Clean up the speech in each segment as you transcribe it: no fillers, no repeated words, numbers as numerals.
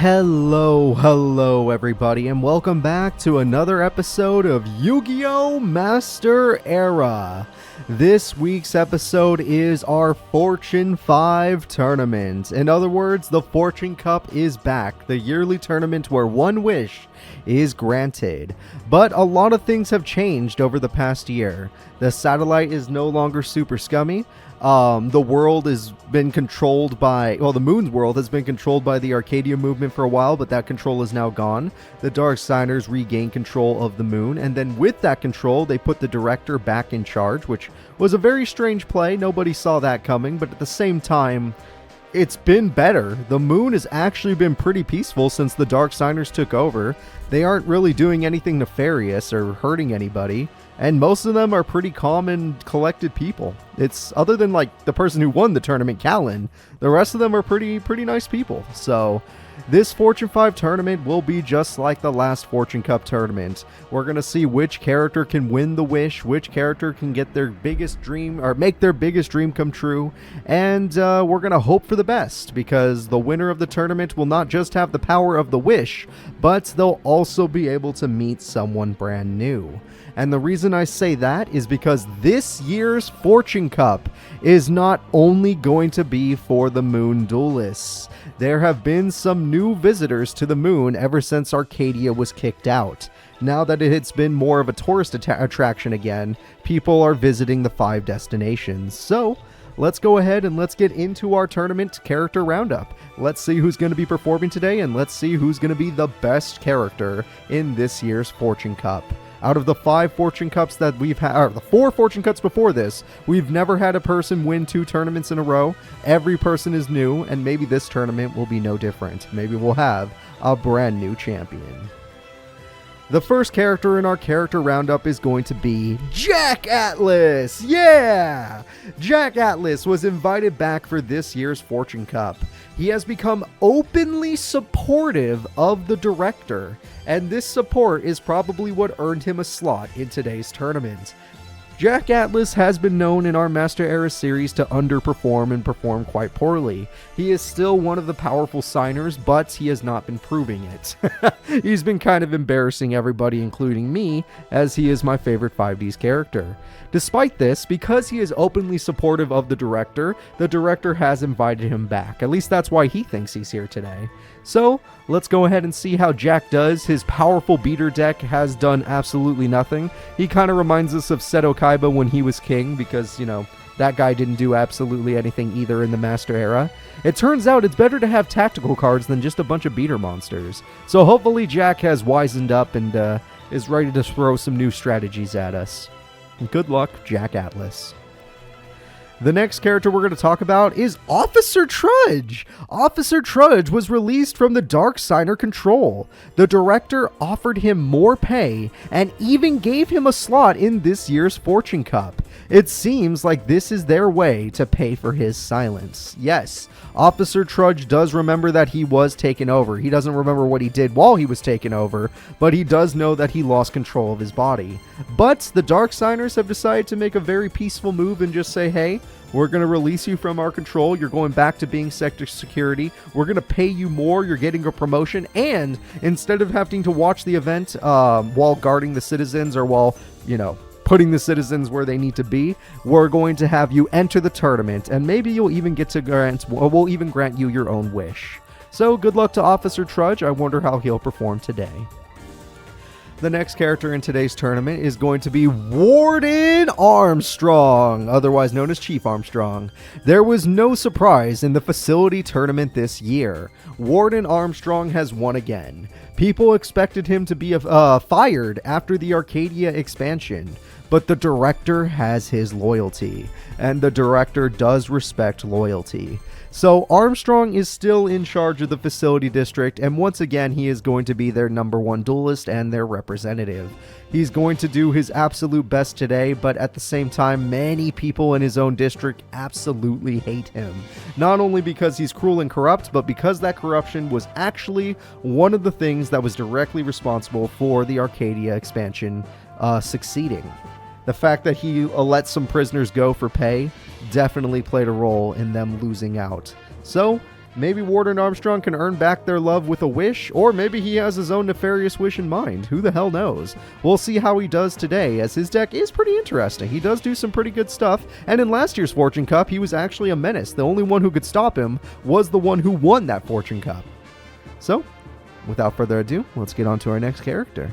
Hello everybody, and welcome back to another episode of Yu-Gi-Oh! Master Era. This week's episode is our Fortune 5 tournament. In other words, the Fortune Cup is back, the yearly tournament where one wish is granted. But a lot of things have changed over the past year. The satellite is no longer super scummy. The world has been controlled by, the moon's world has been controlled by the Arcadia movement for a while, but that control is now gone. The Dark Signers regained control of the moon, and then with that control, they put the director back in charge, which was a very strange play. Nobody saw that coming, but at the same time, it's been better. The moon has actually been pretty peaceful since the Dark Signers took over. They aren't really doing anything nefarious or hurting anybody. And most of them are pretty calm and collected people. It's other than like the person who won the tournament, Kalen, the rest of them are pretty nice people. So this Fortune 5 tournament will be just like the last Fortune Cup tournament. We're going to see which character can win the wish, which character can get their biggest dream or make their biggest dream come true. And we're going to hope for the best, because the winner of the tournament will not just have the power of the wish, but they'll also be able to meet someone brand new. And the reason I say that is because this year's Fortune Cup is not only going to be for the Moon Duelists. There have been some new visitors to the moon ever since Arcadia was kicked out. Now that it's been more of a tourist attraction again, people are visiting the 5 destinations. So let's go ahead and let's get into our tournament character roundup. Let's see who's going to be performing today, and let's see who's going to be the best character in this year's Fortune Cup. Out of the 5 Fortune Cups that we've had, or the 4 Fortune Cups before this, we've never had a person win 2 tournaments in a row. Every person is new, and maybe this tournament will be no different. Maybe we'll have a brand new champion. The first character in our character roundup is going to be Jack Atlas! Yeah! Jack Atlas was invited back for this year's Fortune Cup. He has become openly supportive of the director, and this support is probably what earned him a slot in today's tournament. Jack Atlas has been known in our Master Era series to underperform and perform quite poorly. He is still one of the powerful signers, but he has not been proving it. He's been kind of embarrassing everybody, including me, as he is my favorite 5Ds character. Despite this, because he is openly supportive of the director has invited him back. At least that's why he thinks he's here today. So, let's go ahead and see how Jack does. His powerful beater deck has done absolutely nothing. He kind of reminds us of Seto Kaiba when he was king, because, you know, that guy didn't do absolutely anything either in the Master Era. It turns out it's better to have tactical cards than just a bunch of beater monsters. So hopefully Jack has wisened up and is ready to throw some new strategies at us. Good luck, Jack Atlas. The next character we're going to talk about is Officer Trudge. Officer Trudge was released from the Dark Signer control. The director offered him more pay and even gave him a slot in this year's Fortune Cup. It seems like this is their way to pay for his silence. Yes, Officer Trudge does remember that he was taken over. He doesn't remember what he did while he was taken over, but he does know that he lost control of his body. But the Dark Signers have decided to make a very peaceful move and just say, hey, we're going to release you from our control. You're going back to being sector security. We're going to pay you more. You're getting a promotion. And instead of having to watch the event while guarding the citizens or while, putting the citizens where they need to be, we're going to have you enter the tournament. And maybe you'll even get to we'll even grant you your own wish. So good luck to Officer Trudge. I wonder how he'll perform today. The next character in today's tournament is going to be Warden Armstrong, otherwise known as Chief Armstrong. There was no surprise in the facility tournament this year. Warden Armstrong has won again. People expected him to be fired after the Arcadia expansion, but the director has his loyalty, and the director does respect loyalty. So Armstrong is still in charge of the facility district, and once again he is going to be their #1 duelist and their representative. He's going to do his absolute best today, but at the same time, many people in his own district absolutely hate him. Not only because he's cruel and corrupt, but because that corruption was actually one of the things that was directly responsible for the Arcadia expansion succeeding. The fact that he let some prisoners go for pay definitely played a role in them losing out. So Maybe Warden Armstrong can earn back their love with a wish, or maybe he has his own nefarious wish in mind. Who the hell knows? We'll see how he does today, as his deck is pretty interesting. He does do some pretty good stuff, and in last year's Fortune Cup, he was actually a menace. The only one who could stop him was the one who won that Fortune Cup. So, without further ado, let's get on to our next character.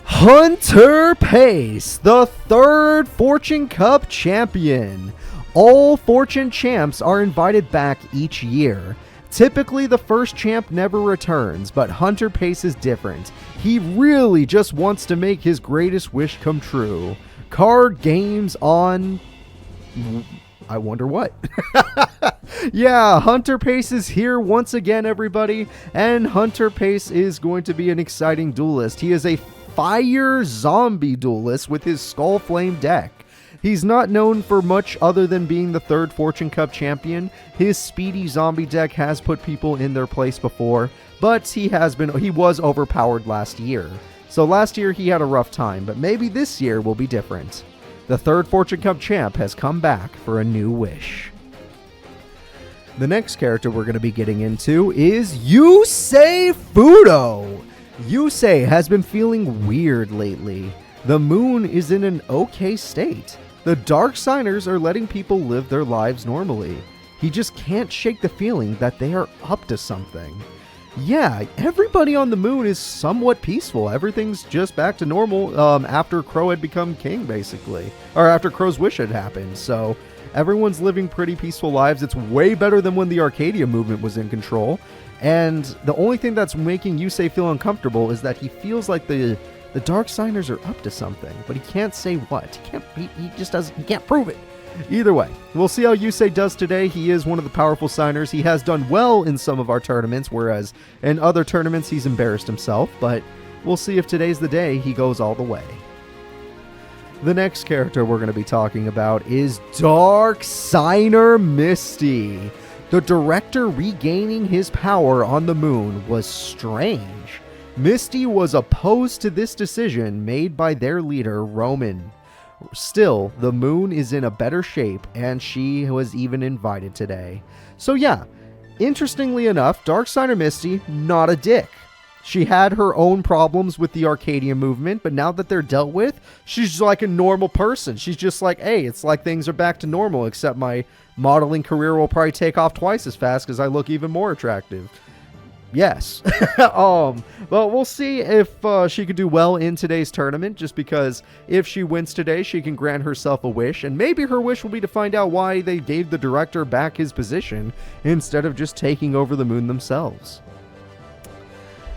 Hunter Pace, the third Fortune Cup champion. All Fortune champs are invited back each year. Typically, the first champ never returns, but Hunter Pace is different. He really just wants to make his greatest wish come true. Card games on... I wonder what. Yeah, Hunter Pace is here once again, everybody, and Hunter Pace is going to be an exciting duelist. He is a fire zombie duelist with his Skull Flame deck. He's not known for much other than being the third Fortune Cup champion. His speedy zombie deck has put people in their place before, but he was overpowered last year. So last year he had a rough time, but maybe this year will be different. The third Fortune Cup champ has come back for a new wish. The next character we're going to be getting into is Yusei Fudo. Yusei has been feeling weird lately. The moon is in an okay state. The Dark Signers are letting people live their lives normally. He just can't shake the feeling that they are up to something. Yeah, everybody on the moon is somewhat peaceful. Everything's just back to normal after Crow had become king, basically. Or after Crow's wish had happened. So everyone's living pretty peaceful lives. It's way better than when the Arcadia movement was in control. And the only thing that's making Yusei feel uncomfortable is that he feels like the Dark Signers are up to something, but he can't say what. He can't prove it. Either way, we'll see how Yusei does today. He is one of the powerful signers. He has done well in some of our tournaments, whereas in other tournaments he's embarrassed himself, but we'll see if today's the day he goes all the way. The next character we're going to be talking about is Dark Signer Misty. The director regaining his power on the moon was strange. Misty was opposed to this decision made by their leader, Roman. Still, the moon is in a better shape, and she was even invited today. So yeah, interestingly enough, Dark Signer Misty, not a dick. She had her own problems with the Arcadia movement, but now that they're dealt with, she's like a normal person. She's just like, hey, it's like things are back to normal, except my modeling career will probably take off twice as fast because I look even more attractive. Yes. But we'll see if she could do well in today's tournament, just because if she wins today, she can grant herself a wish, and maybe her wish will be to find out why they gave the director back his position instead of just taking over the moon themselves.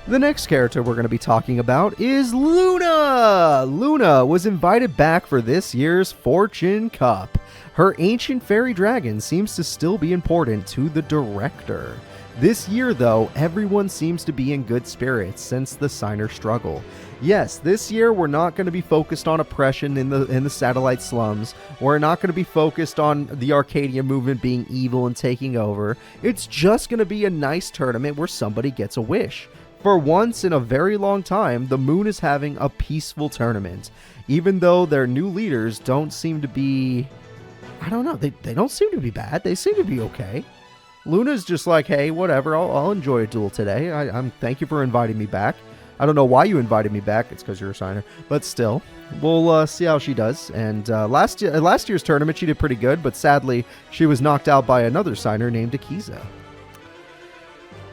The next character we're going to be talking about is Luna! Luna was invited back for this year's Fortune Cup. Her ancient fairy dragon seems to still be important to the director. This year, though, everyone seems to be in good spirits since the signer struggle. Yes, this year we're not going to be focused on oppression in the satellite slums. We're not going to be focused on the Arcadia movement being evil and taking over. It's just going to be a nice tournament where somebody gets a wish. For once in a very long time, the moon is having a peaceful tournament. Even though their new leaders don't seem to be... I don't know, they don't seem to be bad. They seem to be okay. Luna's just like, hey, whatever, I'll enjoy a duel today. Thank you for inviting me back. I don't know why you invited me back. It's because you're a signer. But still, we'll see how she does. And last year's tournament, she did pretty good. But sadly, she was knocked out by another signer named Akiza.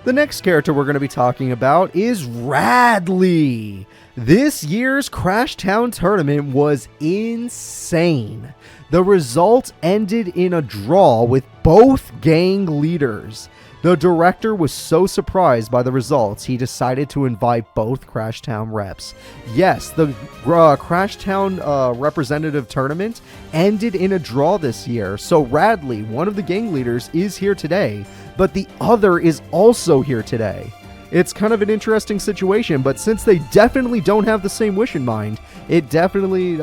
The next character we're going to be talking about is Radley. This year's Crashtown tournament was insane. The result ended in a draw with both gang leaders. The director was so surprised by the results, he decided to invite both Crashtown reps. Yes, the Crashtown representative tournament ended in a draw this year, so Radley, one of the gang leaders, is here today, but the other is also here today. It's kind of an interesting situation, but since they definitely don't have the same wish in mind, it definitely,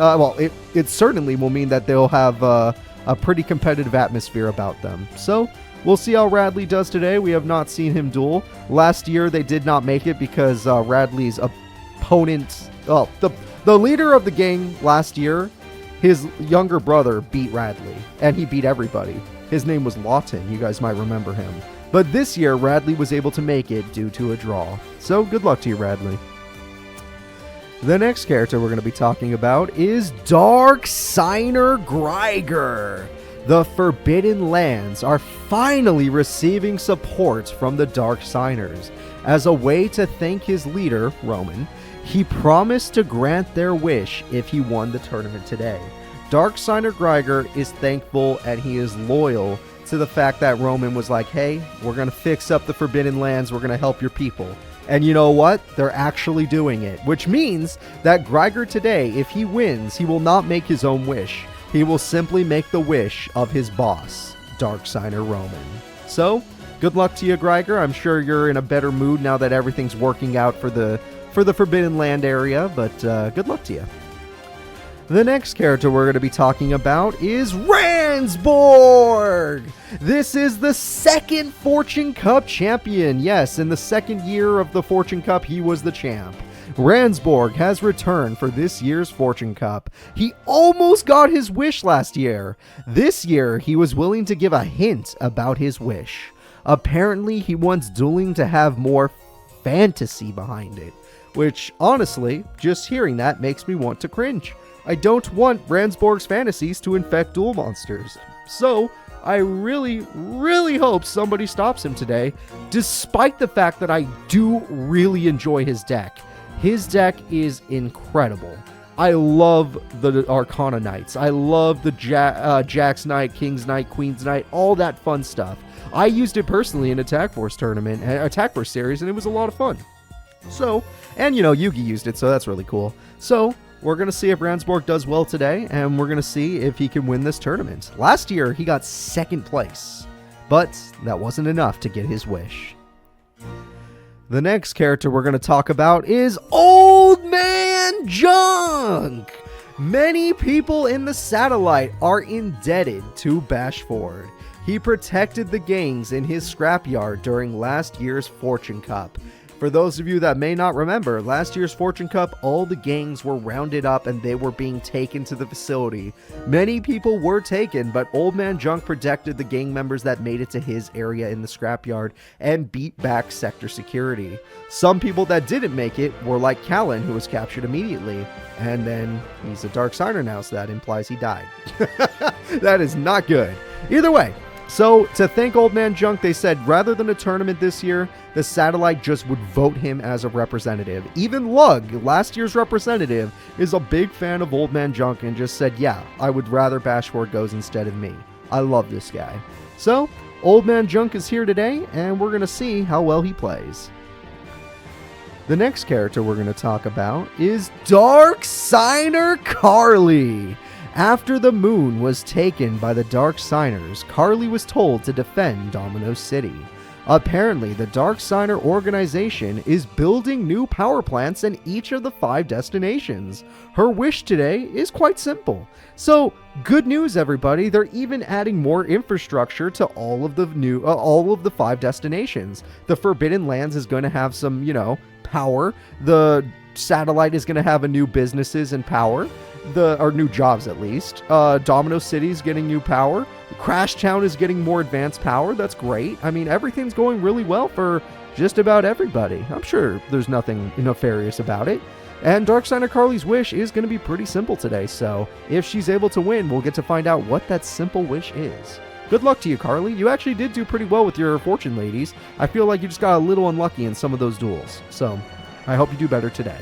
it certainly will mean that they'll have a pretty competitive atmosphere about them. So, we'll see how Radley does today. We have not seen him duel. Last year, they did not make it because Radley's opponent, the leader of the gang last year, his younger brother beat Radley, and he beat everybody. His name was Lawton. You guys might remember him. But this year, Radley was able to make it due to a draw. So good luck to you, Radley. The next character we're going to be talking about is Dark Signer Greiger. The Forbidden Lands are finally receiving support from the Dark Signers. As a way to thank his leader, Roman, he promised to grant their wish if he won the tournament today. Dark Signer Greiger is thankful and he is loyal to the fact that Roman was like, hey, we're going to fix up the Forbidden Lands, we're going to help your people. And you know what? They're actually doing it, which means that Greiger today, if he wins, he will not make his own wish. He will simply make the wish of his boss, Dark Signer Roman. So, good luck to you, Greiger. I'm sure you're in a better mood now that everything's working out for the Forbidden Land area, but good luck to you. The next character we're going to be talking about is Randsborg! This is the second Fortune Cup champion. Yes, in the second year of the Fortune Cup, he was the champ. Randsborg has returned for this year's Fortune Cup. He almost got his wish last year. This year, he was willing to give a hint about his wish. Apparently, he wants dueling to have more fantasy behind it, which, honestly, just hearing that makes me want to cringe. I don't want Randsborg's fantasies to infect duel monsters. So, I really, really hope somebody stops him today, despite the fact that I do really enjoy his deck. His deck is incredible. I love the Arcana Knights. I love the Jack's Knight, King's Knight, Queen's Knight, all that fun stuff. I used it personally in Attack Force tournament, Attack Force series, and it was a lot of fun. So, and you know, Yugi used it, so that's really cool. So, we're going to see if Randsborg does well today, and we're going to see if he can win this tournament. Last year, he got second place, but that wasn't enough to get his wish. The next character we're going to talk about is Old Man Junk! Many people in the satellite are indebted to Bashford. He protected the gangs in his scrapyard during last year's Fortune Cup. For those of you that may not remember, last year's Fortune Cup, all the gangs were rounded up and they were being taken to the facility. Many people were taken, but Old Man Junk protected the gang members that made it to his area in the scrapyard and beat back sector security. Some people that didn't make it were like Kalen, who was captured immediately. And then he's a Dark Signer now, so that implies he died. That is not good. Either way. So, to thank Old Man Junk, they said rather than a tournament this year, the satellite just would vote him as a representative. Even Lug, last year's representative, is a big fan of Old Man Junk and just said, yeah, I would rather Bashford goes instead of me. I love this guy. So, Old Man Junk is here today, and we're going to see how well he plays. The next character we're going to talk about is Dark Signer Carly. After the moon was taken by the Dark Signers, Carly was told to defend Domino City. Apparently, the Dark Signer organization is building new power plants in each of the 5 destinations. Her wish today is quite simple. So, good news everybody, they're even adding more infrastructure to all of the 5 destinations. The Forbidden Lands is going to have some, power. The satellite is going to have a new businesses and power. Or new jobs at least. Domino City is getting new power. Crash Town is getting more advanced power. That's great. I mean, everything's going really well for just about everybody. I'm sure there's nothing nefarious about it. And Dark Signer Carly's wish is going to be pretty simple today, so if she's able to win, we'll get to find out what that simple wish is. Good luck to you, Carly. You actually did do pretty well with your fortune ladies. I feel like you just got a little unlucky in some of those duels, so I hope you do better today.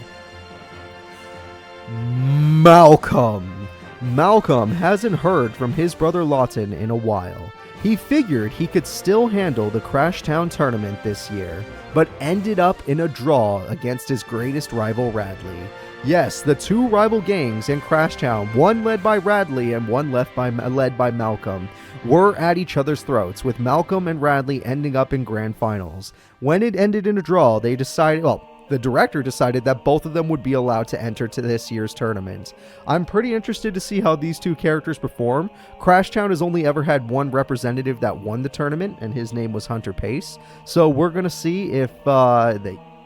Malcolm hasn't heard from his brother Lawton in a while. He figured he could still handle the Crash Town tournament this year, but ended up in a draw against his greatest rival Radley. Yes, the 2 rival gangs in Crash Town, one led by Radley and one led by Malcolm, were at each other's throats, with Malcolm and Radley ending up in grand finals. When it ended in a draw, the director decided that both of them would be allowed to enter to this year's tournament. I'm pretty interested to see how these 2 characters perform. Crash Town has only ever had one representative that won the tournament, and his name was Hunter Pace. So we're going to see if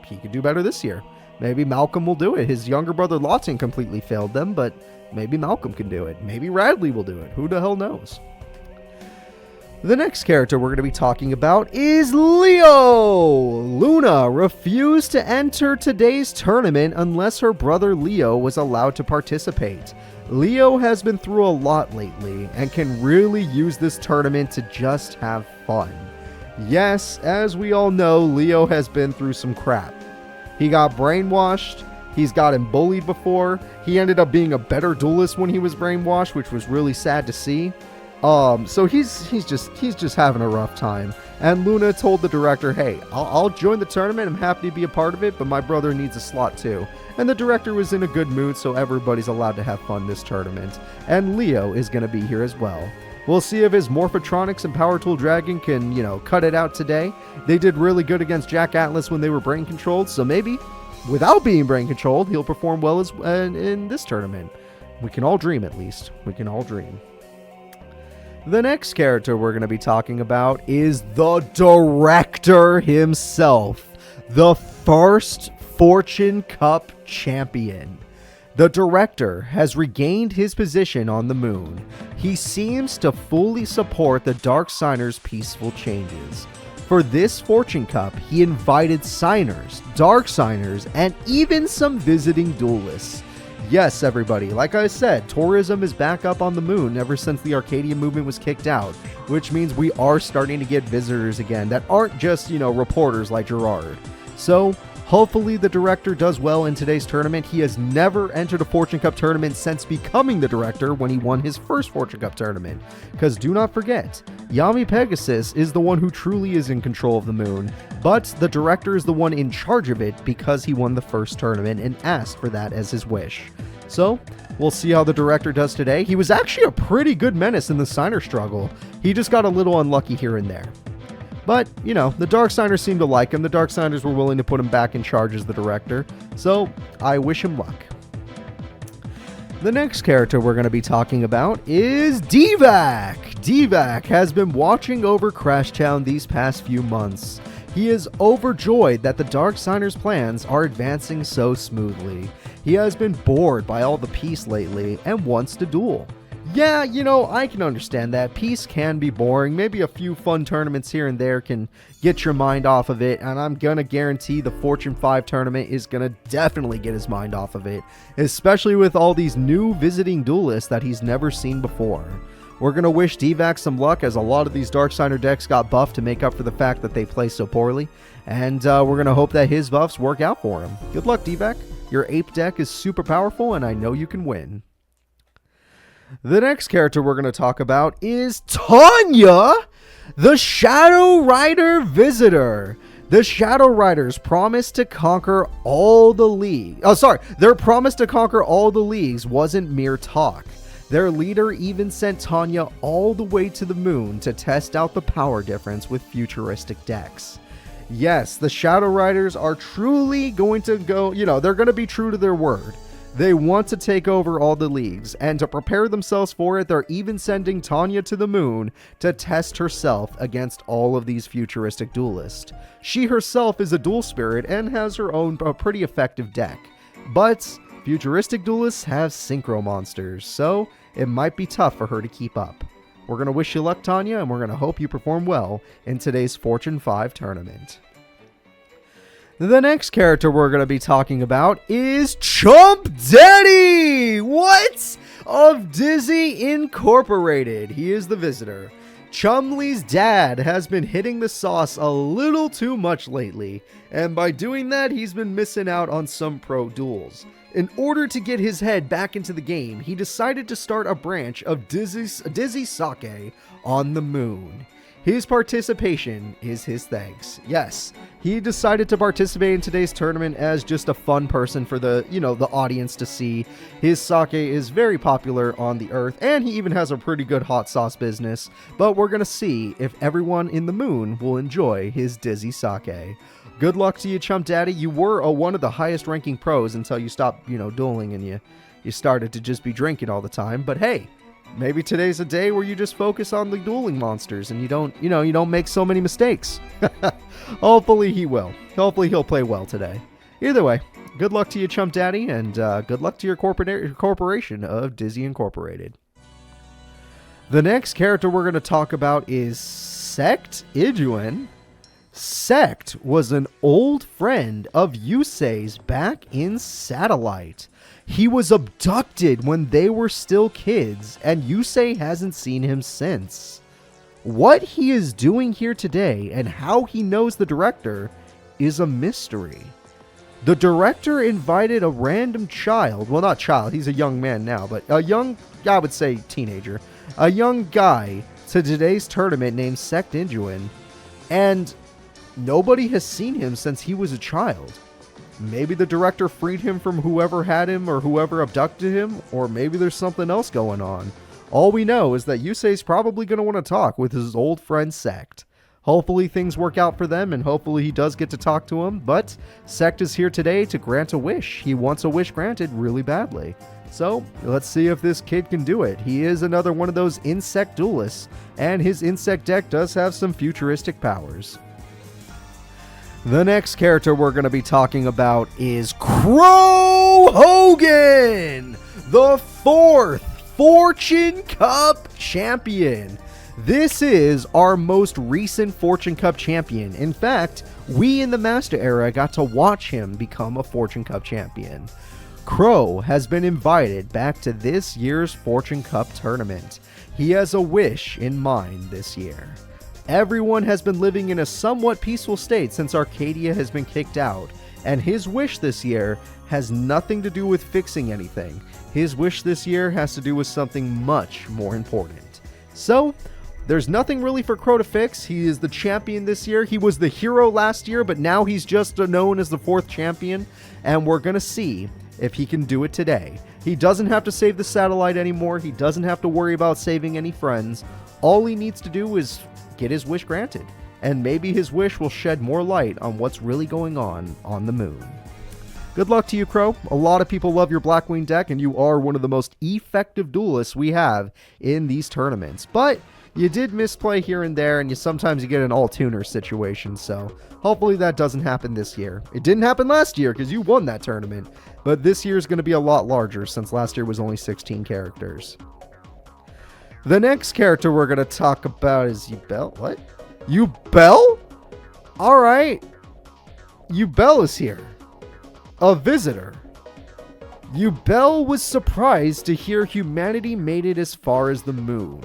he could do better this year. Maybe Malcolm will do it. His younger brother Lawton completely failed them, but maybe Malcolm can do it. Maybe Radley will do it. Who the hell knows? The next character we're going to be talking about is Leo! Luna refused to enter today's tournament unless her brother Leo was allowed to participate. Leo has been through a lot lately and can really use this tournament to just have fun. Yes, as we all know, Leo has been through some crap. He got brainwashed, he's gotten bullied before, he ended up being a better duelist when he was brainwashed, which was really sad to see. So he's just having a rough time. And Luna told the director, hey, I'll join the tournament, I'm happy to be a part of it, but my brother needs a slot too. And the director was in a good mood, so everybody's allowed to have fun this tournament. And Leo is going to be here as well. We'll see if his Morphotronics and Power Tool Dragon can, cut it out today. They did really good against Jack Atlas when they were brain controlled, so maybe, without being brain controlled, he'll perform well in this tournament. We can all dream, at least. We can all dream. The next character we're going to be talking about is the director himself, the first Fortune Cup champion. The director has regained his position on the moon. He seems to fully support the Dark Signers' peaceful changes. For this Fortune Cup, he invited signers, Dark Signers, and even some visiting duelists. Yes, everybody, like I said, tourism is back up on the moon ever since the Arcadia movement was kicked out, which means we are starting to get visitors again that aren't just, reporters like Gerard. So, hopefully the director does well in today's tournament. He has never entered a Fortune Cup tournament since becoming the director when he won his first Fortune Cup tournament. Because do not forget, Yami Pegasus is the one who truly is in control of the moon, but the director is the one in charge of it because he won the first tournament and asked for that as his wish. So, we'll see how the director does today. He was actually a pretty good menace in the signer struggle. He just got a little unlucky here and there. But, the Dark Signers seemed to like him. The Dark Signers were willing to put him back in charge as the director. So, I wish him luck. The next character we're going to be talking about is Dvac. Dvac has been watching over Crashtown these past few months. He is overjoyed that the Dark Signers' plans are advancing so smoothly. He has been bored by all the peace lately and wants to duel. Yeah, I can understand that. Peace can be boring. Maybe a few fun tournaments here and there can get your mind off of it, and I'm gonna guarantee the Fortune 5 tournament is gonna definitely get his mind off of it, especially with all these new visiting duelists that he's never seen before. We're gonna wish Dvac some luck, as a lot of these Dark Signer decks got buffed to make up for the fact that they play so poorly, and we're gonna hope that his buffs work out for him. Good luck, Dvac. Your ape deck is super powerful, and I know you can win. The next character we're going to talk about is Tanya, the Shadow Rider Visitor. The Shadow Riders promised to conquer all the leagues. Their promise to conquer all the leagues wasn't mere talk. Their leader even sent Tanya all the way to the moon to test out the power difference with futuristic decks. Yes, the Shadow Riders are truly going to go, they're going to be true to their word. They want to take over all the leagues, and to prepare themselves for it, they're even sending Tanya to the moon to test herself against all of these futuristic duelists. She herself is a duel spirit and has her own pretty effective deck. But futuristic duelists have synchro monsters, so it might be tough for her to keep up. We're going to wish you luck, Tanya, and we're going to hope you perform well in today's Fortune 5 tournament. The next character we're going to be talking about is Chump Daddy! What? Of Dizzy Incorporated. He is the visitor. Chumley's dad has been hitting the sauce a little too much lately, and by doing that, he's been missing out on some pro duels. In order to get his head back into the game, he decided to start a branch of Dizzy Sake on the moon. His participation is his thanks. Yes, he decided to participate in today's tournament as just a fun person for the audience to see. His sake is very popular on the Earth, and he even has a pretty good hot sauce business. But we're going to see if everyone in the moon will enjoy his Dizzy Sake. Good luck to you, Chump Daddy. You were one of the highest ranking pros until you stopped, dueling and you started to just be drinking all the time. But hey, maybe today's a day where you just focus on the dueling monsters and you don't make so many mistakes. Hopefully he will. Hopefully he'll play well today. Either way, good luck to you, Chump Daddy, and good luck to your corporation of Dizzy Incorporated. The next character we're going to talk about is Sect Ijuin. Sect was an old friend of Yusei's back in Satellite. He was abducted when they were still kids, and Yusei hasn't seen him since. What he is doing here today and how he knows the director is a mystery. The director invited a random child, well, not child, he's a young man now, but a young, I would say teenager, a young guy to today's tournament named Sect Ijuin, and nobody has seen him since he was a child. Maybe the director freed him from whoever had him or whoever abducted him, or maybe there's something else going on. All we know is that Yusei's probably going to want to talk with his old friend Sect. Hopefully things work out for them, and hopefully he does get to talk to him, but Sect is here today to grant a wish. He wants a wish granted really badly. So, let's see if this kid can do it. He is another one of those insect duelists, and his insect deck does have some futuristic powers. The next character we're going to be talking about is Crow Hogan, the 4th Fortune Cup champion. This is our most recent Fortune Cup champion. In fact, we in the Master Era got to watch him become a Fortune Cup champion. Crow has been invited back to this year's Fortune Cup tournament. He has a wish in mind this year. Everyone has been living in a somewhat peaceful state since Arcadia has been kicked out, and his wish this year has nothing to do with fixing anything. His wish this year has to do with something much more important. So, there's nothing really for Crow to fix. He is the champion this year. He was the hero last year, but now he's just known as the 4th champion, and we're going to see if he can do it today. He doesn't have to save the satellite anymore. He doesn't have to worry about saving any friends. All he needs to do is get his wish granted, and maybe his wish will shed more light on what's really going on the moon. Good luck to you, Crow. A lot of people love your Blackwing deck, and you are one of the most effective duelists we have in these tournaments. But you did misplay here and there, and sometimes you get an all-tuner situation, so hopefully that doesn't happen this year. It didn't happen last year because you won that tournament, but this year is going to be a lot larger since last year was only 16 characters. The next character we're going to talk about is Yubel. What? Yubel? Alright. Yubel is here. A visitor. Yubel was surprised to hear humanity made it as far as the moon.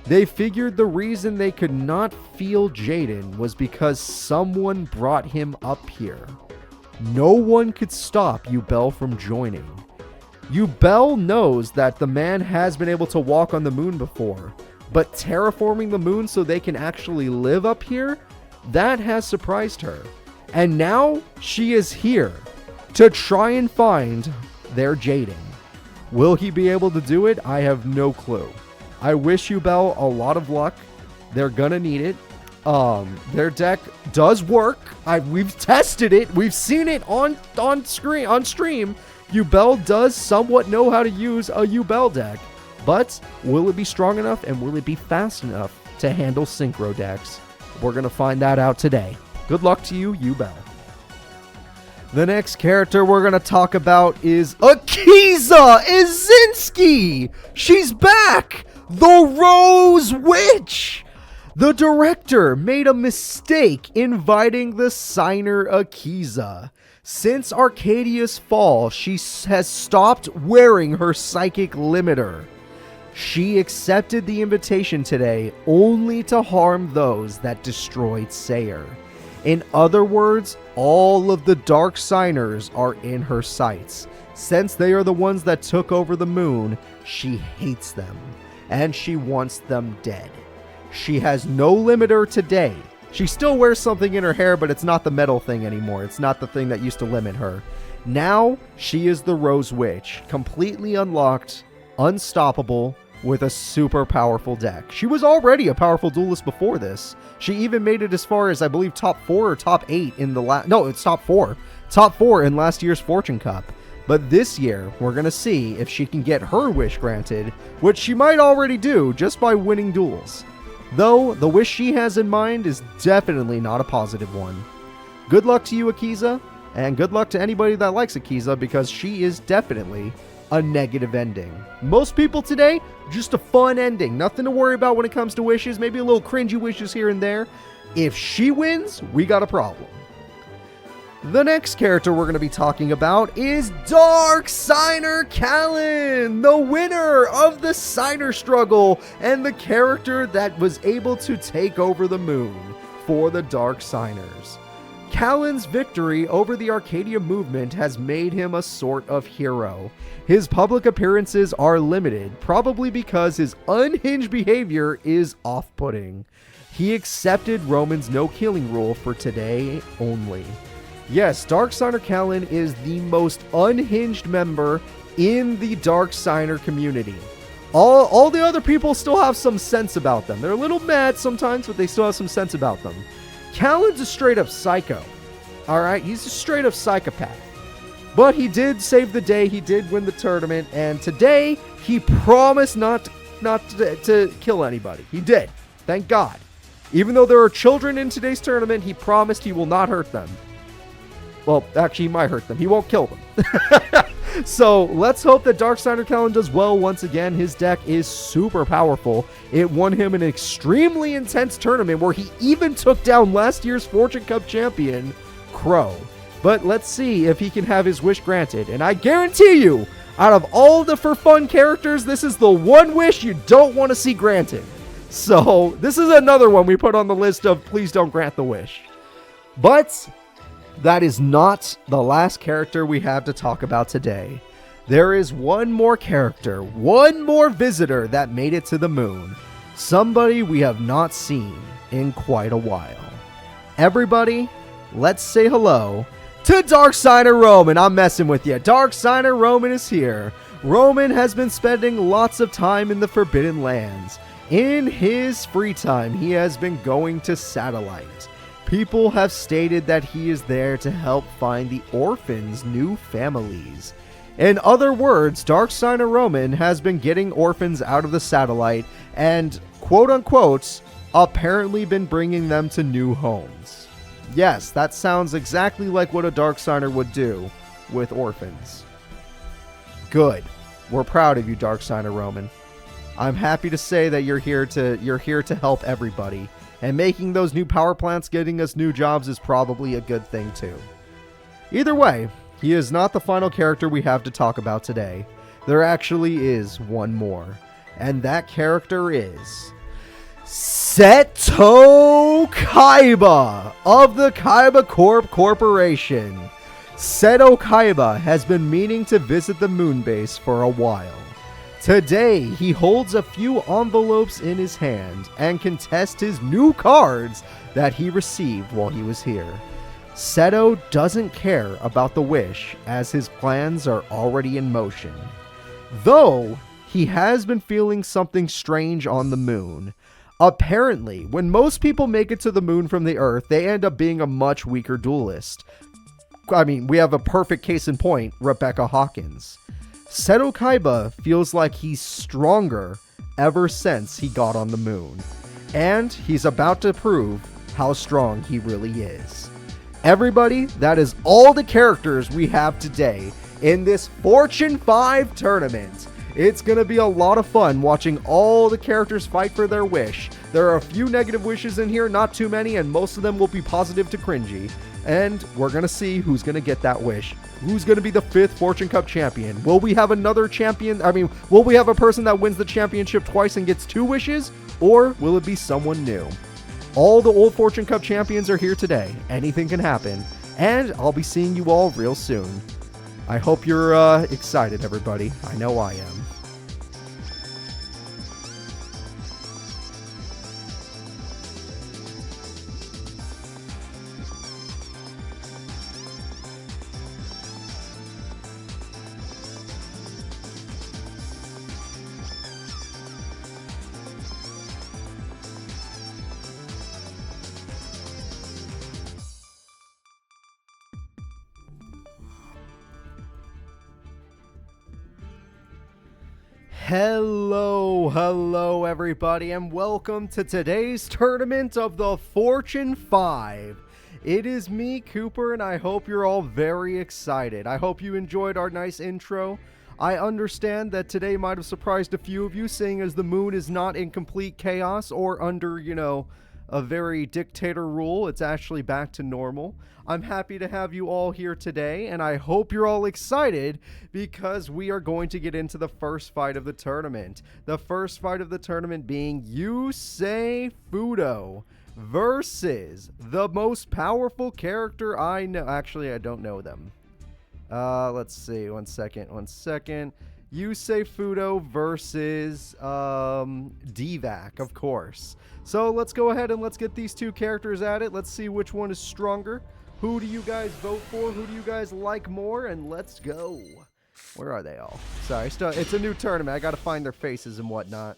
They figured the reason they could not feel Jaden was because someone brought him up here. No one could stop Yubel from joining. Yubel knows that the man has been able to walk on the moon before, but terraforming the moon so they can actually live up here, that has surprised her. And now she is here to try and find their Jaden. Will he be able to do it? I have no clue. I wish Yubel a lot of luck. They're gonna need it. Their deck does work. We've tested it. We've seen it on stream. Yubel does somewhat know how to use a Yubel deck, but will it be strong enough and will it be fast enough to handle synchro decks? We're going to find that out today. Good luck to you, Yubel. The next character we're going to talk about is Akiza Izinski. She's back! The Rose Witch! The director made a mistake inviting the signer Akiza. Since Arcadia's fall, she has stopped wearing her psychic limiter. She accepted the invitation today only to harm those that destroyed Sayer. In other words, all of the dark signers are in her sights. Since they are the ones that took over the moon, she hates them, and she wants them dead. She has no limiter today. She still wears something in her hair, but it's not the metal thing anymore. It's not the thing that used to limit her. Now, she is the Rose Witch, completely unlocked, unstoppable, with a super powerful deck. She was already a powerful duelist before this. She even made it as far as, I believe, top 4 or top 8 in the no, it's top 4. Top 4 in last year's Fortune Cup. But this year, we're going to see if she can get her wish granted, which she might already do just by winning duels. Though, the wish she has in mind is definitely not a positive one. Good luck to you, Akiza, and good luck to anybody that likes Akiza, because she is definitely a negative ending. Most people today, just a fun ending. Nothing to worry about when it comes to wishes. Maybe a little cringy wishes here and there. If she wins, we got a problem. The next character we're going to be talking about is Dark Signer Kalen, the winner of the Signer struggle and the character that was able to take over the moon for the Dark Signers. Kalen's victory over the Arcadia movement has made him a sort of hero. His public appearances are limited, probably because his unhinged behavior is off-putting. He accepted Roman's no-killing rule for today only. Yes, Dark Signer Kalen is the most unhinged member in the Dark Signer community. All the other people still have some sense about them. They're a little mad sometimes, but they still have some sense about them. Kalen's a straight-up psycho. Alright, he's a straight-up psychopath. But he did save the day, he did win the tournament, and today he promised not to kill anybody. He did. Thank God. Even though there are children in today's tournament, he promised he will not hurt them. Well, actually, he might hurt them. He won't kill them. So, let's hope that Dark Signer Kalen does well once again. His deck is super powerful. It won him an extremely intense tournament where he even took down last year's Fortune Cup champion, Crow. But let's see if he can have his wish granted. And I guarantee you, out of all the for fun characters, this is the one wish you don't want to see granted. So, this is another one we put on the list of please don't grant the wish. But that is not the last character we have to talk about today. There is one more character, one more visitor that made it to the moon. Somebody we have not seen in quite a while. Everybody, let's say hello to Dark Signer Roman. I'm messing with you. Dark Signer Roman is here. Roman has been spending lots of time in the Forbidden Lands. In his free time, he has been going to Satellite. People have stated that he is there to help find the orphans' new families. In other words, Dark Signer Roman has been getting orphans out of the Satellite and, quote-unquote, apparently been bringing them to new homes. Yes, that sounds exactly like what a Dark Signer would do with orphans. Good. We're proud of you, Dark Signer Roman. I'm happy to say that you're here to help everybody. And making those new power plants getting us new jobs is probably a good thing too. Either way, he is not the final character we have to talk about today. There actually is one more. And that character is Seto Kaiba of the Kaiba Corp Corporation. Seto Kaiba has been meaning to visit the moon base for a while. Today, he holds a few envelopes in his hand and can test his new cards that he received while he was here. Seto doesn't care about the wish as his plans are already in motion. Though, he has been feeling something strange on the moon. Apparently, when most people make it to the moon from the Earth, they end up being a much weaker duelist. I mean, we have a perfect case in point, Rebecca Hawkins. Seto Kaiba feels like he's stronger ever since he got on the moon. And he's about to prove how strong he really is. Everybody, that is all the characters we have today in this Fortune 5 tournament. It's going to be a lot of fun watching all the characters fight for their wish. There are a few negative wishes in here, not too many, and most of them will be positive to cringy. And we're going to see who's going to get that wish. Who's going to be the 5th Fortune Cup champion? Will we have another champion? Will we have a person that wins the championship twice and gets 2 wishes? Or will it be someone new? All the old Fortune Cup champions are here today. Anything can happen. And I'll be seeing you all real soon. I hope you're excited, everybody. I know I am. Hello everybody, and welcome to today's tournament of the Fortune 5. It is me, Cooper, and I hope you're all very excited. I hope you enjoyed our nice intro. I understand that today might have surprised a few of you, seeing as the moon is not in complete chaos or under, you know, a very dictator rule. It's actually back to normal. I'm happy to have you all here today, and I hope you're all excited because we are going to get into the first fight of the tournament. The first fight of the tournament being Yusei Fudo versus the most powerful character I know. Actually, I don't know them. Let's see. One second. Yusei Fudo versus Dvac, of course. So let's go ahead and let's get these two characters at it. Let's see which one is stronger. Who do you guys vote for? Who do you guys like more? And let's go. Where are they all? Sorry, it's a new tournament. I gotta find their faces and whatnot.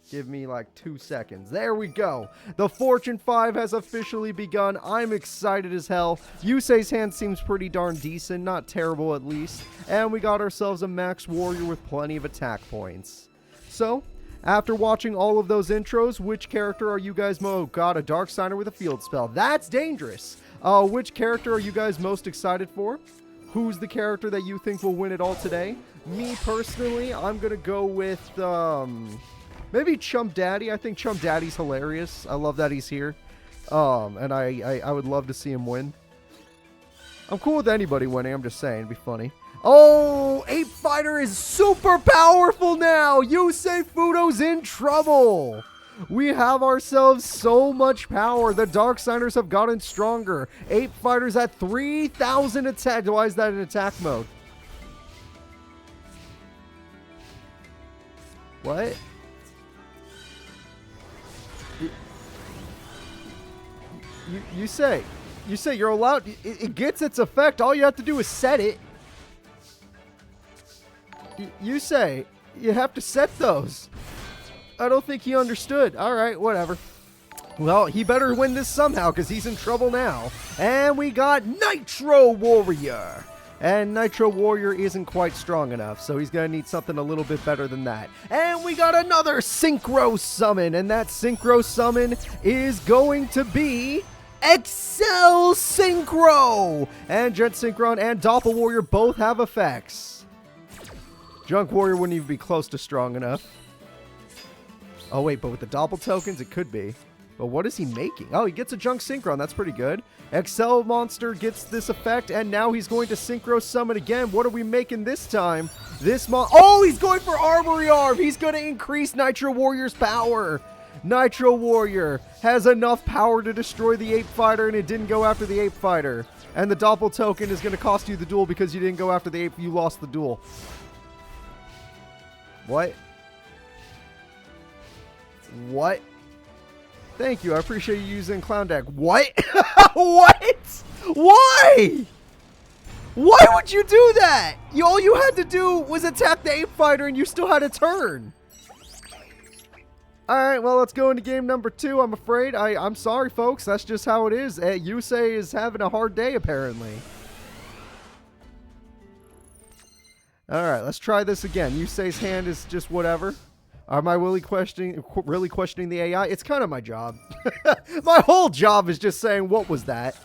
Give me like 2 seconds. There we go. The Fortune 5 has officially begun. I'm excited as hell. Yusei's hand seems pretty darn decent. Not terrible, at least. And we got ourselves a max warrior with plenty of attack points. So, after watching all of those intros, which character are you guys Oh god, a Dark Signer with a field spell. That's dangerous. Which character are you guys most excited for? Who's the character that you think will win it all today? Me, personally, I'm gonna go with, maybe Chump Daddy. I think Chump Daddy's hilarious. I love that he's here. And I would love to see him win. I'm cool with anybody winning. I'm just saying. It'd be funny. Oh, Ape Fighter is super powerful now. Yusei Fudo's in trouble. We have ourselves so much power. The Dark Signers have gotten stronger. Ape Fighter's at 3,000 attack. Why is that in attack mode? What? You say you're allowed. It gets its effect. All you have to do is set it. You say you have to set those. I don't think he understood. All right, whatever. Well, he better win this somehow because he's in trouble now. And we got Nitro Warrior. And Nitro Warrior isn't quite strong enough, so he's going to need something a little bit better than that. And we got another Synchro Summon, and that Synchro Summon is going to be Excel Synchro! And Jet Synchron and Doppel Warrior both have effects. Junk Warrior wouldn't even be close to strong enough. Oh wait, but with the Doppel tokens, it could be. But what is he making? Oh, he gets a Junk Synchron. That's pretty good. Excel Monster gets this effect, and now he's going to Synchro Summon again. What are we making this time? Oh, he's going for Armory Arm. He's going to increase Nitro Warrior's power. Nitro Warrior has enough power to destroy the Ape Fighter, and it didn't go after the Ape Fighter. And the Doppel token is going to cost you the duel because you didn't go after the Ape. You lost the duel. What? What? Thank you. I appreciate you using Clown Deck. What? What? Why? Why would you do that? All you had to do was attack the Ape Fighter and you still had a turn. Alright, well, let's go into game number 2, I'm afraid. I'm sorry, folks. That's just how it is. Yusei is having a hard day, apparently. Alright, let's try this again. Yusei's hand is just whatever. Am I really questioning the AI? It's kind of my job. My whole job is just saying, what was that?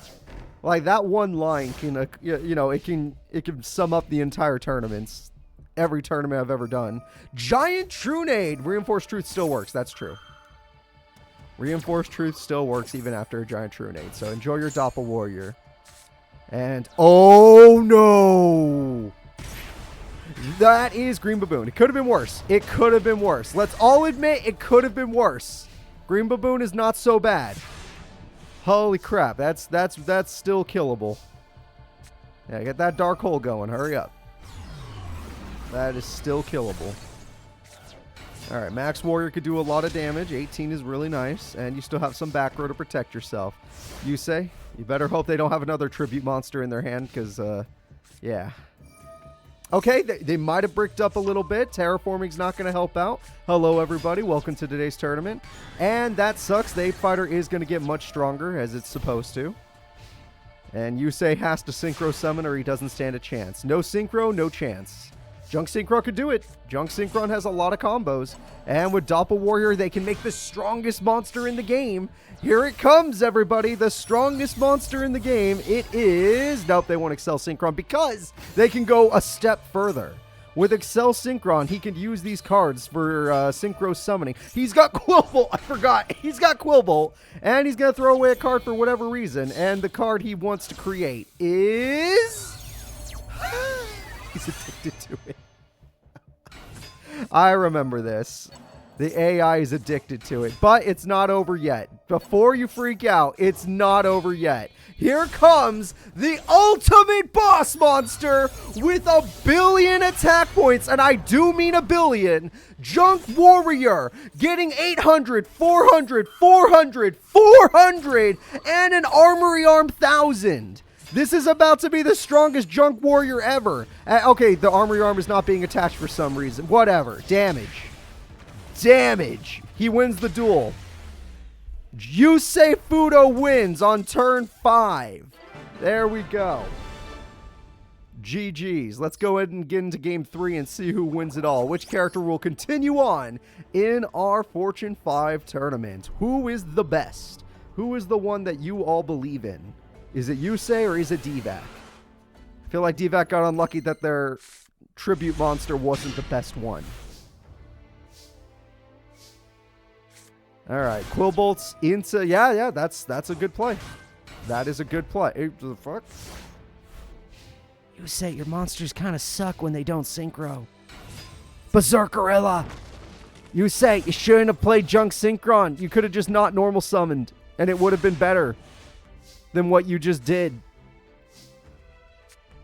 Like, that one line can, you know, it can sum up the entire tournaments. Every tournament I've ever done. Giant Trunade! Reinforced Truth still works. That's true. Reinforced Truth still works even after a Giant Trunade. So enjoy your Doppel Warrior. And, oh no! That is Green Baboon. It could have been worse. It could have been worse. Let's all admit it could have been worse. Green Baboon is not so bad. Holy crap. That's still killable. Yeah, get that Dark Hole going. Hurry up. That is still killable. Alright, Max Warrior could do a lot of damage. 18 is really nice. And you still have some back row to protect yourself. Yusei, you better hope they don't have another tribute monster in their hand, because, yeah. Okay, they might have bricked up a little bit. Terraforming's not going to help out. Hello, everybody. Welcome to today's tournament. And that sucks. The Ape Fighter is going to get much stronger, as it's supposed to. And Yusei has to Synchro Summon or he doesn't stand a chance. No Synchro, no chance. Junk Synchron could do it. Junk Synchron has a lot of combos. And with Doppel Warrior, they can make the strongest monster in the game. Here it comes, everybody. The strongest monster in the game. It is... Nope, they won't Excel Synchron because they can go a step further. With Excel Synchron, he can use these cards for Synchro Summoning. He's got Quillbolt. I forgot. He's got Quillbolt. And he's going to throw away a card for whatever reason. And the card he wants to create is... He's addicted to it. I remember this. The AI is addicted to it. But it's not over yet. Before you freak out, it's not over yet. Here comes the ultimate boss monster with 1 billion attack points, and I do mean 1 billion. Junk Warrior getting 800, 400, 400, 400, and an Armory Arm 1000. This is about to be the strongest Junk Warrior ever. Okay, the Armory Arm is not being attached for some reason. Whatever. Damage. Damage. He wins the duel. Yusei Fudo wins on turn 5. There we go. GG's. Let's go ahead and get into game 3 and see who wins it all. Which character will continue on in our Fortune 5 tournament? Who is the best? Who is the one that you all believe in? Is it Yusei or is it Dvac? I feel like Dvac got unlucky that their tribute monster wasn't the best one. All right, Quillbolt's into... Yeah, that's a good play. That is a good play. Hey, the fuck? You say your monsters kind of suck when they don't synchro. Berserkerilla! You say you shouldn't have played Junk Synchron. You could have just not normal summoned, and it would have been better than what you just did.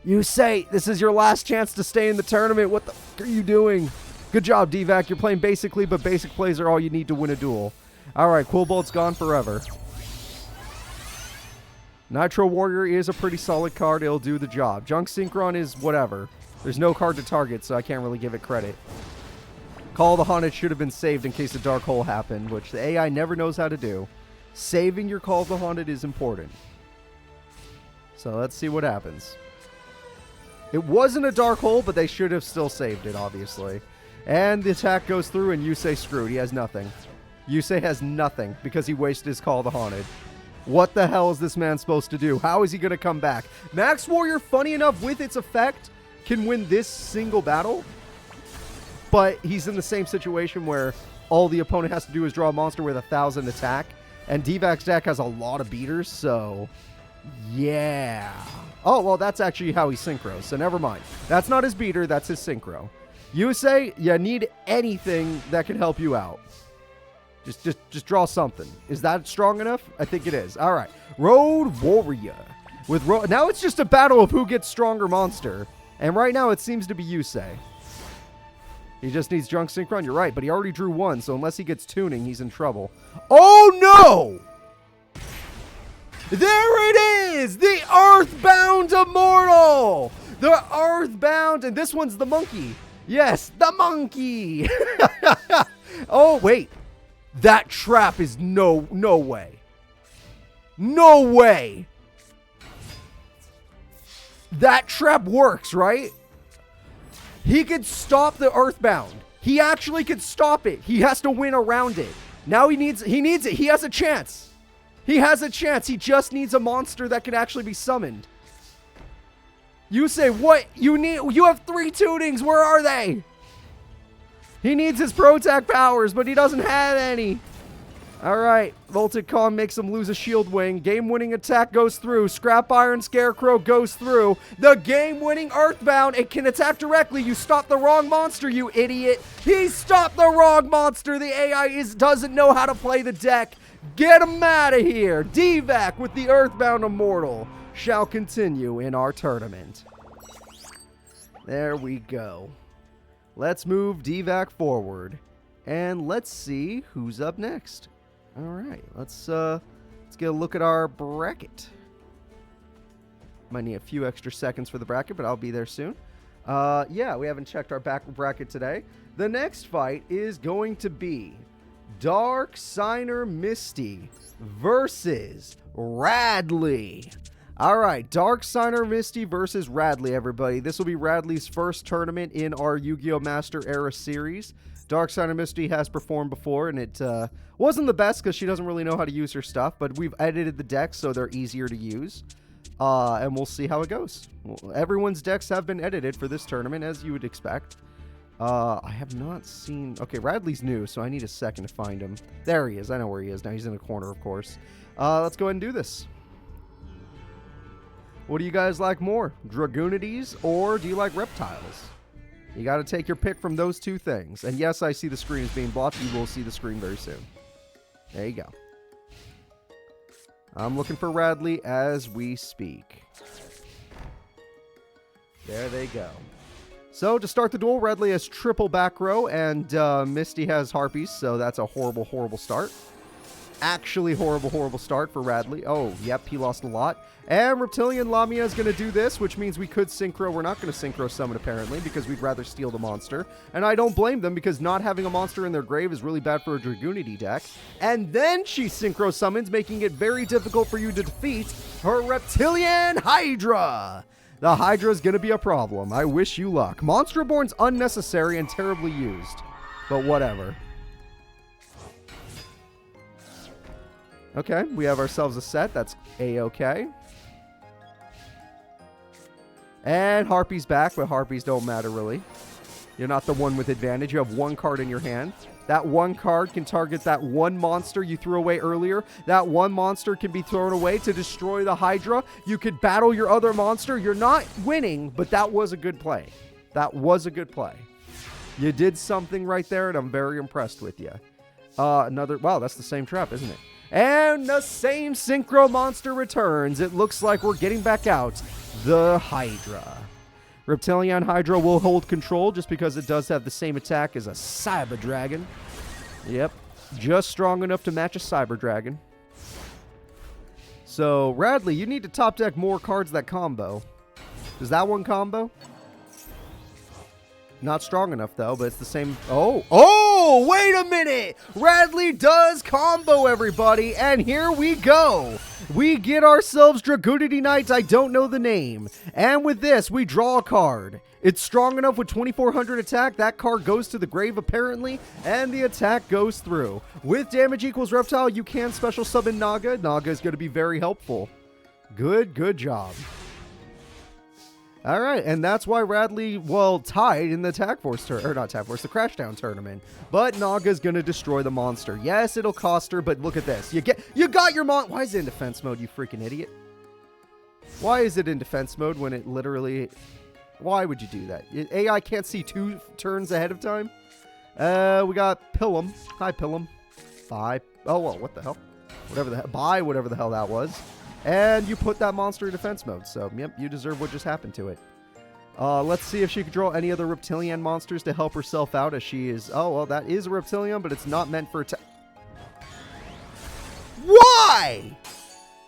You say this is your last chance to stay in the tournament. What the fuck are you doing? Good job, Dvac. You're playing basically, but basic plays are all you need to win a duel. Alright, Quillbolt's gone forever. Nitro Warrior is a pretty solid card. It'll do the job. Junk Synchron is whatever. There's no card to target, so I can't really give it credit. Call of the Haunted should have been saved in case a Dark Hole happened, which the AI never knows how to do. Saving your Call of the Haunted is important. So let's see what happens. It wasn't a Dark Hole, but they should have still saved it, obviously. And the attack goes through, and Yusei screwed. He has nothing. Yusei has nothing because he wasted his Call of the Haunted. What the hell is this man supposed to do? How is he going to come back? Max Warrior, funny enough, with its effect, can win this single battle. But he's in the same situation where all the opponent has to do is draw a monster with 1,000 attack. And Dvac's deck has a lot of beaters, so... yeah. Oh, well, that's actually how he synchros, so never mind. That's not his beater, that's his synchro. Yusei, you need anything that can help you out. Just draw something. Is that strong enough? I think it is. All right. Road Warrior. Now it's just a battle of who gets stronger monster. And right now it seems to be Yusei. He just needs Junk Synchron. You're right, but he already drew one, so unless he gets tuning, he's in trouble. Oh, no! There it is! The Earthbound Immortal! The Earthbound, and this one's the monkey. Yes, the monkey! Oh, wait. That trap is no way. No way. That trap works, right? He could stop the Earthbound. He actually could stop it. He has to win around it. Now he needs it. He has a chance. He has a chance. He just needs a monster that can actually be summoned. You say, what? You have 3 tunings. Where are they? He needs his Protect powers, but he doesn't have any. All right. Voltic Kong makes him lose a shield wing. Game-winning attack goes through. Scrap Iron Scarecrow goes through. The game-winning Earthbound. It can attack directly. You stopped the wrong monster, you idiot. He stopped the wrong monster. The AI doesn't know how to play the deck. Get him out of here. Dvac with the Earthbound Immortal shall continue in our tournament. There we go. Let's move Dvac forward, and let's see who's up next. All right, let's get a look at our bracket. Might need a few extra seconds for the bracket, but I'll be there soon. Yeah, we haven't checked our bracket today. The next fight is going to be Dark Signer Misty versus Radley. All right, Dark Signer Misty versus Radley, everybody. This will be Radley's first tournament in our Yu-Gi-Oh! Master Era series. Dark Signer Misty has performed before, and it wasn't the best because she doesn't really know how to use her stuff, but we've edited the decks so they're easier to use. And we'll see how it goes. Well, everyone's decks have been edited for this tournament, as you would expect. I have not seen... Okay, Radley's new, so I need a second to find him. There he is. I know where he is. Now he's in the corner, of course. Let's go ahead and do this. What do you guys like more? Dragoonities, or do you like reptiles? You got to take your pick from those two things. And yes, I see the screen is being blocked. You will see the screen very soon. There you go. I'm looking for Radley as we speak. There they go. So, to start the duel, Radley has triple back row, and Misty has harpies, so that's a horrible, horrible start. Actually horrible, horrible start for Radley. Oh, yep, he lost a lot. And Reptilian Lamia is going to do this, which means we could synchro. We're not going to synchro summon, apparently, because we'd rather steal the monster. And I don't blame them, because not having a monster in their grave is really bad for a Dragoonity deck. And then she synchro summons, making it very difficult for you to defeat her Reptilian Hydra. The Hydra is going to be a problem. I wish you luck. Monster Reborn's unnecessary and terribly used. But whatever. Okay, we have ourselves a set. That's A-okay. And Harpy's back, but Harpies don't matter, really. You're not the one with advantage. You have one card in your hand. That one card can target that one monster you threw away earlier. That one monster can be thrown away to destroy the Hydra. You could battle your other monster. You're not winning, but that was a good play. That was a good play. You did something right there, and I'm very impressed with you. Wow, that's the same trap, isn't it? And the same synchro monster returns. It looks like we're getting back out the Hydra. Reptilian Hydra will hold control just because it does have the same attack as a Cyber Dragon. Yep, just strong enough to match a Cyber Dragon. So, Radley, you need to top deck more cards that combo. Does that one combo? Not strong enough, though, but it's the same... Oh, wait a minute! Radley does combo, everybody, and here we go! We get ourselves Dragoonity Knights, I don't know the name. And with this, we draw a card. It's strong enough with 2400 attack. That card goes to the grave, apparently, and the attack goes through. With damage equals reptile, you can special summon Naga. Naga is going to be very helpful. Good job. All right, and that's why Radley, well, tied in the Attack Force, or not Attack Force, the Crashdown tournament. But Naga's gonna destroy the monster. Yes, it'll cost her, but look at this. You got your Why is it in defense mode, you freaking idiot? Why is it in defense mode when it literally... Why would you do that? AI can't see 2 turns ahead of time? We got Pilum. Hi, Pilum. Bye. Oh, well, what the hell? Bye, whatever the hell that was. And you put that monster in defense mode. So, yep, you deserve what just happened to it. Let's see if she can draw any other Reptilian monsters to help herself out as she is... Oh, well, that is a Reptilian, but it's not meant for attack. Why?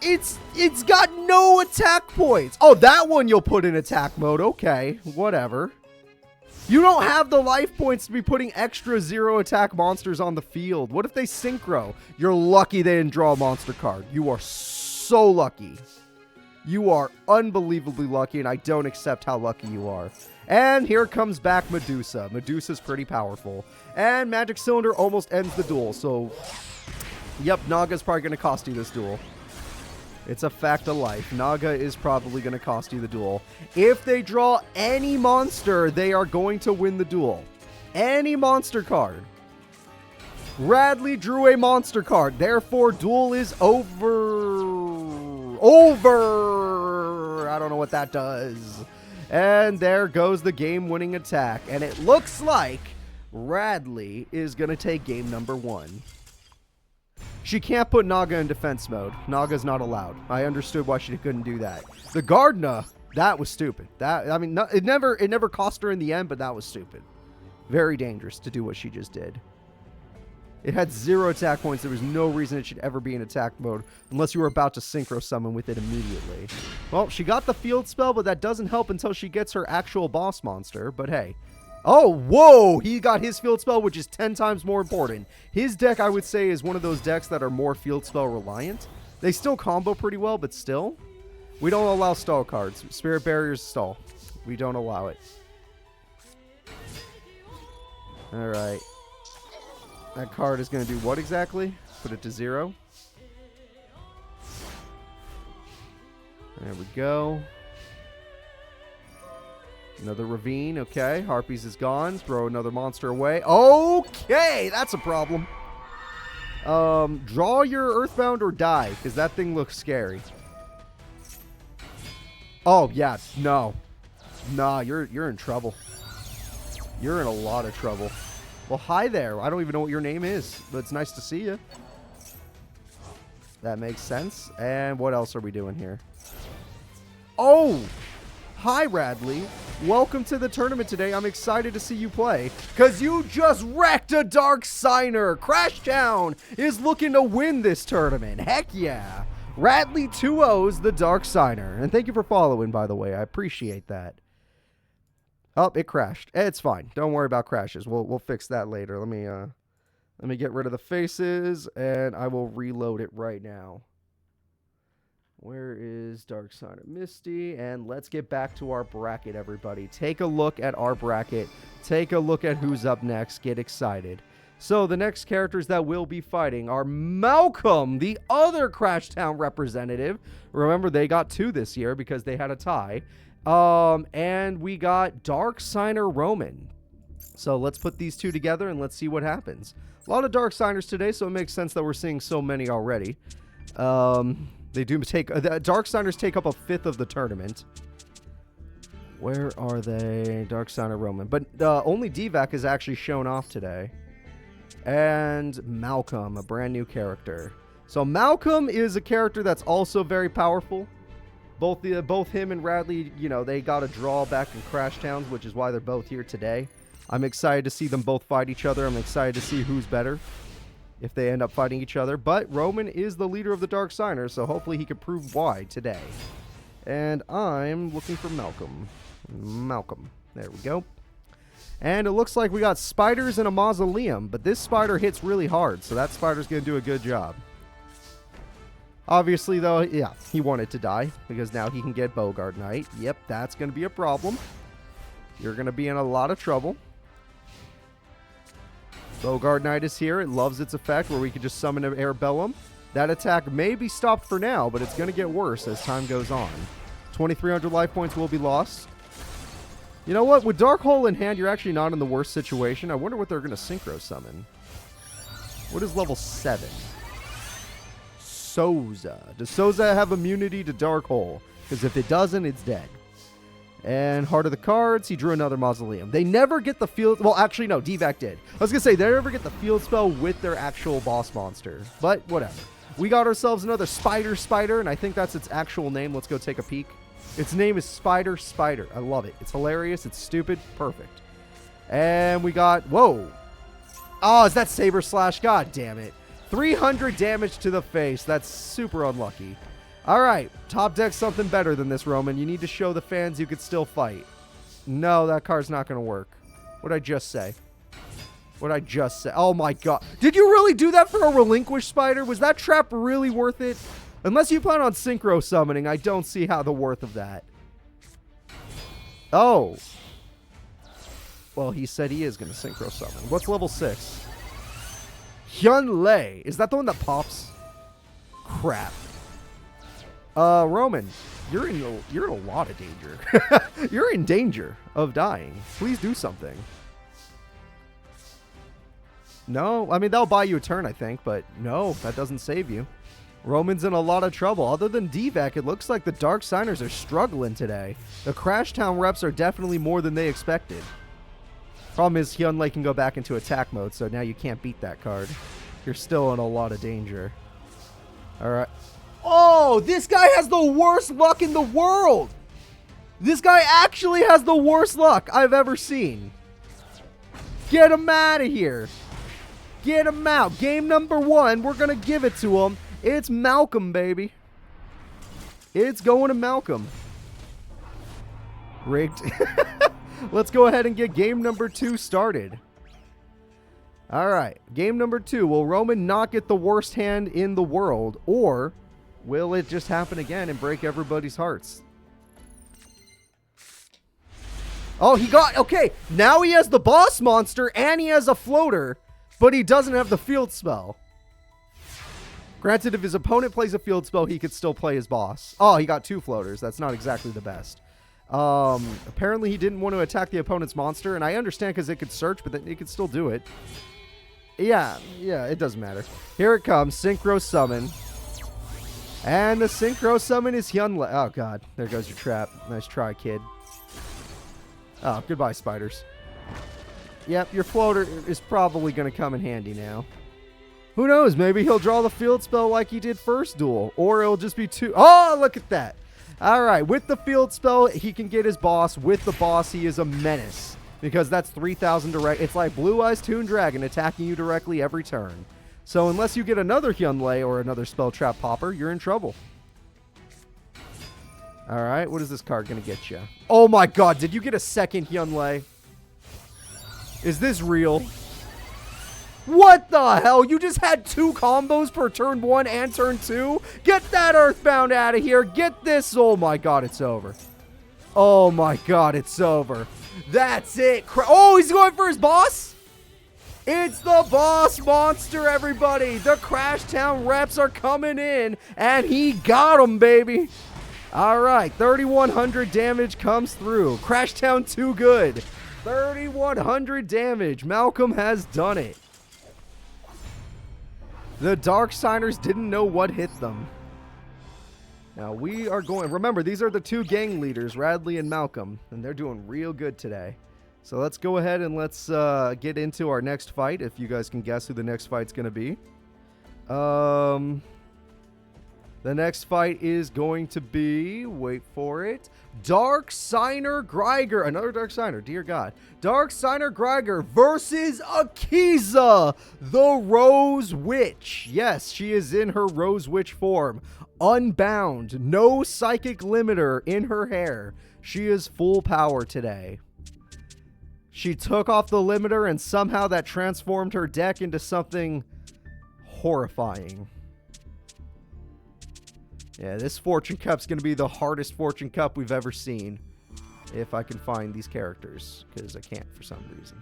It's got no attack points. Oh, that one you'll put in attack mode. Okay, whatever. You don't have the life points to be putting extra 0 attack monsters on the field. What if they synchro? You're lucky they didn't draw a monster card. You are so lucky. You are unbelievably lucky, and I don't accept how lucky you are. And here comes back Medusa. Medusa's pretty powerful. And Magic Cylinder almost ends the duel, so... Yep, Naga's probably going to cost you this duel. It's a fact of life. Naga is probably going to cost you the duel. If they draw any monster, they are going to win the duel. Any monster card. Radley drew a monster card. Therefore, duel is over. I don't know what that does. And there goes the game-winning attack. And it looks like Radley is going to take game number 1. She can't put Naga in defense mode. Naga's not allowed. I understood why she couldn't do that. The Gardna, that was stupid. It never cost her in the end, but that was stupid. Very dangerous to do what she just did. It had 0 attack points. There was no reason it should ever be in attack mode unless you were about to synchro summon with it immediately. Well, she got the field spell, but that doesn't help until she gets her actual boss monster. But hey. Oh, whoa! He got his field spell, which is 10 times more important. His deck, I would say, is one of those decks that are more field spell reliant. They still combo pretty well, but still. We don't allow stall cards. Spirit Barrier's stall. We don't allow it. Alright. That card is going to do what exactly? Put it to 0. There we go. Another ravine. Okay, Harpies is gone. Throw another monster away. Okay, that's a problem. Draw your Earthbound or die, because that thing looks scary. Oh, yeah. No. Nah, you're in trouble. You're in a lot of trouble. Well, hi there. I don't even know what your name is, but it's nice to see you. That makes sense. And what else are we doing here? Oh! Hi, Radley. Welcome to the tournament today. I'm excited to see you play, because you just wrecked a Dark Signer. Crashtown is looking to win this tournament. Heck yeah. Radley 2-0's the Dark Signer. And thank you for following, by the way. I appreciate that. Oh, it crashed. It's fine. Don't worry about crashes. We'll fix that later. Let me get rid of the faces, and I will reload it right now. Where is Dark Signer Misty? And let's get back to our bracket, everybody. Take a look at our bracket. Take a look at who's up next. Get excited. So the next characters that we'll be fighting are Malcolm, the other Crashtown representative. Remember, they got 2 this year because they had a tie. And we got Dark Signer Roman. So let's put these 2 together and let's see what happens. A lot of Dark Signers today, so it makes sense that we're seeing so many already. They do take... Dark Signers take up a 5th of the tournament. Where are they? Dark Signer Roman. But only Dvac is actually shown off today. And Malcolm, a brand new character. So Malcolm is a character that's also very powerful. Both him and Radley, you know, they got a draw back in Crashtowns, which is why they're both here today. I'm excited to see them both fight each other. I'm excited to see who's better if they end up fighting each other. But Roman is the leader of the Dark Signers, so hopefully he can prove why today. And I'm looking for Malcolm. Malcolm. There we go. And it looks like we got spiders in a mausoleum, but this spider hits really hard, so that spider's going to do a good job. Obviously, though, yeah, he wanted to die, because now he can get Bogart Knight. Yep, that's going to be a problem. You're going to be in a lot of trouble. Bogart Knight is here. It loves its effect, where we can just summon an Airbellum. That attack may be stopped for now, but it's going to get worse as time goes on. 2,300 life points will be lost. You know what? With Dark Hole in hand, you're actually not in the worst situation. I wonder what they're going to synchro summon. What is level 7? Souza. Does Souza have immunity to Dark Hole? Because if it doesn't, it's dead. And Heart of the Cards, he drew another Mausoleum. They never get the field... Well, actually, no, Dvac did. I was going to say, they never get the field spell with their actual boss monster. But whatever. We got ourselves another Spider, and I think that's its actual name. Let's go take a peek. Its name is Spider. I love it. It's hilarious. It's stupid. Perfect. And we got... Whoa. Oh, is that Saber Slash? God damn it. 300 damage to the face. That's super unlucky. All right. Top deck something better than this, Roman. You need to show the fans you could still fight. No, that card's not going to work. What'd I just say? What'd I just say? Oh, my God. Did you really do that for a Relinquished Spider? Was that trap really worth it? Unless you plan on synchro summoning, I don't see how the worth of that. Oh. Well, he said he is going to synchro summon. What's level 6? Hyun Lei. Is that the one that pops? Crap. Roman, you're in a lot of danger. You're in danger of dying. Please do something. No, I mean, that'll buy you a turn, I think, but no, that doesn't save you. Roman's in a lot of trouble. Other than Dvac, it looks like the Dark Signers are struggling today. The Crashtown reps are definitely more than they expected. Problem is, Hyunlei can go back into attack mode, so now you can't beat that card. You're still in a lot of danger. Alright. Oh, this guy has the worst luck in the world! This guy actually has the worst luck I've ever seen. Get him out of here. Get him out. Game number 1, we're going to give it to him. It's Malcolm, baby. It's going to Malcolm. Rigged. Let's go ahead and get game number 2 started. All right. Game number 2. Will Roman not get the worst hand in the world? Or will it just happen again and break everybody's hearts? Oh, he got... Okay. Now he has the boss monster and he has a floater. But he doesn't have the field spell. Granted, if his opponent plays a field spell, he could still play his boss. Oh, he got 2 floaters. That's not exactly the best. Apparently, he didn't want to attack the opponent's monster, and I understand because it could search, but it could still do it. Yeah, it doesn't matter. Here it comes, Synchro Summon. And the Synchro Summon is Hyunle. Oh, God. There goes your trap. Nice try, kid. Oh, goodbye, spiders. Yep, your floater is probably going to come in handy now. Who knows? Maybe he'll draw the field spell like he did first duel. Or it'll just be 2. Oh, look at that. All right, with the field spell, he can get his boss. With the boss, he is a menace. Because that's 3,000 direct. It's like Blue Eyes Toon Dragon attacking you directly every turn. So unless you get another Hyunle or another Spell Trap Popper, you're in trouble. All right, what is this card going to get you? Oh my God, did you get a second Hyunle? Is this real? What the hell? You just had 2 combos per turn 1 and turn 2? Get that Earthbound out of here. Get this. Oh my God, it's over. Oh my God, it's over. That's it. Oh, he's going for his boss? It's the boss monster, everybody. The Crashtown reps are coming in, and he got him, baby. All right, 3,100 damage comes through. Crashtown too good. 3,100 damage. Malcolm has done it. The Dark Signers didn't know what hit them. Now we are going... Remember, these are the 2 gang leaders, Radley and Malcolm, and they're doing real good today. So let's go ahead and let's get into our next fight, if you guys can guess who the next fight's going to be. The next fight is going to be... Wait for it. Dark Signer Greiger. Another Dark Signer, dear God. Dark Signer Greiger versus Akiza, the Rose Witch. Yes, she is in her Rose Witch form. Unbound. No psychic limiter in her hair. She is full power today. She took off the limiter and somehow that transformed her deck into something horrifying. Yeah, this Fortune Cup's going to be the hardest Fortune Cup we've ever seen. If I can find these characters, because I can't for some reason.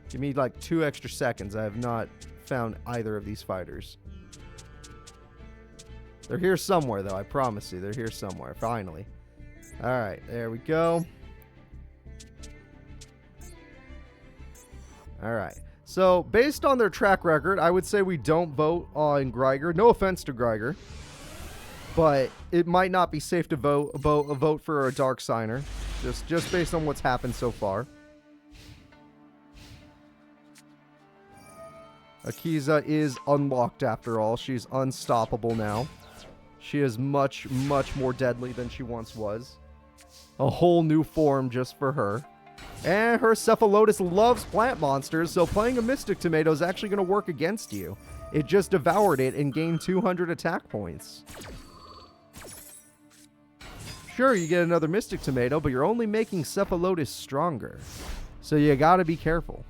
Give me like 2 extra seconds. I have not found either of these fighters. They're here somewhere, though. I promise you. They're here somewhere. Finally. All right. There we go. All right. So, based on their track record, I would say we don't vote on Greiger. No offense to Greiger. But it might not be safe to vote for a Dark Signer. Just based on what's happened so far. Akiza is unlocked after all. She's unstoppable now. She is much, much more deadly than she once was. A whole new form just for her. And her Cephalotus loves plant monsters, so playing a Mystic Tomato is actually going to work against you. It just devoured it and gained 200 attack points. Sure, you get another Mystic Tomato, but you're only making Cephalotus stronger. So you gotta be careful.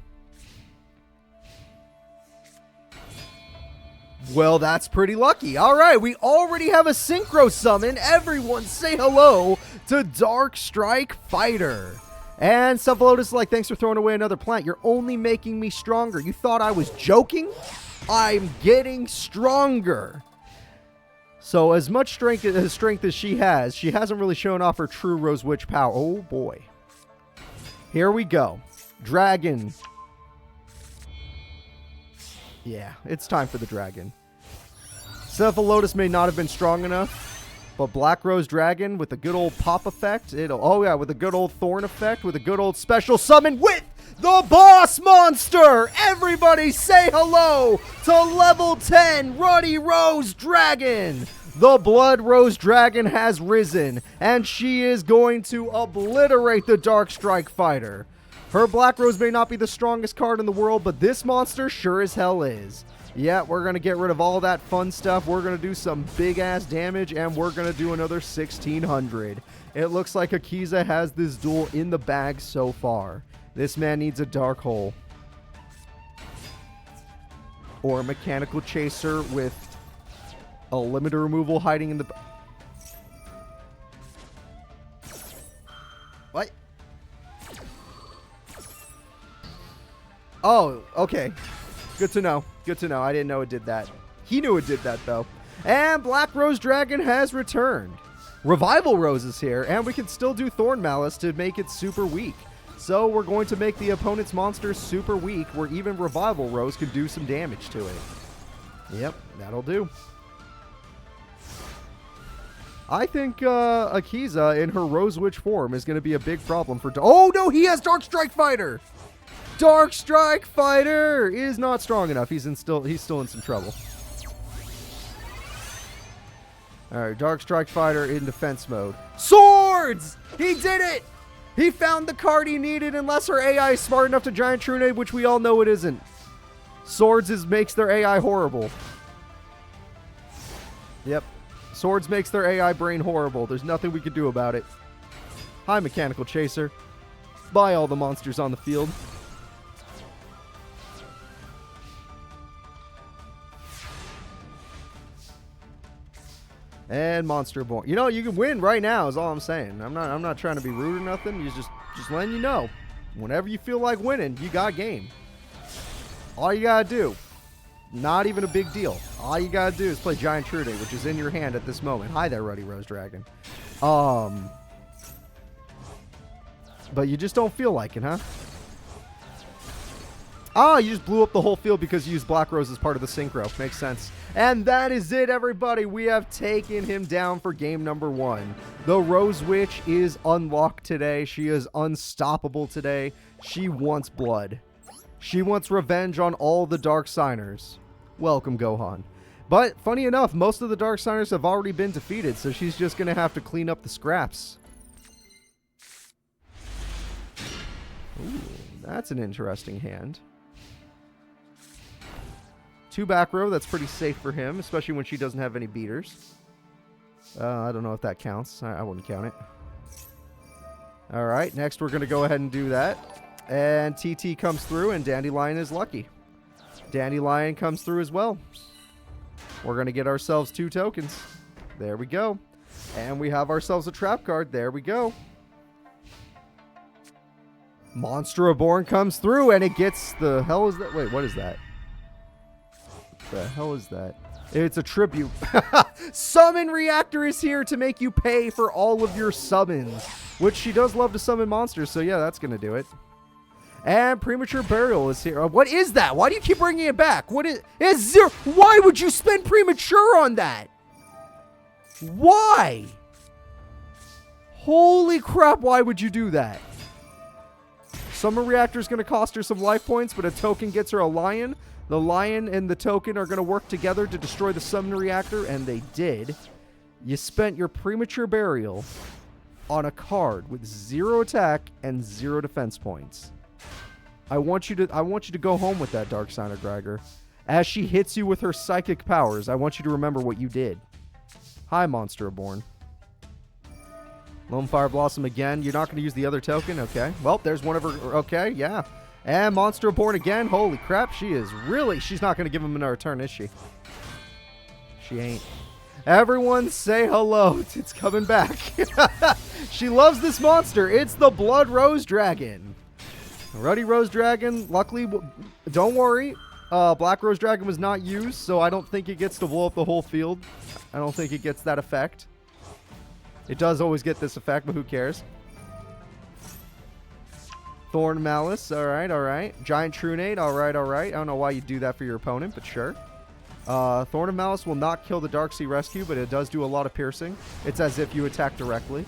Well, that's pretty lucky. All right, we already have a Synchro Summon. Everyone say hello to Dark Strike Fighter. And Cephalotus is like, thanks for throwing away another plant. You're only making me stronger. You thought I was joking? I'm getting stronger. So as much strength as she hasn't really shown off her true Rose Witch power. Oh, boy. Here we go. Dragon. Yeah, it's time for the dragon. Cephalotus may not have been strong enough, but Black Rose Dragon with a good old pop effect. With a good old thorn effect, with a good old special summon with the boss monster. Everybody say hello to level 10 Ruddy Rose Dragon. The Blood Rose Dragon has risen, and she is going to obliterate the Dark Strike Fighter. Her Black Rose may not be the strongest card in the world, but this monster sure as hell is. Yeah, we're going to get rid of all that fun stuff. We're going to do some big-ass damage, and we're going to do another 1,600. It looks like Akiza has this duel in the bag so far. This man needs a Dark Hole. Or a Mechanical Chaser with a limiter removal hiding in the... What? Oh, okay. Good to know. Good to know. I didn't know it did that. He knew it did that, though. And Black Rose Dragon has returned. Revival Rose is here, and we can still do Thorn Malice to make it super weak. So we're going to make the opponent's monster super weak, where even Revival Rose can do some damage to it. Yep, that'll do. I think Akiza in her Rose Witch form is going to be a big problem for... Oh, no, he has Dark Strike Fighter! Dark Strike Fighter is not strong enough. He's still in some trouble. All right, Dark Strike Fighter in defense mode. Swords! He did it! He found the card he needed, unless her AI is smart enough to Giant Trune, which we all know it isn't. Swords makes their AI horrible. Yep. Swords makes their AI brain horrible. There's nothing we can do about it. Hi, Mechanical Chaser. Buy all the monsters on the field. And Monster Born. You know, you can win right now is all I'm saying. I'm not trying to be rude or nothing. You just letting you know. Whenever you feel like winning, you got game. All you gotta do. Not even a big deal. All you gotta do is play Giant Trude, which is in your hand at this moment. Hi there, Ruddy Rose Dragon. But you just don't feel like it, huh? Ah, you just blew up the whole field because you used Black Rose as part of the synchro. Makes sense. And that is it, everybody. We have taken him down for game number 1. The Rose Witch is unlocked today. She is unstoppable today. She wants blood. She wants revenge on all the Dark Signers. Welcome, Gohan. But, funny enough, most of the Dark Signers have already been defeated, so she's just going to have to clean up the scraps. Ooh, that's an interesting hand. 2 back row, that's pretty safe for him, especially when she doesn't have any beaters. I don't know if that counts. I wouldn't count it. Alright, next we're going to go ahead and do that. And TT comes through, and Dandelion is lucky. Dandelion comes through as well. We're going to get ourselves 2 tokens. There we go. And we have ourselves a trap card. There we go. Monster Reborn comes through, and it gets... The hell is that? Wait, what is that? The hell is that? It's a tribute. Summon Reactor is here to make you pay for all of your summons, which she does love to summon monsters, so yeah, that's going to do it. And Premature Burial is here. What is that? Why do you keep bringing it back? What is... It's 0. Why would you spend Premature on that? Why? Holy crap, why would you do that? Summon Reactor is going to cost her some life points, but a token gets her a lion. The lion and the token are going to work together to destroy the Summon Reactor, and they did. You spent your Premature Burial on a card with 0 attack and 0 defense points. I want you to go home with that, Dark Signer Greiger. As she hits you with her psychic powers, I want you to remember what you did. Hi, Monster Reborn. Lone Fire Blossom again. You're not going to use the other token? Okay. Well, there's one of her... Okay, yeah. And Monster Reborn again. Holy crap, she is really... She's not going to give him another turn, is she? She ain't. Everyone say hello. It's coming back. She loves this monster. It's the Blood Rose Dragon. Ruddy Rose Dragon, luckily, don't worry. Black Rose Dragon was not used, so I don't think it gets to blow up the whole field. I don't think it gets that effect. It does always get this effect, but who cares? Thorn Malice, alright, alright. Giant Trunade, alright, alright. I don't know why you do that for your opponent, but sure. Thorn of Malice will not kill the Darksea Rescue, but it does do a lot of piercing. It's as if you attack directly.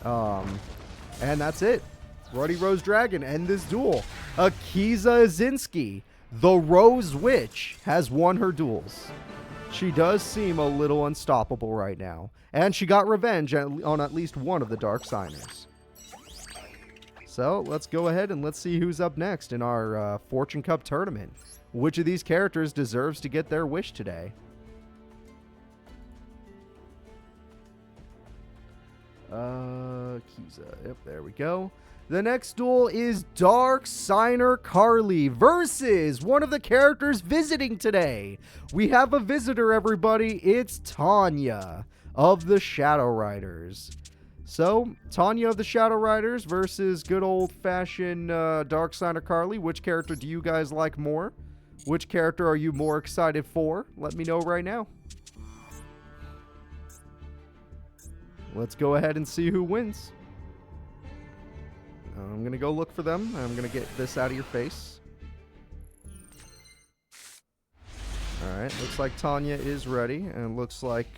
And that's it. Ruddy Rose Dragon, end this duel. Akiza Azinski, the Rose Witch, has won her duels. She does seem a little unstoppable right now. And she got revenge on at least one of the Dark Signers. So, let's go ahead and let's see who's up next in our Fortune Cup tournament. Which of these characters deserves to get their wish today? Akiza. Yep, there we go. The next duel is Dark Signer Carly versus one of the characters visiting today. We have a visitor, everybody. It's Tanya of the Shadow Riders. So, Tanya of the Shadow Riders versus good old-fashioned Dark Signer Carly. Which character do you guys like more? Which character are you more excited for? Let me know right now. Let's go ahead and see who wins. I'm going to go look for them. I'm going to get this out of your face. Alright, looks like Tanya is ready. And it looks like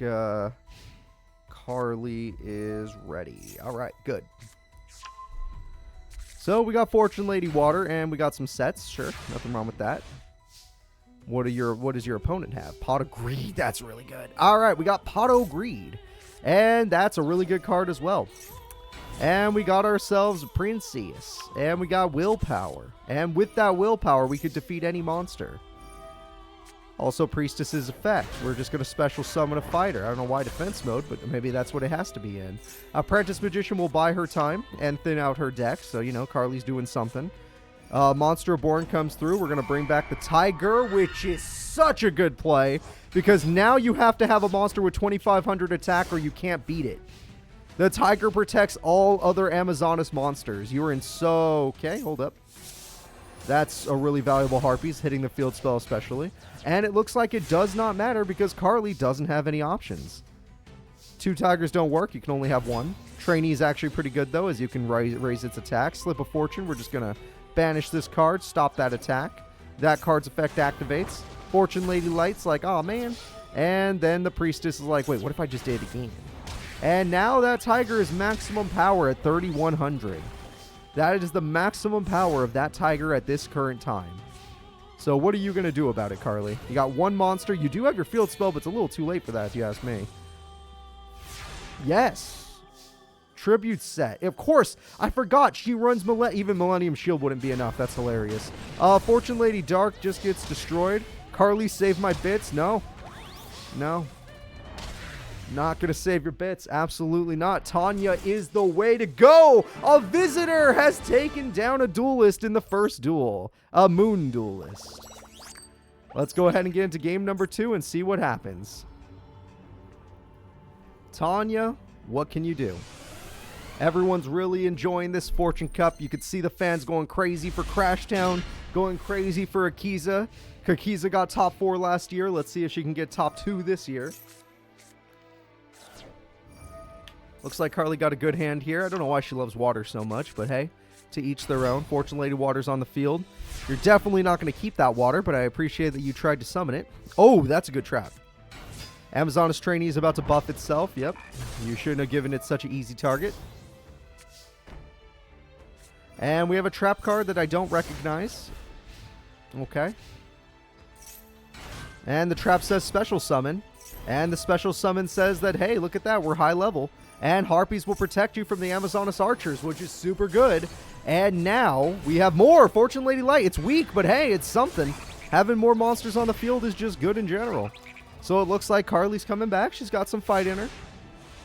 Carly is ready. Alright, good. So we got Fortune Lady Water and we got some sets. Sure, nothing wrong with that. What does your opponent have? Pot of Greed. That's really good. Alright, we got Pot of Greed. And that's a really good card as well. And we got ourselves a Princess. And we got Willpower. And with that Willpower, we could defeat any monster. Also, Priestess's Effect. We're just going to special summon a fighter. I don't know why defense mode, but maybe that's what it has to be in. Apprentice Magician will buy her time and thin out her deck. So, you know, Carly's doing something. Monster Reborn comes through. We're going to bring back the Tiger, which is such a good play. Because now you have to have a monster with 2,500 attack or you can't beat it. The Tiger protects all other Amazonas monsters. You are in so... Okay, hold up. That's a really valuable Harpies, hitting the field spell especially. And it looks like it does not matter because Carly doesn't have any options. 2 Tigers don't work. You can only have 1. Trainee is actually pretty good, though, as you can raise its attack. Slip of Fortune, we're just going to banish this card, stop that attack. That card's effect activates. Fortune Lady Light's like, oh man. And then the Priestess is like, wait, what if I just did it again? And now that Tiger is maximum power at 3,100. That is the maximum power of that Tiger at this current time. So what are you going to do about it, Carly? You got 1 monster. You do have your field spell, but it's a little too late for that if you ask me. Yes. Tribute set. Of course, I forgot she runs even Millennium Shield wouldn't be enough. That's hilarious. Fortune Lady Dark just gets destroyed. Carly, save my bits. No. No. Not going to save your bits. Absolutely not. Tanya is the way to go. A visitor has taken down a duelist in the first duel. A moon duelist. Let's go ahead and get into game number 2 and see what happens. Tanya, what can you do? Everyone's really enjoying this Fortune Cup. You could see the fans going crazy for Crashtown, going crazy for Akiza. Akiza got top 4 last year. Let's see if she can get top 2 this year. Looks like Carly got a good hand here. I don't know why she loves water so much, but hey, to each their own. Fortune Lady Water's on the field. You're definitely not going to keep that water, but I appreciate that you tried to summon it. Oh, that's a good trap. Amazonas Trainee is about to buff itself. Yep. You shouldn't have given it such an easy target. And we have a trap card that I don't recognize. Okay. And the trap says special summon. And the special summon says that, hey, look at that, we're high level. And Harpies will protect you from the Amazonas Archers, which is super good. And now we have more Fortune Lady Light. It's weak, but hey, it's something. Having more monsters on the field is just good in general. So it looks like Carly's coming back. She's got some fight in her.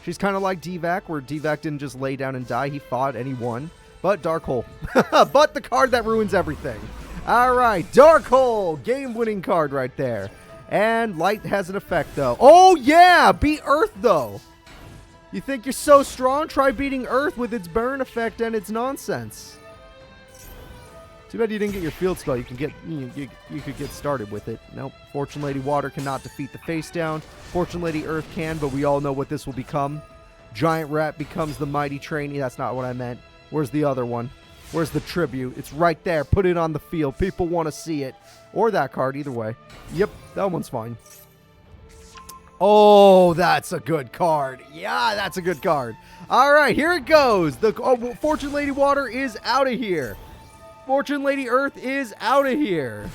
She's kind of like Dvac, where Dvac didn't just lay down and die. He fought and he won. But Dark Hole. But the card that ruins everything. All right, Dark Hole. Game-winning card right there. And Light has an effect, though. Oh, yeah! Beat Earth, though. You think you're so strong? Try beating Earth with its burn effect and its nonsense. Too bad you didn't get your field spell. You could get started with it. Nope. Fortune Lady Water cannot defeat the face down. Fortune Lady Earth can, but we all know what this will become. Giant Rat becomes the mighty trainee. That's not what I meant. Where's the other one? Where's the tribute? It's right there. Put it on the field. People want to see it. Or that card, either way. Yep, that one's fine. Oh, that's a good card. Yeah, that's a good card. All right, here it goes. The Fortune Lady Water is out of here. Fortune Lady Earth is out of here.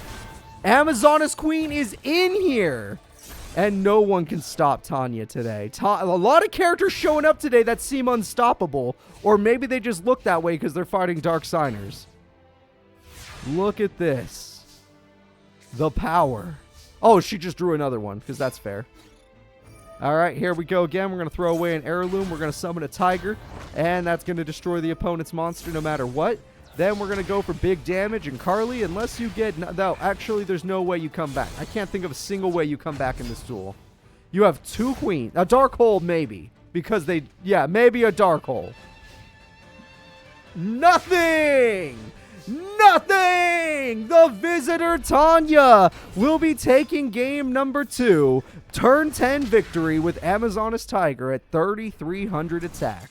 Amazonas Queen is in here. And no one can stop Tanya today. A lot of characters showing up today that seem unstoppable. Or maybe they just look that way because they're fighting Dark Signers. Look at this. The power. Oh, she just drew another one because that's fair. All right, here we go again. We're going to throw away an heirloom. We're going to summon a tiger. And that's going to destroy the opponent's monster no matter what. Then we're going to go for big damage. And Carly, unless you get... No, actually, there's no way you come back. I can't think of a single way you come back in this duel. You have 2 queens. A dark hole, maybe. Because they... Yeah, maybe a dark hole. Nothing! Nothing! The visitor Tanya will be taking game number 2. Turn 10 victory with Amazoness Tiger at 3,300 attack.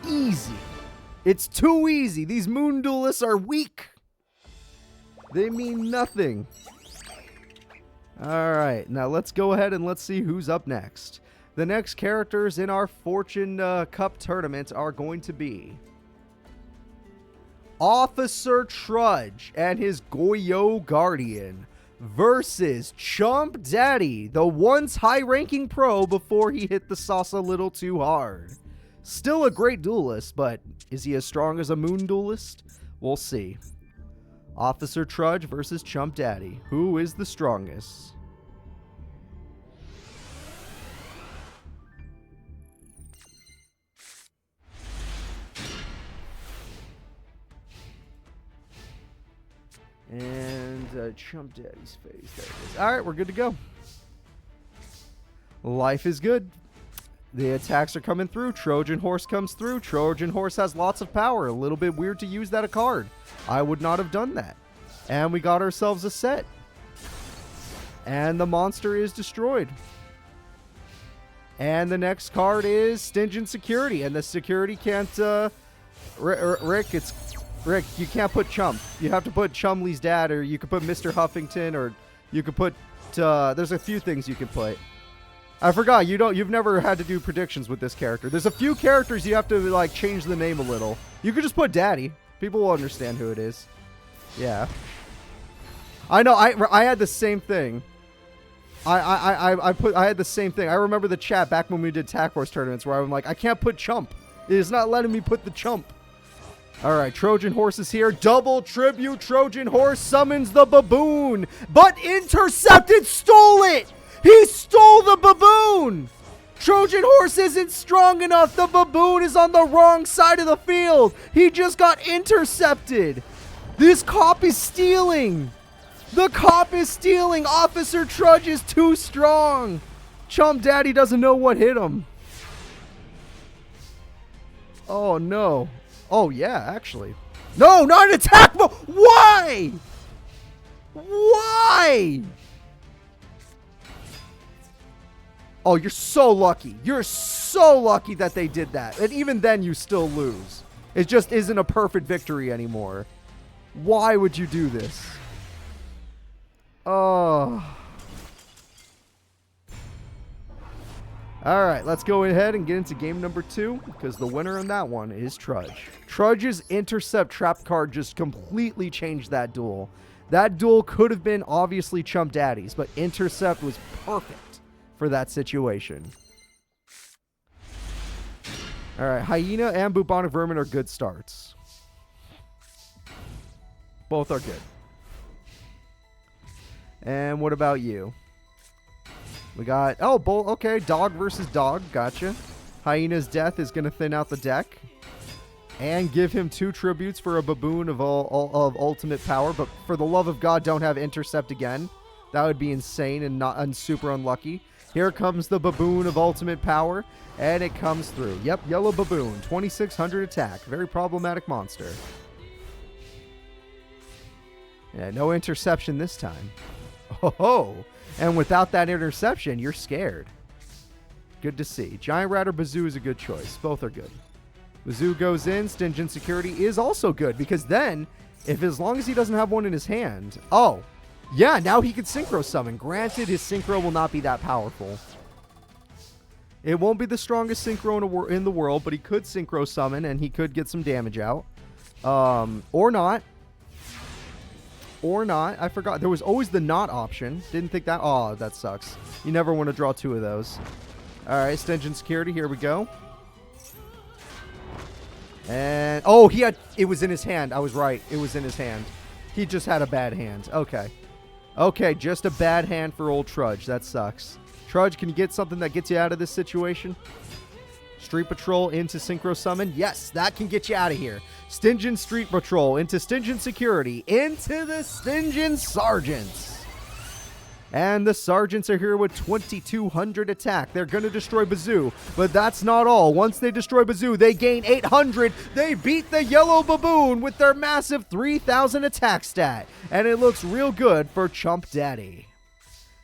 Easy. It's too easy. These moon duelists are weak. They mean nothing. Alright, now let's go ahead and let's see who's up next. The next characters in our Fortune Cup tournament are going to be Officer Trudge and his Goyo Guardian versus Chump Daddy, the once high-ranking pro before he hit the sauce a little too hard. Still a great duelist, but is he as strong as a moon duelist? We'll see. Officer Trudge versus Chump Daddy. Who is the strongest? And Chump Daddy's face. There it is. All right, we're good to go. Life is good. The attacks are coming through. Trojan Horse comes through. Trojan Horse has lots of power. A little bit weird to use that a card. I would not have done that. And we got ourselves a set. And the monster is destroyed. And the next card is Stingent Security. And the security can't... Rick, you can't put Chump. You have to put Chumley's dad, or you could put Mr. Huffington, or you could put... there's a few things you can put. I forgot, you've never had to do predictions with this character. There's a few characters you have to, like, change the name a little. You could just put Daddy. People will understand who it is. Yeah. I know, I had the same thing. I had the same thing. I remember the chat back when we did Tag Force tournaments where I'm like, I can't put Chump. It is not letting me put the Chump. Alright, Trojan Horse is here. Double tribute. Trojan Horse summons the baboon, but intercepted, stole it! He stole the baboon! Trojan Horse isn't strong enough. The baboon is on the wrong side of the field. He just got intercepted. This cop is stealing. The cop is stealing. Officer Trudge is too strong. Chump Daddy doesn't know what hit him. Oh, no. Oh, yeah, actually. No, not an attack mode. Why? Why? Oh, you're so lucky. You're so lucky that they did that. And even then, you still lose. It just isn't a perfect victory anymore. Why would you do this? Oh. Alright, let's go ahead and get into game number 2, because the winner in that one is Trudge. Trudge's Intercept Trap card just completely changed that duel. That duel could have been obviously Chump Daddy's, but Intercept was perfect for that situation. Alright, Hyena and Bubonic Vermin are good starts. Both are good. And what about you? We got, oh, okay, dog versus dog, gotcha. Hyena's death is going to thin out the deck. And give him 2 tributes for a baboon of ultimate power. But for the love of God, don't have intercept again. That would be insane and super unlucky. Here comes the baboon of ultimate power. And it comes through. Yep, yellow baboon, 2600 attack. Very problematic monster. Yeah, no interception this time. Oh ho! And without that interception, you're scared. Good to see. Giant Rat or Bazoo is a good choice. Both are good. Bazoo goes in. Stingent Security is also good, because then, as long as he doesn't have one in his hand... Oh, yeah, now he can Synchro Summon. Granted, his Synchro will not be that powerful. It won't be the strongest Synchro in the world, but he could Synchro Summon, and he could get some damage out. Or not. Or not. I forgot. There was always the not option. Didn't think that. Oh, that sucks. You never want to draw 2 of those. Alright, Stingent Security. Here we go. And... oh, he had... it was in his hand. I was right. It was in his hand. He just had a bad hand. Okay. Okay, just a bad hand for old Trudge. That sucks. Trudge, can you get something that gets you out of this situation? Street Patrol into Synchro Summon. Yes, that can get you out of here. Stingent Street Patrol into Stingent Security into the Stingent Sergeants. And the sergeants are here with 2,200 attack. They're going to destroy Bazoo, but that's not all. Once they destroy Bazoo, they gain 800. They beat the yellow baboon with their massive 3,000 attack stat. And it looks real good for Chump Daddy.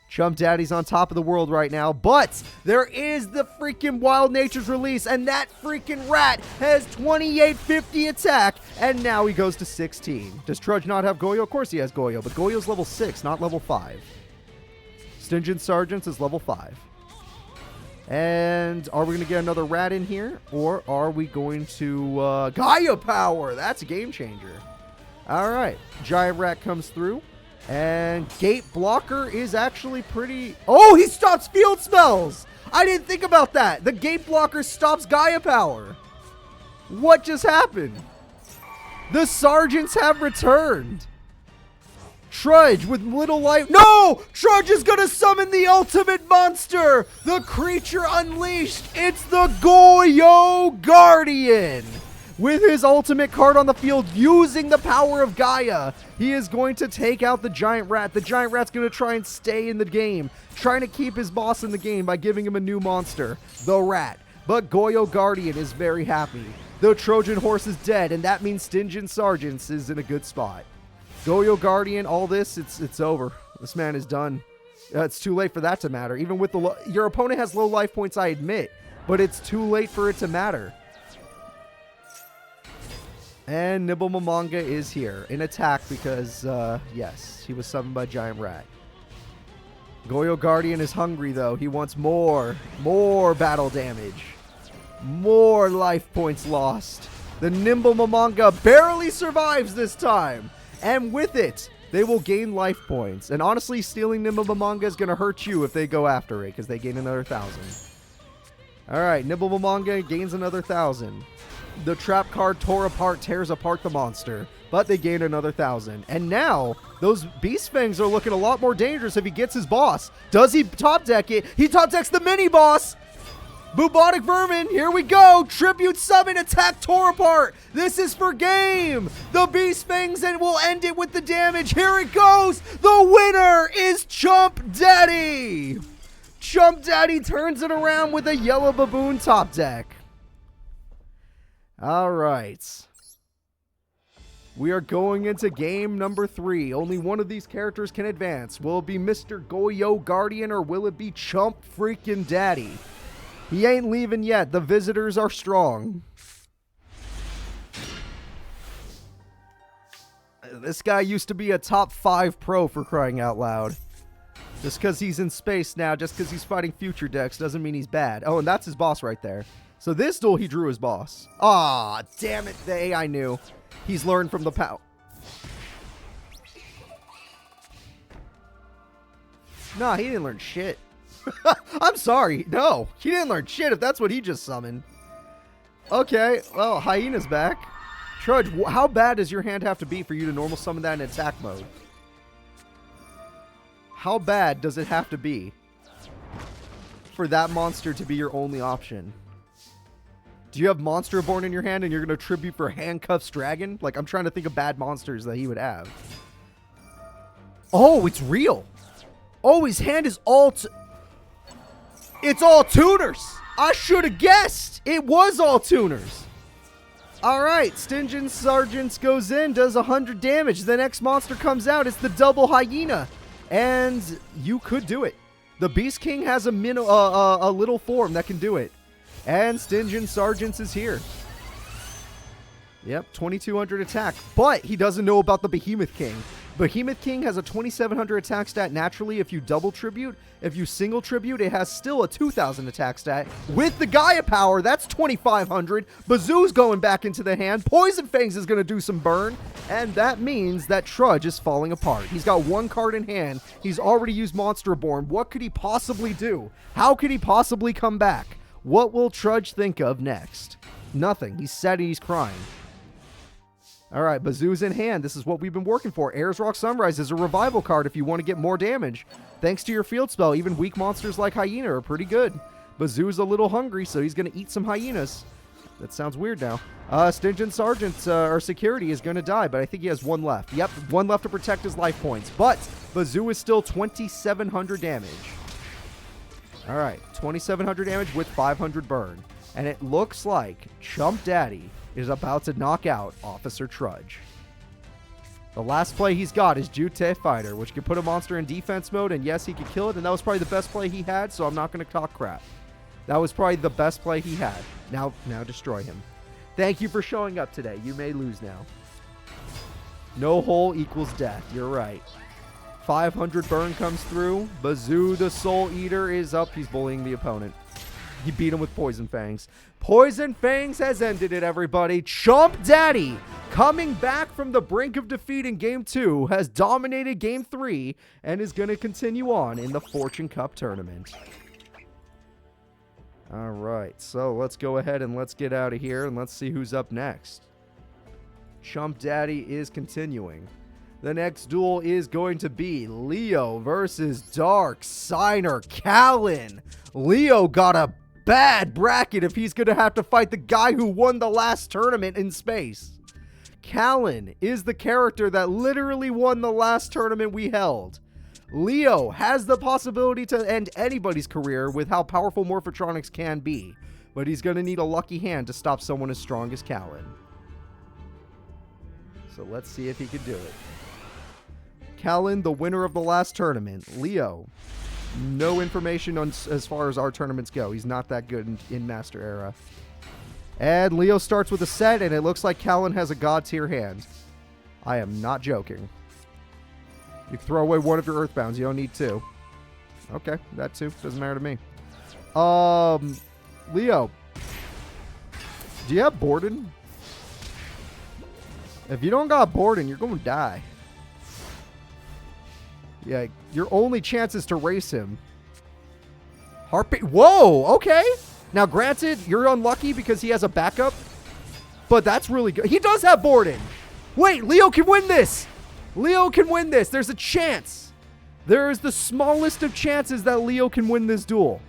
Chump Daddy's on top of the world right now, but there is the freaking Wild Nature's release, and that freaking rat has 2850 attack, and now he goes to 16. Does Trudge not have Goyo? Of course he has Goyo, but Goyo's level 6, not level 5. Stingent Sergeants is level 5. And are we going to get another rat in here, or are we going to Gaia Power? That's a game changer. All right, Giant Rat comes through. And Gate Blocker is actually pretty... Oh, he stops field spells! I didn't think about that. The Gate Blocker stops Gaia Power. What just happened? The Sergeants have returned. Trudge with little life... No! Trudge is going to summon the ultimate monster! The creature unleashed! It's the Goyo Guardian! With his ultimate card on the field, using the power of Gaia, he is going to take out the Giant Rat. The Giant Rat's going to try and stay in the game, trying to keep his boss in the game by giving him a new monster, the Rat. But Goyo Guardian is very happy. The Trojan Horse is dead, and that means Stingent Sergeants is in a good spot. Goyo Guardian, all this, it's over. This man is done. It's too late for that to matter. Even with the... Your opponent has low life points, I admit, but it's too late for it to matter. And Nibble Mamanga is here in attack because, yes, he was summoned by Giant Rat. Goyo Guardian is hungry, though. He wants more battle damage. More life points lost. The Nimble Mamanga barely survives this time. And with it, they will gain life points. And honestly, stealing Nimble Mamanga is going to hurt you if they go after it because they gain another 1,000. All right, Nimble Mamanga gains another 1,000. The trap card tears apart the monster, but they gain another 1,000. And now, those Beast Fangs are looking a lot more dangerous if he gets his boss. Does he top deck it? He top decks the mini boss! Bubonic Vermin, here we go! Tribute summon, attack tore apart! This is for game! The Beast Fangs, and we'll end it with the damage. Here it goes! The winner is Chump Daddy! Chump Daddy turns it around with a yellow baboon top deck. All right. We are going into game number 3. Only one of these characters can advance. Will it be Mr. Goyo Guardian or will it be Chump freaking Daddy? He ain't leaving yet. The visitors are strong. This guy used to be a top 5 pro, for crying out loud. Just because he's in space now, just because he's fighting future decks doesn't mean he's bad. Oh, and that's his boss right there. So this duel, he drew his boss. Ah, damn it. The AI knew. He's learned from the power. Nah, he didn't learn shit. I'm sorry. No, he didn't learn shit if that's what he just summoned. Okay, well, Hyena's back. Trudge, how bad does your hand have to be for you to normal summon that in attack mode? How bad does it have to be for that monster to be your only option? Do you have Monster Born in your hand and you're going to tribute for Handcuffs Dragon? Like, I'm trying to think of bad monsters that he would have. Oh, it's real. Oh, his hand is all... It's all tuners. I should have guessed. It was all tuners. All right, Stingent Sergeants goes in, does 100 damage. The next monster comes out. It's the double hyena. And you could do it. The Beast King has a little form that can do it. And Stingent Sergeants is here. Yep, 2,200 attack. But he doesn't know about the Behemoth King. Behemoth King has a 2,700 attack stat naturally if you double tribute. If you single tribute, it has still a 2,000 attack stat. With the Gaia power, that's 2,500. Bazoo's going back into the hand. Poison Fangs is going to do some burn. And that means that Trudge is falling apart. He's got one card in hand. He's already used Monster Born. What could he possibly do? How could he possibly come back? What will Trudge think of next? Nothing. He's sad and he's crying. All right, Bazoo's in hand. This is what we've been working for. Ayers Rock Sunrise is a revival card if you want to get more damage. Thanks to your field spell, even weak monsters like Hyena are pretty good. Bazoo's a little hungry, so he's going to eat some hyenas. That sounds weird now. Stingent Sergeant, or Security, is going to die, but I think he has one left. Yep, one left to protect his life points. But Bazoo is still 2,700 damage. All right, 2,700 damage with 500 burn. And it looks like Chump Daddy is about to knock out Officer Trudge. The last play he's got is Jute Fighter, which can put a monster in defense mode, and yes, he could kill it, and that was probably the best play he had, so I'm not going to talk crap. That was probably the best play he had. Now destroy him. Thank you for showing up today. You may lose now. No hole equals death. You're right. 500 burn comes through. Bazoo the Soul Eater is up. He's bullying the opponent. He beat him with Poison Fangs. Poison Fangs has ended it, everybody. Chump Daddy, coming back from the brink of defeat in Game 2, has dominated Game 3 and is going to continue on in the Fortune Cup tournament. All right, so let's go ahead and let's get out of here and let's see who's up next. Chump Daddy is continuing. The next duel is going to be Leo versus Dark Signer Kalen. Leo got a bad bracket if he's going to have to fight the guy who won the last tournament in space. Kalen is the character that literally won the last tournament we held. Leo has the possibility to end anybody's career with how powerful Morphotronics can be, but he's going to need a lucky hand to stop someone as strong as Kalen. So let's see if he can do it. Kalen, the winner of the last tournament. Leo, no information on as far as our tournaments go. He's not that good in Master Era. And Leo starts with a set, and it looks like Kalen has a god tier hand. I am not joking. You can throw away one of your Earthbounds. You don't need two. Okay, that too. Doesn't matter to me. Leo, do you have Borden? If you don't got Borden, you're going to die. Yeah, your only chance is to race him. Harpy. Whoa, okay. Now, granted, you're unlucky because he has a backup, but that's really good. He does have Borden. Wait, Leo can win this. Leo can win this. There's a chance. There is the smallest of chances that Leo can win this duel.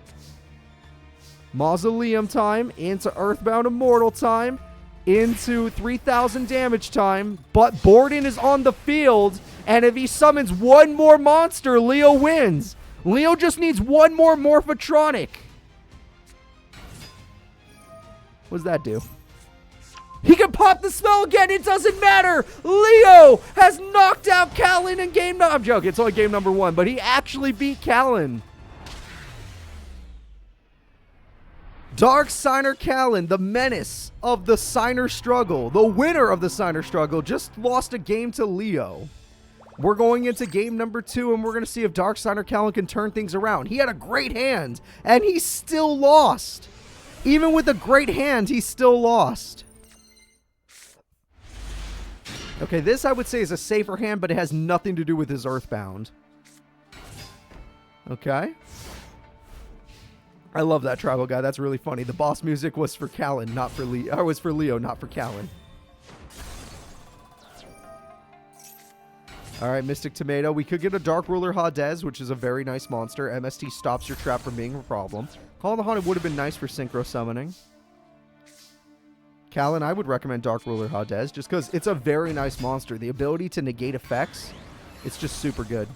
Mausoleum time into Earthbound Immortal time into 3,000 damage time, but Borden is on the field, and if he summons one more monster, Leo wins. Leo just needs one more Morphotronic. What does that do? He can pop the spell again. It doesn't matter. Leo has knocked out Kalen in game I'm joking. It's only game number 1, but he actually beat Kalen. Dark Signer Kalen, the menace of the Signer struggle, the winner of the Signer struggle, just lost a game to Leo. We're going into game number 2, and we're going to see if Dark Signer Kalen can turn things around. He had a great hand, and he still lost. Even with a great hand, he still lost. Okay, this I would say is a safer hand, but it has nothing to do with his Earthbound. Okay. I love that tribal guy. That's really funny. The boss music was for Kalen, not for Leo. Or was for Leo, not for Kalen. All right, Mystic Tomato. We could get a Dark Ruler Hades, which is a very nice monster. MST stops your trap from being a problem. Call of the Haunted would have been nice for synchro summoning. Kalen, I would recommend Dark Ruler Hades just because it's a very nice monster. The ability to negate effects, it's just super good.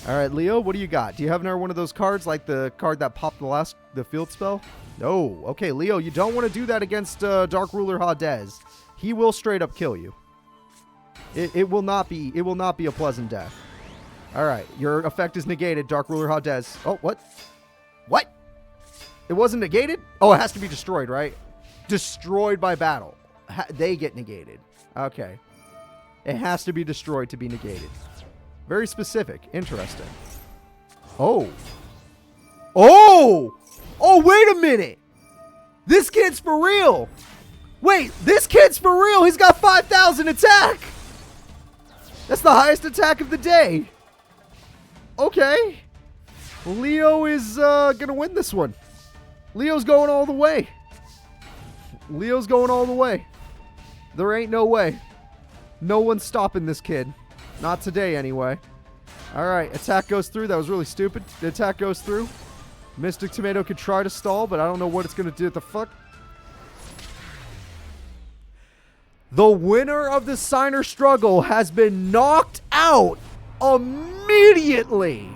All right, Leo, what do you got? Do you have another one of those cards like the card that popped the field spell? No. Okay, Leo, you don't want to do that against Dark Ruler Hades. He will straight up kill you. It will not be a pleasant death. All right, your effect is negated, Dark Ruler Hades. Oh, what? What? It wasn't negated? Oh, it has to be destroyed, right? Destroyed by battle. They get negated. Okay. It has to be destroyed to be negated. Very specific. Interesting. Oh. Oh! Oh, wait a minute! This kid's for real! Wait, this kid's for real! He's got 5,000 attack! That's the highest attack of the day. Okay. Leo is gonna win this one. Leo's going all the way. Leo's going all the way. There ain't no way. No one's stopping this kid. Not today, anyway. All right, attack goes through. That was really stupid. The attack goes through. Mystic Tomato could try to stall, but I don't know what it's going to do. What the fuck? The winner of the Signer struggle has been knocked out immediately.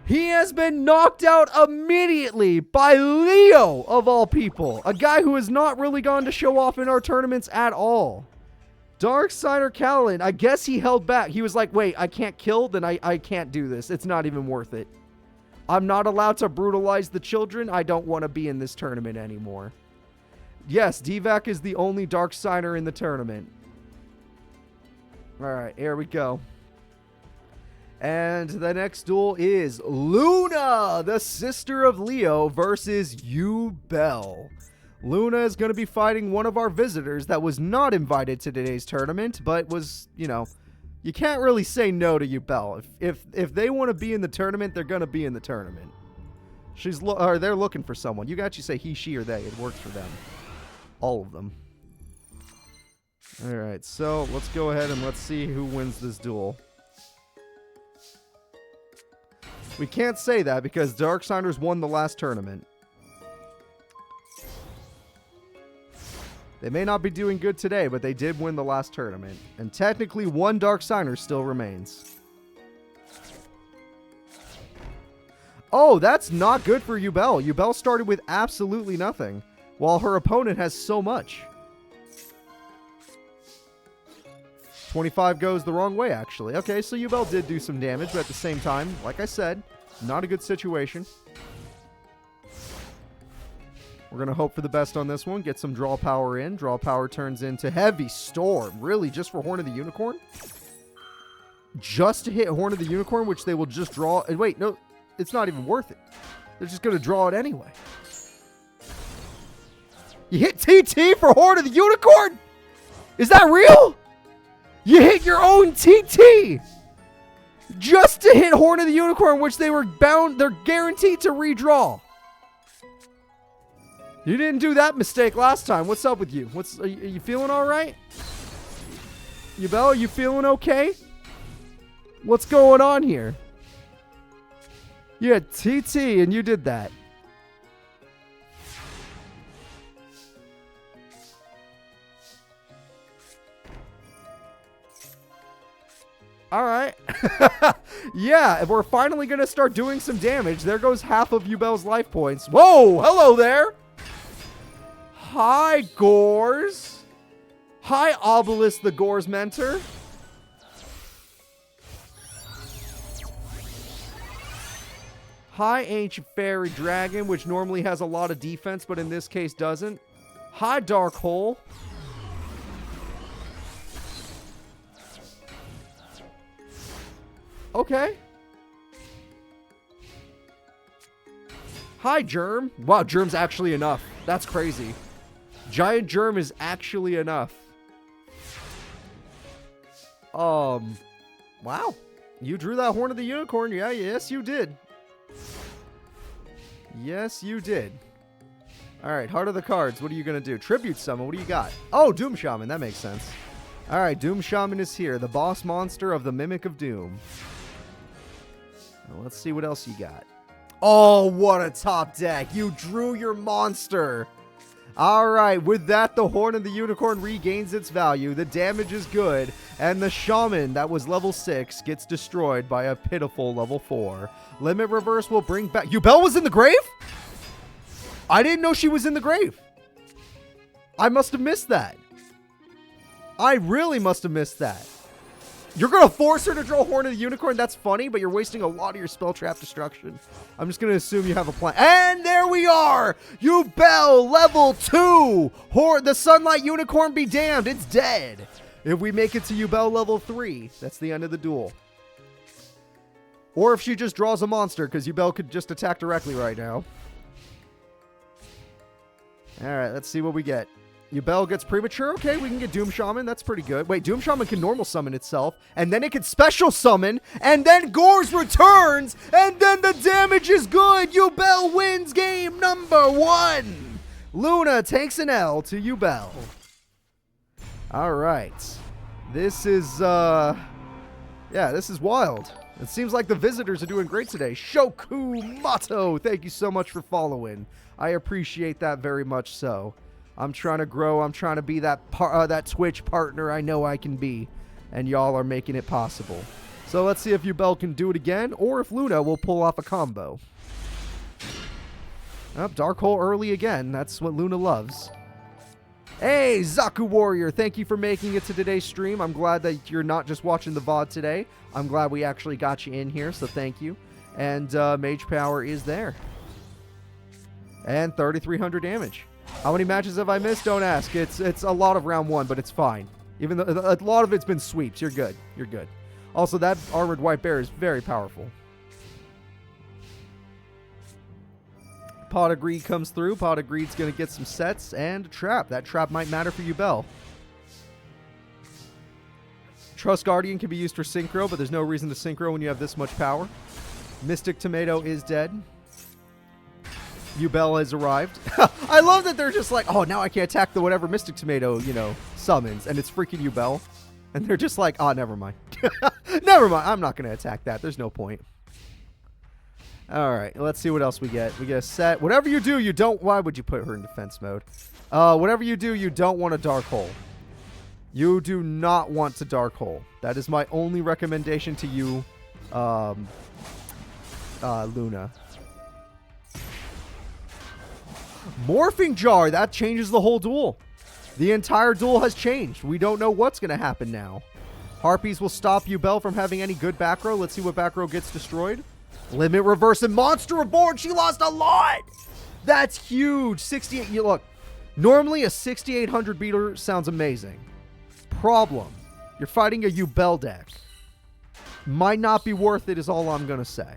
He has been knocked out immediately by Leo, of all people. A guy who has not really gone to show off in our tournaments at all. Dark Signer Kalen, I guess he held back. He was like, wait, I can't kill? Then I can't do this. It's not even worth it. I'm not allowed to brutalize the children. I don't want to be in this tournament anymore. Yes, Dvac is the only Dark Signer in the tournament. Alright, here we go. And the next duel is Luna, the sister of Leo, versus Yubel. Luna is going to be fighting one of our visitors that was not invited to today's tournament, but was, you know, you can't really say no to Yubel. If they want to be in the tournament, they're going to be in the tournament. They're looking for someone. You can actually say he, she, or they. It works for them. All of them. Alright, so let's go ahead and let's see who wins this duel. We can't say that because Darksiders won the last tournament. They may not be doing good today, but they did win the last tournament. And technically, one Darksider still remains. Oh, that's not good for Yubel. Yubel started with absolutely nothing, while her opponent has so much. 25 goes the wrong way, actually. Okay, so Yubel did do some damage, but at the same time, like I said, not a good situation. We're going to hope for the best on this one. Get some draw power in. Draw power turns into Heavy Storm. Really? Just for Horn of the Unicorn? Just to hit Horn of the Unicorn, which they will just draw. And wait, no, it's not even worth it. They're just going to draw it anyway. You hit TT for Horn of the Unicorn? Is that real? You hit your own TT just to hit Horn of the Unicorn, which they were bound, they're guaranteed to redraw. You didn't do that mistake last time. What's up with you? Are you feeling all right? Yubel, are you feeling okay? What's going on here? You had TT and you did that. All right. Yeah, we're finally going to start doing some damage. There goes half of Yubel's life points. Whoa, hello there. Hi, Gores. Hi, Obelisk the Gores Mentor. Hi, Ancient Fairy Dragon, which normally has a lot of defense, but in this case doesn't. Hi, Dark Hole. Okay. Hi, Germ. Wow, Germ's actually enough. That's crazy. Giant Germ is actually enough. Wow. You drew that Horn of the Unicorn. Yeah, yes, you did. Yes, you did. Alright, Heart of the Cards. What are you going to do? Tribute Summon. What do you got? Oh, Doom Shaman. That makes sense. Alright, Doom Shaman is here. The boss monster of the Mimic of Doom. Now, let's see what else you got. Oh, what a top deck. You drew your monster. Alright, with that, the Horn of the Unicorn regains its value. The damage is good. And the Shaman that was level 6 gets destroyed by a pitiful level 4. Limit Reverse will bring back... Yubel was in the grave? I didn't know she was in the grave. I must have missed that. I really must have missed that. You're going to force her to draw Horn of the Unicorn? That's funny, but you're wasting a lot of your spell trap destruction. I'm just going to assume you have a plan. And there we are! Yubel, level 2! The Sunlight Unicorn be damned, it's dead. If we make it to Yubel level 3, that's the end of the duel. Or if she just draws a monster, because Yubel could just attack directly right now. Alright, let's see what we get. Yubel gets Premature. Okay, we can get Doom Shaman. That's pretty good. Wait, Doom Shaman can normal summon itself, and then it can special summon, and then Gores returns, and then the damage is good. Yubel wins game number 1. Luna takes an L to Yubel. All right. This is, yeah, this is wild. It seems like the visitors are doing great today. Shoku Mato, thank you so much for following. I appreciate that very much so. I'm trying to grow. I'm trying to be that that Twitch partner I know I can be. And y'all are making it possible. So let's see if Yubel can do it again, or if Luna will pull off a combo. Oh, Dark Hole early again. That's what Luna loves. Hey, Zaku Warrior, thank you for making it to today's stream. I'm glad that you're not just watching the VOD today. I'm glad we actually got you in here, so thank you. And Mage Power is there. And 3,300 damage. How many matches have I missed? Don't ask. It's a lot of round 1, but it's fine. Even though a lot of it's been sweeps. You're good. You're good. Also, that Armored White Bear is very powerful. Pot of Greed comes through. Pot of Greed's going to get some sets and a trap. That trap might matter for Yubel. Trust Guardian can be used for synchro, but there's no reason to synchro when you have this much power. Mystic Tomato is dead. Yubel has arrived. I love that they're just like, oh, now I can attack the whatever Mystic Tomato, you know, summons, and it's freaking Yubel. And they're just like, oh, never mind. Never mind. I'm not going to attack that. There's no point. All right, let's see what else we get. We get a set. Whatever you do, you don't... Why would you put her in defense mode? Whatever you do, you don't want a Dark Hole. You do not want to Dark Hole. That is my only recommendation to you, Luna. Morphing Jar. That changes the whole duel. The entire duel has changed. We don't know what's going to happen now. Harpies will stop Yubel from having any good back row. Let's see what back row gets destroyed. Limit Reverse and Monster Reborn. She lost a lot. That's huge. 68. Look, normally a 6,800 beater sounds amazing. Problem. You're fighting a Yubel deck. Might not be worth it is all I'm going to say.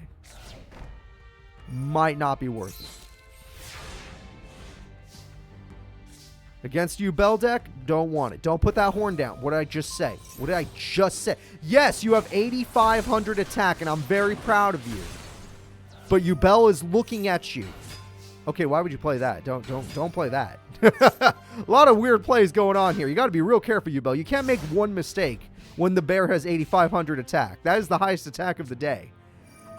Might not be worth it. Against Yubel deck, don't want it. Don't put that horn down. What did I just say? What did I just say? Yes, you have 8,500 attack, and I'm very proud of you. But Yubel is looking at you. Okay, why would you play that? Don't play that. A lot of weird plays going on here. You got to be real careful, Yubel. You can't make one mistake when the bear has 8,500 attack. That is the highest attack of the day.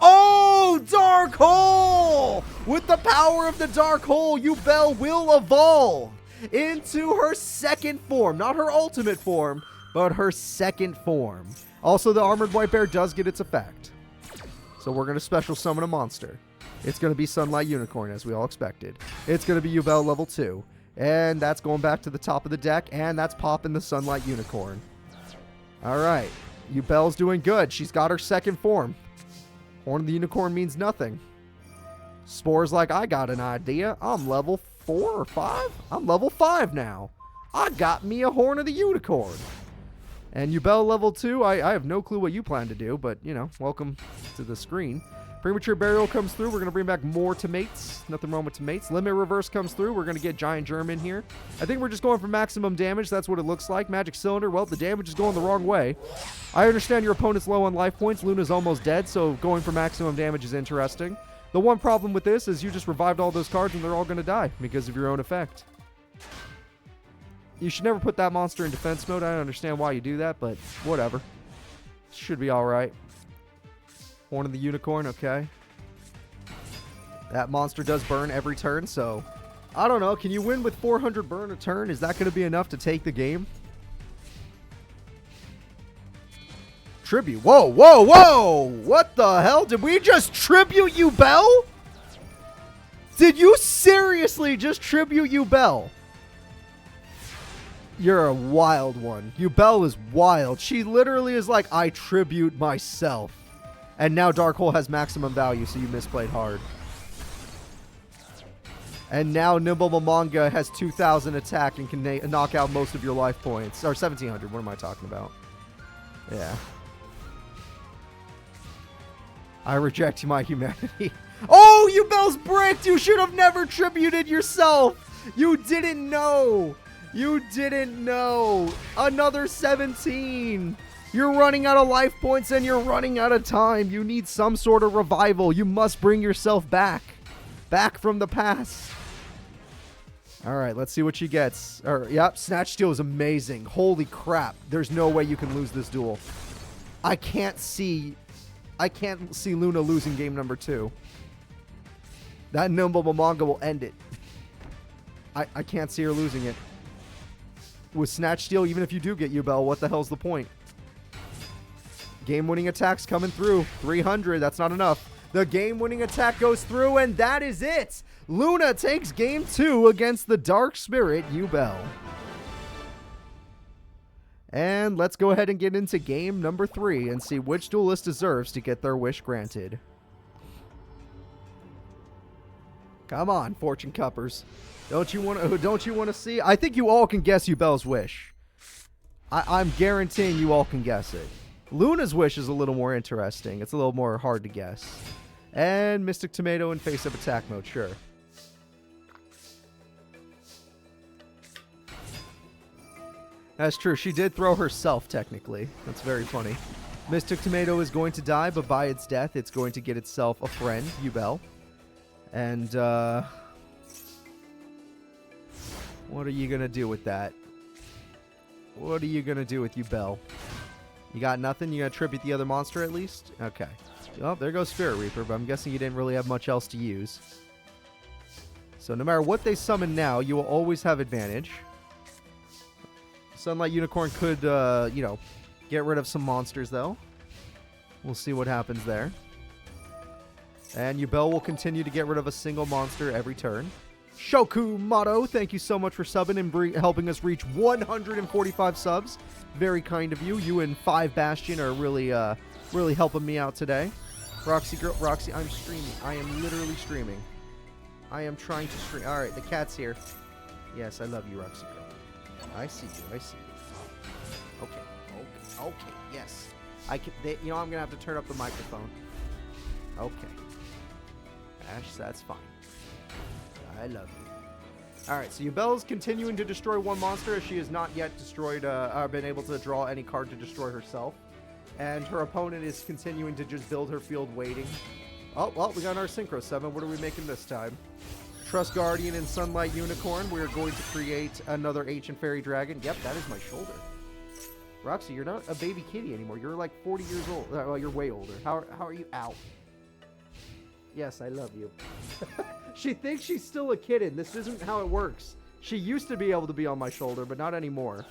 Oh, Dark Hole! With the power of the Dark Hole, Yubel will evolve into her second form. Not her ultimate form, but her second form. Also, the Armored White Bear does get its effect. So we're going to special summon a monster. It's going to be Sunlight Unicorn, as we all expected. It's going to be Yubel level 2. And that's going back to the top of the deck, and that's popping the Sunlight Unicorn. All right. Yubel's doing good. She's got her second form. Horn of the Unicorn means nothing. Spore's like, I got an idea. I'm level 4 or 5? I'm level 5 now. I got me a Horn of the Unicorn. And Yubel level 2, I have no clue what you plan to do, but, you know, welcome to the screen. Premature Burial comes through. We're going to bring back more Tomates. Nothing wrong with Tomates. Limit Reverse comes through. We're going to get Giant Germ in here. I think we're just going for maximum damage. That's what it looks like. Magic Cylinder, well, the damage is going the wrong way. I understand your opponent's low on life points. Luna's almost dead, so going for maximum damage is interesting. The one problem with this is you just revived all those cards and they're all going to die because of your own effect. You should never put that monster in defense mode. I don't understand why you do that, but whatever. Should be alright. Horn of the Unicorn, okay. That monster does burn every turn, so I don't know. Can you win with 400 burn a turn? Is that going to be enough to take the game? Tribute. Whoa, whoa, whoa! What the hell? Did we just tribute Yubel? Did you seriously just tribute Yubel? You're a wild one. Yubel is wild. She literally is like, I tribute myself. And now Dark Hole has maximum value, so you misplayed hard. And now Nimble Mamanga has 2,000 attack and can knock out most of your life points. Or 1,700. What am I talking about? Yeah. I reject my humanity. Oh, Yubel's bricked! You should have never tributed yourself! You didn't know! You didn't know! Another 17! You're running out of life points and you're running out of time. You need some sort of revival. You must bring yourself back. Back from the past. Alright, let's see what she gets. Yep, Snatch Steal is amazing. Holy crap. There's no way you can lose this duel. I can't see I can't see Luna losing game number 2. That Nimble Mamanga will end it. I can't see her losing it. With Snatch Steal, even if you do get Yubel, what the hell's the point? Game-winning attacks coming through. 300, that's not enough. The game-winning attack goes through, and that is it! Luna takes game 2 against the Dark Spirit, Yubel. And let's go ahead and get into game number 3 and see which duelist deserves to get their wish granted. Come on, fortune cuppers. Don't you want to see? I think you all can guess Yubel's wish. I'm guaranteeing you all can guess it. Luna's wish is a little more interesting. It's a little more hard to guess. And Mystic Tomato in face-up attack mode, sure. That's true. She did throw herself, technically. That's very funny. Mystic Tomato is going to die, but by its death, it's going to get itself a friend, Yubel. And, what are you going to do with that? What are you going to do with Yubel? You got nothing? You going to tribute the other monster at least? Okay. Oh, there goes Spirit Reaper, but I'm guessing you didn't really have much else to use. So no matter what they summon now, you will always have advantage. Sunlight Unicorn could, you know, get rid of some monsters, though. We'll see what happens there. And Yubel will continue to get rid of a single monster every turn. Shoku Motto, thank you so much for subbing and helping us reach 145 subs. Very kind of you. You and 5 Bastion are really, really helping me out today. Roxy Girl, Roxy, I'm streaming. I am literally streaming. I am trying to stream. All right, the cat's here. Yes, I love you, Roxy Girl. I see you. I see you. Okay. Yes. I can. You know, I'm gonna have to turn up the microphone. Okay. Ash, that's fine. I love you. All right, so Yubel's continuing to destroy one monster as she has not yet destroyed, been able to draw any card to destroy herself. And her opponent is continuing to just build her field waiting. Oh, well, we got our Synchro 7. What are we making this time? Trust Guardian and Sunlight Unicorn. We are going to create another Ancient Fairy Dragon. Yep, that is my shoulder. Roxy, you're not a baby kitty anymore. You're like 40 years old. Well, you're way older. How are you? Ow. Yes, I love you. She thinks she's still a kitten. This isn't how it works. She used to be able to be on my shoulder, but not anymore.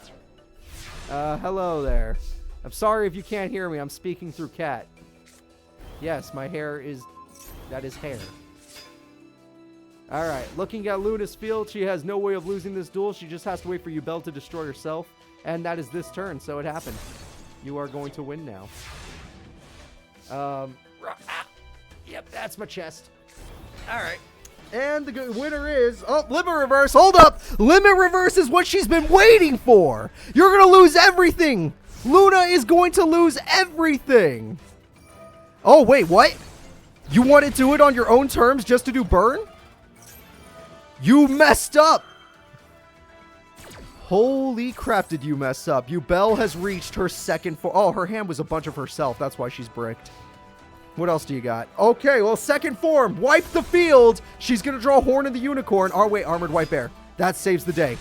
Hello there. I'm sorry if you can't hear me. I'm speaking through cat. Yes, my hair is... That is hair. Alright, looking at Luna's field, she has no way of losing this duel. She just has to wait for Yubel to destroy herself. And that is this turn, so it happened. You are going to win now. Yep, that's my chest. Alright. And the winner is... Oh, Limit Reverse. Hold up. Limit Reverse is what she's been waiting for. You're going to lose everything. Luna is going to lose everything. Oh, wait, what? You want to do it on your own terms just to do burn? You messed up. Holy crap, did you mess up. Yubel has reached her second form. Oh, her hand was a bunch of herself. That's why she's bricked. What else do you got? Okay, well, second form. Wipe the field. She's going to draw Horn of the Unicorn. Oh, wait, Armored White Bear. That saves the day.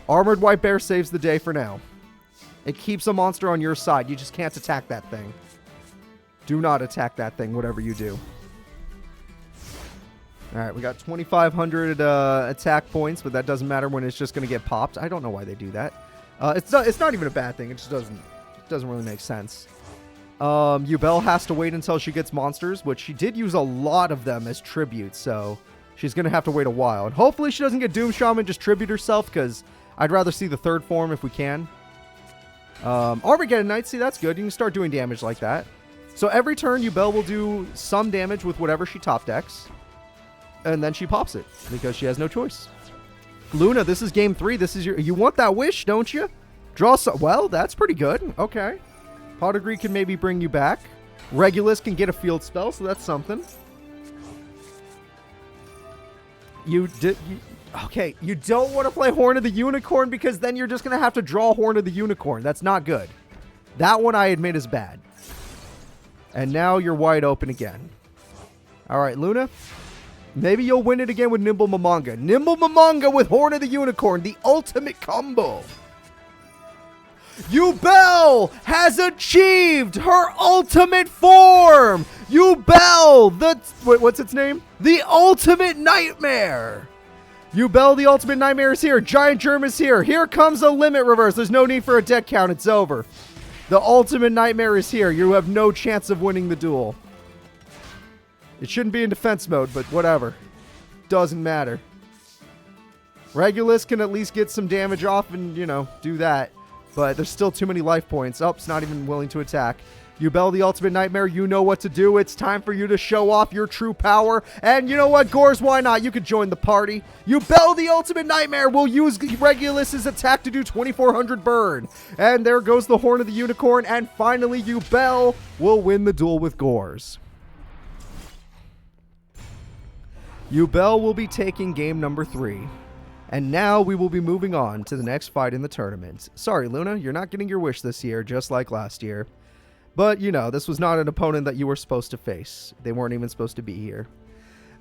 Armored White Bear saves the day for now. It keeps a monster on your side. You just can't attack that thing. Do not attack that thing, whatever you do. All right, we got 2,500 attack points, but that doesn't matter when it's just going to get popped. I don't know why they do that. It's not even a bad thing. It just doesn't really make sense. Yubel has to wait until she gets monsters, which she did use a lot of them as tribute, so she's going to have to wait a while. And hopefully she doesn't get Doom Shaman, just tribute herself, because I'd rather see the third form if we can. Armageddon Knight, see, that's good. You can start doing damage like that. So every turn, Yubel will do some damage with whatever she top decks. And then she pops it, because she has no choice. Luna, this is game 3. This is you want that wish, don't you? Draw some... Well, that's pretty good. Okay. Pottery can maybe bring you back. Regulus can get a field spell, so that's something. Okay, you don't want to play Horn of the Unicorn because then you're just going to have to draw Horn of the Unicorn. That's not good. That one I admit is bad. And now you're wide open again. All right, Luna. Maybe you'll win it again with Nimble Mamanga. Nimble Mamanga with Horn of the Unicorn, the ultimate combo. Yubel has achieved her ultimate form. Yubel, what's its name? The Ultimate Nightmare. Yubel, the Ultimate Nightmare is here. Giant Germ is here. Here comes a limit reverse. There's no need for a deck count. It's over. The Ultimate Nightmare is here. You have no chance of winning the duel. It shouldn't be in defense mode, but whatever. Doesn't matter. Regulus can at least get some damage off and, you know, do that. But there's still too many life points. Oh, it's not even willing to attack. Yubel, the Ultimate Nightmare, you know what to do. It's time for you to show off your true power. And you know what, Gores, why not? You could join the party. Yubel, the Ultimate Nightmare, will use Regulus's attack to do 2,400 burn. And there goes the Horn of the Unicorn. And finally, Yubel will win the duel with Gores. Yubel will be taking game number 3. And now we will be moving on to the next fight in the tournament. Sorry, Luna, you're not getting your wish this year, just like last year. But, you know, this was not an opponent that you were supposed to face. They weren't even supposed to be here.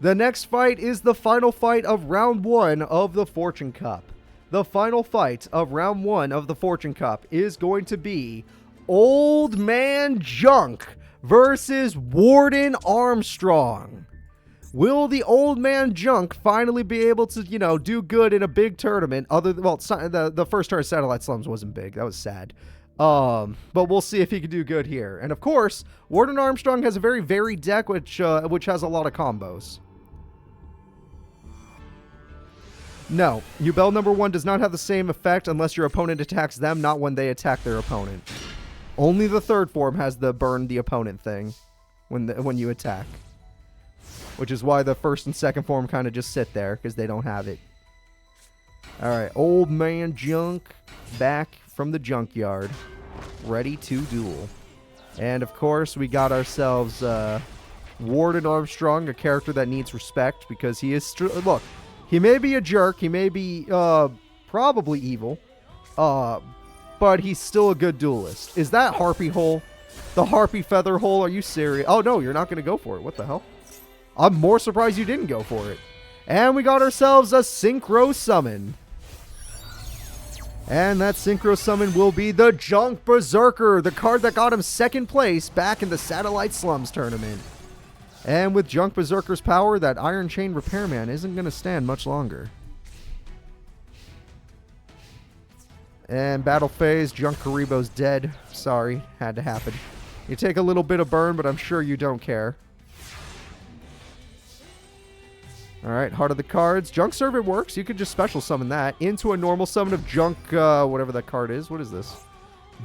The next fight is the final fight of round 1 of the Fortune Cup. The final fight of round 1 of the Fortune Cup is going to be Old Man Junk versus Warden Armstrong. Will the Old Man Junk finally be able to, you know, do good in a big tournament? The first turn of Satellite Slums wasn't big. That was sad. But we'll see if he can do good here. And of course, Warden Armstrong has a very varied deck, which has a lot of combos. No, Yubel number 1 does not have the same effect unless your opponent attacks them, not when they attack their opponent. Only the third form has the burn the opponent thing when you attack. Which is why the first and second form kind of just sit there, because they don't have it. Alright, Old Man Junk back from the junkyard, ready to duel. And of course, we got ourselves Warden Armstrong, a character that needs respect, because he is... Look, he may be a jerk, he may be probably evil, but he's still a good duelist. Is that Harpy Hole? The Harpy Feather Hole? Are you serious? Oh no, you're not going to go for it. What the hell? I'm more surprised you didn't go for it. And we got ourselves a Synchro Summon. And that Synchro Summon will be the Junk Berserker, the card that got him second place back in the Satellite Slums tournament. And with Junk Berserker's power, that Iron Chain Repairman isn't going to stand much longer. And battle phase, Junk Karibo's dead. Sorry, had to happen. You take a little bit of burn, but I'm sure you don't care. Alright, Heart of the Cards. Junk Servant works. You could just special summon that into a normal summon of Junk, whatever that card is. What is this?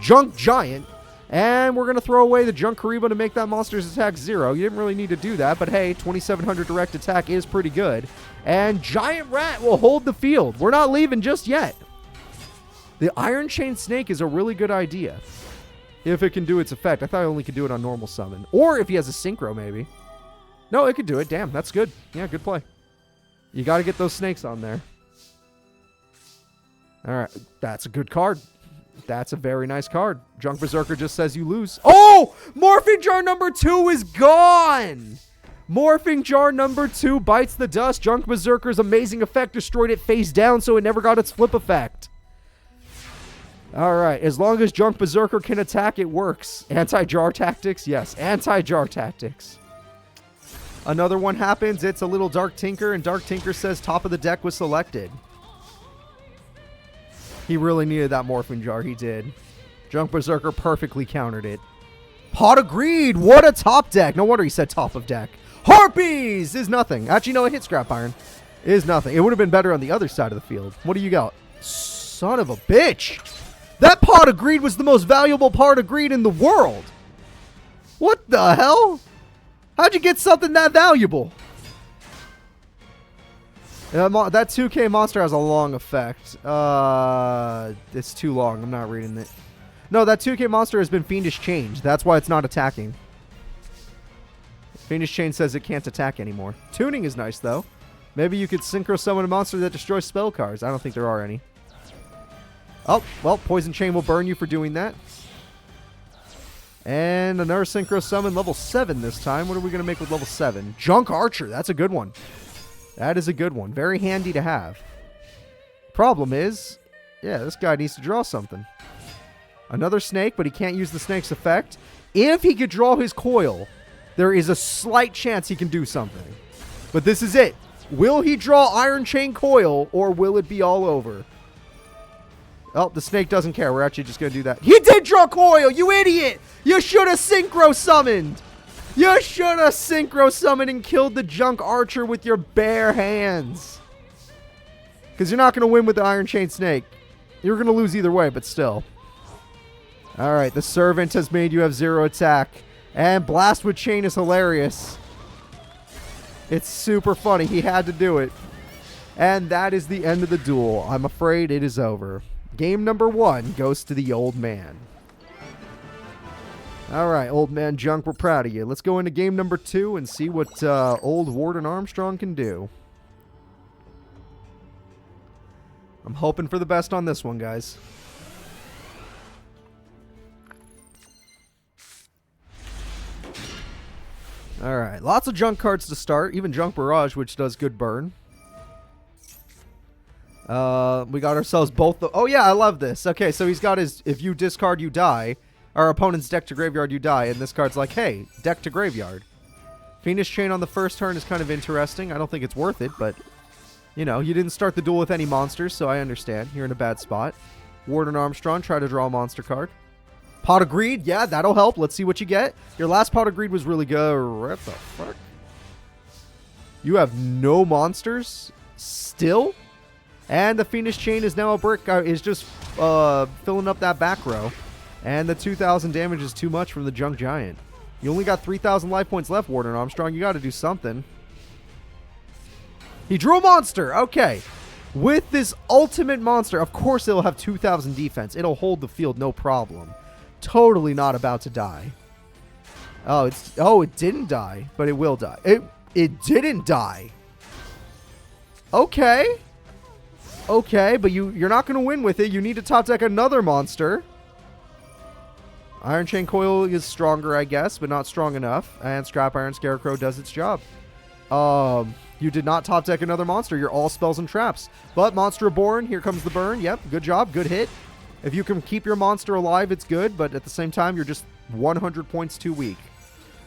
Junk Giant. And we're going to throw away the Junk Karibo to make that monster's attack 0. You didn't really need to do that, but hey, 2,700 direct attack is pretty good. And Giant Rat will hold the field. We're not leaving just yet. The Iron Chain Snake is a really good idea. If it can do its effect. I thought I only could do it on normal summon. Or if he has a Synchro, maybe. No, it could do it. Damn, that's good. Yeah, good play. You got to get those snakes on there. All right. That's a good card. That's a very nice card. Junk Berserker just says you lose. Oh! Morphing Jar number 2 is gone! Morphing Jar number 2 bites the dust. Junk Berserker's amazing effect destroyed it face down, so it never got its flip effect. All right. As long as Junk Berserker can attack, it works. Anti-Jar tactics? Yes. Anti-Jar tactics. Another one happens. It's a little Dark Tinker, and Dark Tinker says top of the deck was selected. He really needed that Morphing Jar. He did. Junk Berserker perfectly countered it. Pot of Greed. What a top deck. No wonder he said top of deck. Harpies is nothing. Actually, no, it hit Scrap Iron. Is nothing. It would have been better on the other side of the field. What do you got? Son of a bitch. That Pot of Greed was the most valuable Pot of Greed in the world. What the hell? How'd you get something that valuable? That 2K monster has a long effect. It's too long. I'm not reading it. No, that 2K monster has been Fiendish Change. That's why it's not attacking. Fiendish Change says it can't attack anymore. Tuning is nice, though. Maybe you could Synchro Summon a monster that destroys spell cards. I don't think there are any. Oh, well, Poison Chain will burn you for doing that. And another Synchro Summon, level 7 this time. What are we going to make with level 7? Junk Archer. That's a good one. That is a good one. Very handy to have. Problem is, yeah, this guy needs to draw something. Another snake, but he can't use the snake's effect. If he could draw his coil, there is a slight chance he can do something. But this is it. Will he draw Iron Chain Coil, or will it be all over? Oh, the snake doesn't care. We're actually just going to do that. He did draw coil, you idiot! You should have synchro summoned! You should have synchro summoned and killed the junk archer with your bare hands. Because you're not going to win with the Iron Chain Snake. You're going to lose either way, but still. Alright, the servant has made you have 0 attack. And Blast with Chain is hilarious. It's super funny. He had to do it. And that is the end of the duel. I'm afraid it is over. Game number 1 goes to the old man. Alright, old man Junk, we're proud of you. Let's go into game number 2 and see what old Warden Armstrong can do. I'm hoping for the best on this one, guys. Alright, lots of junk cards to start. Even Junk Barrage, which does good burn. We got ourselves both the... Oh, yeah, I love this. Okay, so he's got his... If you discard, you die. Our opponent's deck to graveyard, you die. And this card's like, hey, deck to graveyard. Phoenix Chain on the first turn is kind of interesting. I don't think it's worth it, but... You know, you didn't start the duel with any monsters, so I understand. You're in a bad spot. Warden Armstrong, try to draw a monster card. Pot of Greed, yeah, that'll help. Let's see what you get. Your last Pot of Greed was really good. What the fuck? You have no monsters? Still? And the Phoenix Chain is now a brick. Is just filling up that back row. And the 2,000 damage is too much from the Junk Giant. You only got 3,000 life points left, Warden Armstrong. You got to do something. He drew a monster. Okay. With this ultimate monster, of course it'll have 2,000 defense. It'll hold the field, no problem. Totally not about to die. Oh, it didn't die, but it will die. It didn't die. Okay. Okay, but you're not going to win with it. You need to top deck another monster. Iron Chain Coil is stronger, I guess, but not strong enough. And Scrap Iron Scarecrow does its job. You did not top deck another monster. You're all spells and traps. But Monster Reborn, here comes the burn. Yep, good job, good hit. If you can keep your monster alive, it's good, but at the same time, you're just 100 points too weak.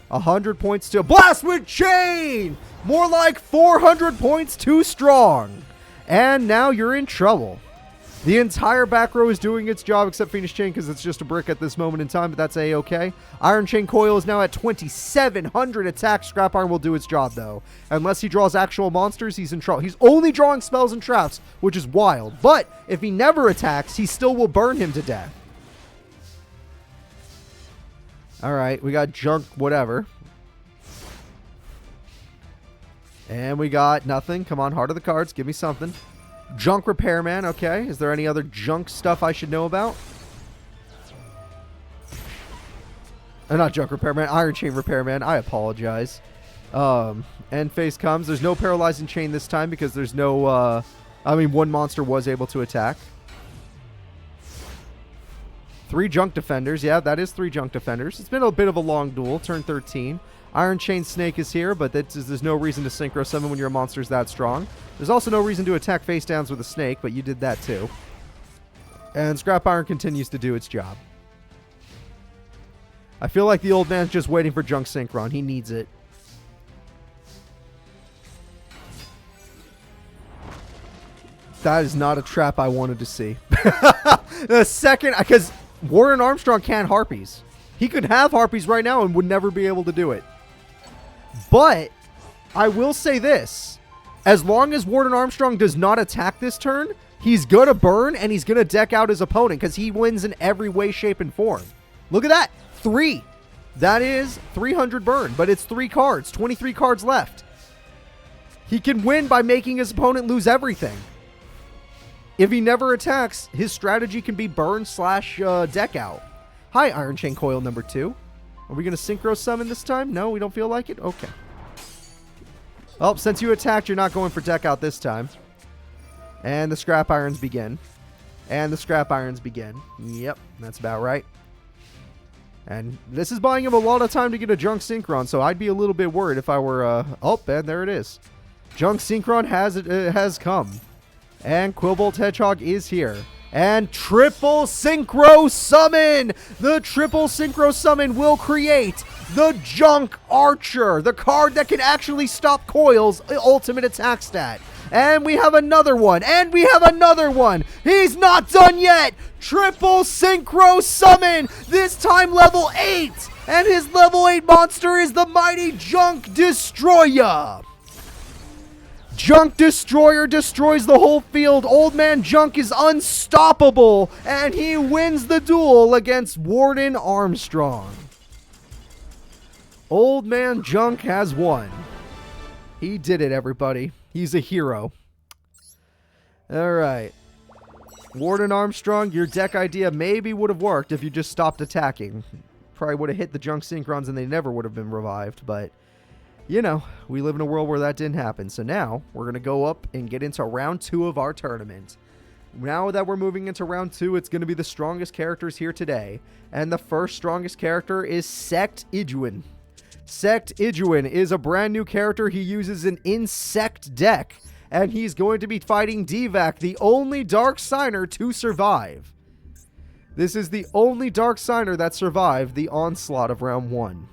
100 points to Blast with Chain! More like 400 points too strong. And now you're in trouble. The entire back row is doing its job except Phoenix Chain because it's just a brick at this moment in time, but that's A-okay. Iron Chain Coil is now at 2,700 attack. Scrap Iron will do its job, though. Unless he draws actual monsters, he's in trouble. He's only drawing spells and traps, which is wild. But if he never attacks, he still will burn him to death. Alright, we got Junk whatever. And we got nothing. Come on, Heart of the Cards. Give me something. Junk Repairman, okay. Is there any other junk stuff I should know about? Not Junk Repairman, Iron Chain Repairman. I apologize. End phase comes. There's no Paralyzing Chain this time because there's no... one monster was able to attack. 3 Junk Defenders. Yeah, that is 3 Junk Defenders. It's been a bit of a long duel. Turn 13. Iron Chain Snake is here, but there's no reason to Synchro Summon when your monster's that strong. There's also no reason to attack face downs with a snake, but you did that too. And Scrap Iron continues to do its job. I feel like the old man's just waiting for Junk Synchron. He needs it. That is not a trap I wanted to see. The second, because Warden Armstrong can't Harpies. He could have Harpies right now and would never be able to do it. But I will say this. As long as Warden Armstrong does not attack this turn, he's going to burn and he's going to deck out his opponent because he wins in every way, shape, and form. Look at that. 3. That is 300 burn, but it's 3 cards. 23 cards left. He can win by making his opponent lose everything. If he never attacks, his strategy can be burn / deck out. Hi, Iron Chain Coil number 2. Are we going to Synchro Summon this time? No, we don't feel like it? Okay. Well, since you attacked, you're not going for deck out this time. And the Scrap Irons begin. And the Scrap Irons begin. Yep, that's about right. And this is buying him a lot of time to get a Junk Synchron, so I'd be a little bit worried if I were... Oh, and there it is. Junk Synchron has come. And Quillbolt Hedgehog is here. And triple synchro summon! The triple synchro summon will create the Junk Archer, the card that can actually stop Coil's ultimate attack stat. And we have another one, and we have another one. He's not done yet. Triple synchro summon, this time level 8. And his level 8 monster is the mighty Junk Destroyer. Junk Destroyer destroys the whole field. Old Man Junk is unstoppable, and he wins the duel against Warden Armstrong. Old Man Junk has won. He did it, everybody. He's a hero. Alright. Warden Armstrong, your deck idea maybe would have worked if you just stopped attacking. Probably would have hit the Junk Synchrons and they never would have been revived, but you know, we live in a world where that didn't happen. So now, we're going to go up and get into round 2 of our tournament. Now that we're moving into round 2, it's going to be the strongest characters here today. And the first strongest character is Sect Ijuin. Sect Ijuin is a brand new character. He uses an Insect deck. And he's going to be fighting Dvac, the only Dark Signer to survive. This is the only Dark Signer that survived the onslaught of round 1.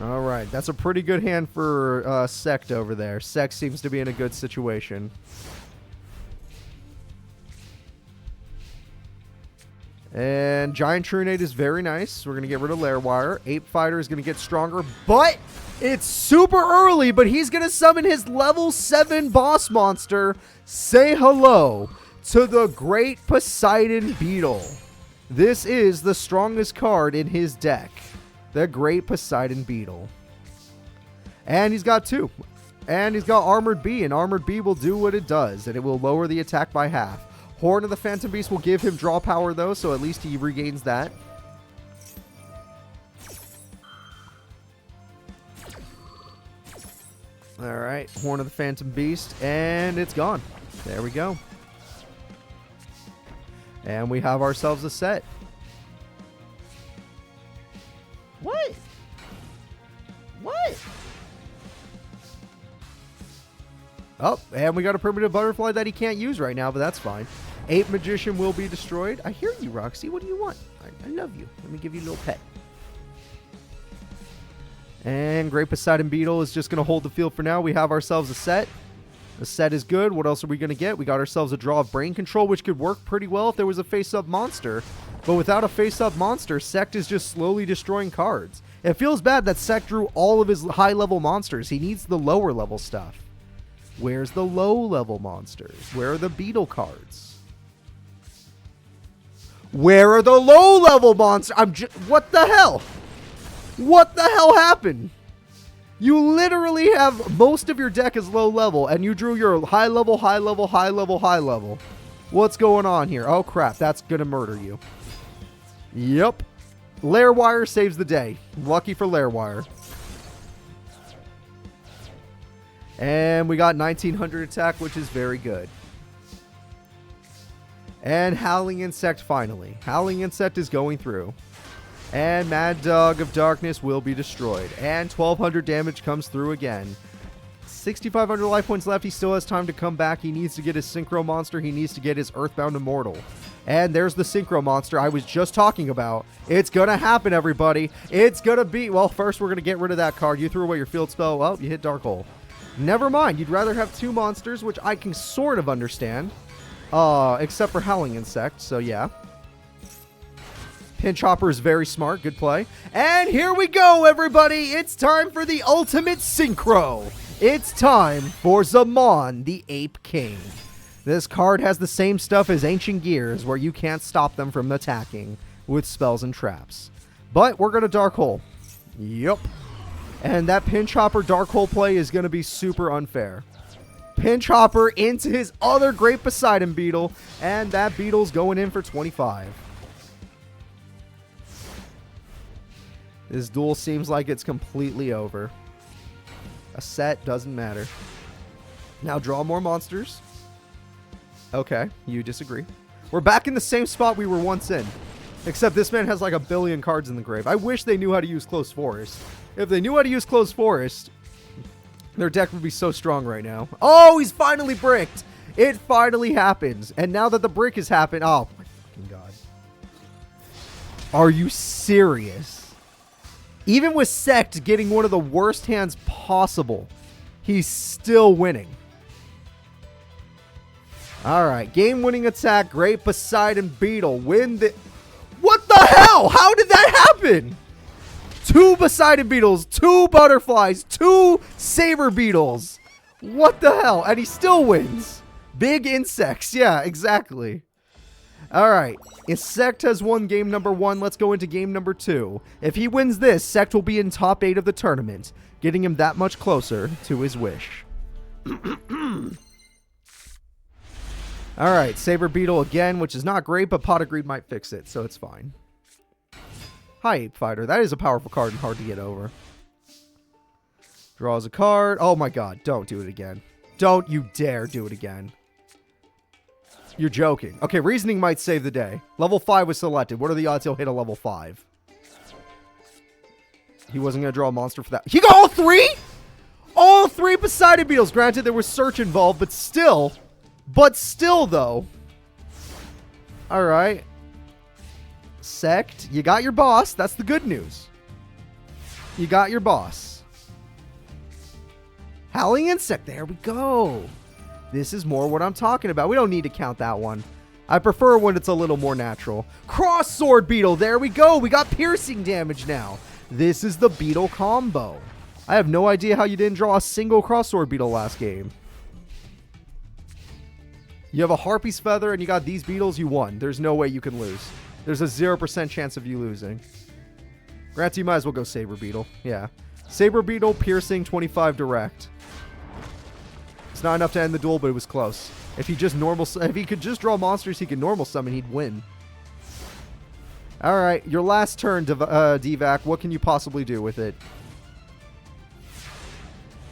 Alright, that's a pretty good hand for Sect over there. Sect seems to be in a good situation. And Giant Trunade is very nice. We're going to get rid of Lair Wire. Ape Fighter is going to get stronger, but it's super early, but he's going to summon his level 7 boss monster. Say hello to the Great Poseidon Beetle. This is the strongest card in his deck. The Great Poseidon Beetle. And he's got 2. And he's got Armored Bee, and Armored Bee will do what it does, and it will lower the attack by half. Horn of the Phantom Beast will give him draw power, though, so at least he regains that. Alright, Horn of the Phantom Beast, and it's gone. There we go. And we have ourselves a set. What? What? Oh, and we got a primitive butterfly that he can't use right now, but that's fine. Ape Magician will be destroyed. I hear you, Roxy. What do you want? I love you. Let me give you a little pet. And Great Poseidon Beetle is just going to hold the field for now. We have ourselves a set. The set is good. What else are we going to get? We got ourselves a draw of Brain Control, which could work pretty well if there was a face-up monster. But without a face-up monster, Sect is just slowly destroying cards. It feels bad that Sect drew all of his high-level monsters. He needs the lower-level stuff. Where's the low-level monsters? Where are the Beetle cards? Where are the low-level monsters? What the hell? What the hell happened? You literally have most of your deck is low level, and you drew your high level, high level, high level, high level. What's going on here? Oh, crap. That's going to murder you. Yep. Lair Wire saves the day. Lucky for Lair Wire. And we got 1900 attack, which is very good. And Howling Insect finally. Howling Insect is going through. And Mad Dog of Darkness will be destroyed. And 1200 damage comes through again. 6,500 life points left. He still has time to come back. He needs to get his Synchro Monster. He needs to get his Earthbound Immortal. And there's the Synchro Monster I was just talking about. It's going to happen, everybody. It's going to be... Well, first we're going to get rid of that card. You threw away your field spell. Well, you hit Dark Hole. Never mind. You'd rather have 2 monsters, which I can sort of understand. Except for Howling Insect. So, yeah. Pinch Hopper is very smart. Good play. And here we go, everybody. It's time for the ultimate synchro. It's time for Zaman, the Ape King. This card has the same stuff as Ancient Gears, where you can't stop them from attacking with spells and traps. But we're going to Dark Hole. Yup. And that Pinch Hopper Dark Hole play is going to be super unfair. Pinch Hopper into his other Great Poseidon Beetle, and that Beetle's going in for 25. This duel seems like it's completely over. A set doesn't matter. Now draw more monsters. Okay, you disagree. We're back in the same spot we were once in. Except this man has like a billion cards in the grave. I wish they knew how to use Closed Forest. If they knew how to use Closed Forest, Their deck would be so strong right now. Oh, he's finally bricked. It finally happens. And now that the brick has happened... Oh, my fucking God. Are you serious? Even with Sect getting one of the worst hands possible, he's still winning. Alright, game-winning attack. Great Poseidon Beetle. Win the... What the hell? How did that happen? 2 Poseidon Beetles, 2 Butterflies, 2 Saber Beetles. What the hell? And he still wins. Big insects. Yeah, exactly. Alright. If Sect has won game number 1, let's go into game number 2. If he wins this, Sect will be in top 8 of the tournament, getting him that much closer to his wish. Alright, Saber Beetle again, which is not great, but Pot of Greed might fix it, so it's fine. Hi, Ape Fighter. That is a powerful card and hard to get over. Draws a card. Oh my God, don't do it again. Don't you dare do it again. You're joking. Okay, Reasoning might save the day. Level 5 was selected. What are the odds he'll hit a level 5? He wasn't going to draw a monster for that. He got all 3? All 3 Poseidon Beetles. Granted, there was search involved, but still. But still, though. Alright. Sect, you got your boss. That's the good news. You got your boss. Howling Insect. There we go. This is more what I'm talking about. We don't need to count that one. I prefer when it's a little more natural. Cross Sword Beetle. There we go. We got piercing damage now. This is the Beetle combo. I have no idea how you didn't draw a single Cross Sword Beetle last game. You have a Harpy's Feather and you got these Beetles, you won. There's no way you can lose. There's a 0% chance of you losing. Granted, you might as well go Saber Beetle. Yeah. Saber Beetle, piercing, 25 direct. It's not enough to end the duel, but it was close. If he could just draw monsters he could normal summon, he'd win. Alright, your last turn, Dvac. What can you possibly do with it?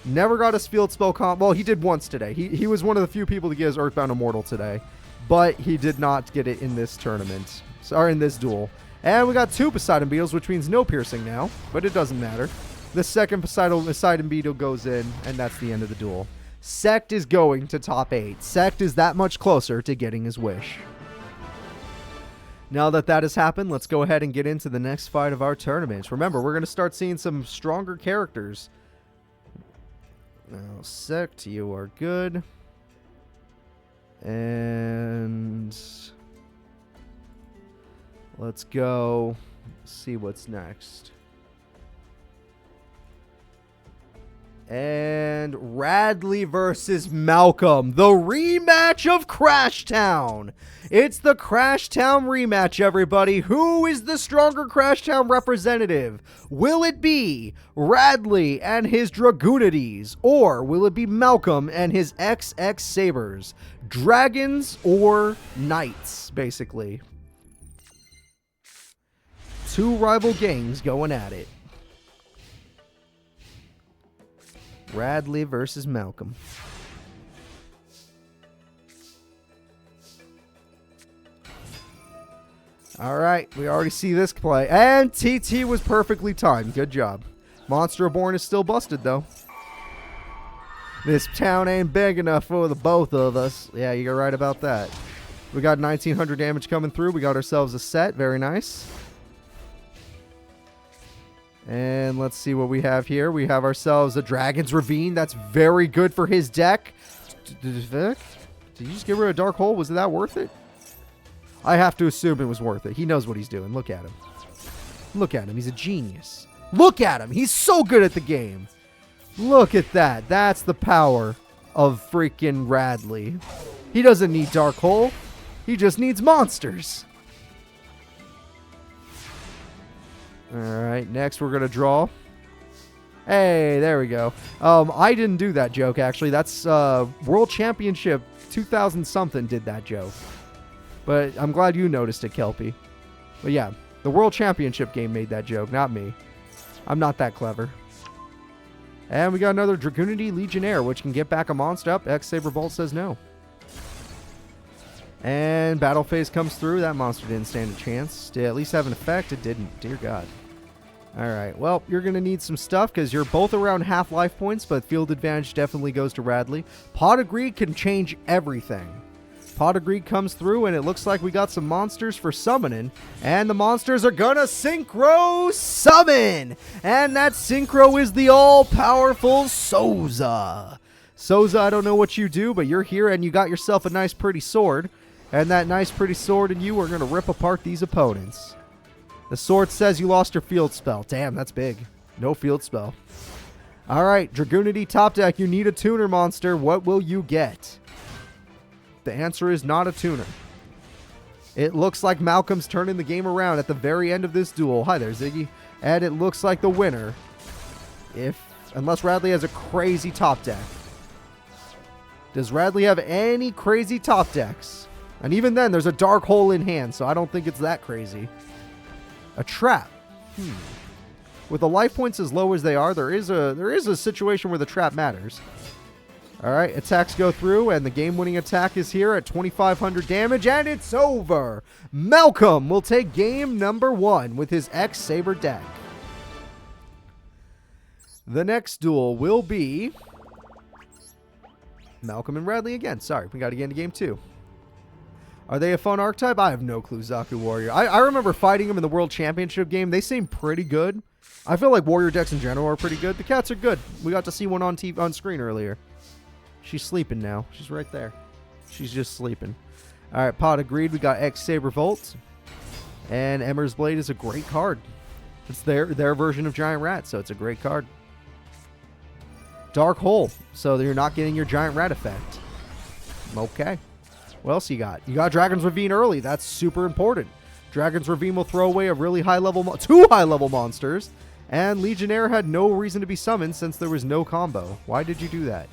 Never got his field spell comp. Well, he did once today. He was one of the few people to get his Earthbound Immortal today. But he did not get it in this tournament. Sorry, in this duel. And we got 2 Poseidon Beetles, which means no piercing now. But it doesn't matter. The second Poseidon Beetle goes in, and that's the end of the duel. Sect is going to top 8. Sect is that much closer to getting his wish. Now that that has happened, let's go ahead and get into the next fight of our tournament. Remember, we're going to start seeing some stronger characters. Now, Sect, you are good. And let's go see what's next. And Radley versus Malcolm, the rematch of Crashtown. It's the Crashtown rematch, everybody. Who is the stronger Crashtown representative? Will it be Radley and his Dragoonides, or will it be Malcolm and his XX Sabers? Dragons or knights, basically. 2 rival gangs going at it. Radley versus Malcolm. Alright, we already see this play. And TT was perfectly timed. Good job. Monster Reborn is still busted, though. This town ain't big enough for the both of us. Yeah, you're right about that. We got 1900 damage coming through. We got ourselves a set. Very nice. And let's see what we have here. We have ourselves a Dragon's Ravine. That's very good for his deck. Did you just get rid of Dark Hole? Was that worth it? I have to assume it was worth it. He knows what he's doing. Look at him. Look at him. He's a genius. Look at him. He's so good at the game. Look at that. That's the power of freaking Radley. He doesn't need Dark Hole. He just needs monsters. Alright, next we're going to draw. Hey, there we go. I didn't do that joke, actually. That's World Championship 2000-something did that joke. But I'm glad you noticed it, Kelpie. But yeah, the World Championship game made that joke, not me. I'm not that clever. And we got another Dragoonide Legionnaire, which can get back a monster up. X-Saber Bolt says no. And Battle Phase comes through. That monster didn't stand a chance. Did it at least have an effect? It didn't. Dear God. Alright, well, you're going to need some stuff because you're both around half life points, but field advantage definitely goes to Radley. Pot of Greed can change everything. Pot of Greed comes through, and it looks like we got some monsters for summoning. And the monsters are going to Synchro Summon! And that Synchro is the all-powerful Souza. Souza, I don't know what you do, but you're here, and you got yourself a nice, pretty sword. And that nice, pretty sword and you are going to rip apart these opponents. The sword says you lost your field spell. Damn, that's big. No field spell. Alright, Dragoonity top deck. You need a tuner monster. What will you get? The answer is not a tuner. It looks like Malcolm's turning the game around at the very end of this duel. Hi there, Ziggy. And it looks like the winner, unless Radley has a crazy top deck. Does Radley have any crazy top decks? And even then, there's a dark hole in hand, so I don't think it's that crazy. A trap. With the life points as low as they are, there is a situation where the trap matters. Alright, attacks go through, and the game-winning attack is here at 2,500 damage, and it's over! Malcolm will take game number 1 with his X-Saber deck. The next duel will be Malcolm and Radley again. Sorry, we got to get into game 2. Are they a fun archetype? I have no clue, Zaku Warrior. I remember fighting them in the World Championship game. They seem pretty good. I feel like Warrior decks in general are pretty good. The cats are good. We got to see one on TV, on screen earlier. She's sleeping now. She's right there. She's just sleeping. All right, Pot of Greed. We got X-Saber Volt. And Emmer's Blade is a great card. It's their version of Giant Rat, so it's a great card. Dark Hole, so you're not getting your Giant Rat effect. Okay. What else you got? You got Dragon's Ravine early. That's super important. Dragon's Ravine will throw away a really high-level... two high-level monsters. And Legionnaire had no reason to be summoned since there was no combo. Why did you do that?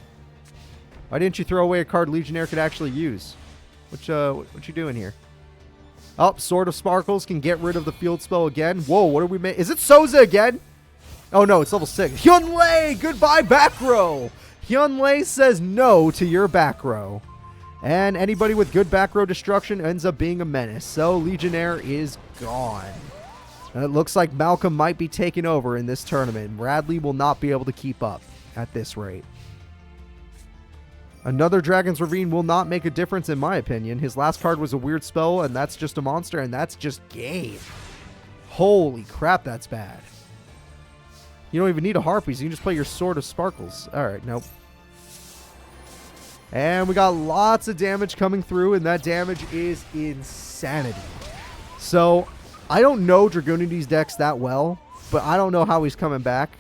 Why didn't you throw away a card Legionnaire could actually use? What you doing here? Oh, Sword of Sparkles can get rid of the field spell again. Whoa, what are we making? Is it Souza again? Oh, no, it's level 6. Hyunlei! Goodbye, back row! Hyunlei says no to your back row. And anybody with good back row destruction ends up being a menace. So Legionnaire is gone. And it looks like Malcolm might be taking over in this tournament. Radley will not be able to keep up at this rate. Another Dragon's Ravine will not make a difference in my opinion. His last card was a weird spell, and that's just a monster, and that's just game. Holy crap, that's bad. You don't even need a Harpies. You can just play your Sword of Sparkles. Alright, nope. And we got lots of damage coming through, and that damage is insanity. So, I don't know Dragoonity's decks that well, but I don't know how he's coming back.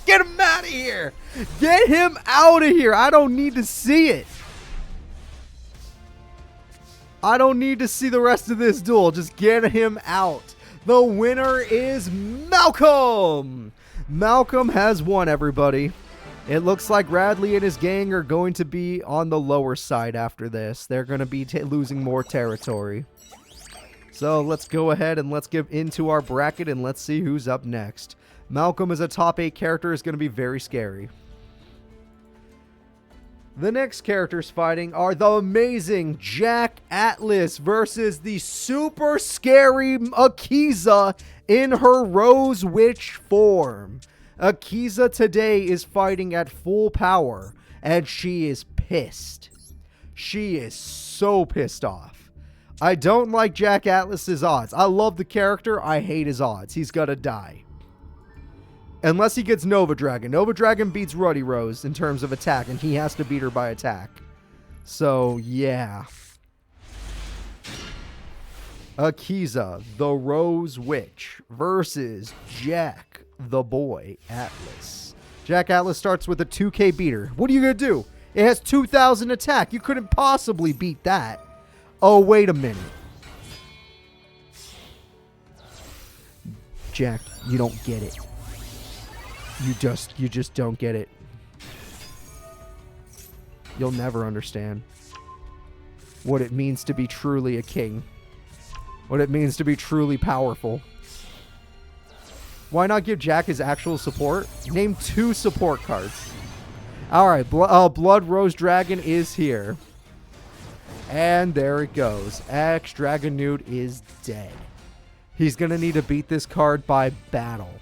Get him out of here! Get him out of here! I don't need to see it. I don't need to see the rest of this duel. Just get him out. The winner is Malcolm! Malcolm has won, everybody. It looks like Radley and his gang are going to be on the lower side after this. They're going to be losing more territory. So let's go ahead and let's get into our bracket and let's see who's up next. Malcolm as a top 8 character is going to be very scary. The next characters fighting are the amazing Jack Atlas versus the super scary Akiza in her Rose Witch form. Akiza today is fighting at full power, and she is pissed. She is so pissed off. I don't like Jack Atlas's odds. I love the character. I hate his odds. He's gonna die. Unless he gets Nova Dragon. Nova Dragon beats Ruddy Rose in terms of attack, and he has to beat her by attack. So, yeah. Akiza, the Rose Witch, versus Jack, the Boy Atlas. Jack Atlas starts with a 2k beater. What are you going to do? It has 2,000 attack. You couldn't possibly beat that. Oh, wait a minute. Jack, you don't get it. You just don't get it. You'll never understand what it means to be truly a king. What it means to be truly powerful. Why not give Jack his actual support? Name 2 support cards. Alright, Blood Rose Dragon is here. And there it goes. X Dragonute is dead. He's going to need to beat this card by battle.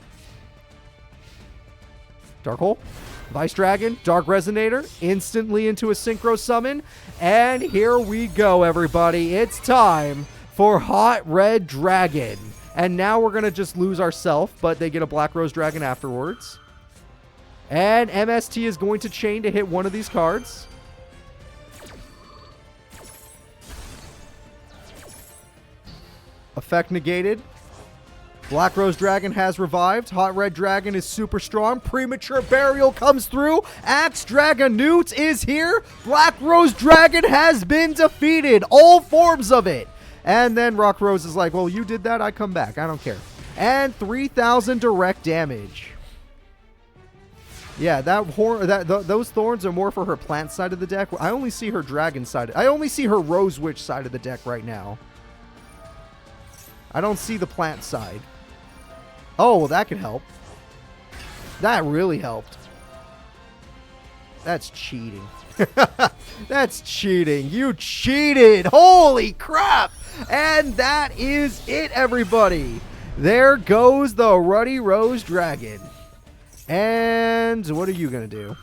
Dark Hole. Vice Dragon. Dark Resonator. Instantly into a Synchro Summon. And here we go, everybody. It's time for Hot Red Dragon. And now we're going to just lose ourselves, but they get a Black Rose Dragon afterwards. And MST is going to chain to hit one of these cards. Effect negated. Black Rose Dragon has revived. Hot Red Dragon is super strong. Premature Burial comes through. Axe Dragonute is here. Black Rose Dragon has been defeated. All forms of it. And then Rock Rose is like, well, you did that. I come back. I don't care. And 3,000 direct damage. Yeah, those thorns are more for her plant side of the deck. I only see her dragon side. I only see her Rose Witch side of the deck right now. I don't see the plant side. Oh, well, that could help. That really helped. That's cheating. That's cheating. You cheated. Holy crap. And that is it, everybody. There goes the Ruddy Rose Dragon. And what are you going to do?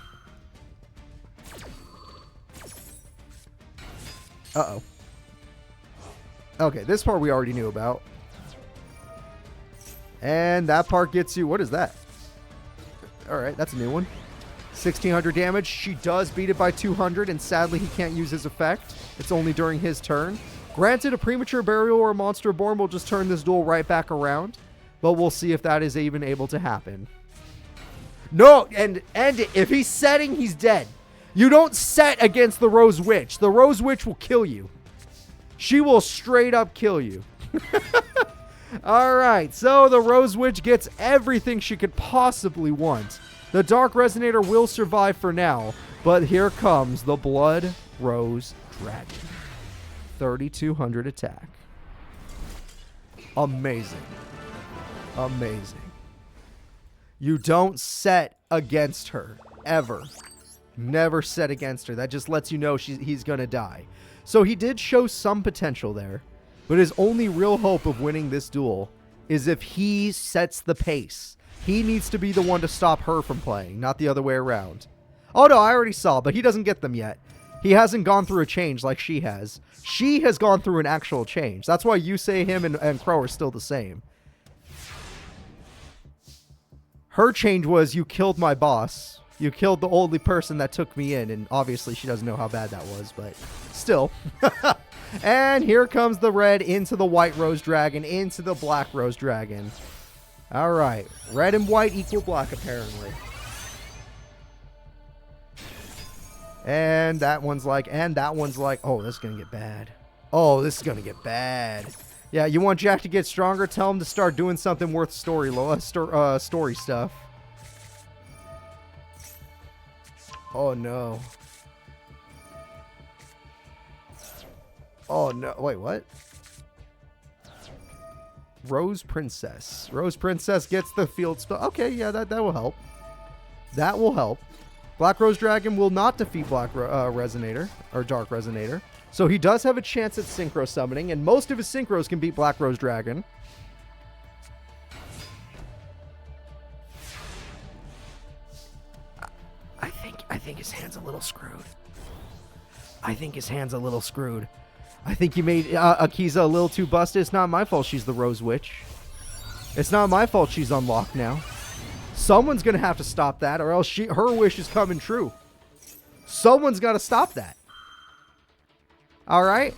Uh-oh. Okay, this part we already knew about. And that part gets you... What is that? Alright, that's a new one. 1,600 damage. She does beat it by 200, and sadly he can't use his effect. It's only during his turn. Granted, a Premature Burial or a Monster Born will just turn this duel right back around. But we'll see if that is even able to happen. No, and if he's setting, he's dead. You don't set against the Rose Witch. The Rose Witch will kill you. She will straight up kill you. Alright, so the Rose Witch gets everything she could possibly want. The Dark Resonator will survive for now, but here comes the Blood Rose Dragon. 3,200 attack. Amazing. Amazing. You don't set against her, ever. Never set against her. That just lets you know he's going to die. So he did show some potential there. But his only real hope of winning this duel is if he sets the pace. He needs to be the one to stop her from playing, not the other way around. Oh no, I already saw, but he doesn't get them yet. He hasn't gone through a change like she has. She has gone through an actual change. That's why Yusei, him, and Crow are still the same. Her change was, you killed my boss. You killed the only person that took me in, and obviously she doesn't know how bad that was, but still. And here comes the red into the White Rose Dragon, into the Black Rose Dragon. Alright, red and white equal black apparently. And that one's like, oh, this is going to get bad. Oh, this is going to get bad. Yeah, you want Jack to get stronger? Tell him to start doing something worth story stuff. Oh, no. Oh, no. Wait, what? Rose Princess. Rose Princess gets the field spell. Okay, yeah, that will help. That will help. Black Rose Dragon will not defeat Resonator, or Dark Resonator. So he does have a chance at Synchro Summoning, and most of his Synchros can beat Black Rose Dragon. I think his hand's a little screwed. I think you made Akiza a little too busted. It's not my fault she's the Rose Witch. It's not my fault she's unlocked now. Someone's going to have to stop that, or else her wish is coming true. Someone's got to stop that. All right?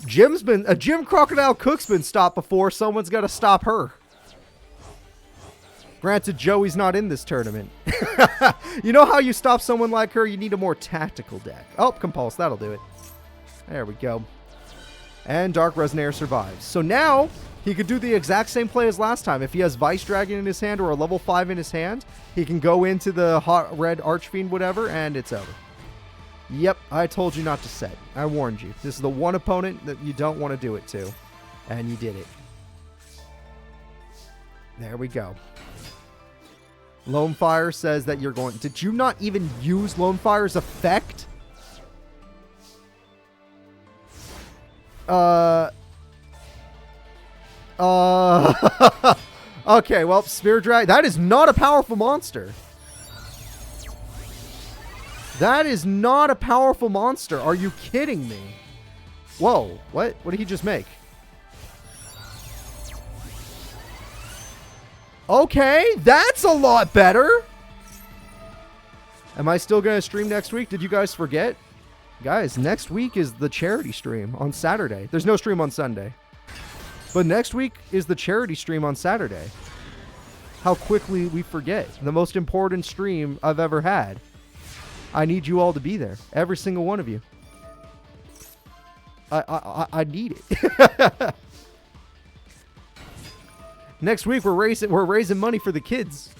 Jim Crocodile Cook's been stopped before. Someone's got to stop her. Granted, Joey's not in this tournament. You know how you stop someone like her? You need a more tactical deck. Oh, Compulse. That'll do it. There we go. And Dark Resonator survives. So now, he could do the exact same play as last time. If he has Vice Dragon in his hand or a level 5 in his hand, he can go into the Hot Red Archfiend, whatever, and it's over. Yep, I told you not to set. I warned you. This is the one opponent that you don't want to do it to. And you did it. There we go. Lone Fire says that you're going... Did you not even use Lone Fire's effect? Okay, well, Spear Drag. That is not a powerful monster. That is not a powerful monster. Are you kidding me? Whoa, what? What did he just make? Okay, that's a lot better. Am I still going to stream next week? Did you guys forget? Guys, next week is the charity stream on Saturday. There's no stream on Sunday. But next week is the charity stream on Saturday. How quickly we forget. The most important stream I've ever had. I need you all to be there. Every single one of you. I need it. Next week we're raising money for the kids.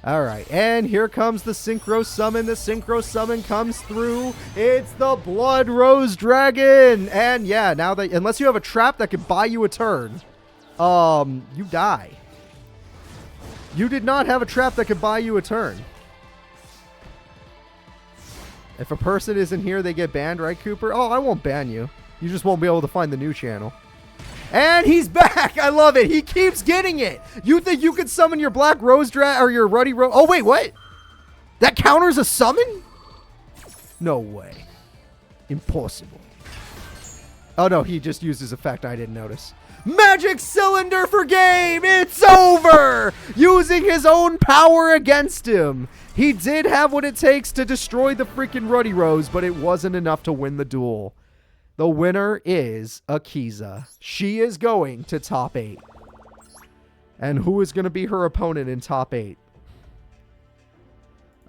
Alright, and here comes the Synchro Summon. The Synchro Summon comes through. It's the Blood Rose Dragon. And yeah, now that, unless you have a trap that could buy you a turn, you die. You did not have a trap that could buy you a turn. If a person isn't here, they get banned, right, Cooper? Oh, I won't ban you. You just won't be able to find the new channel. And he's back! I love it! He keeps getting it! You think you could summon your Black Rose Dragon or your Ruddy Rose... Oh, wait, what? That counters a summon? No way. Impossible. Oh, no, he just used his effect. I didn't notice. Magic Cylinder for game! It's over! Using his own power against him. He did have what it takes to destroy the freaking Ruddy Rose, but it wasn't enough to win the duel. The winner is Akiza. She is going to top 8. And who is going to be her opponent in top 8?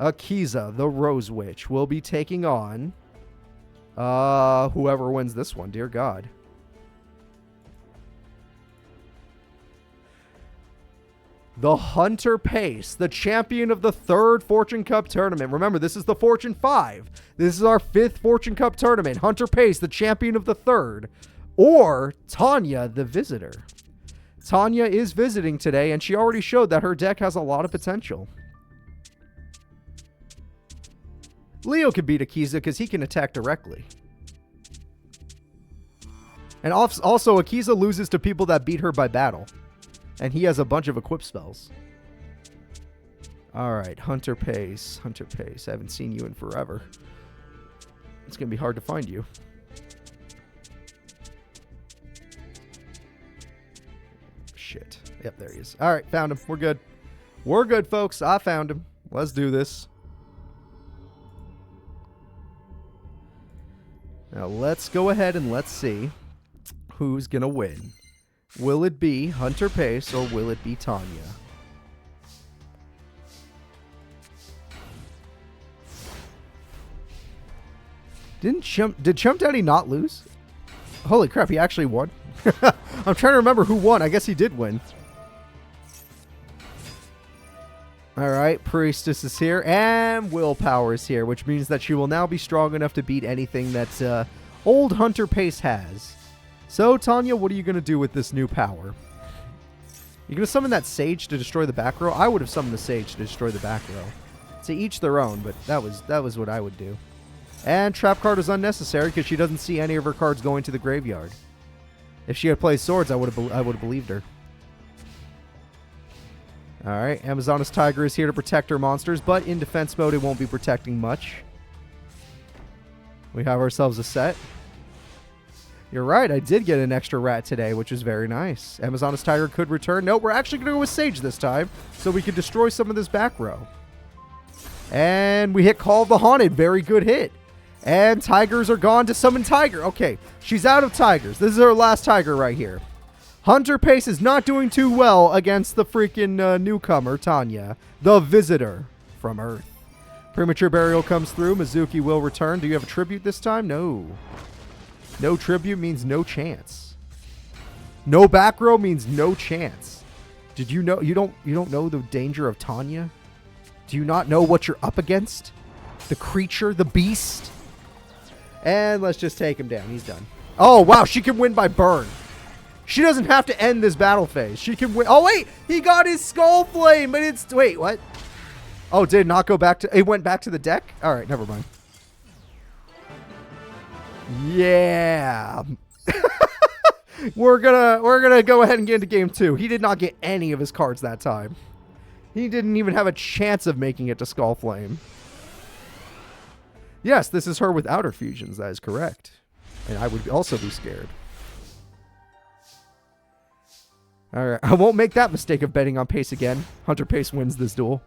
Akiza, the Rose Witch, will be taking on whoever wins this one. Dear God. The Hunter Pace, the champion of the 3rd Fortune Cup tournament. Remember, this is the Fortune 5. This is our 5th Fortune Cup tournament. Hunter Pace, the champion of the 3rd. Or Tanya, the visitor. Tanya is visiting today, and she already showed that her deck has a lot of potential. Leo could beat Akiza because he can attack directly. And also, Akiza loses to people that beat her by battle. And he has a bunch of equip spells. Alright, Hunter Pace. Hunter Pace. I haven't seen you in forever. It's going to be hard to find you. Shit. Yep, there he is. Alright, found him. We're good. We're good, folks. I found him. Let's do this. Now, let's go ahead and let's see who's going to win. Will it be Hunter Pace or will it be Tanya? Did Chump Daddy not lose? Holy crap, he actually won. I'm trying to remember who won. I guess he did win. Alright, Priestess is here, and Willpower is here, which means that she will now be strong enough to beat anything that old Hunter Pace has. So, Tanya, what are you going to do with this new power? You're going to summon that Sage to destroy the back row? I would have summoned the Sage to destroy the back row. To each their own, but that was what I would do. And Trap card is unnecessary because she doesn't see any of her cards going to the graveyard. If she had played Swords, I would have believed her. Alright, Amazonas Tiger is here to protect her monsters, but in defense mode, it won't be protecting much. We have ourselves a set. You're right, I did get an extra rat today, which is very nice. Amazonas Tiger could return. Nope, we're actually going to go with Sage this time, so we can destroy some of this back row. And we hit Call of the Haunted. Very good hit. And Tigers are gone to summon Tiger. Okay, she's out of Tigers. This is her last Tiger right here. Hunter Pace is not doing too well against the freaking newcomer, Tanya, the visitor from Earth. Premature Burial comes through. Mizuki will return. Do you have a tribute this time? No. No tribute means no chance. No back row means no chance. Did you know you don't know the danger of Tanya? Do you not know what you're up against? The creature, the beast? And let's just take him down. He's done. Oh, wow, she can win by burn. She doesn't have to end this battle phase. She can win. Oh, wait, he got his Skull Flame, but it's wait, what? Oh, did it not go back to it went back to the deck? All right, never mind. Yeah. We're gonna go ahead and get into game 2. He did not get any of his cards that time. He didn't even have a chance of making it to Skullflame. Yes, this is her with outer fusions. That is correct. And I would also be scared. Alright, I won't make that mistake of betting on Pace again. Hunter Pace wins this duel.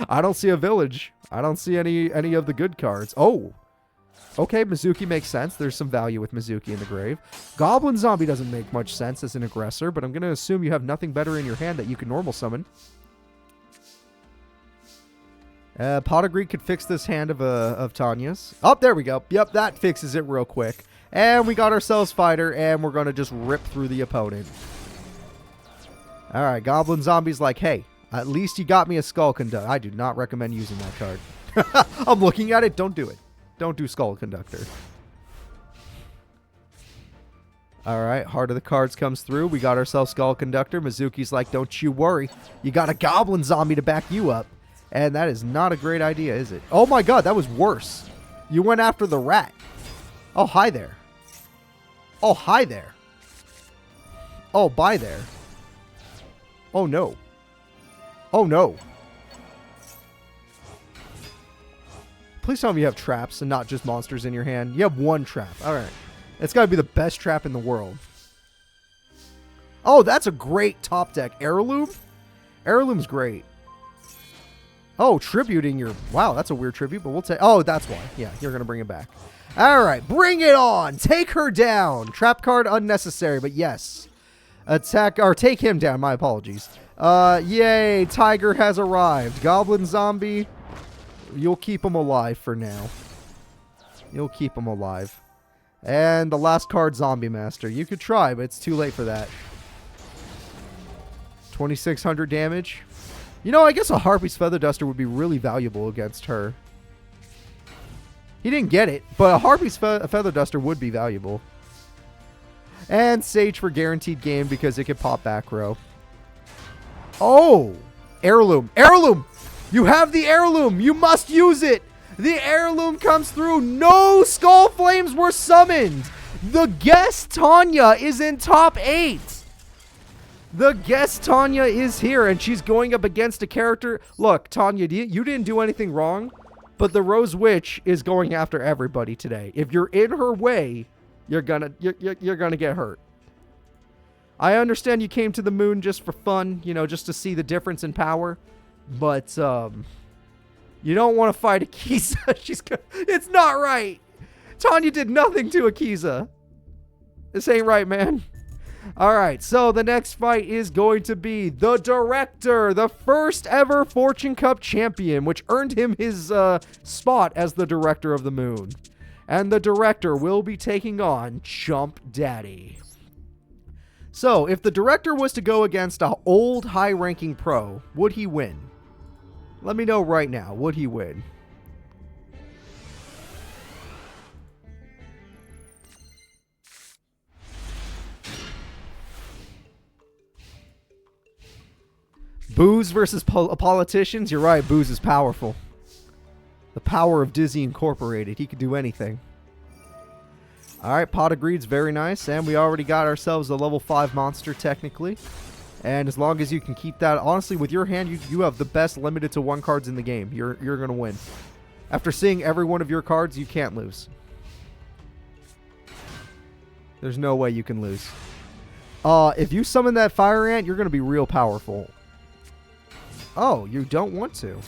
I don't see a village. I don't see any of the good cards. Oh! Okay, Mizuki makes sense. There's some value with Mizuki in the grave. Goblin Zombie doesn't make much sense as an aggressor, but I'm going to assume you have nothing better in your hand that you can normal summon. Pot of Greed could fix this hand of Tanya's. Oh, there we go. Yep, that fixes it real quick. And we got ourselves Fighter, and we're going to just rip through the opponent. Alright, Goblin Zombie's like, hey, at least you got me a Skull Conductor. I do not recommend using that card. I'm looking at it. Don't do it. Don't do Skull Conductor. Alright, Heart of the Cards comes through. We got ourselves Skull Conductor. Mizuki's like, don't you worry. You got a Goblin Zombie to back you up. And that is not a great idea, is it? Oh my god, that was worse. You went after the rat. Oh, hi there. Oh, hi there. Oh, bye there. Oh, no. Oh, no. Please tell me you have traps and not just monsters in your hand. You have one trap. All right. It's got to be the best trap in the world. Oh, that's a great top deck. Heirloom? Heirloom's great. Oh, tributing your... Wow, that's a weird tribute, but we'll take... Oh, that's why. Yeah, you're going to bring it back. All right, bring it on. Take her down. Trap card unnecessary, but yes. Attack... Or take him down. My apologies. Yay, Tiger has arrived. Goblin Zombie... You'll keep him alive for now. You'll keep him alive. And the last card, Zombie Master. You could try, but it's too late for that. 2,600 damage. You know, I guess a Harpy's Feather Duster would be really valuable against her. He didn't get it, but a Harpy's Feather Duster would be valuable. And Sage for guaranteed game because it could pop back row. Oh! Heirloom. Heirloom! You have the heirloom. You must use it. The heirloom comes through. No Skull Flames were summoned. The guest Tanya is in top 8. The guest Tanya is here, and she's going up against a character. Look, Tanya, you didn't do anything wrong, but the Rose Witch is going after everybody today. If you're in her way, you're gonna get hurt. I understand you came to the moon just for fun, you know, just to see the difference in power. But, you don't want to fight Akiza. It's not right. Tanya did nothing to Akiza. This ain't right, man. Alright, so the next fight is going to be the Director, the first ever Fortune Cup champion, which earned him his spot as the Director of the Moon. And the Director will be taking on Chump Daddy. So, if the Director was to go against an old high-ranking pro, would he win? Let me know right now. Would he win? Booze versus politicians? You're right. Booze is powerful. The power of Dizzy Incorporated. He could do anything. Alright, Pot of Greed's very nice. And we already got ourselves a level 5 monster, technically. And as long as you can keep that, honestly, with your hand, you have the best limited to 1 cards in the game. You're going to win. After seeing every one of your cards, you can't lose. There's no way you can lose. If you summon that Fire Ant, you're going to be real powerful. Oh, you don't want to.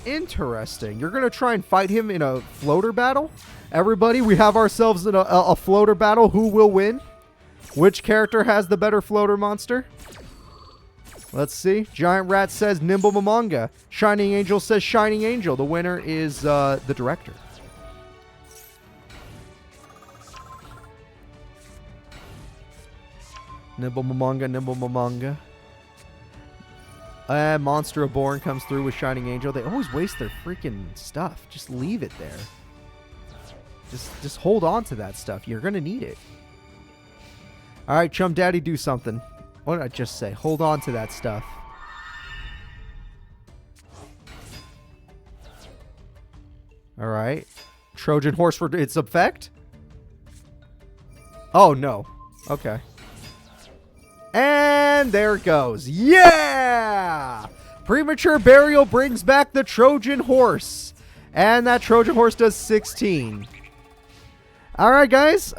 Interesting. You're going to try and fight him in a floater battle? Everybody, we have ourselves in a floater battle. Who will win? Which character has the better floater monster? Let's see. Giant Rat says Nimble Momonga. Shining Angel says Shining Angel. The winner is the Director. Nimble Momonga, Nimble Momonga. Monster of Born comes through with Shining Angel. They always waste their freaking stuff. Just leave it there. Just hold on to that stuff. You're going to need it. Alright, Chump Daddy, do something. What did I just say? Hold on to that stuff. Alright. Trojan horse for its effect? Oh, no. Okay. And there it goes. Yeah! Premature burial brings back the Trojan horse. And that Trojan horse does 16. Alright, guys.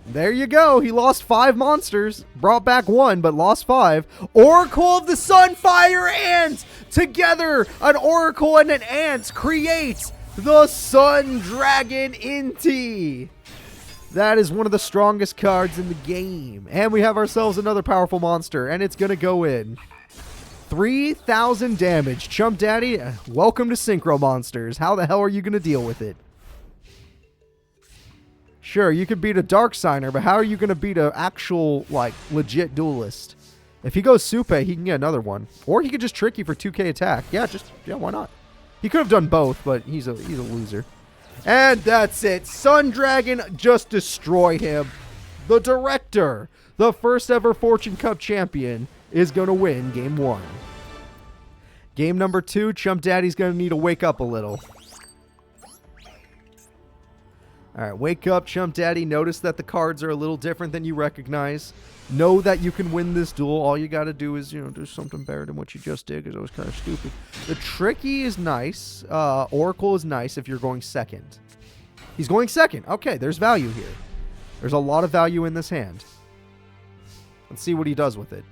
There you go. He lost 5 monsters. Brought back 1, but lost 5. Oracle of the Sunfire Ant! Together, an Oracle and an Ant creates the Sun Dragon Inti. That is one of the strongest cards in the game. And we have ourselves another powerful monster, and it's going to go in. 3,000 damage. Chump Daddy, welcome to Synchro Monsters. How the hell are you going to deal with it? Sure, you can beat a Dark Signer, but how are you going to beat an actual, like, legit duelist? If he goes Supe, he can get another one. Or he could just trick you for 2k attack. Yeah, why not? He could have done both, but he's a loser. And that's it. Sun Dragon, just destroy him. The director, the first ever Fortune Cup champion, is going to win game 1. Game number 2, Chump Daddy's going to need to wake up a little. Alright, wake up, Chump Daddy. Notice that the cards are a little different than you recognize. Know that you can win this duel. All you got to do is, do something better than what you just did, because it was kind of stupid. The Tricky is nice. Oracle is nice if you're going second. He's going second. Okay, there's value here. There's a lot of value in this hand. Let's see what he does with it.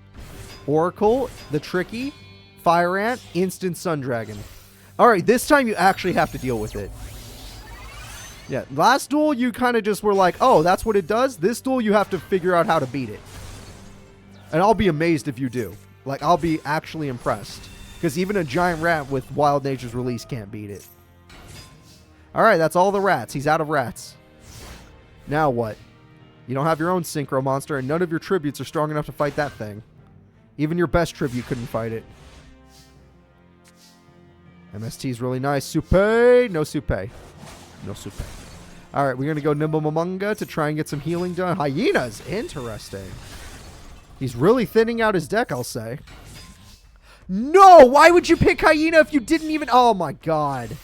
Oracle, the Tricky, Fire Ant, instant Sun Dragon. Alright, this time you actually have to deal with it. Yeah, last duel you kind of just were like, oh, that's what it does? This duel you have to figure out how to beat it. And I'll be amazed if you do. Like, I'll be actually impressed. Because even a giant rat with Wild Nature's Release can't beat it. Alright, that's all the rats. He's out of rats. Now what? You don't have your own Synchro Monster, and none of your tributes are strong enough to fight that thing. Even your best tribute couldn't fight it. MST's really nice. Supe! No Supe. No Supe. Alright, we're going to go Nimble Momonga to try and get some healing done. Hyenas! Interesting. He's really thinning out his deck, I'll say. No! Why would you pick Hyena if you didn't even... Oh my god.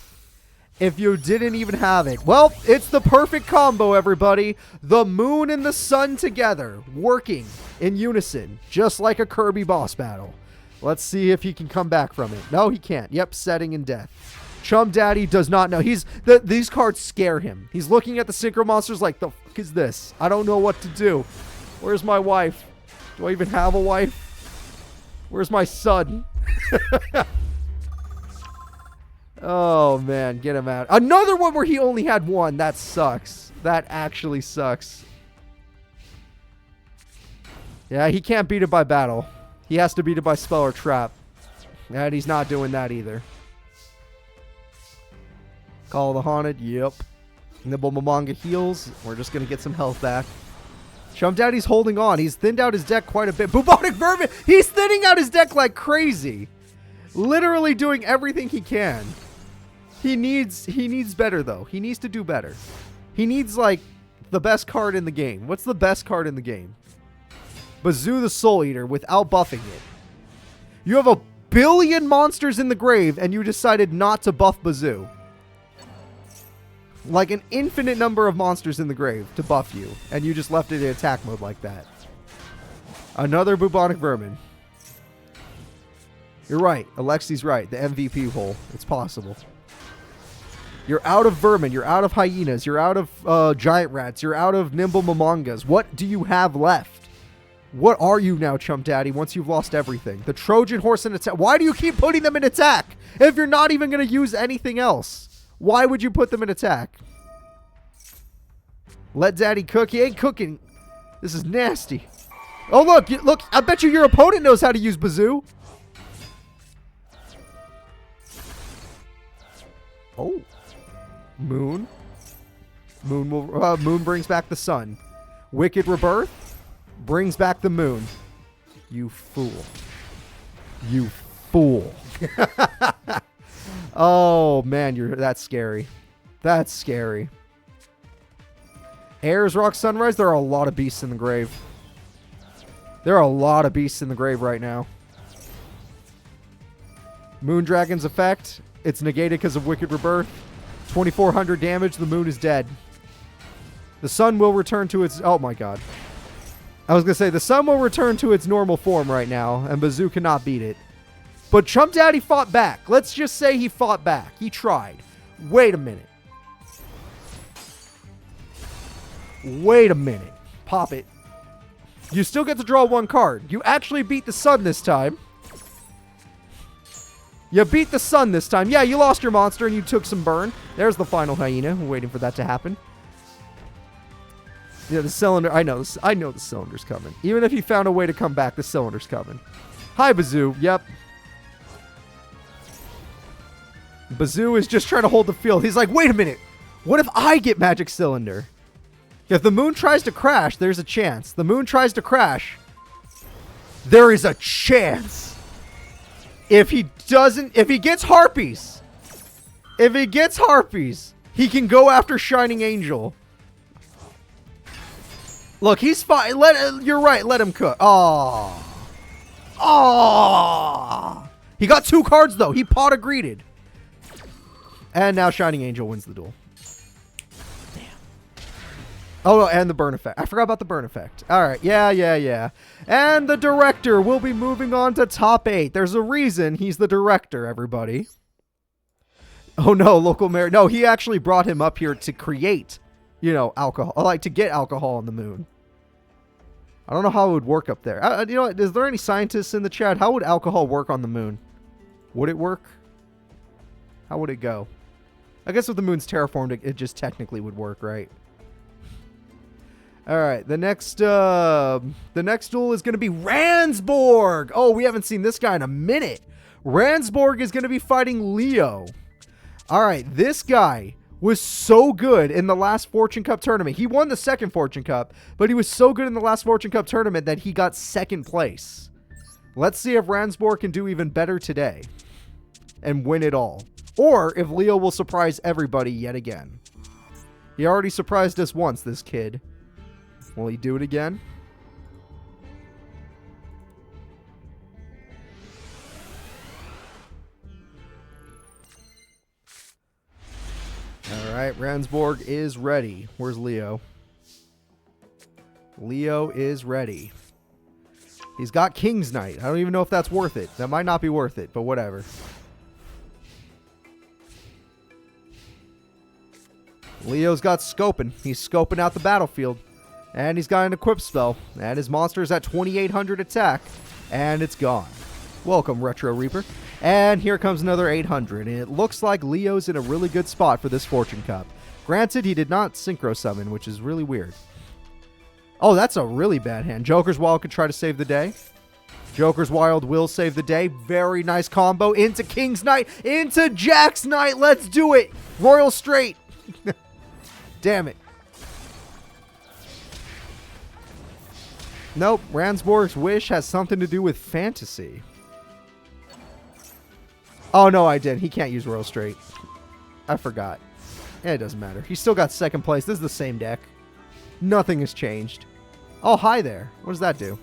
If you didn't even have it. Well, it's the perfect combo, everybody. The moon and the sun together. Working in unison. Just like a Kirby boss battle. Let's see if he can come back from it. No, he can't. Yep, setting in death. Chump Daddy does not know. These cards scare him. He's looking at the Synchro Monsters like, the fuck is this? I don't know what to do. Where's my wife? Do I even have a wife? Where's my son? Oh, man. Get him out. Another one where he only had one. That sucks. That actually sucks. Yeah, he can't beat it by battle. He has to beat it by spell or trap. And he's not doing that either. Call of the Haunted. Yep. Nimble Momonga heals. We're just going to get some health back. Chump Daddy's holding on. He's thinned out his deck quite a bit. Bubonic Vermin! He's thinning out his deck like crazy. Literally doing everything he can. He needs better, though. He needs to do better. He needs, like, the best card in the game. What's the best card in the game? Bazoo the Soul Eater without buffing it. You have a billion monsters in the grave, and you decided not to buff Bazoo. Like an infinite number of monsters in the grave to buff you, and you just left it in attack mode like that. Another Bubonic Vermin. You're right. Alexi's right. The MVP hole. It's possible. You're out of Vermin. You're out of Hyenas. You're out of Giant Rats. You're out of Nimble Momongas. What do you have left? What are you now, Chump Daddy, once you've lost everything? The Trojan Horse in attack. Why do you keep putting them in attack if you're not even going to use anything else? Why would you put them in attack? Let Daddy cook. He ain't cooking. This is nasty. Oh, look. Look. I bet you your opponent knows how to use Bazoo. Oh. Moon. Moon brings back the sun. Wicked Rebirth brings back the moon. You fool. You fool. Oh, man, that's scary. That's scary. Ayers Rock Sunrise, there are a lot of beasts in the grave. There are a lot of beasts in the grave right now. Moondragon's effect, it's negated because of Wicked Rebirth. 2,400 damage. The moon is dead. The sun will return to its... Oh, my God. I was going to say, the sun will return to its normal form right now, and Bazoo cannot beat it. But Chump Daddy fought back. Let's just say he fought back. He tried. Wait a minute. Wait a minute. Pop it. You still get to draw one card. You actually beat the sun this time. You beat the sun this time. Yeah, you lost your monster and you took some burn. There's the final hyena. We're waiting for that to happen. Yeah, the cylinder. I know the cylinder's coming. Even if he found a way to come back, the cylinder's coming. Hi, Bazoo. Yep. Bazoo is just trying to hold the field. He's like, wait a minute. What if I get Magic Cylinder? If the moon tries to crash, there's a chance. The moon tries to crash. There is a chance. If he gets harpies. If he gets harpies, he can go after Shining Angel. Look, he's fine. You're right. Let him cook. Oh. Oh. He got 2 cards, though. He pot agreed. And now Shining Angel wins the duel. Damn. Oh, and the burn effect. I forgot about the burn effect. All right. Yeah. And the director will be moving on to top 8. There's a reason he's the director, everybody. Oh, no. Local mayor. No, he actually brought him up here to create, alcohol. Like, to get alcohol on the moon. I don't know how it would work up there. Is there any scientists in the chat? How would alcohol work on the moon? Would it work? How would it go? I guess with the moon's terraformed, it just technically would work, right? All right, the next duel is going to be Randsborg. Oh, we haven't seen this guy in a minute. Randsborg is going to be fighting Leo. All right, this guy was so good in the last Fortune Cup tournament. He won the second Fortune Cup, but he was so good in the last Fortune Cup tournament that he got 2nd place. Let's see if Randsborg can do even better today and win it all. Or if Leo will surprise everybody yet again. He already surprised us once, this kid. Will he do it again? Alright, Randsborg is ready. Where's Leo? Leo is ready. He's got King's Knight. I don't even know if that's worth it. That might not be worth it, but whatever. Leo's got scoping. He's scoping out the battlefield. And he's got an equip spell. And his monster is at 2,800 attack. And it's gone. Welcome, Retro Reaper. And here comes another 800. And it looks like Leo's in a really good spot for this Fortune Cup. Granted, he did not Synchro Summon, which is really weird. Oh, that's a really bad hand. Joker's Wild could try to save the day. Joker's Wild will save the day. Very nice combo. Into King's Knight. Into Jack's Knight. Let's do it. Royal Straight. Damn it. Nope. Randsborg's wish has something to do with fantasy. Oh, no, I did. He can't use Royal Straight. I forgot. It doesn't matter. He's still got 2nd place. This is the same deck. Nothing has changed. Oh, hi there. What does that do?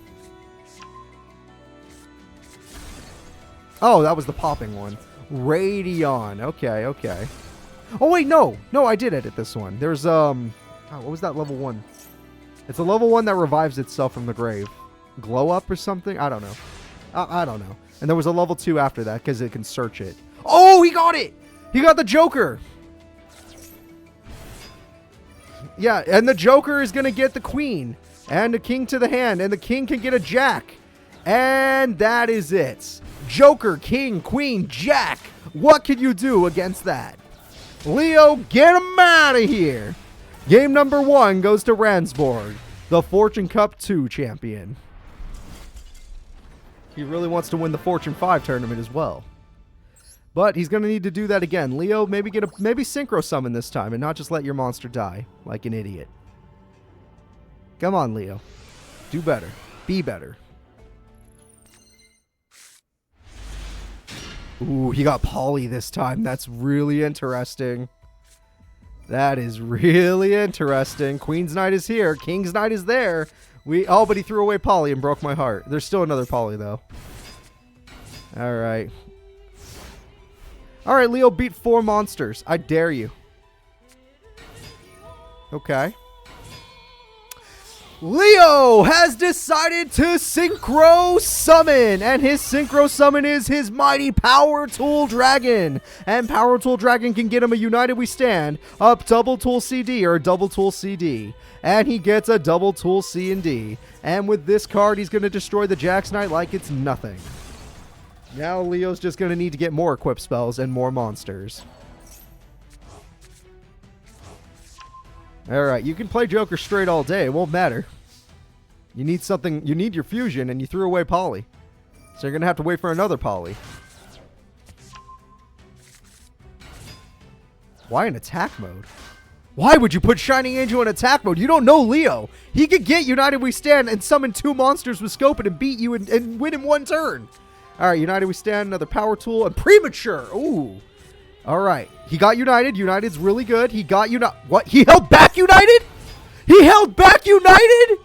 Oh, that was the popping one. Radion. Okay. Oh, wait, no. No, I did edit this one. There's, oh, what was that level 1? It's a level 1 that revives itself from the grave. Glow Up or something? I don't know. I don't know. And there was a level 2 after that because it can search it. Oh, he got it! He got the Joker! Yeah, and the Joker is going to get the Queen. And the King to the hand. And the King can get a Jack. And that is it. Joker, King, Queen, Jack. What can you do against that? Leo, get him out of here. Game number 1 goes to Randsborg, the Fortune Cup 2 champion. He really wants to win the Fortune 5 tournament as well. But he's going to need to do that again. Leo, maybe Synchro Summon this time and not just let your monster die like an idiot. Come on, Leo. Do better. Be better. Ooh, he got Polly this time. That's really interesting. That is really interesting. Queen's Knight is here. King's Knight is there. Oh, but he threw away Polly and broke my heart. There's still another Polly, though. All right. All right, Leo beat 4 monsters. I dare you. Okay. Leo has decided to synchro summon, and his synchro summon is his mighty Power Tool Dragon. And Power Tool Dragon can get him a United We Stand, up Double Tool CD or Double Tool CD. And he gets a Double Tool C and D. And with this card, he's going to destroy the Jax Knight like it's nothing. Now Leo's just going to need to get more equip spells and more monsters. Alright, you can play Joker straight all day. It won't matter. You need something. You need your fusion, and you threw away Poly. So you're going to have to wait for another Poly. Why in attack mode? Why would you put Shining Angel in attack mode? You don't know Leo. He could get United We Stand and summon 2 monsters with Scoping and beat you and win in 1 turn. Alright, United We Stand, another Power Tool, and Premature. Ooh. Alright, he got United. United's really good. He got United. What? He held back United? He held back United?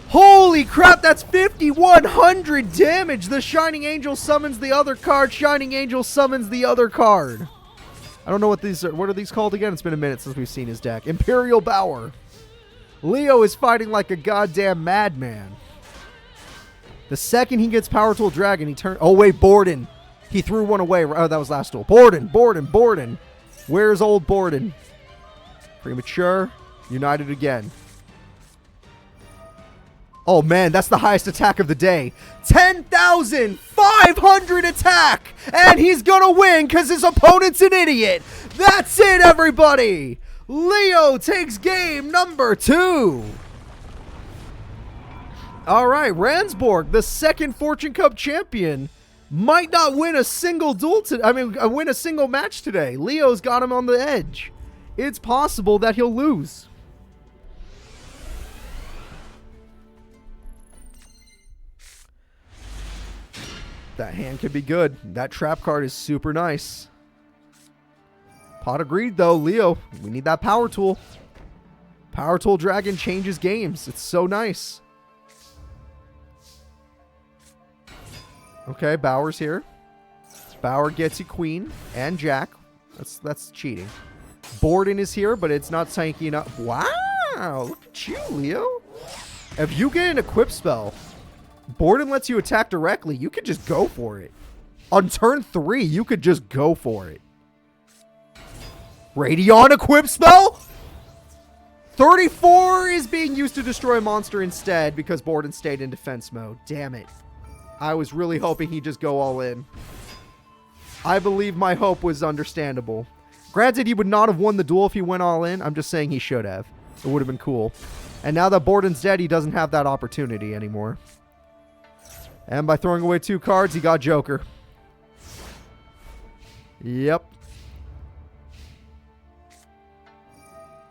Holy crap, that's 5,100 damage. The Shining Angel summons the other card. Shining Angel summons the other card. I don't know what these are. What are these called again? It's been a minute since we've seen his deck. Imperial Bower. Leo is fighting like a goddamn madman. The second he gets Power Tool Dragon, he turns... Oh, wait, Borden. He threw one away. Oh, that was last duel. Borden. Where's old Borden? Premature. United again. Oh, man, that's the highest attack of the day. 10,500 attack! And he's gonna win because his opponent's an idiot. That's it, everybody! Leo takes game number 2. All right, Randsborg, the second Fortune Cup champion, might not win a single win a single match today. Leo's got him on the edge. It's possible that he'll lose. That hand could be good. That trap card is super nice. Pot of Greed, though. Leo, we need that Power Tool. Power Tool Dragon changes games. It's so nice. Okay, Bower's here. Bower gets you Queen and Jack. That's cheating. Borden is here, but it's not tanky enough. Wow, look at you, Leo. If you get an equip spell, Borden lets you attack directly. You could just go for it. On turn 3, you could just go for it. Radion equip spell? 34 is being used to destroy a monster instead because Borden stayed in defense mode. Damn it. I was really hoping he'd just go all in. I believe my hope was understandable. Granted, he would not have won the duel if he went all in. I'm just saying he should have. It would have been cool. And now that Borden's dead, he doesn't have that opportunity anymore. And by throwing away 2 cards, he got Joker. Yep.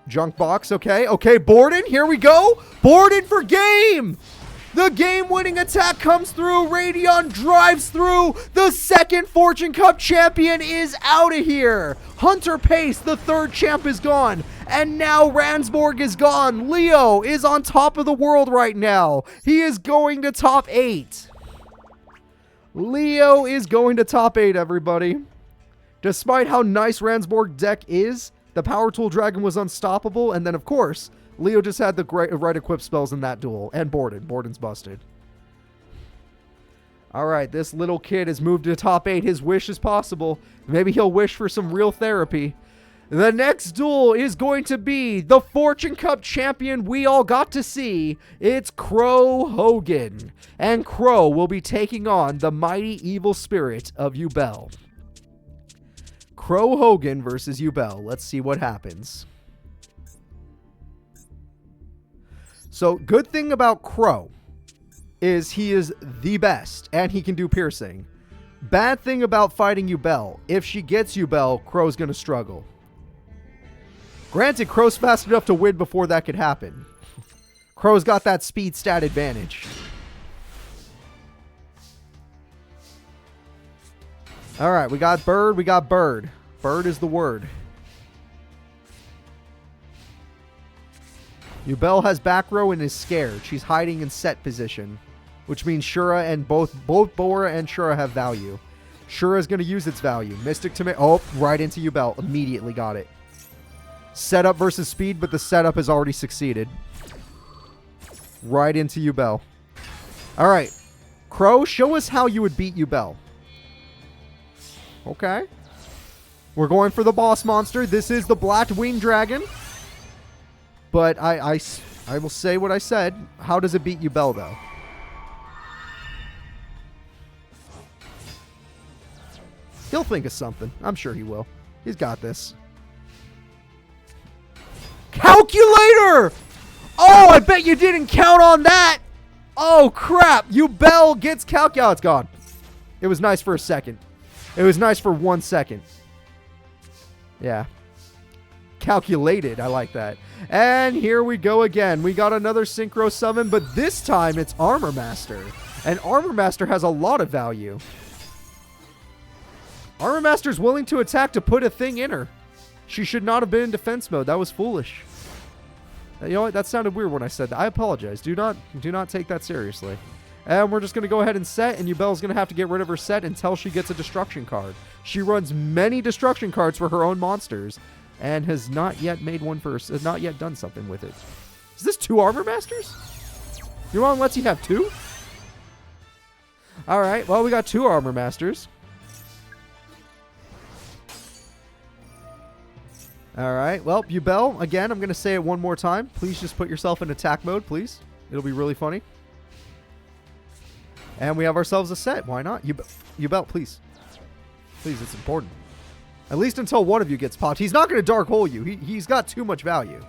Junk box, okay. Okay, Borden, here we go. Borden for game. The game-winning attack comes through. Radion drives through. The second Fortune Cup champion is out of here. Hunter Pace, the 3rd champ, is gone. And now Randsborg is gone. Leo is on top of the world right now. He is going to top 8. Leo is going to top 8, everybody. Despite how nice Randsborg deck is, the Power Tool Dragon was unstoppable. And then, of course, Leo just had the right equip spells in that duel. And Borden's busted. Alright, this little kid has moved to top 8. His wish is possible. Maybe he'll wish for some real therapy. The next duel is going to be the Fortune Cup champion we all got to see. It's Crow Hogan. And Crow will be taking on the mighty evil spirit of Yubel. Crow Hogan versus Yubel. Let's see what happens. So, good thing about Crow is he is the best, and he can do piercing. Bad thing about fighting Yubel, if she gets Yubel, Crow's going to struggle. Granted, Crow's fast enough to win before that could happen. Crow's got that speed stat advantage. Alright, we got Bird, we got Bird. Bird is the word. Yubel has back row and is scared. She's hiding in set position, which means Shura and both Bora and Shura have value. Shura's going to use its value. Mystic to me. Oh, right into Yubel. Immediately got it. Setup versus speed, but the setup has already succeeded. Right into Yubel. All right. Crow, show us how you would beat Yubel. Okay. We're going for the boss monster. This is the Black Winged Dragon. But I will say what I said. How does it beat Yubel, though? He'll think of something. I'm sure he will. He's got this. Calculator! Oh, I bet you didn't count on that. Oh, crap. Yubel gets calculator. Oh, it's gone. It was nice for a second. It was nice for 1 second. Yeah. Calculated. I like that. And here we go again. We got another Synchro Summon, but this time it's Armor Master. And Armor Master has a lot of value. Armor Master's willing to attack to put a thing in her. She should not have been in defense mode. That was foolish. You know what? That sounded weird when I said that. I apologize. Do not take that seriously. And we're just going to go ahead and set, and Yubel's going to have to get rid of her set until she gets a destruction card. She runs many destruction cards for her own monsters, and has not yet made one for has not yet done something with it. Is this 2 Armor Masters? Your mom lets you have 2? Alright, well, we got 2 Armor Masters. Alright, well, Yubel, again, I'm going to say it one more time. Please just put yourself in attack mode, please. It'll be really funny. And we have ourselves a set. Why not? Yubel, please. Please, it's important. At least until one of you gets popped. He's not going to dark hole you. He's got too much value.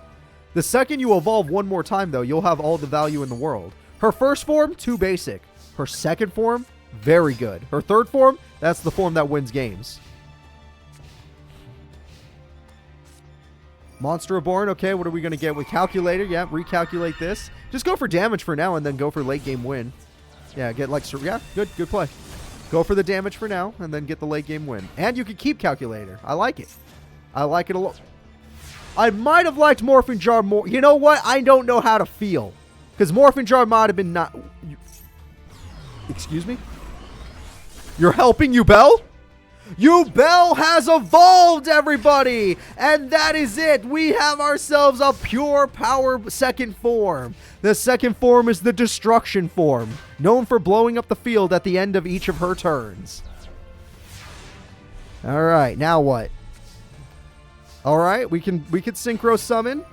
The second you evolve one more time, though, you'll have all the value in the world. Her first form, too basic. Her second form, very good. Her third form, that's the form that wins games. Monster Reborn, okay, what are we going to get with Calculator? Yeah, recalculate this. Just go for damage for now and then go for late game win. Yeah, get like, yeah, good play. Go for the damage for now and then get the late game win. And you can keep Calculator. I like it. I like it a lot. I might have liked Morphing Jar more. You know what? I don't know how to feel. Because Morphing Jar might have been not... Excuse me? You're helping Yubel? Yubel has evolved, everybody! And that is it. We have ourselves a pure power second form. The second form is the destruction form, known for blowing up the field at the end of each of her turns. Alright, now what? Alright, we can synchro summon.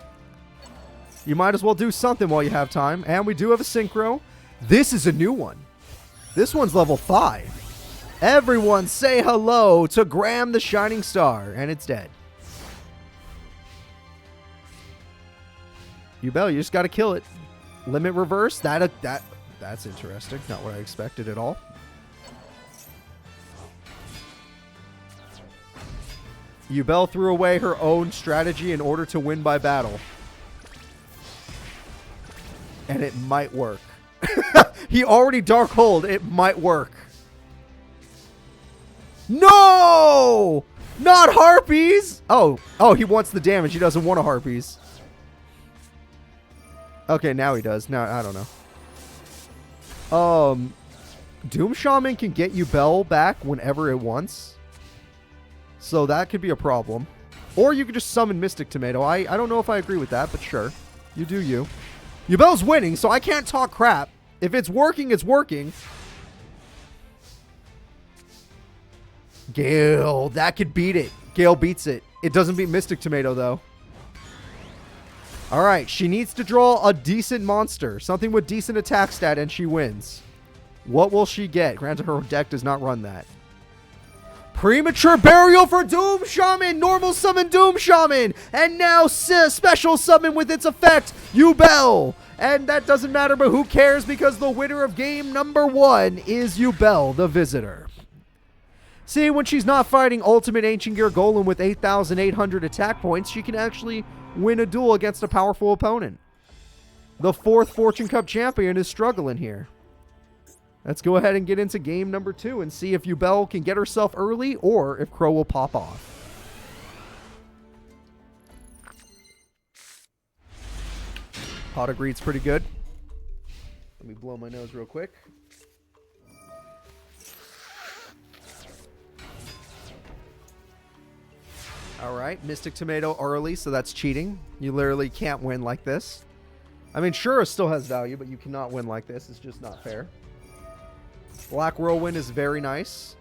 You might as well do something while you have time. And we do have a synchro. This is a new one. This one's level 5. Everyone say hello to Graham the Shining Star. And it's dead. Yubel, you just got to kill it. Limit reverse. That's interesting. Not what I expected at all. Yubel threw away her own strategy in order to win by battle. And it might work. He already dark holed. It might work. No! Not harpies! Oh, he wants the damage. He doesn't want a harpies. Okay, now he does. Now, I don't know. Doom Shaman can get Yubel back whenever it wants. So that could be a problem. Or you could just summon Mystic Tomato. I don't know if I agree with that, but sure. You do you. Yubel's winning, so I can't talk crap. If it's working, it's working. Gale, that could beat it. Gale beats it. It doesn't beat Mystic Tomato, though. Alright, she needs to draw a decent monster. Something with decent attack stat, and she wins. What will she get? Granted, her deck does not run that. Premature Burial for Doom Shaman! Normal summon Doom Shaman! And now special summon with its effect, Yubel! And that doesn't matter, but who cares, because the winner of game number 1 is Yubel, the Visitor. See, when she's not fighting Ultimate Ancient Gear Golem with 8,800 attack points, she can actually win a duel against a powerful opponent. The 4th Fortune Cup champion is struggling here. Let's go ahead and get into game number 2 and see if Yubel can get herself early or if Crow will pop off. Pot of Greed's pretty good. Let me blow my nose real quick. Alright, Mystic Tomato early, so that's cheating. You literally can't win like this. I mean, Shura still has value, but you cannot win like this. It's just not fair. Black Whirlwind is very nice.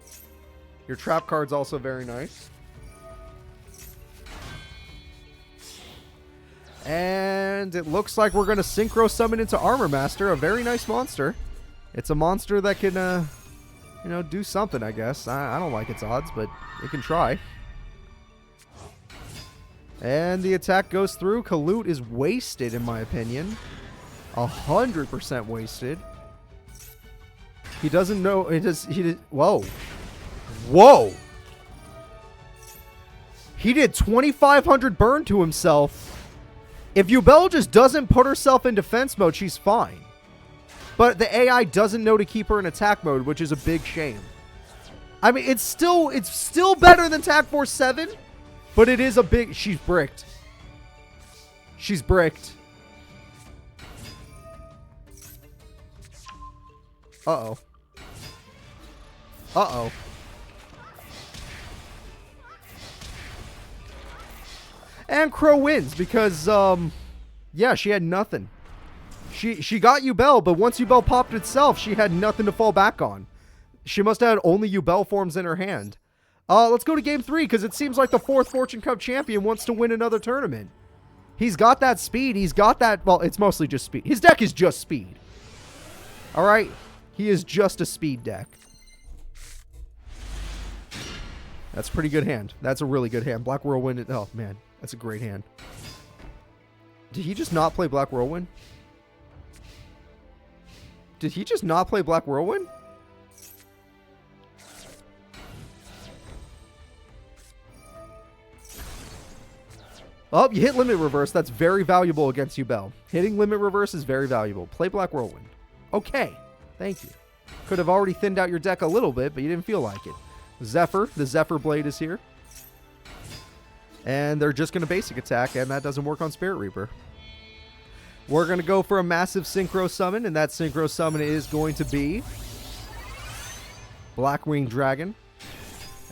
Your trap card's also very nice. And it looks like we're going to Synchro Summon into Armor Master, a very nice monster. It's a monster that can, you know, do something, I guess. I don't like its odds, but it can try. And the attack goes through. Kalut is wasted, in my opinion. 100% wasted. He doesn't know. Whoa. Whoa. He did 2,500 burn to himself. If Yubel just doesn't put herself in defense mode, she's fine. But the AI doesn't know to keep her in attack mode, which is a big shame. I mean, it's still better than Tac Force 7, but it is a big... She's bricked. She's bricked. Uh-oh. Uh-oh. And Crow wins because, yeah, she had nothing. She got Yubel, but once Yubel popped itself, she had nothing to fall back on. She must have had only Yubel forms in her hand. Let's go to game 3, because it seems like the 4th Fortune Cup champion wants to win another tournament. He's got that speed. He's got that... Well, it's mostly just speed. His deck is just speed. All right? He is just a speed deck. That's a pretty good hand. That's a really good hand. Black Whirlwind... Oh, man. That's a great hand. Did he just not play Black Whirlwind? Did he just not play Black Whirlwind? Oh, you hit Limit Reverse. That's very valuable against Yubel. Hitting Limit Reverse is very valuable. Play Black Whirlwind. Okay. Thank you. Could have already thinned out your deck a little bit, but you didn't feel like it. Zephyr. The Zephyr Blade is here. And they're just going to basic attack, and that doesn't work on Spirit Reaper. We're going to go for a massive Synchro Summon, and that Synchro Summon is going to be Blackwing Dragon.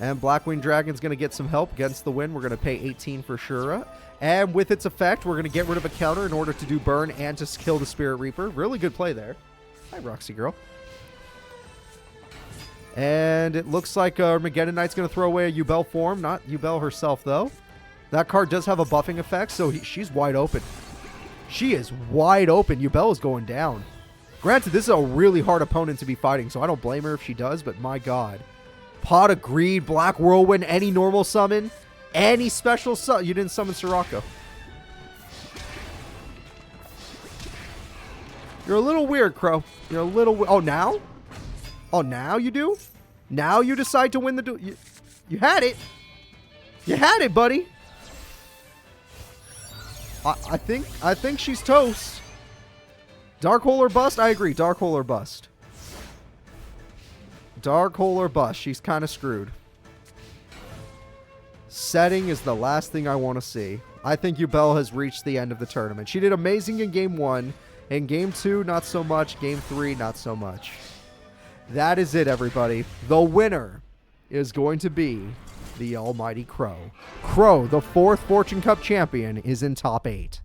And Blackwing Dragon's going to get some help against the win. We're going to pay 18 for Shura. And with its effect, we're going to get rid of a counter in order to do burn and to kill the Spirit Reaper. Really good play there. Hi, Roxy Girl. And it looks like Armageddon Knight's going to throw away a Yubel form. Not Yubel herself, though. That card does have a buffing effect, so she's wide open. She is wide open. Yubel is going down. Granted, this is a really hard opponent to be fighting, so I don't blame her if she does, but my god. Pot of Greed, Black Whirlwind, any normal summon, any special summon. You didn't summon Sirocco. You're a little weird, Crow. You're a little... Oh, now? Oh, now you do? Now you decide to win the... You had it. You had it, buddy. I think she's toast. Dark Hole or bust? I agree. Dark Hole or bust. Dark Hole or bust. She's kind of screwed. Setting is the last thing I want to see. I think Yubel has reached the end of the tournament. She did amazing in Game 1. In Game 2, not so much. Game 3, not so much. That is it, everybody. The winner is going to be the almighty Crow. Crow, the 4th Fortune Cup champion, is in top 8.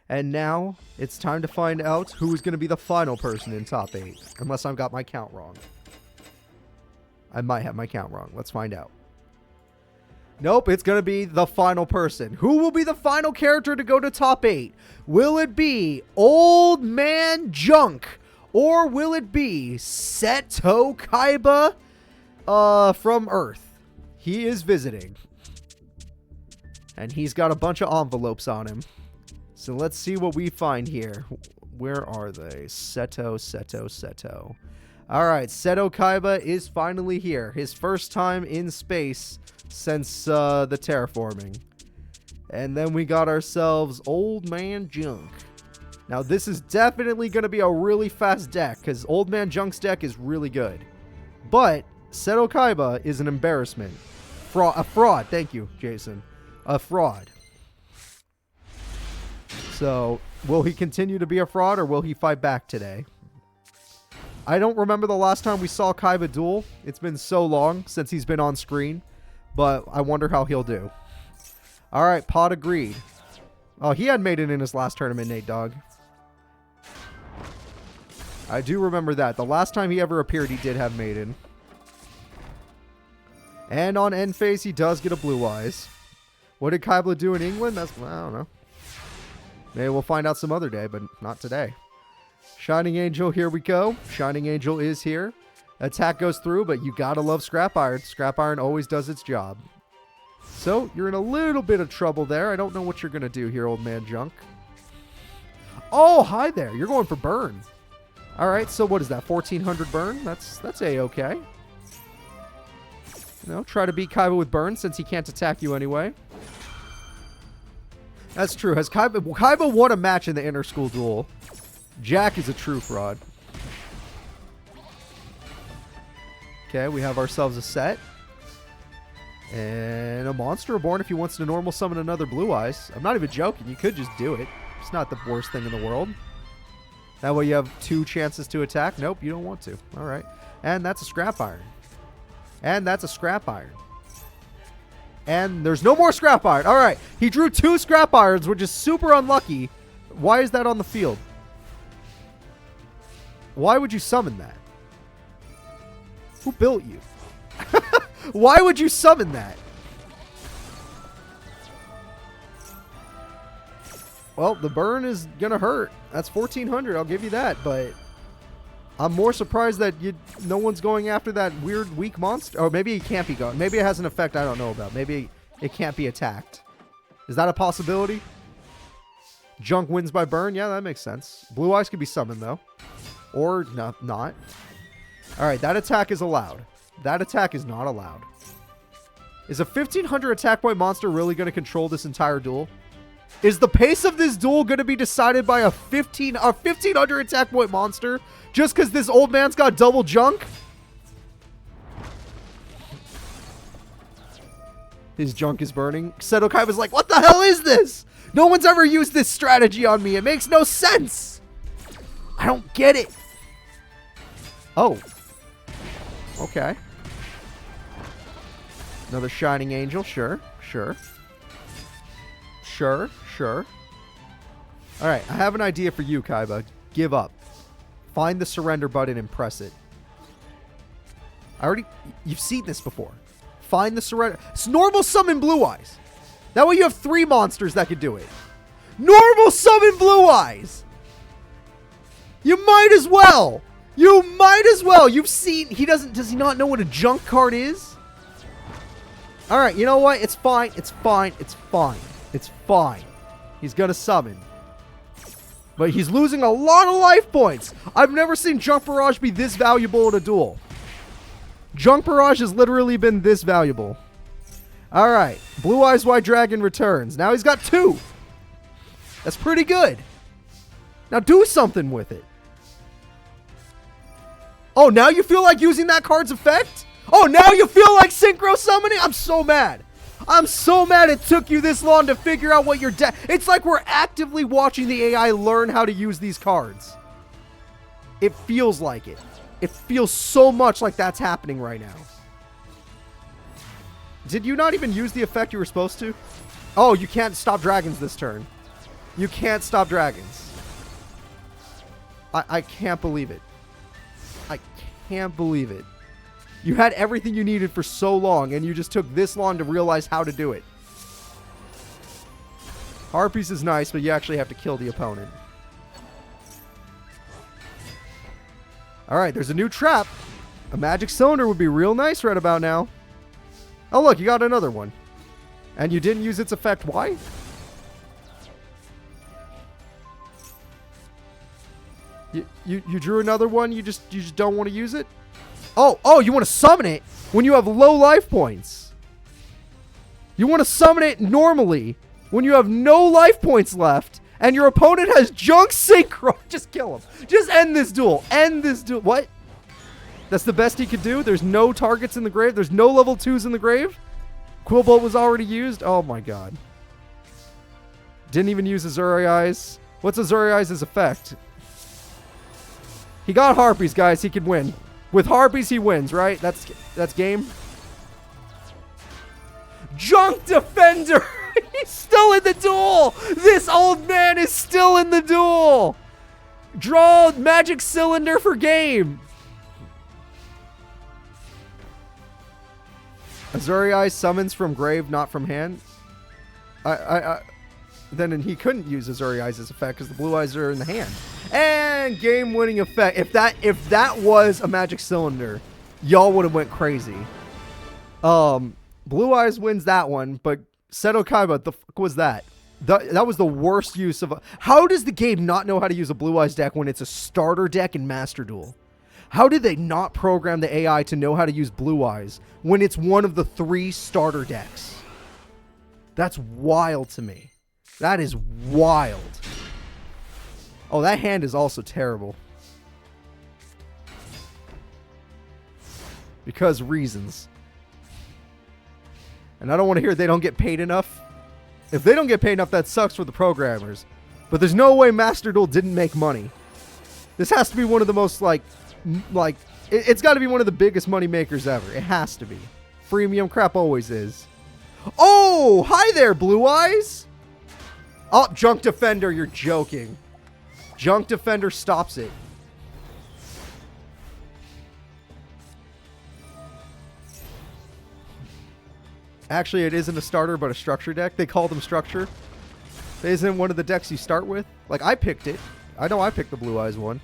And now it's time to find out who's going to be the final person in top 8. Unless I've got my count wrong. I might have my count wrong. Let's find out. Nope, it's going to be the final person. Who will be the final character to go to top 8? Will it be Old Man Junk? Or will it be Seto Kaiba from Earth? He is visiting. And he's got a bunch of envelopes on him. So let's see what we find here. Where are they? Seto. Alright, Seto Kaiba is finally here. His first time in space since the terraforming. And then we got ourselves Old Man Junk. Now this is definitely going to be a really fast deck, because Old Man Junk's deck is really good. But Seto Kaiba is an embarrassment. A fraud. Thank you, Jason. A fraud. So, will he continue to be a fraud, or will he fight back today? I don't remember the last time we saw Kaiba duel. It's been so long since he's been on screen. but I wonder how he'll do. All right, Pod agreed. Oh, he had Maiden in his last tournament, Nate Dogg. I do remember that. The last time he ever appeared, he did have Maiden. And on end phase, he does get a Blue Eyes. What did Kaiba do in England? I don't know. Maybe we'll find out some other day, but not today. Shining Angel, here we go. Shining Angel is here. Attack goes through, but you gotta love Scrap Iron. Scrap Iron always does its job. So, you're in a little bit of trouble there. I don't know what you're gonna do here, old man Junk. Oh, hi there. You're going for burn. Alright, so what is that? 1400 burn? That's A-okay. You know, try to beat Kaiba with burn since he can't attack you anyway. That's true. Has Kaiba won a match in the inter-school duel? Jack is a true fraud. Okay, we have ourselves a set. And a monster reborn if he wants to normal summon another Blue Eyes. I'm not even joking. You could just do it. It's not the worst thing in the world. That way you have 2 chances to attack. Nope, you don't want to. All right. And that's a Scrap Iron. And that's a Scrap Iron. And there's no more Scrap Iron. All right. He drew 2 Scrap Irons, which is super unlucky. Why is that on the field? Why would you summon that? Who built you? Why would you summon that? Well, the burn is going to hurt. That's 1400. I'll give you that. But I'm more surprised that no one's going after that weird weak monster. Or maybe it can't be gone. Maybe it has an effect I don't know about. Maybe it can't be attacked. Is that a possibility? Junk wins by burn? Yeah, that makes sense. Blue Eyes could be summoned, though. Or not. All right, that attack is allowed. That attack is not allowed. Is a 1500 attack point monster really going to control this entire duel? Is the pace of this duel going to be decided by a 1500 attack point monster just because this old man's got double junk? His junk is burning. Seto Kaiba's like, what the hell is this? No one's ever used this strategy on me. It makes no sense. I don't get it. Oh. Okay. Another Shining Angel. Sure. Alright, I have an idea for you, Kaiba. Give up. Find the surrender button and press it. You've seen this before. Find the surrender. It's normal summon Blue Eyes. That way you have 3 monsters that can do it. Normal summon Blue Eyes. You might as well. You've seen, does he not know what a junk card is? Alright, you know what? It's fine. He's gonna summon. But he's losing a lot of life points. I've never seen Junk Barrage be this valuable in a duel. Junk Barrage has literally been this valuable. Alright, Blue Eyes White Dragon returns. Now he's got 2. That's pretty good. Now do something with it. Oh, now you feel like using that card's effect? Oh, now you feel like synchro summoning? I'm so mad. It took you this long to figure out what your deck... It's like we're actively watching the AI learn how to use these cards. It feels like it. It feels so much like that's happening right now. Did you not even use the effect you were supposed to? Oh, you can't stop dragons this turn. You can't stop dragons. I can't believe it. I can't believe it. You had everything you needed for so long, and you just took this long to realize how to do it. Harpies is nice, but you actually have to kill the opponent. Alright, there's a new trap. A magic cylinder would be real nice right about now. Oh, look, you got another one. And you didn't use its effect. Why? You drew another one, you just don't want to use it? Oh, you want to summon it when you have low life points. You want to summon it normally when you have no life points left and your opponent has junk synchro. Just kill him. Just end this duel. What? That's the best he could do? There's no targets in the grave? There's no level 2s in the grave? Quillbolt was already used? Oh my god. Didn't even use Azuri Eyes. What's Azuri Eyes' effect? He got Harpies, guys. He can win. With Harpies, he wins, right? That's game. Junk Defender! He's still in the duel! This old man is still in the duel! Draw Magic Cylinder for game! Azuri Eyes summons from grave, not from hand. Then he couldn't use Azuri Eyes' effect because the blue eyes are in the hand. And game-winning effect. If that was a Magic Cylinder, y'all would have went crazy. Blue Eyes wins that one, but Seto Kaiba, the fuck was that? That was the worst use of how does the game not know how to use a Blue Eyes deck when it's a starter deck in Master Duel? How did they not program the AI to know how to use Blue Eyes when it's one of the 3 starter decks? That's wild to me. That is wild. Oh, that hand is also terrible. Because reasons. And I don't want to hear they don't get paid enough. If they don't get paid enough, that sucks for the programmers. But there's no way Master Duel didn't make money. This has to be one of the most, it's got to be one of the biggest money makers ever. It has to be. Freemium crap always is. Oh, hi there, Blue Eyes. Oh, Junk Defender, you're joking. Junk Defender stops it. Actually, it isn't a starter, but a structure deck. They call them structure. It isn't one of the decks you start with. Like, I picked it. I know I picked the Blue Eyes one.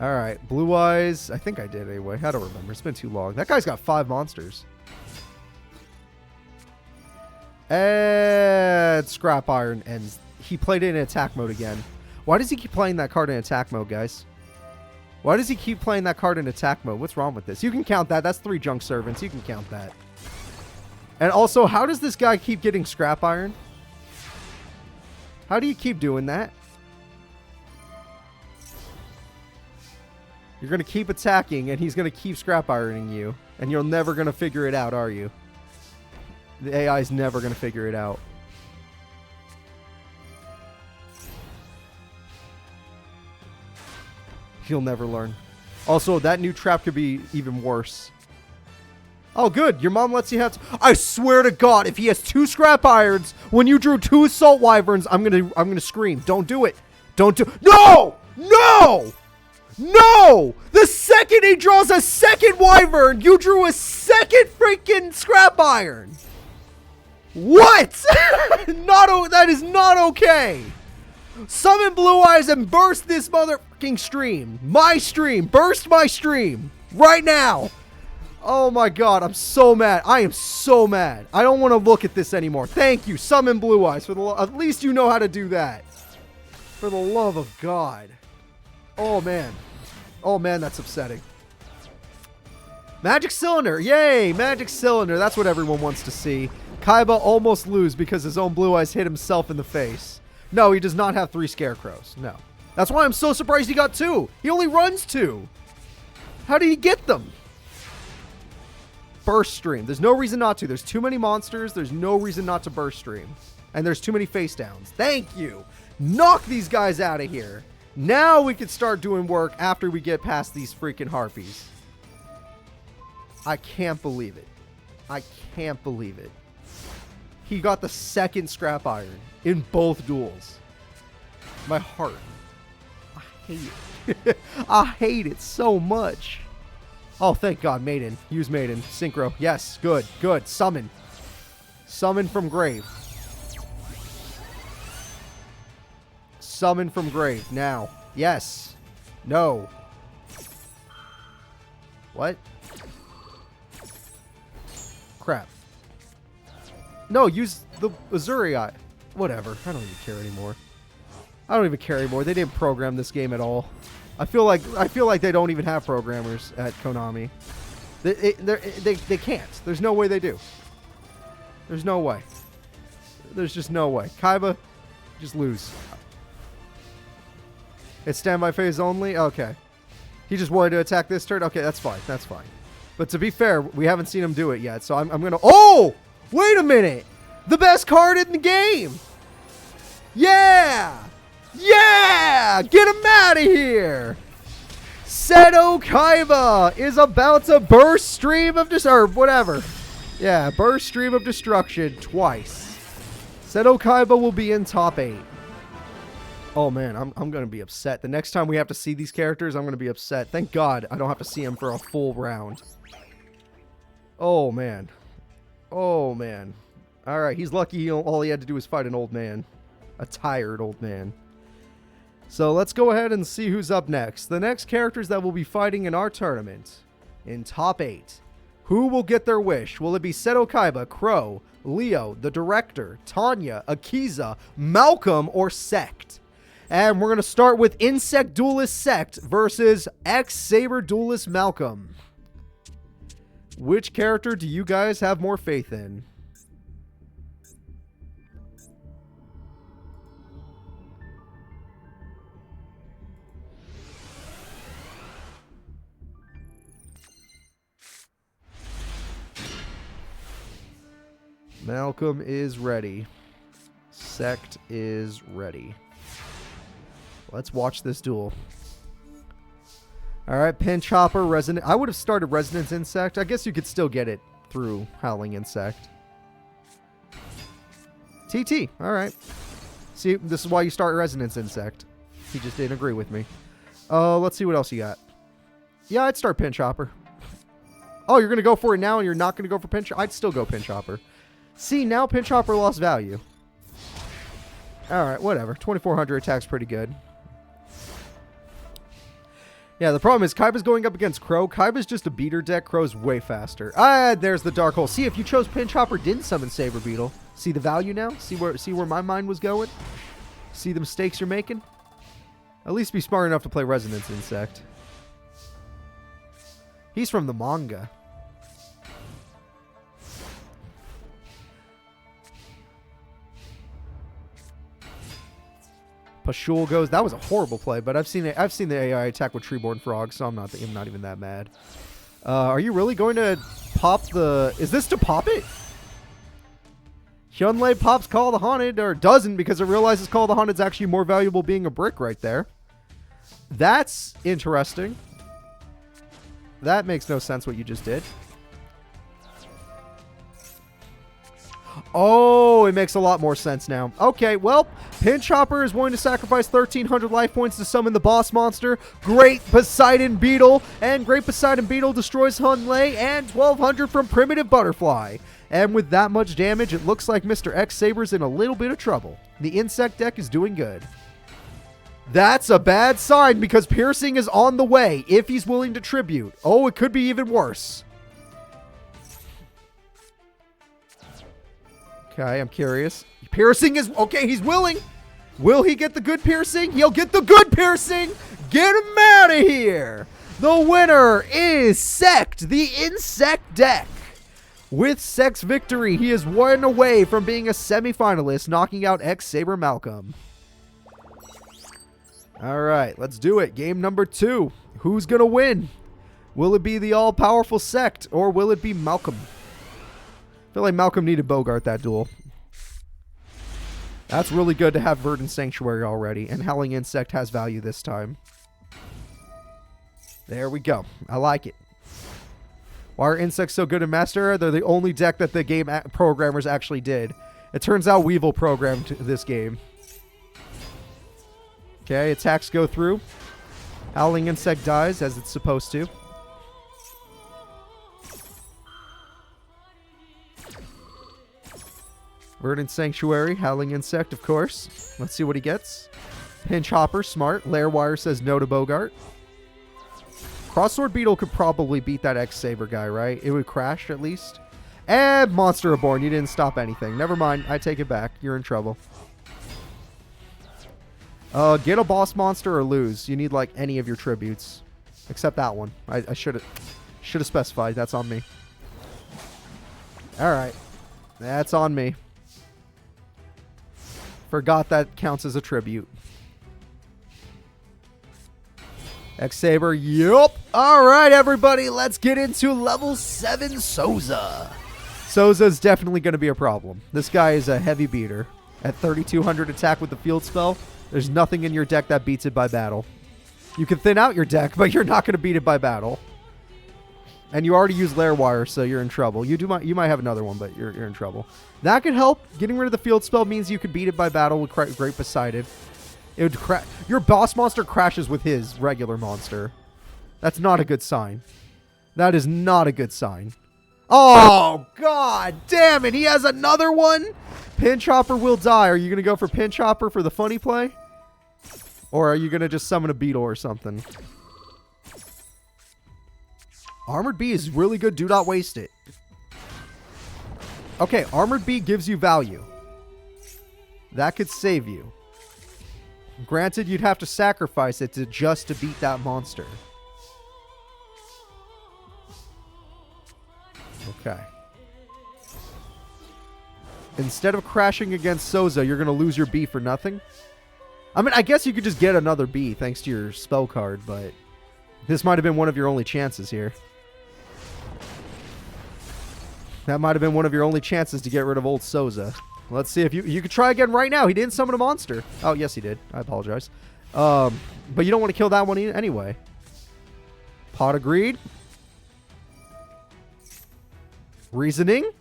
Alright, Blue Eyes. I think I did anyway. I don't remember. It's been too long. That guy's got 5 monsters. And Scrap Iron ends. He played it in attack mode again. Why does he keep playing that card in attack mode, guys? Why does he keep playing that card in attack mode? What's wrong with this? You can count that. That's 3 Junk Servants. You can count that. And also, how does this guy keep getting Scrap Iron? How do you keep doing that? You're going to keep attacking, and he's going to keep Scrap Ironing you. And you're never going to figure it out, are you? The AI's never going to figure it out. He'll never learn. Also, that new trap could be even worse. Oh, good. Your mom lets you have... I swear to God, if he has 2 Scrap Irons, when you drew 2 Assault Wyverns, I'm gonna scream. Don't do it. Don't do... No! No! No! The second he draws a second Wyvern, you drew a second freaking Scrap Iron. What? That is not okay. Summon Blue Eyes and burst this motherfucking stream. My stream. Burst my stream. Right now. Oh my God. I'm so mad. I am so mad. I don't want to look at this anymore. Thank you. Summon Blue Eyes. At least you know how to do that. For the love of God. Oh man. Oh man, that's upsetting. Magic Cylinder. Yay. Magic Cylinder. That's what everyone wants to see. Kaiba almost lose because his own Blue Eyes hit himself in the face. No, he does not have 3 Scarecrows. No. That's why I'm so surprised he got 2. He only runs 2. How did he get them? Burst stream. There's no reason not to. There's too many monsters. There's no reason not to burst stream. And there's too many face downs. Thank you. Knock these guys out of here. Now we can start doing work after we get past these freaking harpies. I can't believe it. I can't believe it. He got the second Scrap Iron in both duels. My heart. I hate it. I hate it so much. Oh, thank God. Maiden. Use Maiden. Synchro. Yes. Good. Good. Summon. Summon from grave. Summon from grave. Now. Yes. No. What? Crap. No, use the Azuri Eye. Whatever. I don't even care anymore. I don't even care anymore. They didn't program this game at all. I feel like they don't even have programmers at Konami. They can't. There's no way they do. There's no way. There's just no way. Kaiba, just lose. It's standby phase only? Okay. He just wanted to attack this turn? Okay, that's fine. That's fine. But to be fair, we haven't seen him do it yet, so I'm going to... Oh! Wait a minute! The best card in the game! Yeah! Yeah! Get him out of here! Seto Kaiba is about to burst stream of whatever. Yeah, burst stream of destruction twice. Seto Kaiba will be in top 8. Oh man, I'm going to be upset. The next time we have to see these characters, I'm going to be upset. Thank God I don't have to see them for a full round. Oh man. Oh man. Alright, he's lucky all he had to do was fight an old man. A tired old man. So let's go ahead and see who's up next. The next characters that will be fighting in our tournament. In top 8. Who will get their wish? Will it be Seto Kaiba, Crow, Leo, the Director, Tanya, Akiza, Malcolm, or Sect? And we're going to start with Insect Duelist Sect versus X-Saber Duelist Malcolm. Which character do you guys have more faith in? Malcolm is ready. Sect is ready. Let's watch this duel. Alright, Pinch Hopper, Resonant. I would have started Resonance Insect. I guess you could still get it through Howling Insect. TT, alright. See, this is why you start Resonance Insect. He just didn't agree with me. Let's see what else you got. Yeah, I'd start Pinch Hopper. Oh, you're going to go for it now and you're not going to go for Pinch Hopper? I'd still go Pinch Hopper. See, now Pinch Hopper lost value. Alright, whatever. 2400 attack's pretty good. Yeah, the problem is Kaiba's going up against Crow. Kaiba's just a beater deck. Crow's way faster. Ah, there's the dark hole. See, if you chose Pinch Hopper, didn't summon Saber Beetle. See the value now? See where my mind was going? See the mistakes you're making? At least be smart enough to play Resonance Insect. He's from the manga. Pashul goes. That was a horrible play, but I've seen the AI attack with Treeborn Frog, so I'm not even that mad. Are you really going to pop the... Is this to pop it? Hyunlei pops Call the Haunted, or doesn't, because it realizes Call the Haunted's actually more valuable being a brick right there. That's interesting. That makes no sense what you just did. Oh, it makes a lot more sense now. Okay, well, Pinch Hopper is going to sacrifice 1,300 life points to summon the boss monster. Great Poseidon Beetle. And Great Poseidon Beetle destroys Hyunlei and 1,200 from Primitive Butterfly. And with that much damage, it looks like Mr. X-Saber's in a little bit of trouble. The Insect deck is doing good. That's a bad sign because Piercing is on the way if he's willing to tribute. Oh, it could be even worse. Okay, I'm curious. Piercing is... Okay, he's willing. Will he get the good piercing? He'll get the good piercing. Get him out of here. The winner is Sect, the Insect deck. With Sect's victory, he is one away from being a semifinalist, knocking out X-Saber Malcolm. All right, let's do it. Game number 2. Who's going to win? Will it be the all-powerful Sect, or will it be Malcolm? I feel like Malcolm needed Bogart that duel. That's really good to have Verdant Sanctuary already, and Howling Insect has value this time. There we go. I like it. Why are Insects so good in Master Era? They're the only deck that the game programmers actually did. It turns out Weevil programmed this game. Okay, attacks go through. Howling Insect dies as it's supposed to. Verdant Sanctuary, Howling Insect, of course. Let's see what he gets. Pinch Hopper, smart. Lair Wire says no to Bogart. Crossword Beetle could probably beat that X-Saber guy, right? It would crash at least. And Monster Reborn, you didn't stop anything. Never mind, I take it back. You're in trouble. Get a boss monster or lose. You need like any of your tributes. Except that one. I should have specified. That's on me. Alright. That's on me. Forgot that counts as a tribute. X-Saber, yup. Alright, everybody, let's get into level 7 Souza. Souza's definitely going to be a problem. This guy is a heavy beater. At 3,200 attack with the field spell, there's nothing in your deck that beats it by battle. You can thin out your deck, but you're not going to beat it by battle. And you already used Lair Wire, so you're in trouble. You might have another one, but you're in trouble. That could help. Getting rid of the field spell means you could beat it by battle with Great Poseidon. It would your boss monster crashes with his regular monster. That's not a good sign. That is not a good sign. Oh, God damn it. He has another one. Pinchhopper will die. Are you going to go for Pinchhopper for the funny play? Or are you going to just summon a beetle or something? Armored Bee is really good. Do not waste it. Okay, Armored Bee gives you value. That could save you. Granted, you'd have to sacrifice it just to beat that monster. Okay. Instead of crashing against Soza, you're going to lose your bee for nothing? I mean, I guess you could just get another bee thanks to your spell card, but this might have been one of your only chances here. That might have been one of your only chances to get rid of old Soza. Let's see if you could try again right now. He didn't summon a monster. Oh, yes, he did. I apologize. But you don't want to kill that one anyway. Pot of Greed. Reasoning.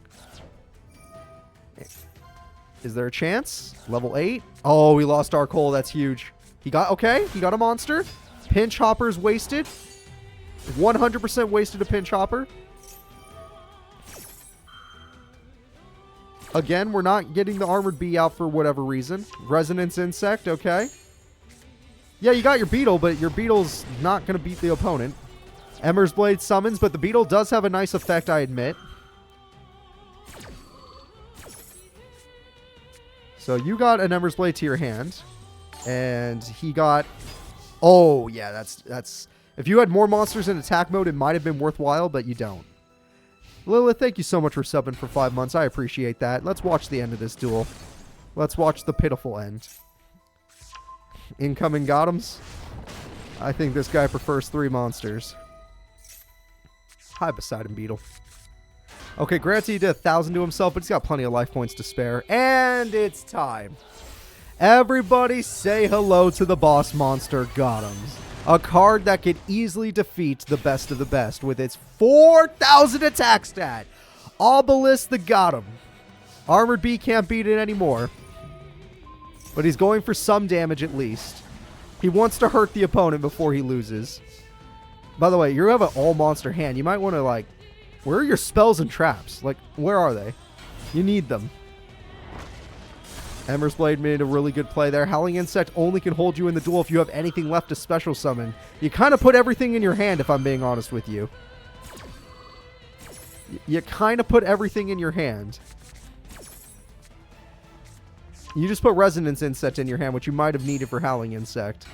Is there a chance? Level 8. Oh, we lost our coal. That's huge. He got a monster. Pinchhopper's wasted. 100% wasted a Pinchhopper. Again, we're not getting the Armored Bee out for whatever reason. Resonance Insect, okay. Yeah, you got your Beetle, but your Beetle's not going to beat the opponent. Ember's Blade summons, but the Beetle does have a nice effect, I admit. So you got an Ember's Blade to your hand. And he got... Oh, yeah, that's... If you had more monsters in attack mode, it might have been worthwhile, but you don't. Lilith, thank you so much for subbing for 5 months. I appreciate that. Let's watch the end of this duel. Let's watch the pitiful end. Incoming Gothams. I think this guy prefers 3 monsters. Hi, Poseidon Beetle. Okay, granted he did 1,000 to himself, but he's got plenty of life points to spare. And it's time. Everybody say hello to the boss monster, Gothams. A card that could easily defeat the best of the best with its 4,000 attack stat. Obelisk the Gotham. Armored Bee can't beat it anymore. But he's going for some damage at least. He wants to hurt the opponent before he loses. By the way, you have an all-monster hand. You might want to, like... Where are your spells and traps? Like, where are they? You need them. Ember's Blade made a really good play there. Howling Insect only can hold you in the duel if you have anything left to special summon. You kind of put everything in your hand, if I'm being honest with you. You kind of put everything in your hand. You just put Resonance Insect in your hand, which you might have needed for Howling Insect.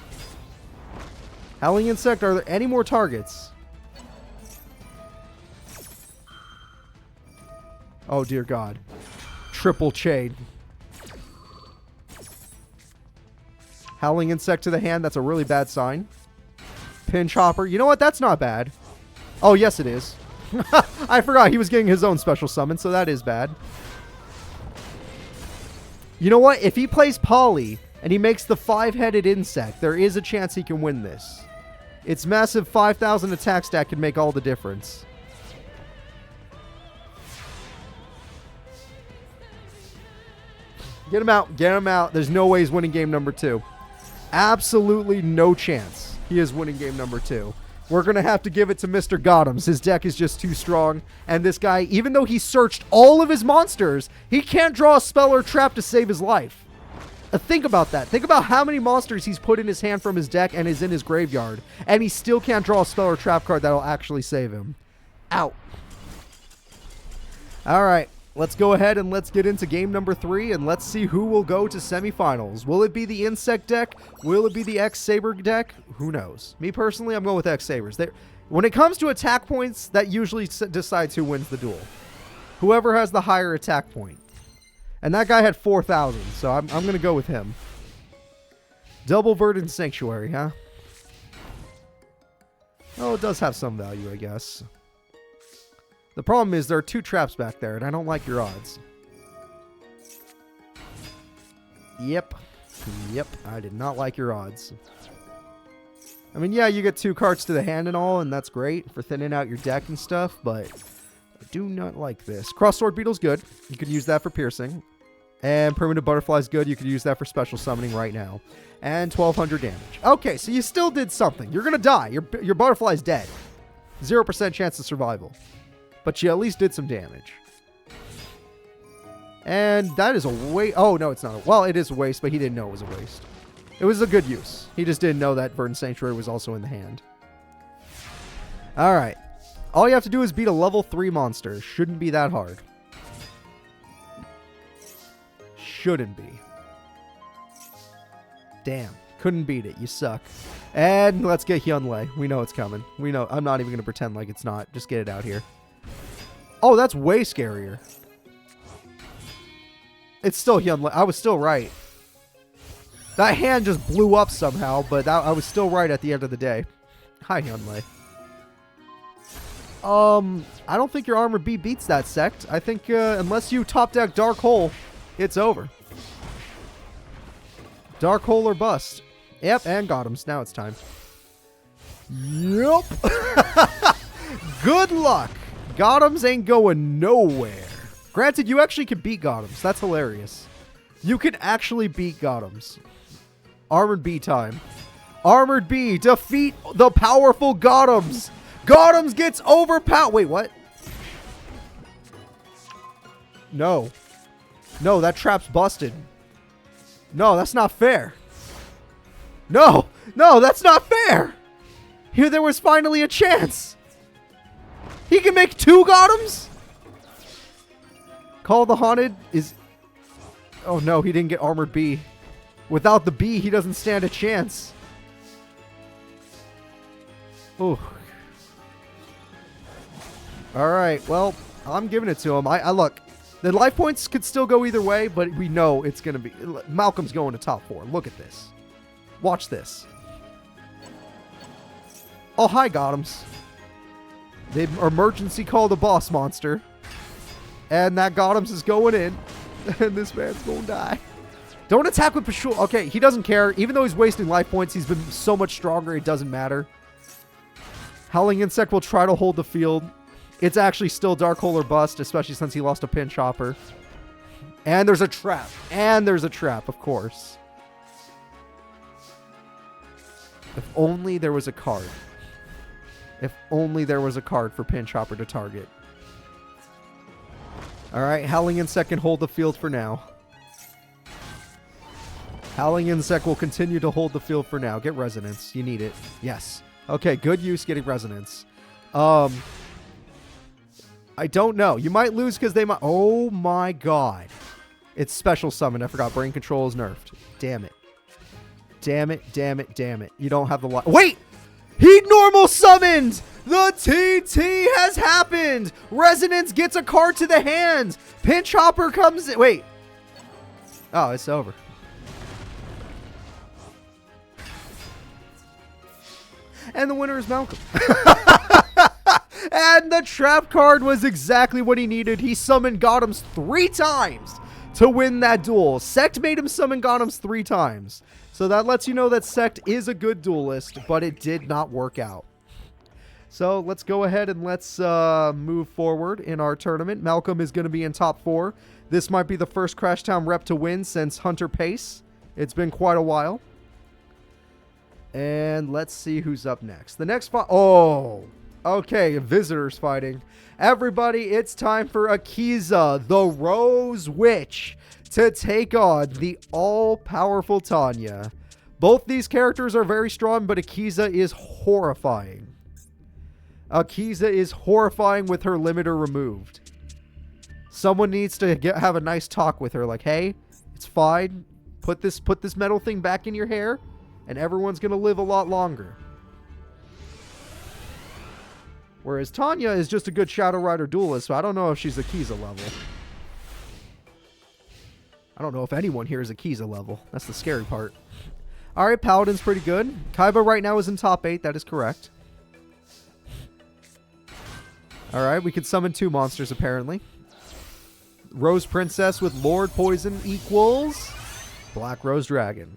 Howling Insect, are there any more targets? Oh, dear God. Triple chain. Howling Insect to the hand. That's a really bad sign. Pinchhopper. You know what? That's not bad. Oh, yes, it is. I forgot he was getting his own special summon, so that is bad. You know what? If he plays Polly and he makes the 5-headed insect, there is a chance he can win this. Its massive 5,000 attack stat can make all the difference. Get him out. Get him out. There's no way he's winning game number 2. Absolutely no chance he is winning game number 2. We're going to have to give it to Mr. Gothams. His deck is just too strong. And this guy, even though he searched all of his monsters, he can't draw a spell or trap to save his life. Think about that. Think about how many monsters he's put in his hand from his deck and is in his graveyard. And he still can't draw a spell or trap card that'll actually save him. Out. All right. Let's go ahead and let's get into game number 3 and let's see who will go to semifinals. Will it be the Insect deck? Will it be the X-Saber deck? Who knows? Me personally, I'm going with X-Sabers. When it comes to attack points, that usually decides who wins the duel. Whoever has the higher attack point. And that guy had 4,000, so I'm going to go with him. Double Verdant Sanctuary, huh? Oh, it does have some value, I guess. The problem is there are 2 traps back there, and I don't like your odds. Yep. Yep, I did not like your odds. I mean, yeah, you get 2 cards to the hand and all, and that's great for thinning out your deck and stuff, but I do not like this. Cross-sword beetle's good. You could use that for piercing. And primitive butterfly's good. You could use that for special summoning right now. And 1200 damage. Okay, so you still did something. You're gonna die. Your butterfly's dead. 0% chance of survival. But you at least did some damage. And that is a waste. Oh, no, it's not. Well, it is a waste, but he didn't know it was a waste. It was a good use. He just didn't know that Verdant Sanctuary was also in the hand. Alright. All you have to do is beat a level 3 monster. Shouldn't be that hard. Shouldn't be. Damn. Couldn't beat it. You suck. And let's get Hyunlei. We know it's coming. We know. I'm not even going to pretend like it's not. Just get it out here. Oh, that's way scarier. It's still Hyunlei. I was still right. That hand just blew up somehow, but I was still right at the end of the day. Hi, Hyunlei. I don't think your Armor B beats that Sect. I think, unless you top deck Dark Hole, it's over. Dark Hole or bust. Yep, and got him. Now it's time. Yep. Good luck. Gotham's ain't going nowhere. Granted, you actually can beat Gotham's. That's hilarious. You can actually beat Gotham's. Armored B time. Armored B, defeat the powerful Gotham's. Gotham's gets overpowered. Wait, what? No. No, that trap's busted. No, that's not fair. No. No, that's not fair. Here there was finally a chance. He can make 2 Gotham's? Call the Haunted is... Oh no, he didn't get Armored B. Without the B, he doesn't stand a chance. Ooh. Alright, well, I'm giving it to him. I look, the life points could still go either way, but we know it's going to be... Malcolm's going to top 4. Look at this. Watch this. Oh, hi, Gotham's. They emergency called the boss monster. And that Gotham's is going in. And this man's going to die. Don't attack with Pashul. Okay, he doesn't care. Even though he's wasting life points, he's been so much stronger, it doesn't matter. Howling Insect will try to hold the field. It's actually still Dark Hole or bust, especially since he lost a Pinch Hopper. And there's a trap. And there's a trap, of course. If only there was a card. If only there was a card for Pinch Hopper to target. Alright, Howling Insect can hold the field for now. Howling Insect will continue to hold the field for now. Get Resonance. You need it. Yes. Okay, good use getting Resonance. I don't know. You might lose because they might... Oh my god. It's Special Summon. I forgot. Brain Control is nerfed. Damn it. Damn it, damn it, damn it. You don't have the... Wait! He normal summoned! The TT has happened! Resonance gets a card to the hand! Pinch Hopper comes in... Wait. Oh, it's over. And the winner is Malcolm. And the trap card was exactly what he needed. He summoned Gotham's 3 times to win that duel. Sect made him summon Gotham's 3 times. So that lets you know that Sect is a good duelist, but it did not work out. So let's go ahead and let's move forward in our tournament. Malcolm is going to be in top 4. This might be the first Crash Town rep to win since Hunter Pace. It's been quite a while. And let's see who's up next. The next fight... Oh... Okay, visitors fighting. Everybody, it's time for Akiza, the Rose Witch, to take on the all-powerful Tanya. Both these characters are very strong, but Akiza is horrifying. Akiza is horrifying with her limiter removed. Someone needs to have a nice talk with her, like, hey, it's fine. Put this metal thing back in your hair, and everyone's going to live a lot longer. Whereas Tanya is just a good Shadow Rider duelist, so I don't know if she's Akiza level. I don't know if anyone here is Akiza level. That's the scary part. Alright, Paladin's pretty good. Kaiba right now is in top 8, that is correct. Alright, we could summon 2 monsters apparently. Rose Princess with Lord Poison equals Black Rose Dragon.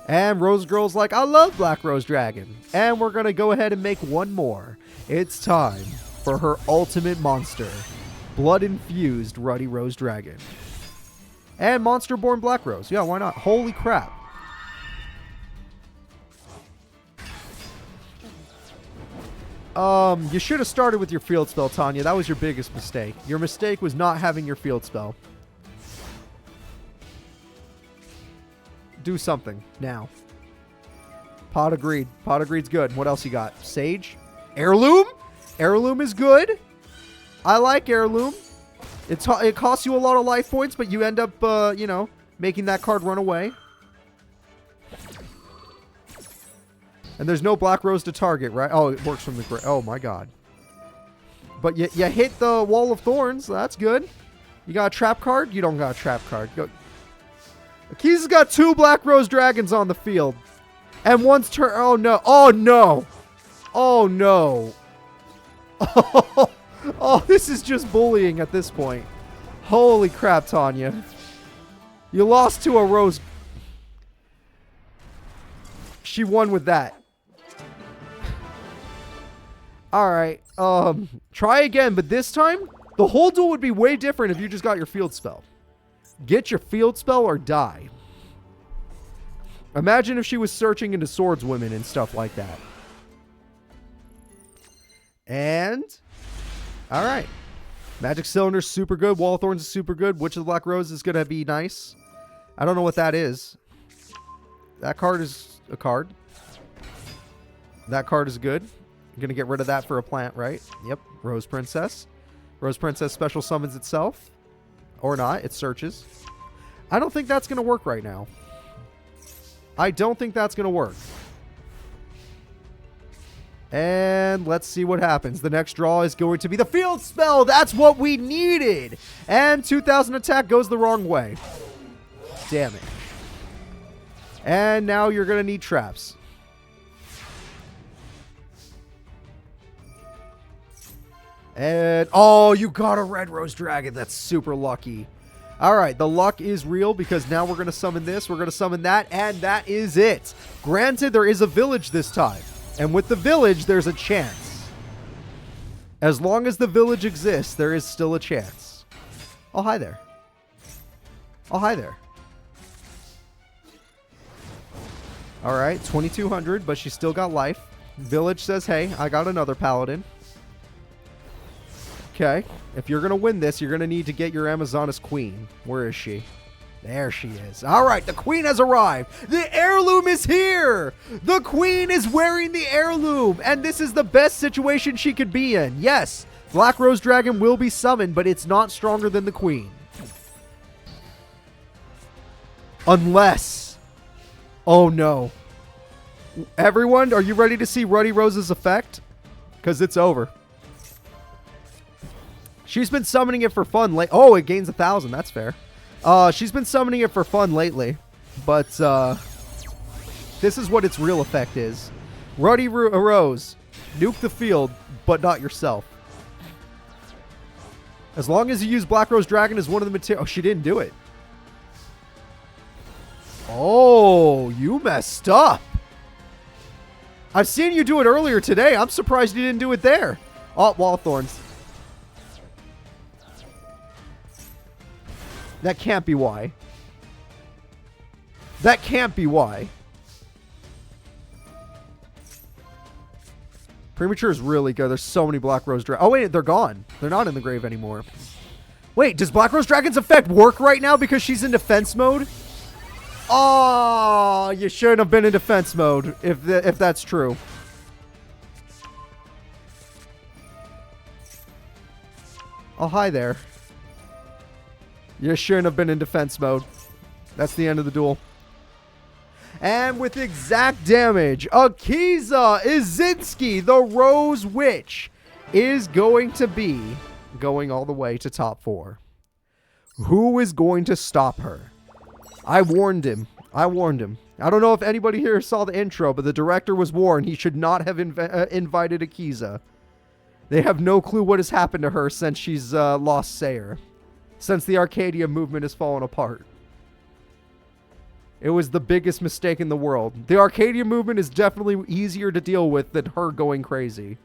And Rose Girl's like, I love Black Rose Dragon. And we're going to go ahead and make one more. It's time for her ultimate monster. Blood-infused Ruddy Rose Dragon. And Monster-born Black Rose. Yeah, why not? Holy crap. You should have started with your field spell, Tanya. That was your biggest mistake. Your mistake was not having your field spell. Do something now. Pot of Greed. Pot of Greed's good. What else you got? Sage? Heirloom? Heirloom is good. I like Heirloom. It costs you a lot of life points, but you end up, you know, making that card run away. And there's no Black Rose to target, right? Oh, it works from the... Oh, my God. But you hit the Wall of Thorns. That's good. You got a trap card? You don't got a trap card. Go. Akiza's got 2 Black Rose Dragons on the field. And one's turn... Oh, no. Oh, no. Oh, no. Oh, this is just bullying at this point. Holy crap, Tanya. You lost to a Rose... She won with that. Alright. Try again, but this time, the whole duel would be way different if you just got your field spell. Get your field spell or die. Imagine if she was searching into swordswomen and stuff like that. And... Alright. Magic Cylinder's super good. Wall of Thorns is super good. Witch of the Black Rose is going to be nice. I don't know what that is. That card is a card. That card is good. I'm going to get rid of that for a plant, right? Yep. Rose Princess. Rose Princess special summons itself. Or not. It searches. I don't think that's going to work right now. I don't think that's going to work. And let's see what happens. The next draw is going to be the field spell. That's what we needed. And 2000 attack goes the wrong way. Damn it. And now you're going to need traps. And, oh, you got a Red Rose Dragon. That's super lucky. All right, the luck is real because now we're going to summon this. We're going to summon that, and that is it. Granted, there is a village this time. And with the village, there's a chance. As long as the village exists, there is still a chance. Oh, hi there. Oh, hi there. All right, 2200, but she still got life. Village says, hey, I got another paladin. Okay, if you're going to win this, you're going to need to get your Amazonas queen. Where is she? There she is. All right, the queen has arrived. The heirloom is here. The queen is wearing the heirloom, and this is the best situation she could be in. Yes, Black Rose Dragon will be summoned, but it's not stronger than the queen. Unless... Oh, no. Everyone, are you ready to see Ruddy Rose's effect? Because it's over. She's been summoning it for fun. Oh, it gains 1,000. That's fair. She's been summoning it for fun lately. But this is what its real effect is. Ruddy Rose. Nuke the field, but not yourself. As long as you use Black Rose Dragon as one of the materials. Oh, she didn't do it. Oh, you messed up. I've seen you do it earlier today. I'm surprised you didn't do it there. Oh, Wall of Thorns. That can't be why. That can't be why. Premature is really good. There's so many Black Rose Dragons. Oh, wait, they're gone. They're not in the grave anymore. Wait, does Black Rose Dragon's effect work right now because she's in defense mode? Oh, you shouldn't have been in defense mode if that's true. Oh, hi there. You shouldn't have been in defense mode. That's the end of the duel. And with exact damage, Akiza Izinski, the Rose Witch, is going to be going all the way to top 4. Who is going to stop her? I warned him. I warned him. I don't know if anybody here saw the intro, but the director was warned he should not have invited Akiza. They have no clue what has happened to her since she's lost Sayer. Since the Arcadia movement has fallen apart. It was the biggest mistake in the world. The Arcadia movement is definitely easier to deal with than her going crazy.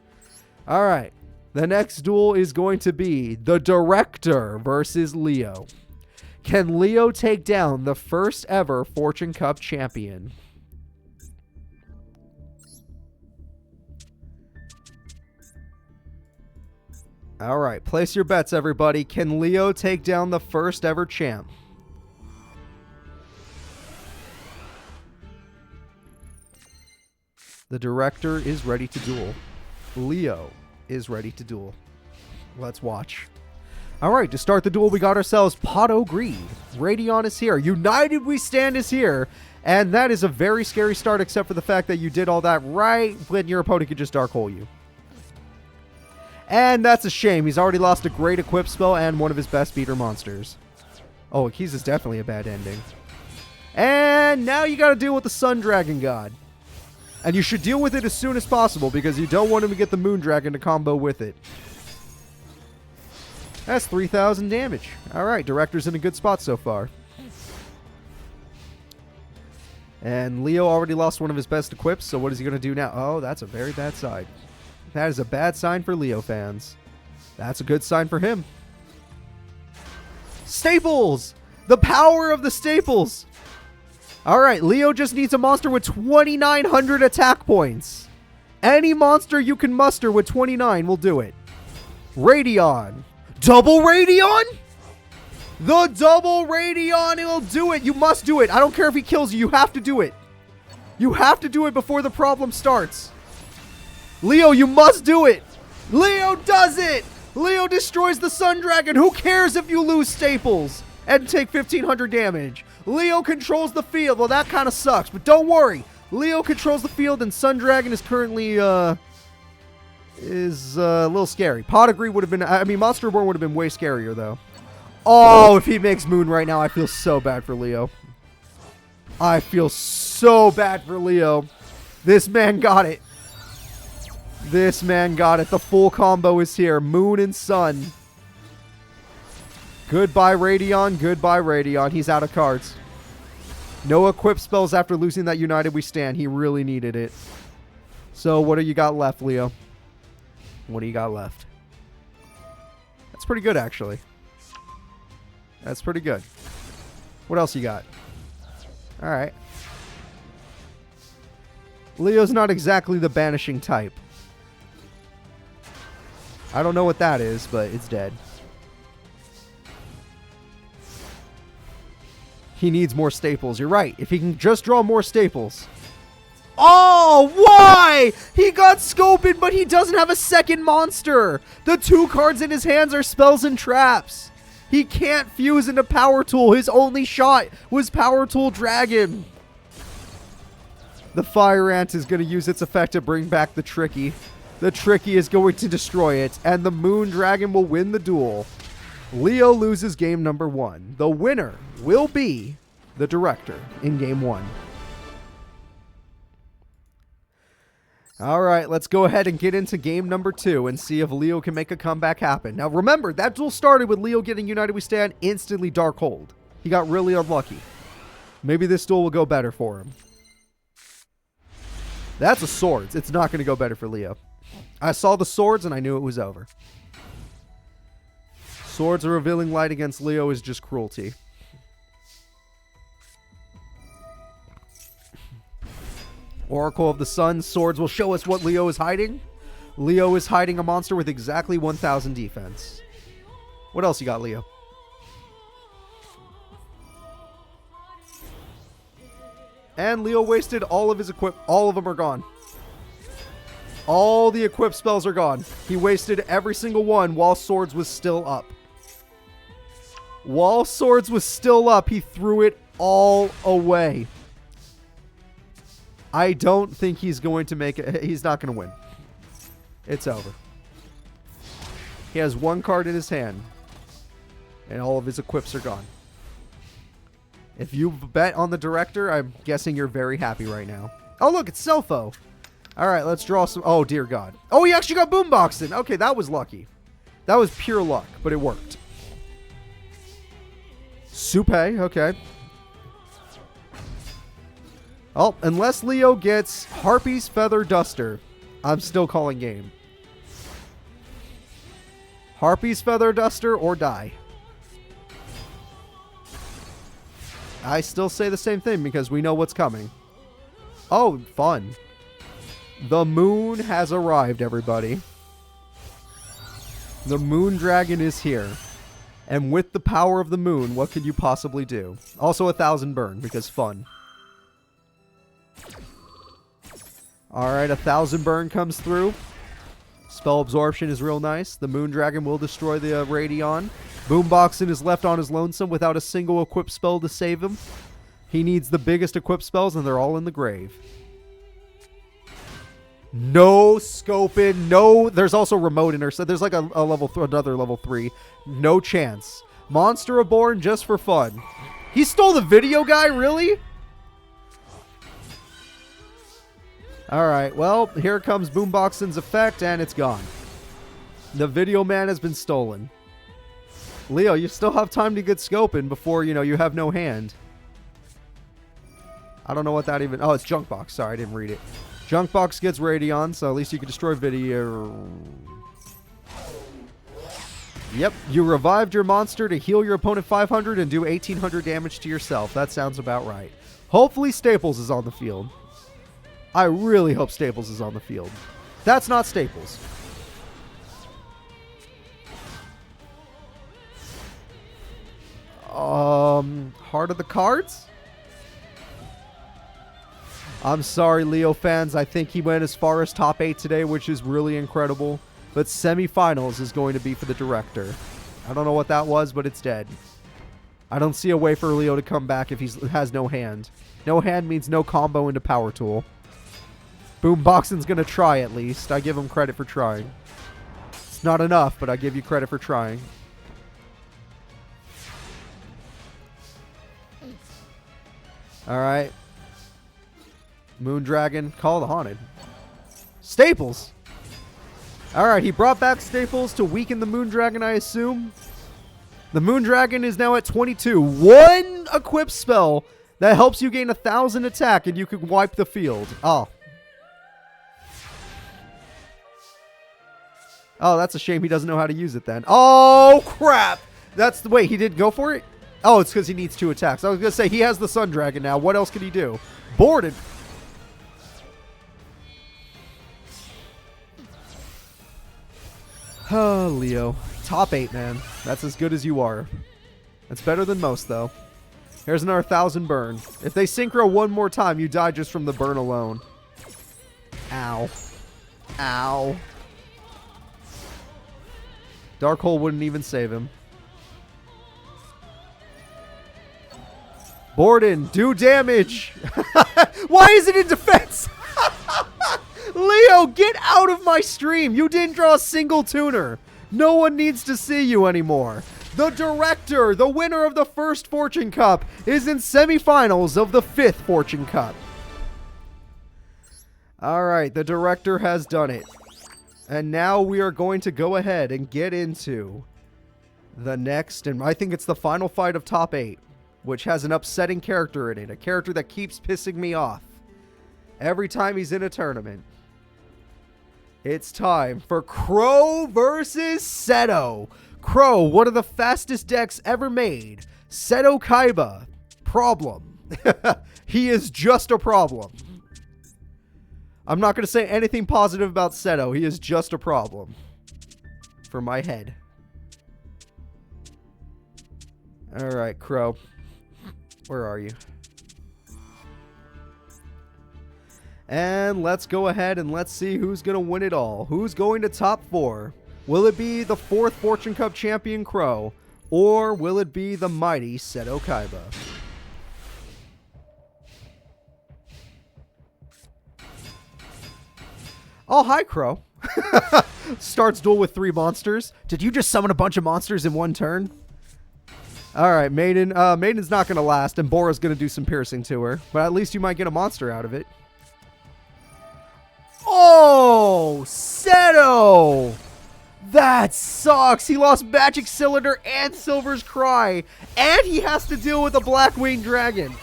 All right. The next duel is going to be the Director versus Leo. Can Leo take down the first ever Fortune Cup champion? All right, place your bets, everybody. Can Leo take down the first ever champ? The Director is ready to duel. Leo is ready to duel. Let's watch. All right, to start the duel, we got ourselves Pato Greed. Radion is here. United We Stand is here. And that is a very scary start, except for the fact that you did all that right when your opponent could just Dark Hole you. And that's a shame. He's already lost a great equip spell and one of his best beater monsters. Oh, Akiza's definitely a bad ending. And now you got to deal with the Sun Dragon God. And you should deal with it as soon as possible because you don't want him to get the Moon Dragon to combo with it. That's 3,000 damage. All right, Director's in a good spot so far. And Leo already lost one of his best equips, so what is he going to do now? Oh, that's a very bad sign. That is a bad sign for Leo fans. That's a good sign for him. Staples! The power of the staples! Alright, Leo just needs a monster with 2,900 attack points. Any monster you can muster with 29 will do it. Radion. Double Radion? The double Radion will do it. You must do it. I don't care if he kills you. You have to do it. You have to do it before the problem starts. Leo, you must do it. Leo does it. Leo destroys the Sun Dragon. Who cares if you lose staples and take 1,500 damage? Leo controls the field. Well, that kind of sucks, but don't worry. Leo controls the field, and Sun Dragon is currently a little scary. Potagri would have been, I mean, Monster Reborn would have been way scarier, though. Oh, if he makes Moon right now, I feel so bad for Leo. I feel so bad for Leo. This man got it. This man got it. The full combo is here. Moon and Sun. Goodbye, Radion. Goodbye, Radion. He's out of cards. No equip spells after losing that United We Stand. He really needed it. So what do you got left, Leo? What do you got left? That's pretty good, actually. That's pretty good. What else you got? All right. Leo's not exactly the banishing type. I don't know what that is, but it's dead. He needs more staples. You're right. If he can just draw more staples. Oh, why? He got Scoped, but he doesn't have a second monster. The 2 cards in his hands are spells and traps. He can't fuse into Power Tool. His only shot was Power Tool Dragon. The Fire Ant is going to use its effect to bring back the Tricky. The Tricky is going to destroy it, and the Moon Dragon will win the duel. Leo loses game number 1. The winner will be the Director in game 1. All right, let's go ahead and get into game number 2 and see if Leo can make a comeback happen. Now, remember, that duel started with Leo getting United We Stand instantly Dark Hold. He got really unlucky. Maybe this duel will go better for him. That's a Swords. It's not going to go better for Leo. I saw the Swords and I knew it was over. Swords of Revealing Light against Leo is just cruelty. Oracle of the Sun. Swords will show us what Leo is hiding. Leo is hiding a monster with exactly 1,000 defense. What else you got, Leo? And Leo wasted all of his equip. All of them are gone. All the equip spells are gone. He wasted every single one while Swords was still up. While Swords was still up, he threw it all away. I don't think he's going to make it. He's not going to win. It's over. He has 1 card in his hand. And all of his equips are gone. If you bet on the Director, I'm guessing you're very happy right now. Oh, look, it's Selfo. All right, let's draw some. Oh, dear God. Oh, he actually got Boomboxed in. Okay, that was lucky. That was pure luck, but it worked. Supe, okay. Oh, unless Leo gets Harpy's Feather Duster, I'm still calling game. Harpy's Feather Duster or die. I still say the same thing because we know what's coming. Oh, fun. The moon has arrived, everybody. The moon dragon is here. And with the power of the moon, what could you possibly do? Also 1,000 burn, because fun. Alright, 1,000 burn comes through. Spell absorption is real nice. The moon dragon will destroy the Radion. Boomboxen is left on his lonesome without a single equipped spell to save him. He needs the biggest equipped spells, and they're all in the grave. No scoping, no. There's also remote inner, so there's like another level 3. No chance. Monster Reborn just for fun. He stole the video guy, really? Alright, well, here comes Boomboxen's effect, and it's gone. The video man has been stolen. Leo, you still have time to get scoping before, you know, you have no hand. I don't know what that even... Oh, it's Junkbox. Sorry, I didn't read it. Junkbox gets Radion, so at least you can destroy video. Yep, you revived your monster to heal your opponent 500 and do 1,800 damage to yourself. That sounds about right. Hopefully Staples is on the field. I really hope Staples is on the field. That's not Staples. Heart of the Cards? I'm sorry, Leo fans. I think he went as far as top 8 today, which is really incredible. But semifinals is going to be for the director. I don't know what that was, but it's dead. I don't see a way for Leo to come back if he has no hand. No hand means no combo into Power Tool. Boomboxen's going to try at least. I give him credit for trying. It's not enough, but I give you credit for trying. Alright. Moondragon, Call the Haunted. Staples! Alright, he brought back Staples to weaken the Moondragon, I assume. The Moondragon is now at 22. One equipped spell that helps you gain 1,000 attack and you can wipe the field. Oh. Oh, that's a shame he doesn't know how to use it then. Oh, crap! That's the... Wait, he didn't go for it? Oh, it's because he needs 2 attacks. I was going to say, he has the Sun Dragon now. What else can he do? Boarded. Oh, Leo. Top 8, man. That's as good as you are. That's better than most, though. Here's another 1,000 burn. If they synchro one more time, you die just from the burn alone. Ow. Ow. Dark Hole wouldn't even save him. Borden, do damage! Why is it in defense? Leo, get out of my stream! You didn't draw a single tuner! No one needs to see you anymore. The director, the winner of the first Fortune Cup, is in semifinals of the 5th Fortune Cup. Alright, the director has done it. And now we are going to go ahead and get into the next, and I think it's the final fight of top 8, which has an upsetting character in it, a character that keeps pissing me off every time he's in a tournament. It's time for Crow versus Seto. Crow, one of the fastest decks ever made. Seto Kaiba, problem. He is just a problem. I'm not going to say anything positive about Seto. He is just a problem. For my head. Alright, Crow. Where are you? And let's go ahead and let's see who's going to win it all. Who's going to top 4? Will it be the 4th Fortune Cup champion Crow? Or will it be the mighty Seto Kaiba? Oh, hi, Crow. Starts duel with 3 monsters. Did you just summon a bunch of monsters in one turn? Alright, Maiden. Maiden's not going to last, and Bora's going to do some piercing to her. But at least you might get a monster out of it. Oh, Seto! That sucks. He lost Magic Cylinder and Silver's Cry. And he has to deal with a Blackwing Dragon.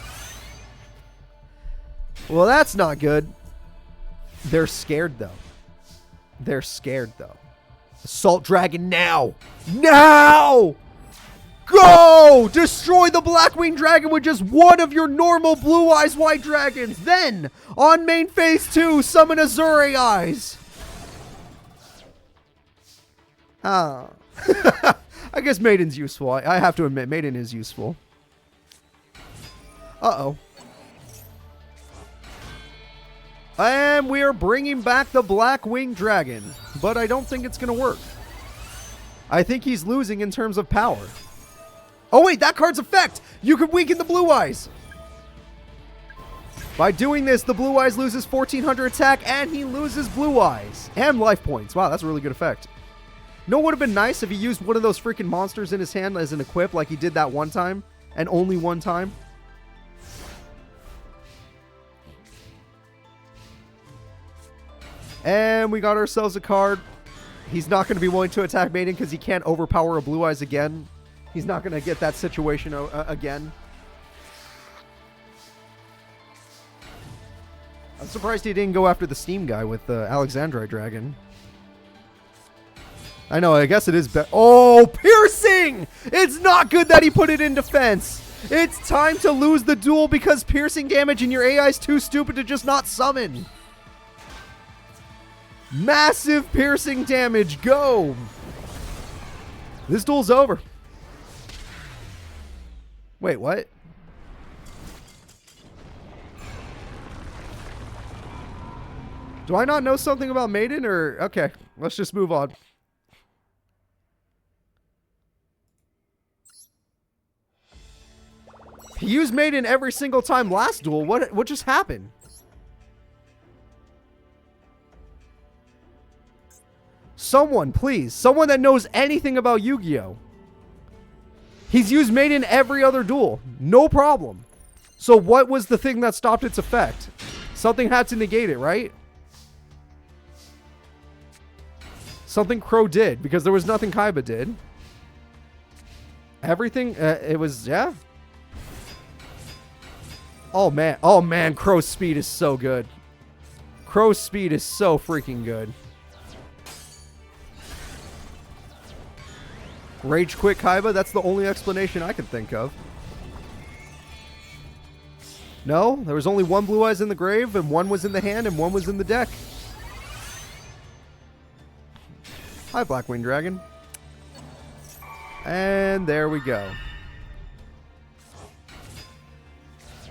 Well, that's not good. They're scared, though. They're scared, though. Assault Dragon now! Now! Go! Destroy the Blackwing Dragon with just one of your normal Blue Eyes White Dragons. Then, on main phase 2, summon Azure Eyes. Ah. I guess Maiden's useful. I have to admit, Maiden is useful. Uh-oh. And we are bringing back the Blackwing Dragon. But I don't think it's going to work. I think he's losing in terms of power. Oh wait, that card's effect! You can weaken the Blue Eyes! By doing this, the Blue Eyes loses 1400 attack and he loses Blue Eyes. And life points. Wow, that's a really good effect. You know what would have been nice if he used one of those freaking monsters in his hand as an equip like he did that one time? And only one time? And we got ourselves a card. He's not going to be willing to attack Maiden because he can't overpower a Blue Eyes again. He's not going to get that situation again. I'm surprised he didn't go after the Steam guy with the Alexandrite Dragon. I know, I guess it is better. Oh, piercing! It's not good that he put it in defense. It's time to lose the duel because piercing damage and your AI is too stupid to just not summon. Massive piercing damage. Go! This duel's over. Wait, what? Do I not know something about Maiden or... Okay, let's just move on. He used Maiden every single time last duel. What just happened? Someone, please. Someone that knows anything about Yu-Gi-Oh! He's used Maiden every other duel. No problem. So what was the thing that stopped its effect? Something had to negate it, right? Something Crow did, because there was nothing Kaiba did. Everything, it was, yeah. Oh man, Crow's speed is so good. Crow's speed is so freaking good. Rage Quit Kaiba, that's the only explanation I can think of. No, there was only one Blue Eyes in the grave, and one was in the hand, and one was in the deck. Hi, Blackwing Dragon. And there we go.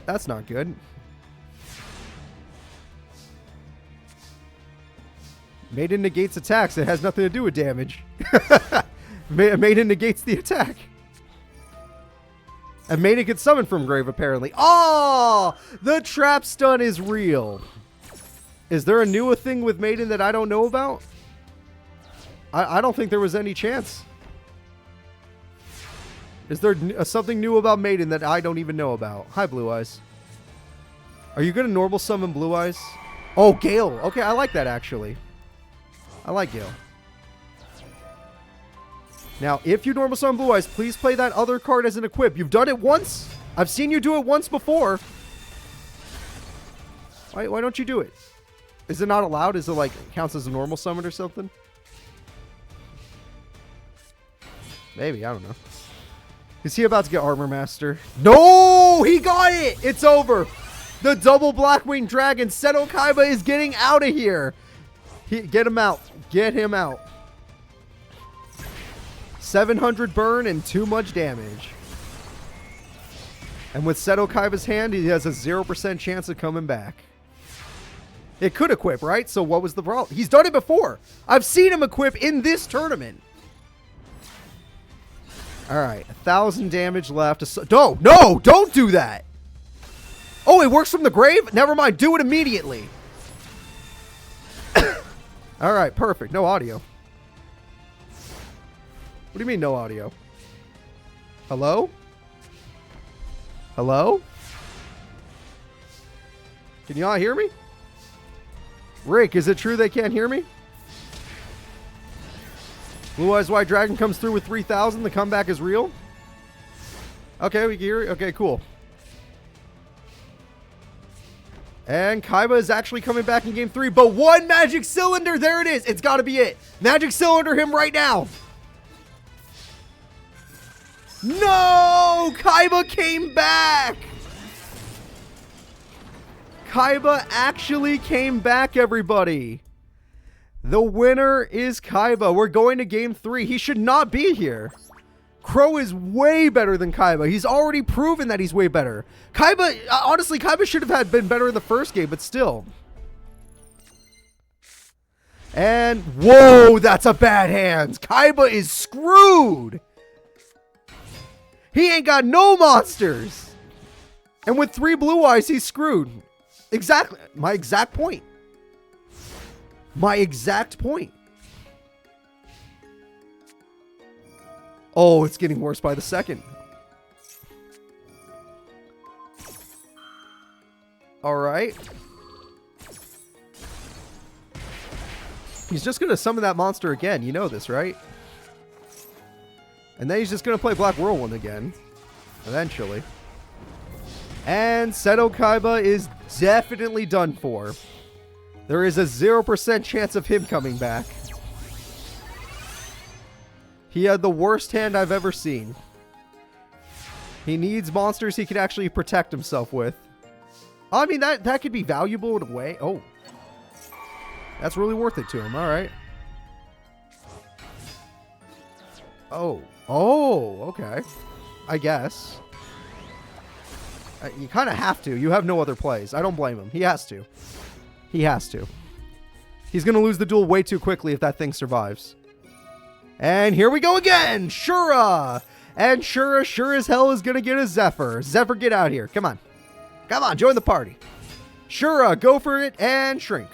That's not good. Maiden negates attacks. It has nothing to do with damage. Maiden negates the attack. And Maiden gets summoned from grave, apparently. Oh! The trap stun is real. Is there a new thing with Maiden that I don't know about? I don't think there was any chance. Is there something new about Maiden that I don't even know about? Hi, Blue Eyes. Are you going to normal summon Blue Eyes? Oh, Gale. Okay, I like that, actually. I like Gale. Now, if you normal summon Blue Eyes, please play that other card as an equip. You've done it once. I've seen you do it once before. Why don't you do it? Is it not allowed? Is it like counts as a normal summon or something? Maybe, I don't know. Is he about to get Armor Master? No! He got it! It's over! The double Blackwing Dragon, Seto Kaiba, is getting out of here! Get him out. Get him out. 700 burn and too much damage. And with Seto Kaiba's hand, he has a 0% chance of coming back. It could equip, right? So what was the problem? He's done it before. I've seen him equip in this tournament. Alright, 1,000 damage left. No, don't do that. Oh, it works from the grave? Never mind, do it immediately. Alright, perfect. No audio. What do you mean no audio? Hello? Hello? Can you all hear me? Rick, is it true they can't hear me? Blue Eyes White Dragon comes through with 3,000. The comeback is real. Okay, we can hear it. Okay, cool. And Kaiba is actually coming back in game 3, but one magic cylinder, there it is. It's got to be it. Magic cylinder him right now. No! Kaiba came back! Kaiba actually came back, everybody. The winner is Kaiba. We're going to game 3. He should not be here. Crow is way better than Kaiba. He's already proven that he's way better. Kaiba, honestly, Kaiba should have been better in the first game, but still. And, whoa, that's a bad hand. Kaiba is screwed. He ain't got no monsters. And with 3 blue eyes, he's screwed. Exactly. My exact point. My exact point. Oh, it's getting worse by the second. All right. He's just going to summon that monster again. You know this, right? And then he's just going to play Black Whirlwind again. Eventually. And Seto Kaiba is definitely done for. There is a 0% chance of him coming back. He had the worst hand I've ever seen. He needs monsters he can actually protect himself with. I mean, that could be valuable in a way. Oh. That's really worth it to him. All right. Oh. Oh, okay. I guess. You kind of have to. You have no other plays. I don't blame him. He has to. He has to. He's going to lose the duel way too quickly if that thing survives. And here we go again. Shura. And Shura sure as hell is going to get a Zephyr. Zephyr, get out here. Come on. Come on, join the party. Shura, go for it and shrink.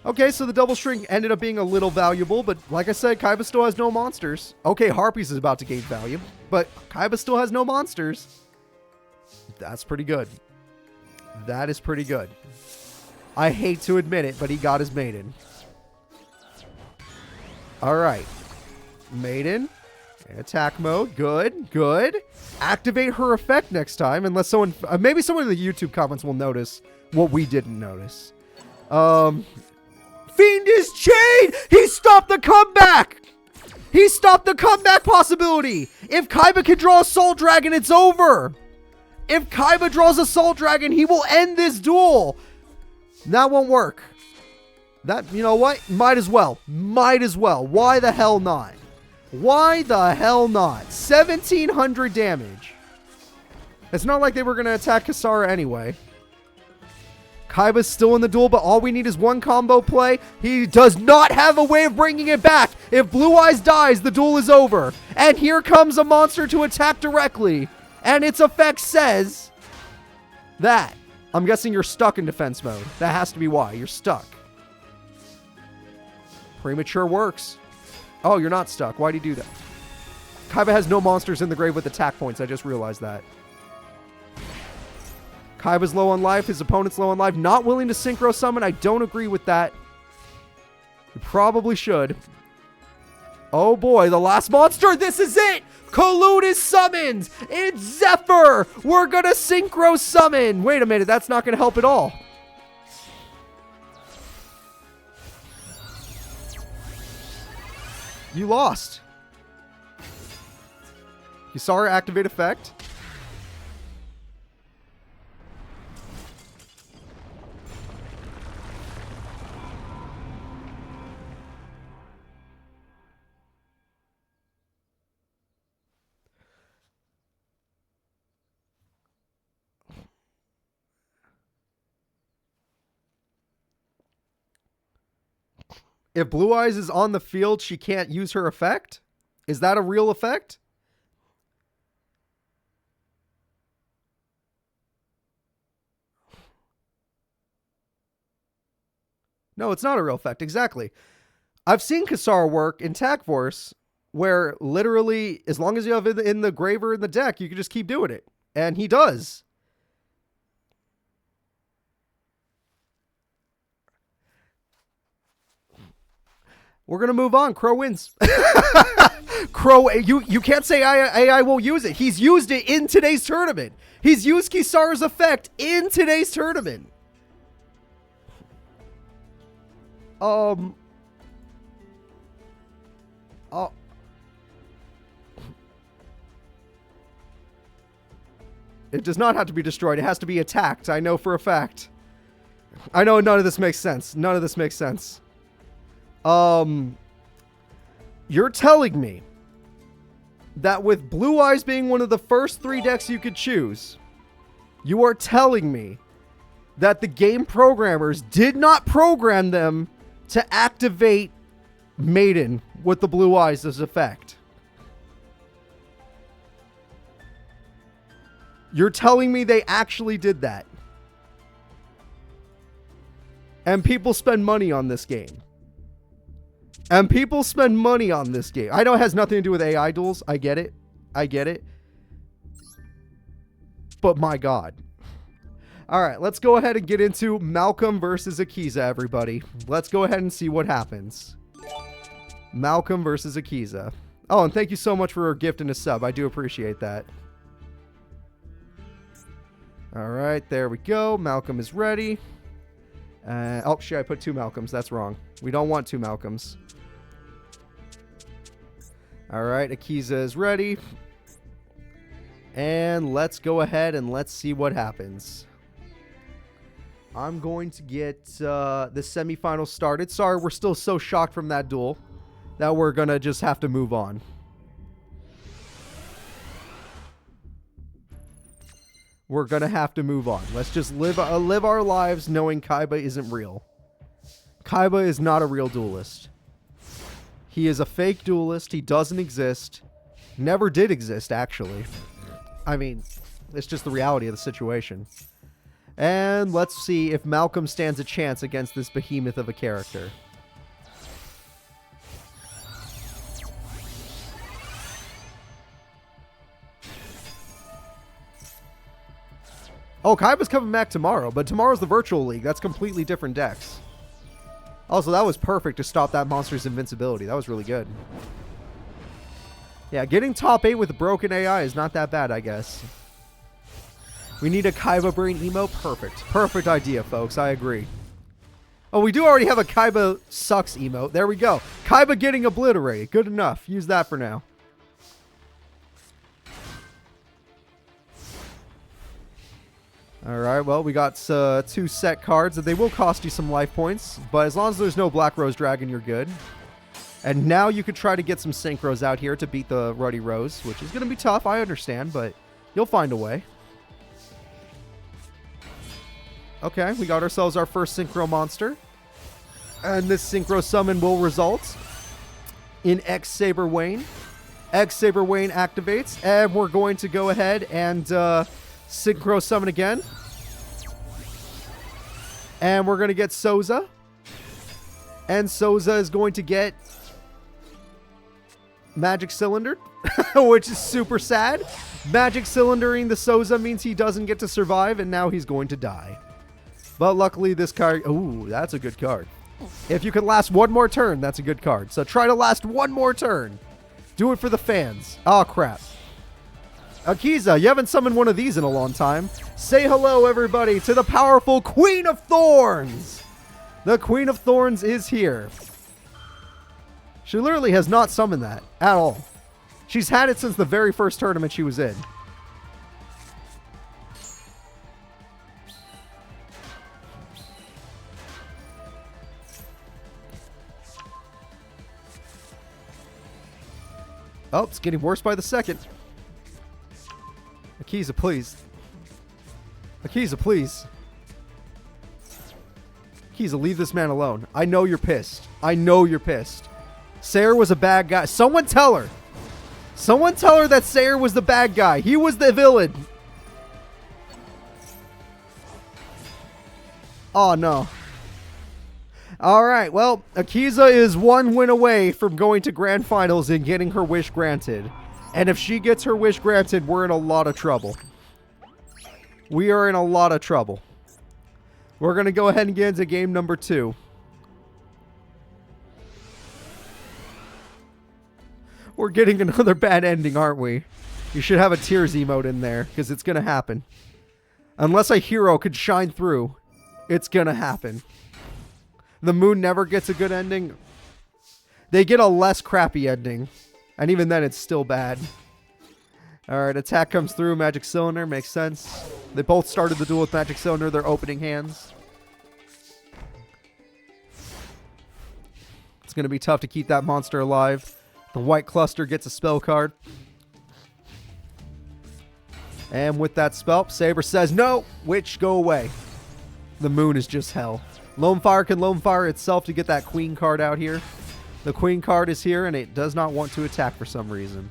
Okay, so the double shrink ended up being a little valuable, but like I said, Kaiba still has no monsters. Okay, Harpies is about to gain value, but Kaiba still has no monsters. That's pretty good. That is pretty good. I hate to admit it, but he got his maiden. All right. Maiden. Attack mode. Good. Good. Activate her effect next time, unless someone... maybe someone in the YouTube comments will notice what we didn't notice. Fiendish Chain! He stopped the comeback! He stopped the comeback possibility! If Kaiba can draw a Soul Dragon, it's over! If Kaiba draws a Soul Dragon, he will end this duel! That won't work. That, you know what? Might as well. Might as well. Why the hell not? Why the hell not? 1,700 damage. It's not like they were going to attack Kisara anyway. Kaiba's still in the duel, but all we need is one combo play. He does not have a way of bringing it back. If Blue Eyes dies, the duel is over. And here comes a monster to attack directly. And its effect says that. I'm guessing you're stuck in defense mode. That has to be why. You're stuck. Premature works. Oh, you're not stuck. Why'd he do that? Kaiba has no monsters in the grave with attack points. I just realized that. Kaiba's low on life. His opponent's low on life. Not willing to synchro summon. I don't agree with that. You probably should. Oh boy, the last monster. This is it. Collude is summoned. It's Zephyr. We're going to synchro summon. Wait a minute. That's not going to help at all. You lost. You saw her activate effect. If Blue Eyes is on the field, she can't use her effect? Is that a real effect? No, it's not a real effect. Exactly. I've seen Kisara work in Tag Force where literally, as long as you have it in the Graver in the deck, you can just keep doing it. And he does. We're going to move on. Crow wins. pro. You can't say AI won't use it. He's used it in today's tournament. He's used Kisara's effect in today's tournament. Oh. It does not have to be destroyed. It has to be attacked. I know for a fact. I know none of this makes sense. None of this makes sense. You're telling me that with Blue Eyes being one of the first 3 decks you could choose, you are telling me that the game programmers did not program them to activate Maiden with the Blue Eyes as effect. You're telling me they actually did that. And people spend money on this game. And people spend money on this game. I know it has nothing to do with AI duels. I get it. I get it. But my God. All right, let's go ahead and get into Malcolm versus Akiza, everybody. Let's go ahead and see what happens. Malcolm versus Akiza. Oh, and thank you so much for a gift and a sub. I do appreciate that. All right, there we go. Malcolm is ready. Oh, shit, I put 2 Malcolms. That's wrong. We don't want 2 Malcolms. All right, Akiza is ready. And let's go ahead and let's see what happens. I'm going to get the semifinals started. Sorry, we're still so shocked from that duel that we're going to just have to move on. We're going to have to move on. Let's just live our lives knowing Kaiba isn't real. Kaiba is not a real duelist. He is a fake duelist. He doesn't exist. Never did exist, actually. I mean, it's just the reality of the situation. And let's see if Malcolm stands a chance against this behemoth of a character. Oh, Kaiba's coming back tomorrow, but tomorrow's the virtual league. That's completely different decks. Also, that was perfect to stop that monster's invincibility. That was really good. Yeah, getting top 8 with broken AI is not that bad, I guess. We need a Kaiba brain emo? Perfect. Perfect idea, folks. I agree. Oh, we do already have a Kaiba sucks emote. There we go. Kaiba getting obliterated. Good enough. Use that for now. Alright, well, we got 2 set cards. They will cost you some life points, but as long as there's no Black Rose Dragon, you're good. And now you could try to get some Synchros out here to beat the Ruddy Rose, which is going to be tough, I understand, but you'll find a way. Okay, we got ourselves our first Synchro monster. And this Synchro summon will result in X Saber Wayne. X Saber Wayne activates, and we're going to go ahead and Synchro summon again. And we're going to get Souza. And Souza is going to get Magic Cylinder, which is super sad. Magic Cylindering the Souza means he doesn't get to survive, and now he's going to die. But luckily this card... Ooh, that's a good card. If you can last one more turn, that's a good card. So try to last one more turn. Do it for the fans. Oh, crap. Akiza, you haven't summoned one of these in a long time. Say hello, everybody, to the powerful Queen of Thorns. The Queen of Thorns is here. She literally has not summoned that at all. She's had it since the very first tournament she was in. Oh, it's getting worse by the second. Akiza, please. Akiza, please. Akiza, leave this man alone. I know you're pissed. I know you're pissed. Sayer was a bad guy. Someone tell her. Someone tell her that Sayer was the bad guy. He was the villain. Oh, no. Alright, well, Akiza is 1 win away from going to Grand Finals and getting her wish granted. And if she gets her wish granted, we're in a lot of trouble. We are in a lot of trouble. We're going to go ahead and get into game number 2. We're getting another bad ending, aren't we? You should have a tears emote in there, because it's going to happen. Unless a hero could shine through, it's going to happen. The moon never gets a good ending. They get a less crappy ending. And even then, it's still bad. Alright, attack comes through. Magic Cylinder. Makes sense. They both started the duel with Magic Cylinder. They're opening hands. It's going to be tough to keep that monster alive. The white cluster gets a spell card. And with that spell, Saber says no. Witch, go away. The moon is just hell. Lone Fire can Lone Fire itself to get that Queen card out here. The Queen card is here, and it does not want to attack for some reason.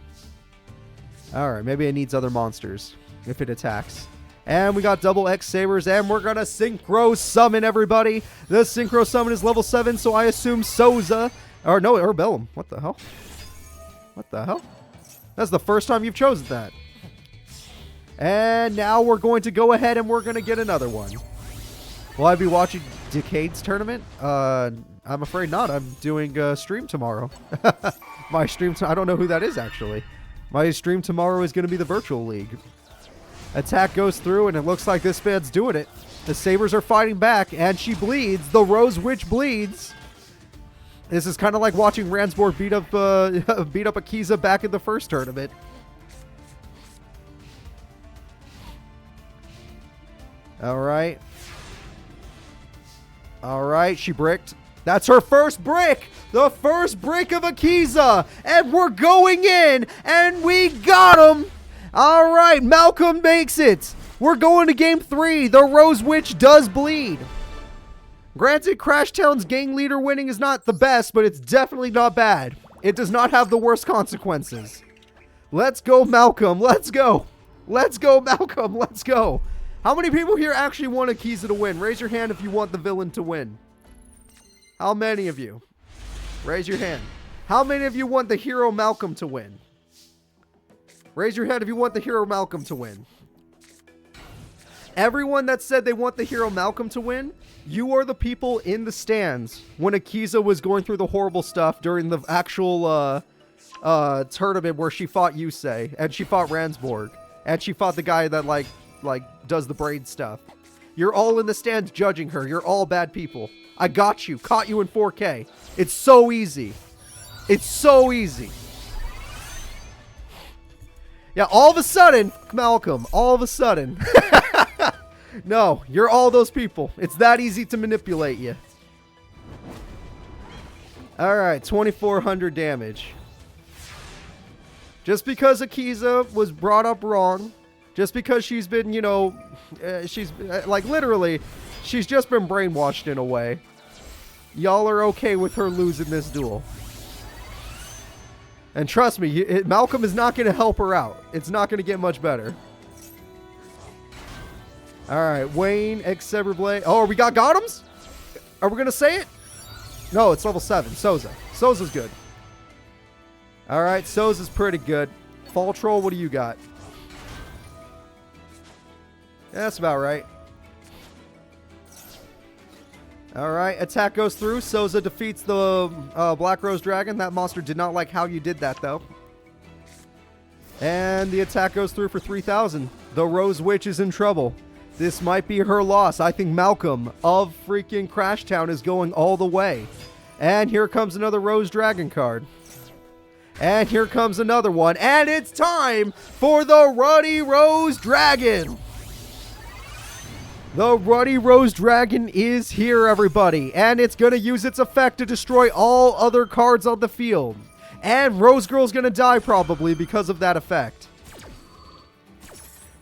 Alright, maybe it needs other monsters if it attacks. And we got double X Sabers, and we're going to Synchro Summon everybody. The Synchro Summon is level 7, so I assume Souza. Or no, Urbellum. What the hell? What the hell? That's the first time you've chosen that. And now we're going to go ahead and we're going to get another one. Will I be watching Decade's tournament? I'm afraid not. I'm doing a stream tomorrow. My stream, I don't know who that is actually. My stream tomorrow is going to be the Virtual League. Attack goes through and it looks like this man's doing it. The Sabers are fighting back and she bleeds. The Rose Witch bleeds. This is kind of like watching Randsborg beat up Akiza back in the first tournament. Alright. Alright, she bricked. That's her first brick! The first brick of Akiza! And we're going in! And we got him! Alright, Malcolm makes it! We're going to game 3. The Rose Witch does bleed. Granted, Crash Town's gang leader winning is not the best, but it's definitely not bad. It does not have the worst consequences. Let's go, Malcolm. Let's go. Let's go, Malcolm. Let's go. How many people here actually want Akiza to win? Raise your hand if you want the villain to win. How many of you? Raise your hand. How many of you want the hero Malcolm to win? Raise your hand if you want the hero Malcolm to win. Everyone that said they want the hero Malcolm to win, you are the people in the stands when Akiza was going through the horrible stuff during the actual tournament where she fought Yusei and she fought Randsborg and she fought the guy that like does the braid stuff. You're all in the stands judging her. You're all bad people. I got you. Caught you in 4K. It's so easy. It's so easy. Yeah, all of a sudden, Malcolm, all of a sudden. No, you're all those people. It's that easy to manipulate you. Alright, 2,400 damage. Just because Akiza was brought up wrong, just because she's been, you know, she's, like, literally, she's just been brainwashed in a way. Y'all are okay with her losing this duel. And trust me, Malcolm is not going to help her out. It's not going to get much better. Alright, Wayne, X-Saberblade. Oh, we got Gotems? Are we going to say it? No, it's level 7. Souza. Souza's good. Alright, Souza's pretty good. Fall Troll, what do you got? Yeah, that's about right. Alright, attack goes through. Souza defeats the Black Rose Dragon. That monster did not like how you did that, though. And the attack goes through for 3,000. The Rose Witch is in trouble. This might be her loss. I think Malcolm of freaking Crash Town is going all the way. And here comes another Rose Dragon card. And here comes another one. And it's time for the Ruddy Rose Dragon. The Ruddy Rose Dragon is here, everybody. And it's going to use its effect to destroy all other cards on the field. And Rose Girl's going to die probably because of that effect.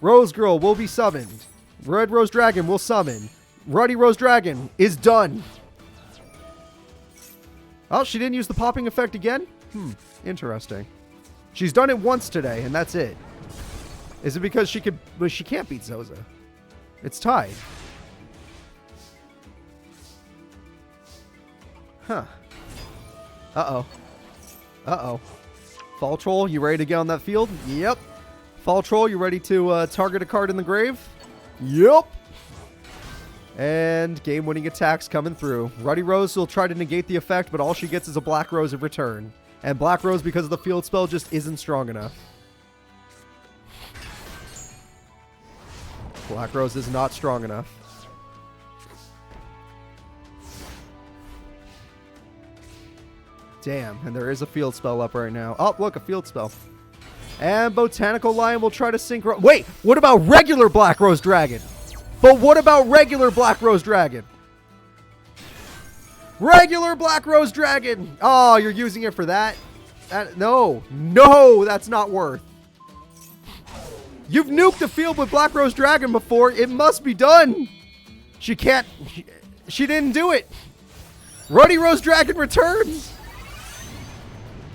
Rose Girl will be summoned. Red Rose Dragon will summon. Ruddy Rose Dragon is done. Oh, she didn't use the popping effect again? Interesting. She's done it once today, and that's it. Is it because she could... Well, she can't beat Souza. It's tied. Huh. Uh-oh. Uh-oh. Fall Troll, you ready to get on that field? Yep. Fall Troll, you ready to target a card in the grave? Yep. And game-winning attacks coming through. Ruddy Rose will try to negate the effect, but all she gets is a Black Rose in return. And Black Rose, because of the field spell, just isn't strong enough. Black Rose is not strong enough. Damn, and there is a field spell up right now. Oh, look, a field spell. And Botanical Lion will try to synchro. Wait, what about regular Black Rose Dragon? But what about regular Black Rose Dragon? Regular Black Rose Dragon! Oh, you're using it for that? No, that's not worth. You've nuked the field with Black Rose Dragon before. It must be done. She can't. She didn't do it. Ruddy Rose Dragon returns.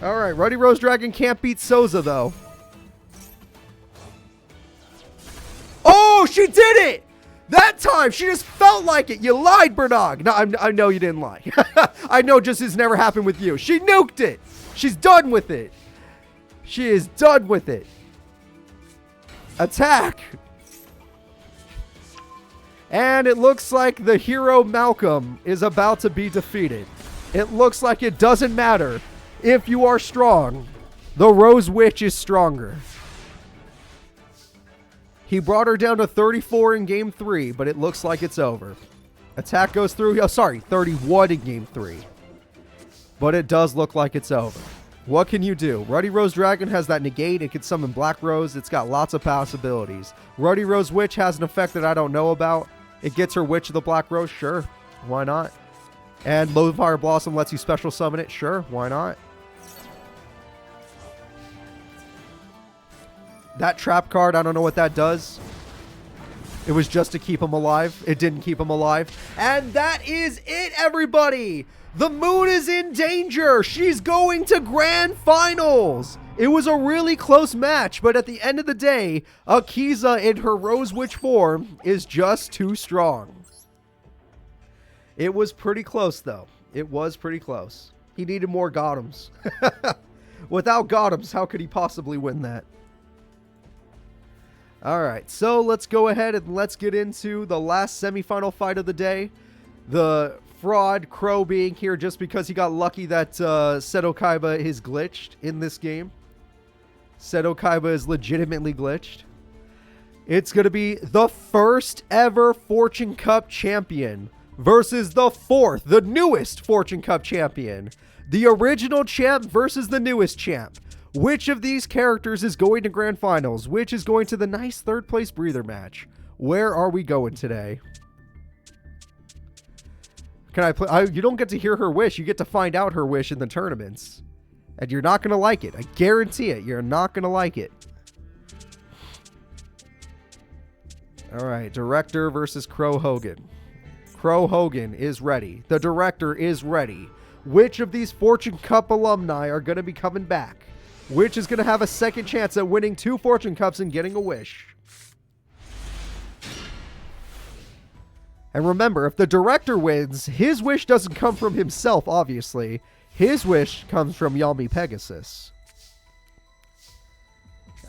Alright, Ruddy Rose Dragon can't beat Souza, though. Oh, she did it! That time, she just felt like it. You lied, Bernog. No, I know you didn't lie. I know just it's never happened with you. She nuked it. She's done with it. She is done with it. Attack. And it looks like the hero Malcolm is about to be defeated. It looks like it doesn't matter if you are strong. The Rose Witch is stronger. He brought her down to 34 in Game 3, but it looks like it's over. Attack goes through. Oh, sorry, 31 in Game 3. But it does look like it's over. What can you do? Ruddy Rose Dragon has that negate. It can summon Black Rose. It's got lots of possibilities. Ruddy Rose Witch has an effect that I don't know about. It gets her Witch of the Black Rose. Sure, why not? And Loathfire Blossom lets you special summon it. Sure, why not? That trap card, I don't know what that does. It was just to keep him alive. It didn't keep him alive. And that is it, everybody. The moon is in danger. She's going to grand finals. It was a really close match, but at the end of the day, Akiza in her Rose Witch form is just too strong. It was pretty close, though. It was pretty close. He needed more Gotems. Without Gotems, how could he possibly win that? Alright, so let's go ahead and let's get into the last semifinal fight of the day. The fraud Crow being here just because he got lucky that Seto Kaiba is glitched in this game. Seto Kaiba is legitimately glitched. It's going to be the first ever Fortune Cup champion versus the fourth, the newest Fortune Cup champion. The original champ versus the newest champ. Which of these characters is going to grand finals? Which is going to the nice third place breather match? Where are we going today? Can I play? You don't get to hear her wish. You get to find out her wish in the tournaments. And you're not going to like it. I guarantee it. You're not going to like it. Alright, Director versus Crow Hogan. Crow Hogan is ready. The Director is ready. Which of these Fortune Cup alumni are going to be coming back? Which is going to have a second chance at winning 2 Fortune Cups and getting a wish? And remember, if the Director wins, his wish doesn't come from himself, obviously. His wish comes from Yami Pegasus.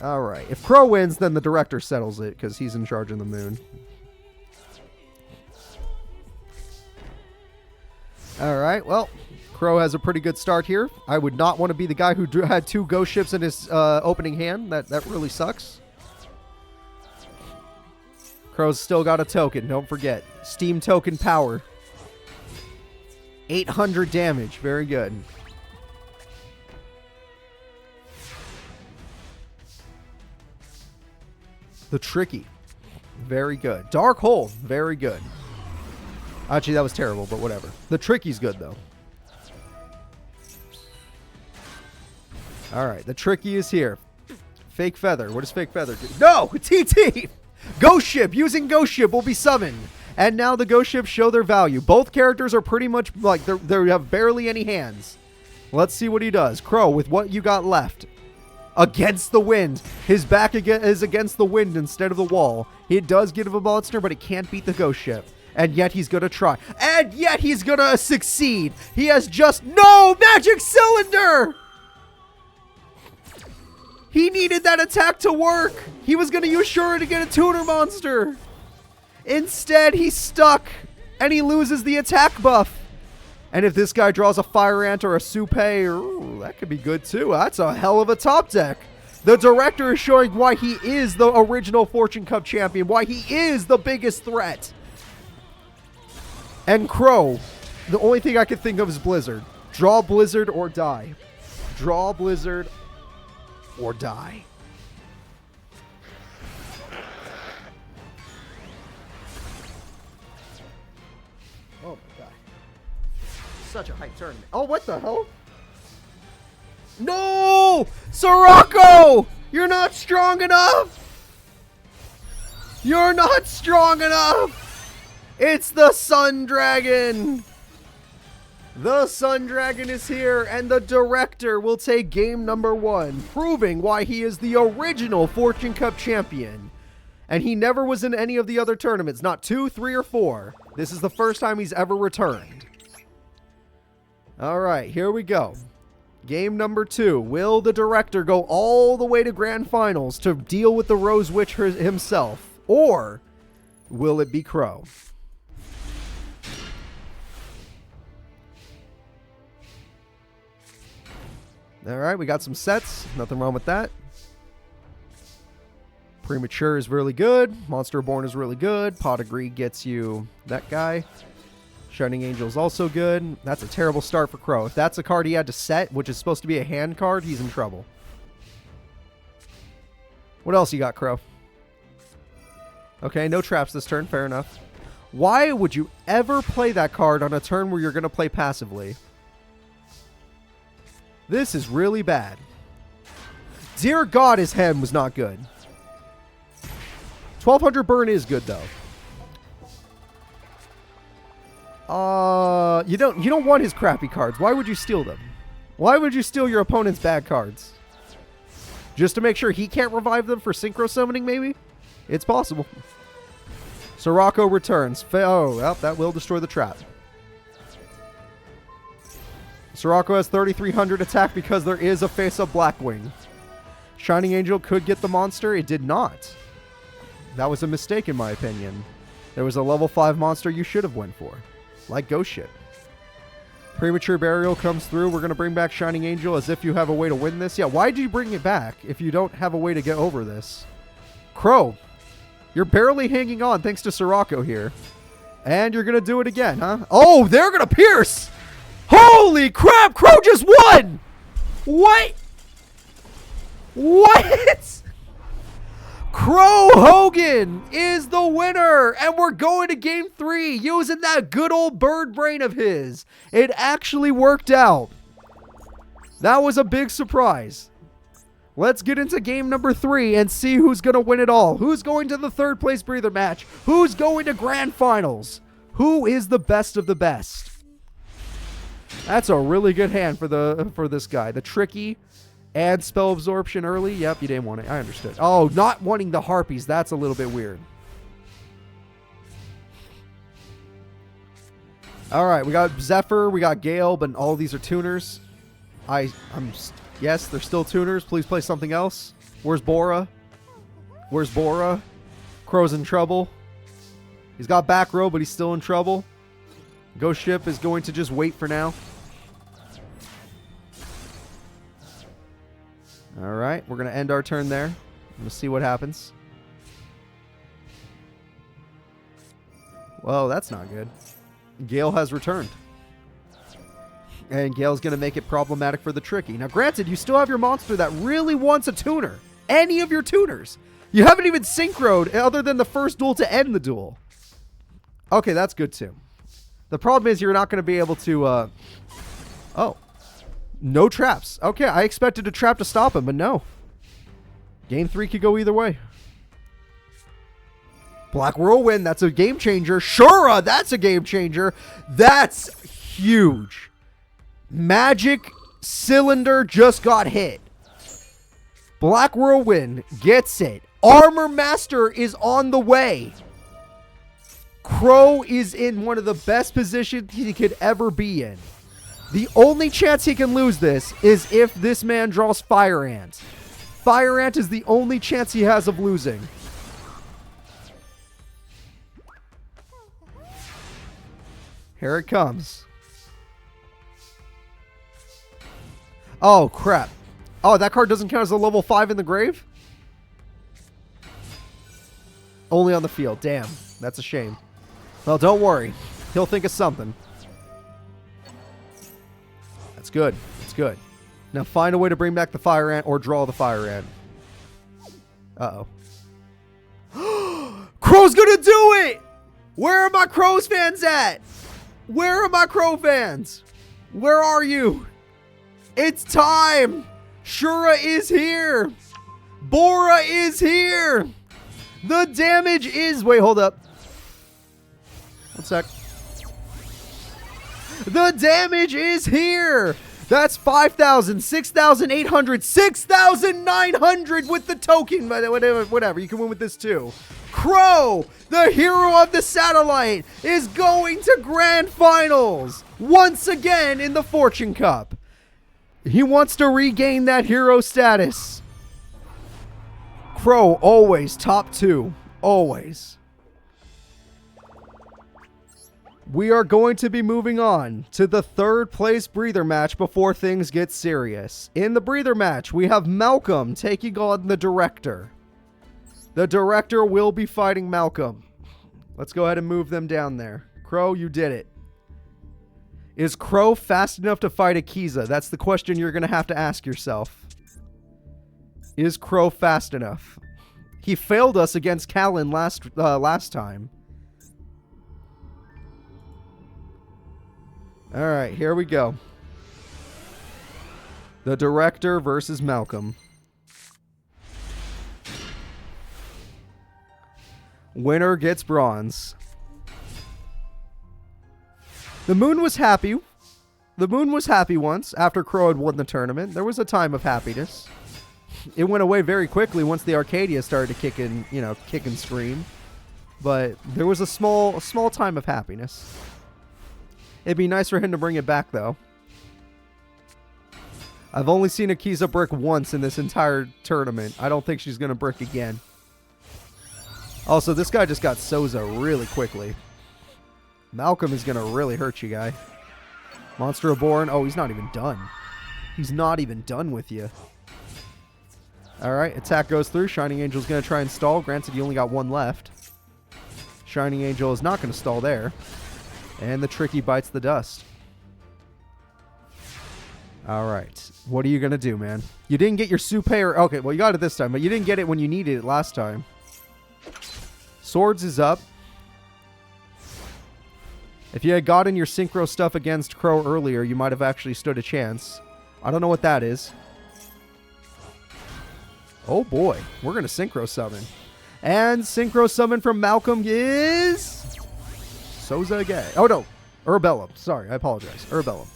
Alright, if Crow wins, then the Director settles it, because he's in charge of the moon. Alright, well, Crow has a pretty good start here. I would not want to be the guy who had 2 ghost ships in his opening hand. That really sucks. Crow's still got a token, don't forget. Steam token power. 800 damage, very good. The Tricky, very good. Dark Hole, very good. Actually, that was terrible, but whatever. The Tricky's good, though. Alright, the Tricky is here. Fake Feather. What does Fake Feather do? No! TT! Ghost Ship! Using Ghost Ship will be summoned. And now the Ghost Ships show their value. Both characters are pretty much like they have barely any hands. Let's see what he does. Crow, with what you got left. Against the wind. His back is against the wind instead of the wall. It does give him a monster, but it can't beat the Ghost Ship. And yet he's going to try. And yet he's going to succeed. He has just no magic cylinder! He needed that attack to work. He was going to use Shura to get a tuner monster. Instead, he's stuck. And he loses the attack buff. And if this guy draws a Fire Ant or a Supay, ooh, that could be good too. That's a hell of a top deck. The director is showing why he is the original Fortune Cup champion, why he is the biggest threat. And Crow, the only thing I can think of is Blizzard. Draw Blizzard or die. Draw Blizzard or die. Oh my god. Such a hype tournament. Oh, what the hell? No! Sirocco! You're not strong enough! You're not strong enough! It's the Sun Dragon! The Sun Dragon is here, and the director will take game number 1, proving why he is the original Fortune Cup champion. And he never was in any of the other tournaments, not 2, 3, or 4. This is the first time he's ever returned. Alright, here we go. Game number 2. Will the director go all the way to grand finals to deal with the Rose Witch himself? Or will it be Crow? Alright, we got some sets. Nothing wrong with that. Premature is really good. Monster Born is really good. Pot of Greed gets you that guy. Shining Angel is also good. That's a terrible start for Crow. If that's a card he had to set, which is supposed to be a hand card, he's in trouble. What else you got, Crow? Okay, no traps this turn. Fair enough. Why would you ever play that card on a turn where you're going to play passively? This is really bad. Dear God, his hand was not good. 1200 burn is good though. You don't want his crappy cards. Why would you steal them? Why would you steal your opponent's bad cards? Just to make sure he can't revive them for synchro summoning, maybe? It's possible. Sirocco returns. Oh, well, that will destroy the trap. Sirocco has 3300 attack because there is a face-up Blackwing. Shining Angel could get the monster. It did not. That was a mistake in my opinion. There was a level 5 monster you should have went for. Like Ghost Ship. Premature Burial comes through. We're going to bring back Shining Angel as if you have a way to win this. Yeah, why do you bring it back if you don't have a way to get over this? Crow, you're barely hanging on thanks to Sirocco here. And you're going to do it again, huh? Oh, they're going to pierce! Holy crap! Crow just won! What? What? Crow Hogan is the winner! And we're going to game 3 using that good old bird brain of his. It actually worked out. That was a big surprise. Let's get into game number 3 and see who's going to win it all. Who's going to the 3rd place breather match? Who's going to grand finals? Who is the best of the best? That's a really good hand for this guy. The tricky and spell absorption early. Yep, you didn't want it. I understood. Oh, not wanting the harpies. That's a little bit weird. All right, we got Zephyr, we got Gale, but all of these are tuners. Yes, they're still tuners. Please play something else. Where's Bora? Where's Bora? Crow's in trouble. He's got back row, but he's still in trouble. Ghost Ship is going to just wait for now. All right, we're going to end our turn there. We'll see what happens. Well, that's not good. Gale has returned. And Gale's going to make it problematic for the tricky. Now, granted, you still have your monster that really wants a tuner. Any of your tuners. You haven't even synchroed other than the first duel to end the duel. Okay, that's good too. The problem is you're not going to be able to... Oh. No traps. Okay, I expected a trap to stop him, but no. Game 3 could go either way. Black Whirlwind, that's a game changer. Shura, that's a game changer. That's huge. Magic Cylinder just got hit. Black Whirlwind gets it. Armor Master is on the way. Crow is in one of the best positions he could ever be in. The only chance he can lose this is if this man draws Fire Ant. Fire Ant is the only chance he has of losing. Here it comes. Oh, crap. Oh, that card doesn't count as a level 5 in the grave? Only on the field. Damn. That's a shame. Well, don't worry. He'll think of something. That's good. That's good. Now find a way to bring back the Fire Ant or draw the Fire Ant. Uh-oh. Crow's gonna do it! Where are my Crows fans at? Where are my Crow fans? Where are you? It's time! Shura is here! Bora is here! The damage is... Wait, hold up. One sec. The damage is here! That's 5,000, 6,800, 6,900 with the token. Whatever, you can win with this too. Crow, the hero of the satellite, is going to grand finals once again in the Fortune Cup. He wants to regain that hero status. Crow, always top 2. Always. We are going to be moving on to the 3rd place breather match before things get serious. In the breather match, we have Malcolm taking on the director. The director will be fighting Malcolm. Let's go ahead and move them down there. Crow, you did it. Is Crow fast enough to fight Akiza? That's the question you're going to have to ask yourself. Is Crow fast enough? He failed us against Kalen last time. Alright, here we go. The director versus Malcolm. Winner gets bronze. The moon was happy. The moon was happy once after Crow had won the tournament. There was a time of happiness. It went away very quickly once the Arcadia started to kick and scream. But there was a small time of happiness. It'd be nice for him to bring it back, though. I've only seen Akiza brick once in this entire tournament. I don't think she's going to brick again. Also, this guy just got Soza really quickly. Malcolm is going to really hurt you, guy. Monster Reborn. Oh, he's not even done. He's not even done with you. Alright, attack goes through. Shining Angel's going to try and stall. Granted, you only got 1 left. Shining Angel is not going to stall there. And the Tricky bites the dust. Alright. What are you going to do, man? You didn't get your Super... Okay, well, you got it this time, but you didn't get it when you needed it last time. Swords is up. If you had gotten your Synchro stuff against Crow earlier, you might have actually stood a chance. I don't know what that is. Oh, boy. We're going to Synchro Summon. And Synchro Summon from Malcolm is... Soza again. Oh, no. Urbellum. Sorry, I apologize. Urbellum.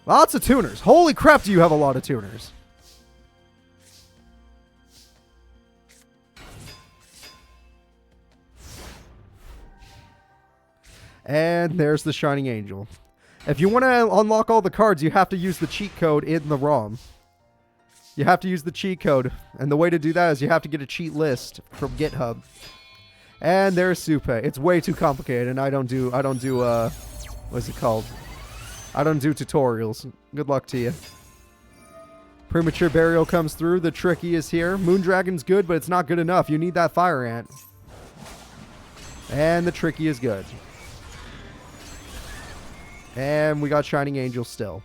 Lots of tuners. Holy crap, do you have a lot of tuners. And there's the Shining Angel. If you want to unlock all the cards, you have to use the cheat code in the ROM. You have to use the cheat code. And the way to do that is you have to get a cheat list from GitHub. And there's Supe. It's way too complicated, and I don't do, what's it called? I don't do tutorials. Good luck to you. Premature Burial comes through. The Tricky is here. Moondragon's good, but it's not good enough. You need that Fire Ant. And the Tricky is good. And we got Shining Angel still.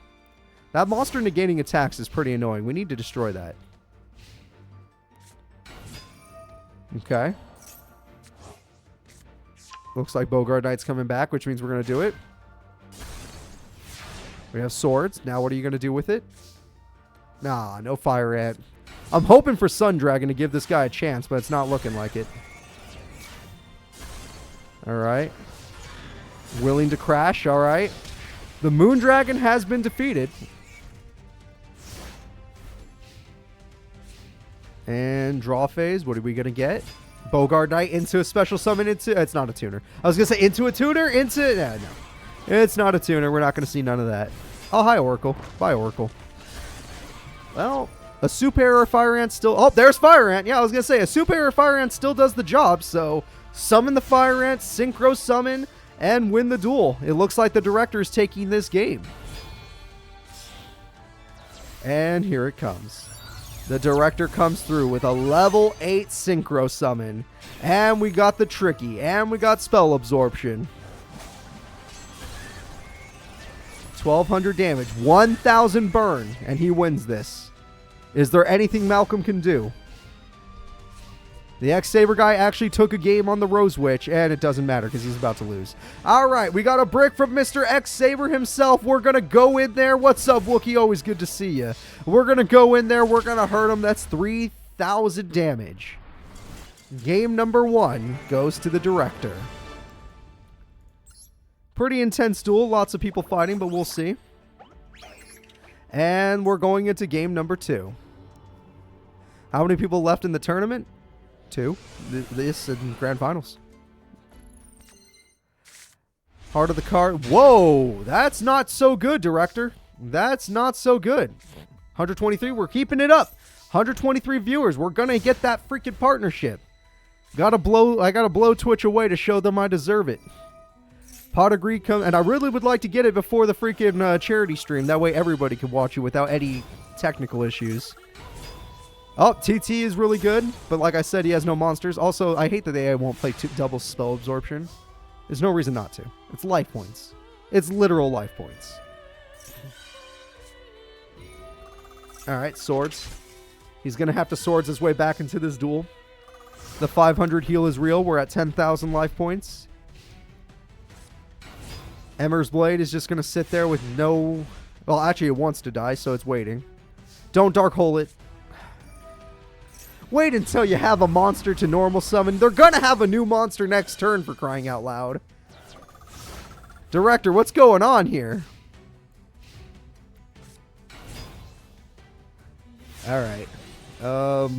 That monster negating attacks is pretty annoying. We need to destroy that. Okay. Looks like Bogard Knight's coming back, which means we're going to do it. We have swords. Now what are you going to do with it? Nah, no Fire Ant. I'm hoping for Sun Dragon to give this guy a chance, but it's not looking like it. Alright. Willing to crash. Alright. The Moon Dragon has been defeated. And draw phase. What are we going to get? Bogard Knight into a special summon into... It's not a tuner. I was going to say into a tuner. Into... Nah, no. It's not a tuner. We're not going to see none of that. Oh, hi, Oracle. Bye, Oracle. Well, a Super Error Fire Ant still... Oh, there's Fire Ant. Yeah, I was going to say, a Super Error Fire Ant still does the job. So, summon the Fire Ant, Synchro Summon, and win the duel. It looks like the director is taking this game. And here it comes. The director comes through with a level 8 synchro summon. And we got the tricky. And we got spell absorption. 1200 damage. 1000 burn. And he wins this. Is there anything Malcolm can do? The X-Saber guy actually took a game on the Rose Witch, and it doesn't matter because he's about to lose. All right, we got a brick from Mr. X-Saber himself. We're going to go in there. What's up, Wookie? Always good to see you. We're going to go in there. We're going to hurt him. That's 3,000 damage. Game number 1 goes to the director. Pretty intense duel. Lots of people fighting, but we'll see. And we're going into game number 2. How many people left in the tournament? 2. This and grand finals. Heart of the card. Whoa, that's not so good, director. That's not so good. 123. We're keeping it up. 123 viewers. We're gonna get that freaking partnership. I gotta blow Twitch away to show them I deserve it. Pot of Greed come, and I really would like to get it before the freaking charity stream. That way everybody can watch you without any technical issues. Oh, TT is really good, but like I said, he has no monsters. Also, I hate that the AI won't play double spell absorption. There's no reason not to. It's life points. It's literal life points. Alright, swords. He's going to have to swords his way back into this duel. The 500 heal is real. We're at 10,000 life points. Emmer's Blade is just going to sit there with no... Well, actually, it wants to die, so it's waiting. Don't Dark Hole it. Wait until you have a monster to normal summon. They're gonna have a new monster next turn, for crying out loud. Director, what's going on here? Alright. Do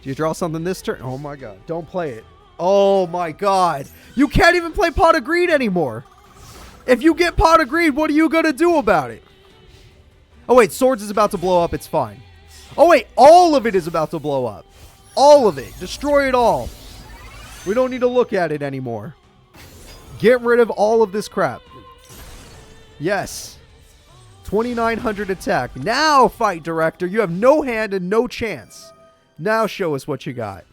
you draw something this turn? Oh my god. Don't play it. Oh my god. You can't even play Pot of Greed anymore. If you get Pot of Greed, what are you gonna do about it? Oh wait, Swords is about to blow up. It's fine. Oh wait, all of it is about to blow up. All of it. Destroy it all. We don't need to look at it anymore. Get rid of all of this crap. Yes. 2,900 attack. Now fight, director. You have no hand and no chance. Now show us what you got.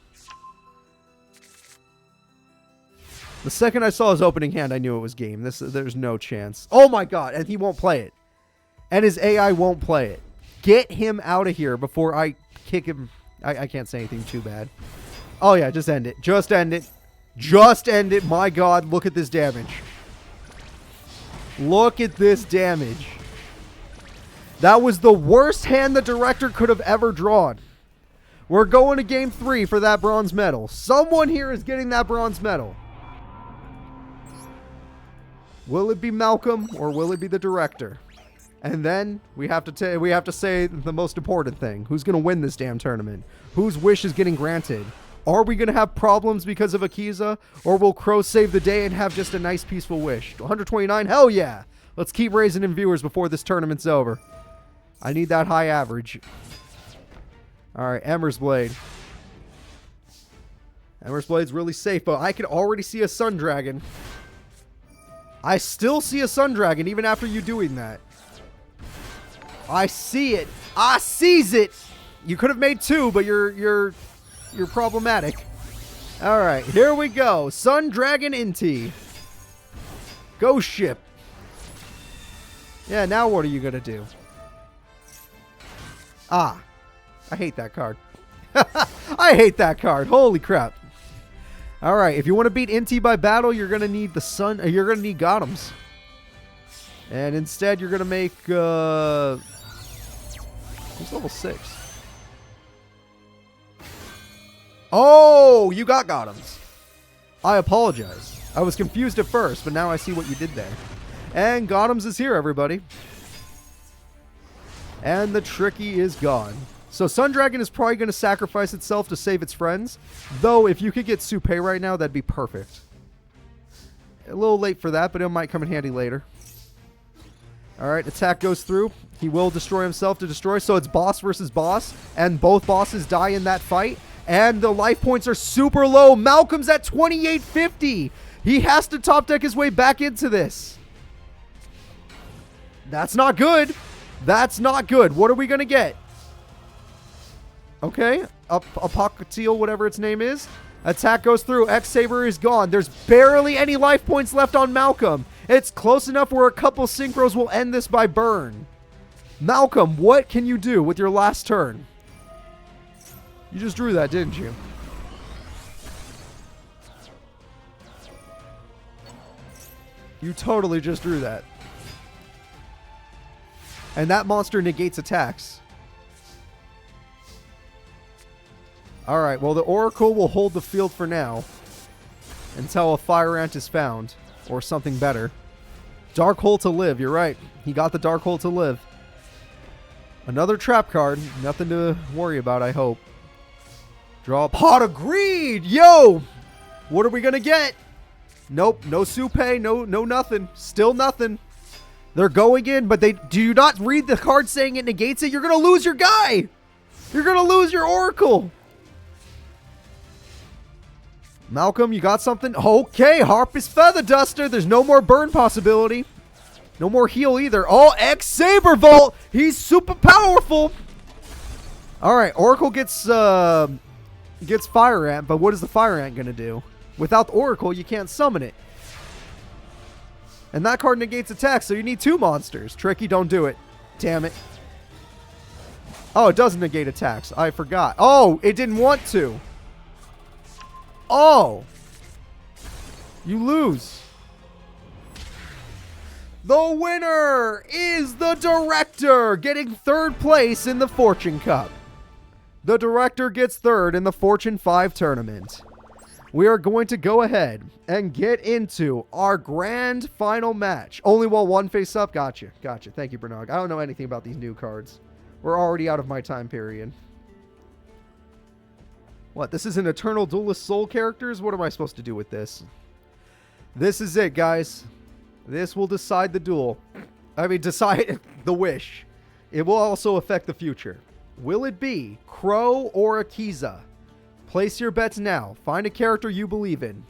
The second I saw his opening hand, I knew it was game. There's no chance. Oh my god, and he won't play it. And his AI won't play it. Get him out of here before I kick him. I can't say anything too bad. Oh yeah, just end it. Just end it. Just end it. My god, look at this damage. Look at this damage. That was the worst hand the director could have ever drawn. We're going to game 3 for that bronze medal. Someone here is getting that bronze medal. Will it be Malcolm or will it be the director? And then we have to say the most important thing. Who's going to win this damn tournament? Whose wish is getting granted? Are we going to have problems because of Akiza? Or will Crow save the day and have just a nice peaceful wish? 129? Hell yeah! Let's keep raising in viewers before this tournament's over. I need that high average. Alright, Emmer's Blade. Emmer's Blade's really safe, but I can already see a Sun Dragon. I still see a Sun Dragon even after you doing that. I see it. I sees it. You could have made 2, but you're problematic. All right, here we go. Sun Dragon Inti. Ghost Ship. Yeah, now what are you gonna do? Ah, I hate that card. I hate that card. Holy crap. All right, if you want to beat Inti by battle, you're gonna need the Sun. You're gonna need Gothams. And instead, you're gonna make. Who's level 6? Oh, you got Gothams. I apologize. I was confused at first, but now I see what you did there. And Gothams is here, everybody. And the tricky is gone. So Sun Dragon is probably going to sacrifice itself to save its friends. Though, if you could get Supé right now, that'd be perfect. A little late for that, but it might come in handy later. Alright, attack goes through. He will destroy himself to destroy. So it's boss versus boss. And both bosses die in that fight. And the life points are super low. Malcolm's at 2850. He has to top deck his way back into this. That's not good. That's not good. What are we going to get? Okay. Apocalypse, whatever its name is. Attack goes through. X-Saber is gone. There's barely any life points left on Malcolm. It's close enough where a couple synchros will end this by burn. Malcolm, what can you do with your last turn? You just drew that, didn't you? You totally just drew that. And that monster negates attacks. Alright, well the Oracle will hold the field for now. Until a Fire Ant is found. Or something better. Dark Hole to live, you're right. He got the Dark Hole to live. Another trap card. Nothing to worry about, I hope. Draw a Pot of Greed! Yo! What are we gonna get? Nope, no Supe, no nothing. Still nothing. They're going in, but do you not read the card saying it negates it? You're gonna lose your guy! You're gonna lose your Oracle! Malcolm, you got something? Okay, Harpist Feather Duster. There's no more burn possibility. No more heal either. Oh, X-Saber Vault! He's super powerful! Alright, Oracle gets Fire Ant, but what is the Fire Ant gonna do? Without the Oracle, you can't summon it. And that card negates attack, so you need 2 monsters. Tricky, don't do it. Damn it. Oh, it doesn't negate attacks. I forgot. Oh, it didn't want to. Oh! You lose. The winner is the Director, getting 3rd place in the Fortune Cup. The Director gets 3rd in the Fortune 5 tournament. We are going to go ahead and get into our grand final match. Only while 1 face up? Gotcha. Gotcha. Thank you, Bernard. I don't know anything about these new cards. We're already out of my time period. What? This is an Eternal Duelist Soul characters? What am I supposed to do with this? This is it, guys. This will decide the duel. I mean, decide the wish. It will also affect the future. Will it be Crow or Akiza? Place your bets now. Find a character you believe in.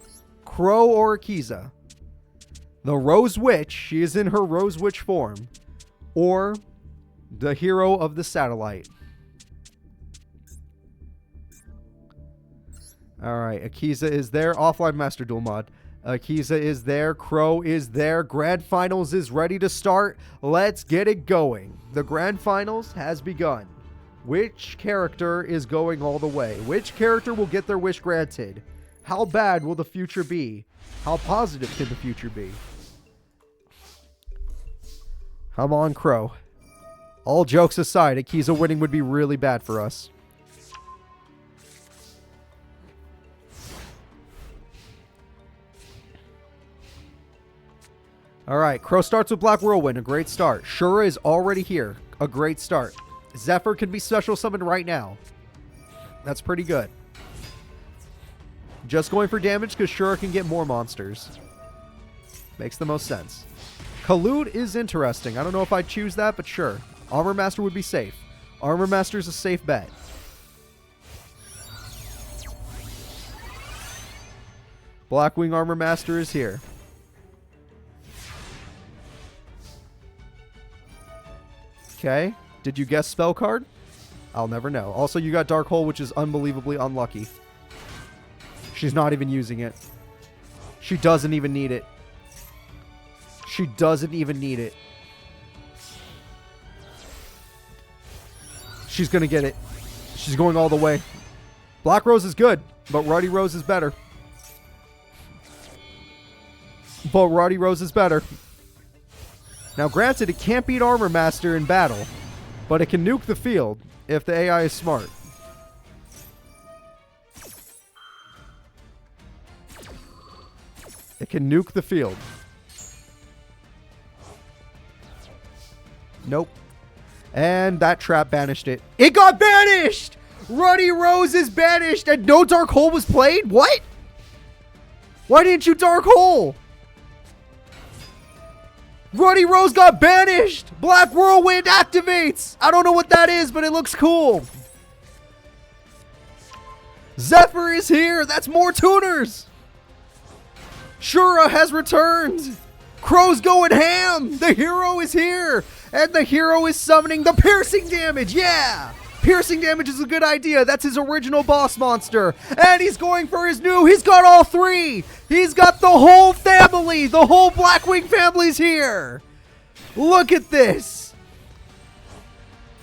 Crow or Akiza. The Rose Witch. She is in her Rose Witch form. Or the hero of the satellite. Alright, Akiza is there. Offline Master Duel mod. Akiza is there. Crow is there. Grand Finals is ready to start. Let's get it going. The Grand Finals has begun. Which character is going all the way? Which character will get their wish granted? How bad will the future be? How positive can the future be? Come on, Crow. All jokes aside, Akiza winning would be really bad for us. Alright, Crow starts with Black Whirlwind. A great start. Shura is already here. A great start. Zephyr can be special summoned right now. That's pretty good. Just going for damage because Shura can get more monsters. Makes the most sense. Kalud is interesting. I don't know if I'd choose that, but sure. Armor Master would be safe. Armor Master is a safe bet. Blackwing Armor Master is here. Okay. Did you guess spell card? I'll never know. Also, you got Dark Hole, which is unbelievably unlucky. She's not even using it. She doesn't even need it. She doesn't even need it. She's going to get it. She's going all the way. Black Rose is good, but Ruddy Rose is better. But Ruddy Rose is better. Now, granted, it can't beat Armor Master in battle, but it can nuke the field if the AI is smart. It can nuke the field. Nope. And that trap banished it. It got banished! Ruddy Rose is banished and no Dark Hole was played? What? Why didn't you Dark Hole? Ruddy Rose got banished! Black Whirlwind activates! I don't know what that is, but it looks cool. Zephyr is here! That's more tuners! Shura has returned! Crow's going ham. The hero is here. And the hero is summoning the piercing damage. Yeah. Piercing damage is a good idea. That's his original boss monster. And he's going for his new. He's got all three. He's got the whole family. The whole Blackwing family's here. Look at this.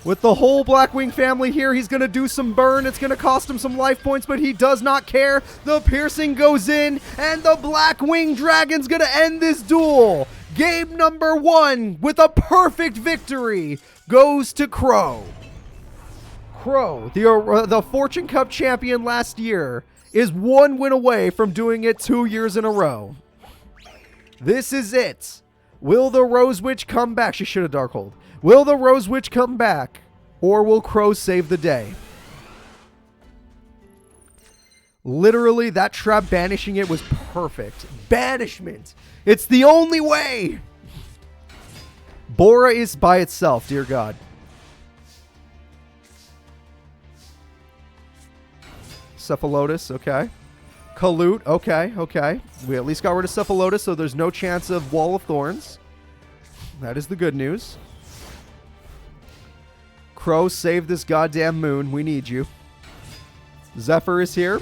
With the whole Blackwing family here, he's going to do some burn. It's going to cost him some life points, but he does not care. The piercing goes in, and the Blackwing Dragon's going to end this duel. Game number 1 with a perfect victory goes to Crow. Crow, the Fortune Cup champion last year, is 1 win away from doing it 2 years in a row. This is it. Will the Rose Witch come back? She should have Darkhold. Will the Rose Witch come back, or will Crow save the day? Literally, that trap banishing it was perfect. Banishment. It's the only way. Bora is by itself, dear God. Cephalotus, okay. Kalute, okay. We at least got rid of Cephalotus, so there's no chance of Wall of Thorns. That is the good news. Crow, save this goddamn moon. We need you. Zephyr is here.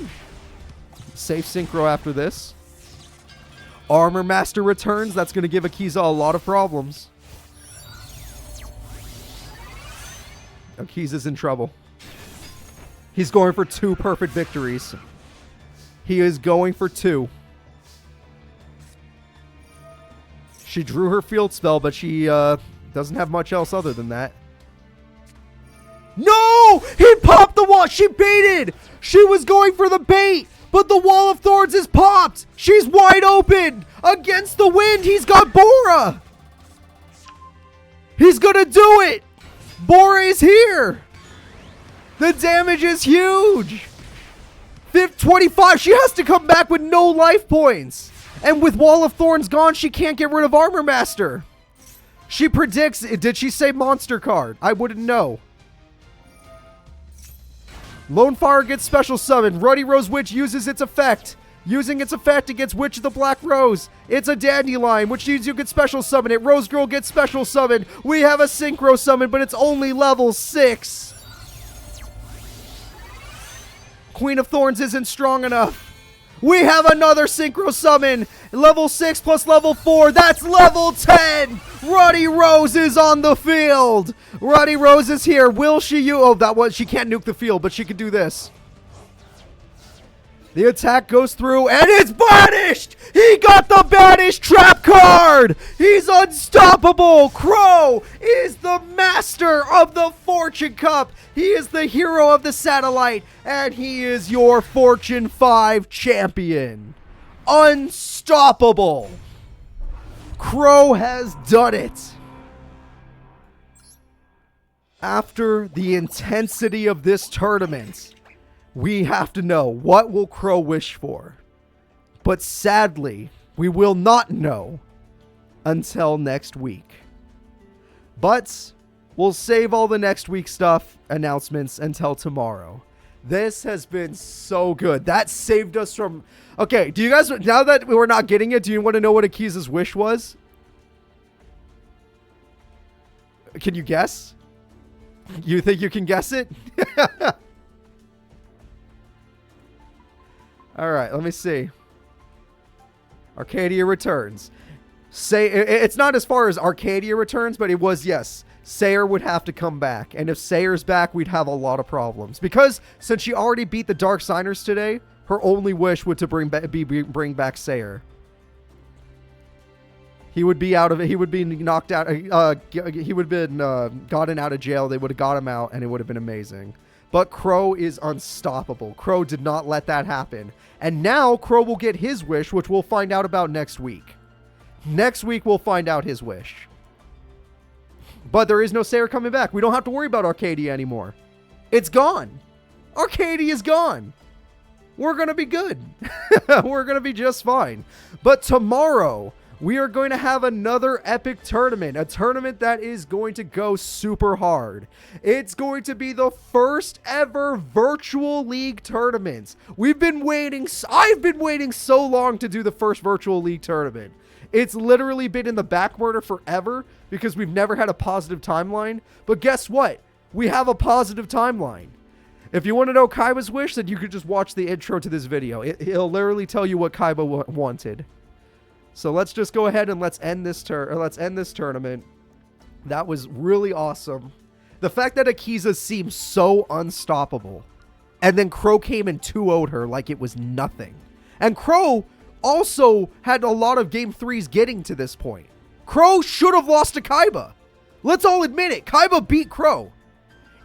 Safe synchro after this. Armor Master returns. That's going to give Akiza a lot of problems. Akiza's in trouble. He's going for 2 perfect victories. He is going for 2. She drew her field spell, but she doesn't have much else other than that. No! He popped the wall! She baited! She was going for the bait, but the Wall of Thorns is popped! She's wide open! Against the wind, he's got Bora! He's gonna do it! Bora is here! The damage is huge! 25, she has to come back with no life points! And with Wall of Thorns gone, she can't get rid of Armor Master! She predicts, did she say monster card? I wouldn't know. Lone Fire gets special summoned. Ruddy Rose Witch uses its effect. Using its effect, it gets Witch of the Black Rose. It's a Dandelion, which means you can special summon it. Rose Girl gets special summoned. We have a Synchro summon, but it's only level 6. Queen of Thorns isn't strong enough. We have another Synchro summon. Level 6 plus level 4. That's level 10. Ruddy Rose is on the field. Ruddy Rose is here. Will she use... Oh, she can't nuke the field, but she could do this. The attack goes through, and it's banished! He got the banished trap card! He's unstoppable! Crow is the master of the Fortune Cup! He is the hero of the satellite, and he is your Fortune 5 champion. Unstoppable! Crow has done it! After the intensity of this tournament, we have to know, what will Crow wish for? But sadly, we will not know until next week. But we'll save all the next week stuff, announcements, until tomorrow. This has been so good. That saved us from... Okay, do you guys... Now that we're not getting it, do you want to know what Akiza's wish was? Can you guess? You think you can guess it? All right, let me see. Arcadia returns. It's not as far as Arcadia returns, but it was, yes. Sayer would have to come back. And if Sayer's back, we'd have a lot of problems. Because since she already beat the Dark Signers today, her only wish would to bring back Sayer. He would be out of it. He would be knocked out. He would have been gotten out of jail. They would have got him out, and it would have been amazing. But Crow is unstoppable. Crow did not let that happen. And now Crow will get his wish, which we'll find out about next week. Next week, we'll find out his wish. But there is no Sayer coming back. We don't have to worry about Arcadia anymore. It's gone. Arcadia is gone. We're going to be good. We're going to be just fine. But tomorrow, we are going to have another epic tournament. A tournament that is going to go super hard. It's going to be the first ever virtual league tournament. I've been waiting so long to do the first virtual league tournament. It's literally been in the back burner forever because we've never had a positive timeline. But guess what? We have a positive timeline. If you want to know Kaiba's wish, then you could just watch the intro to this video. It'll literally tell you what Kaiba wanted. So let's just go ahead and let's end this tournament. That was really awesome. The fact that Akiza seems so unstoppable. And then Crow came and 2-0'd her like it was nothing. And Crow also had a lot of game 3s getting to this point. Crow should have lost to Kaiba. Let's all admit it. Kaiba beat Crow.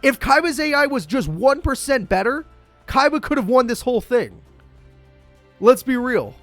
If Kaiba's AI was just 1% better, Kaiba could have won this whole thing. Let's be real.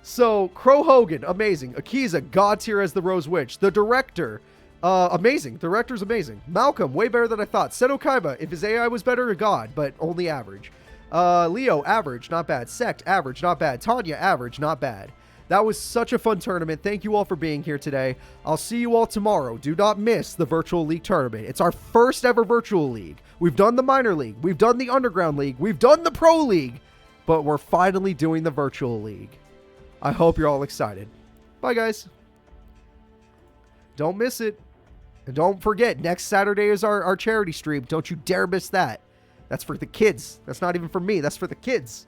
So, Crow Hogan, amazing. Akiza, God tier as the Rose Witch. The director, amazing. The director's amazing. Malcolm, way better than I thought. Seto Kaiba, if his AI was better, a god, but only average. Leo, average, not bad. Sect, average, not bad. Tanya, average, not bad. That was such a fun tournament. Thank you all for being here today. I'll see you all tomorrow. Do not miss the Virtual League tournament. It's our first ever Virtual League. We've done the Minor League. We've done the Underground League. We've done the Pro League. But we're finally doing the Virtual League. I hope you're all excited. Bye, guys. Don't miss it. And don't forget, next Saturday is our charity stream. Don't you dare miss that. That's for the kids. That's not even for me. That's for the kids.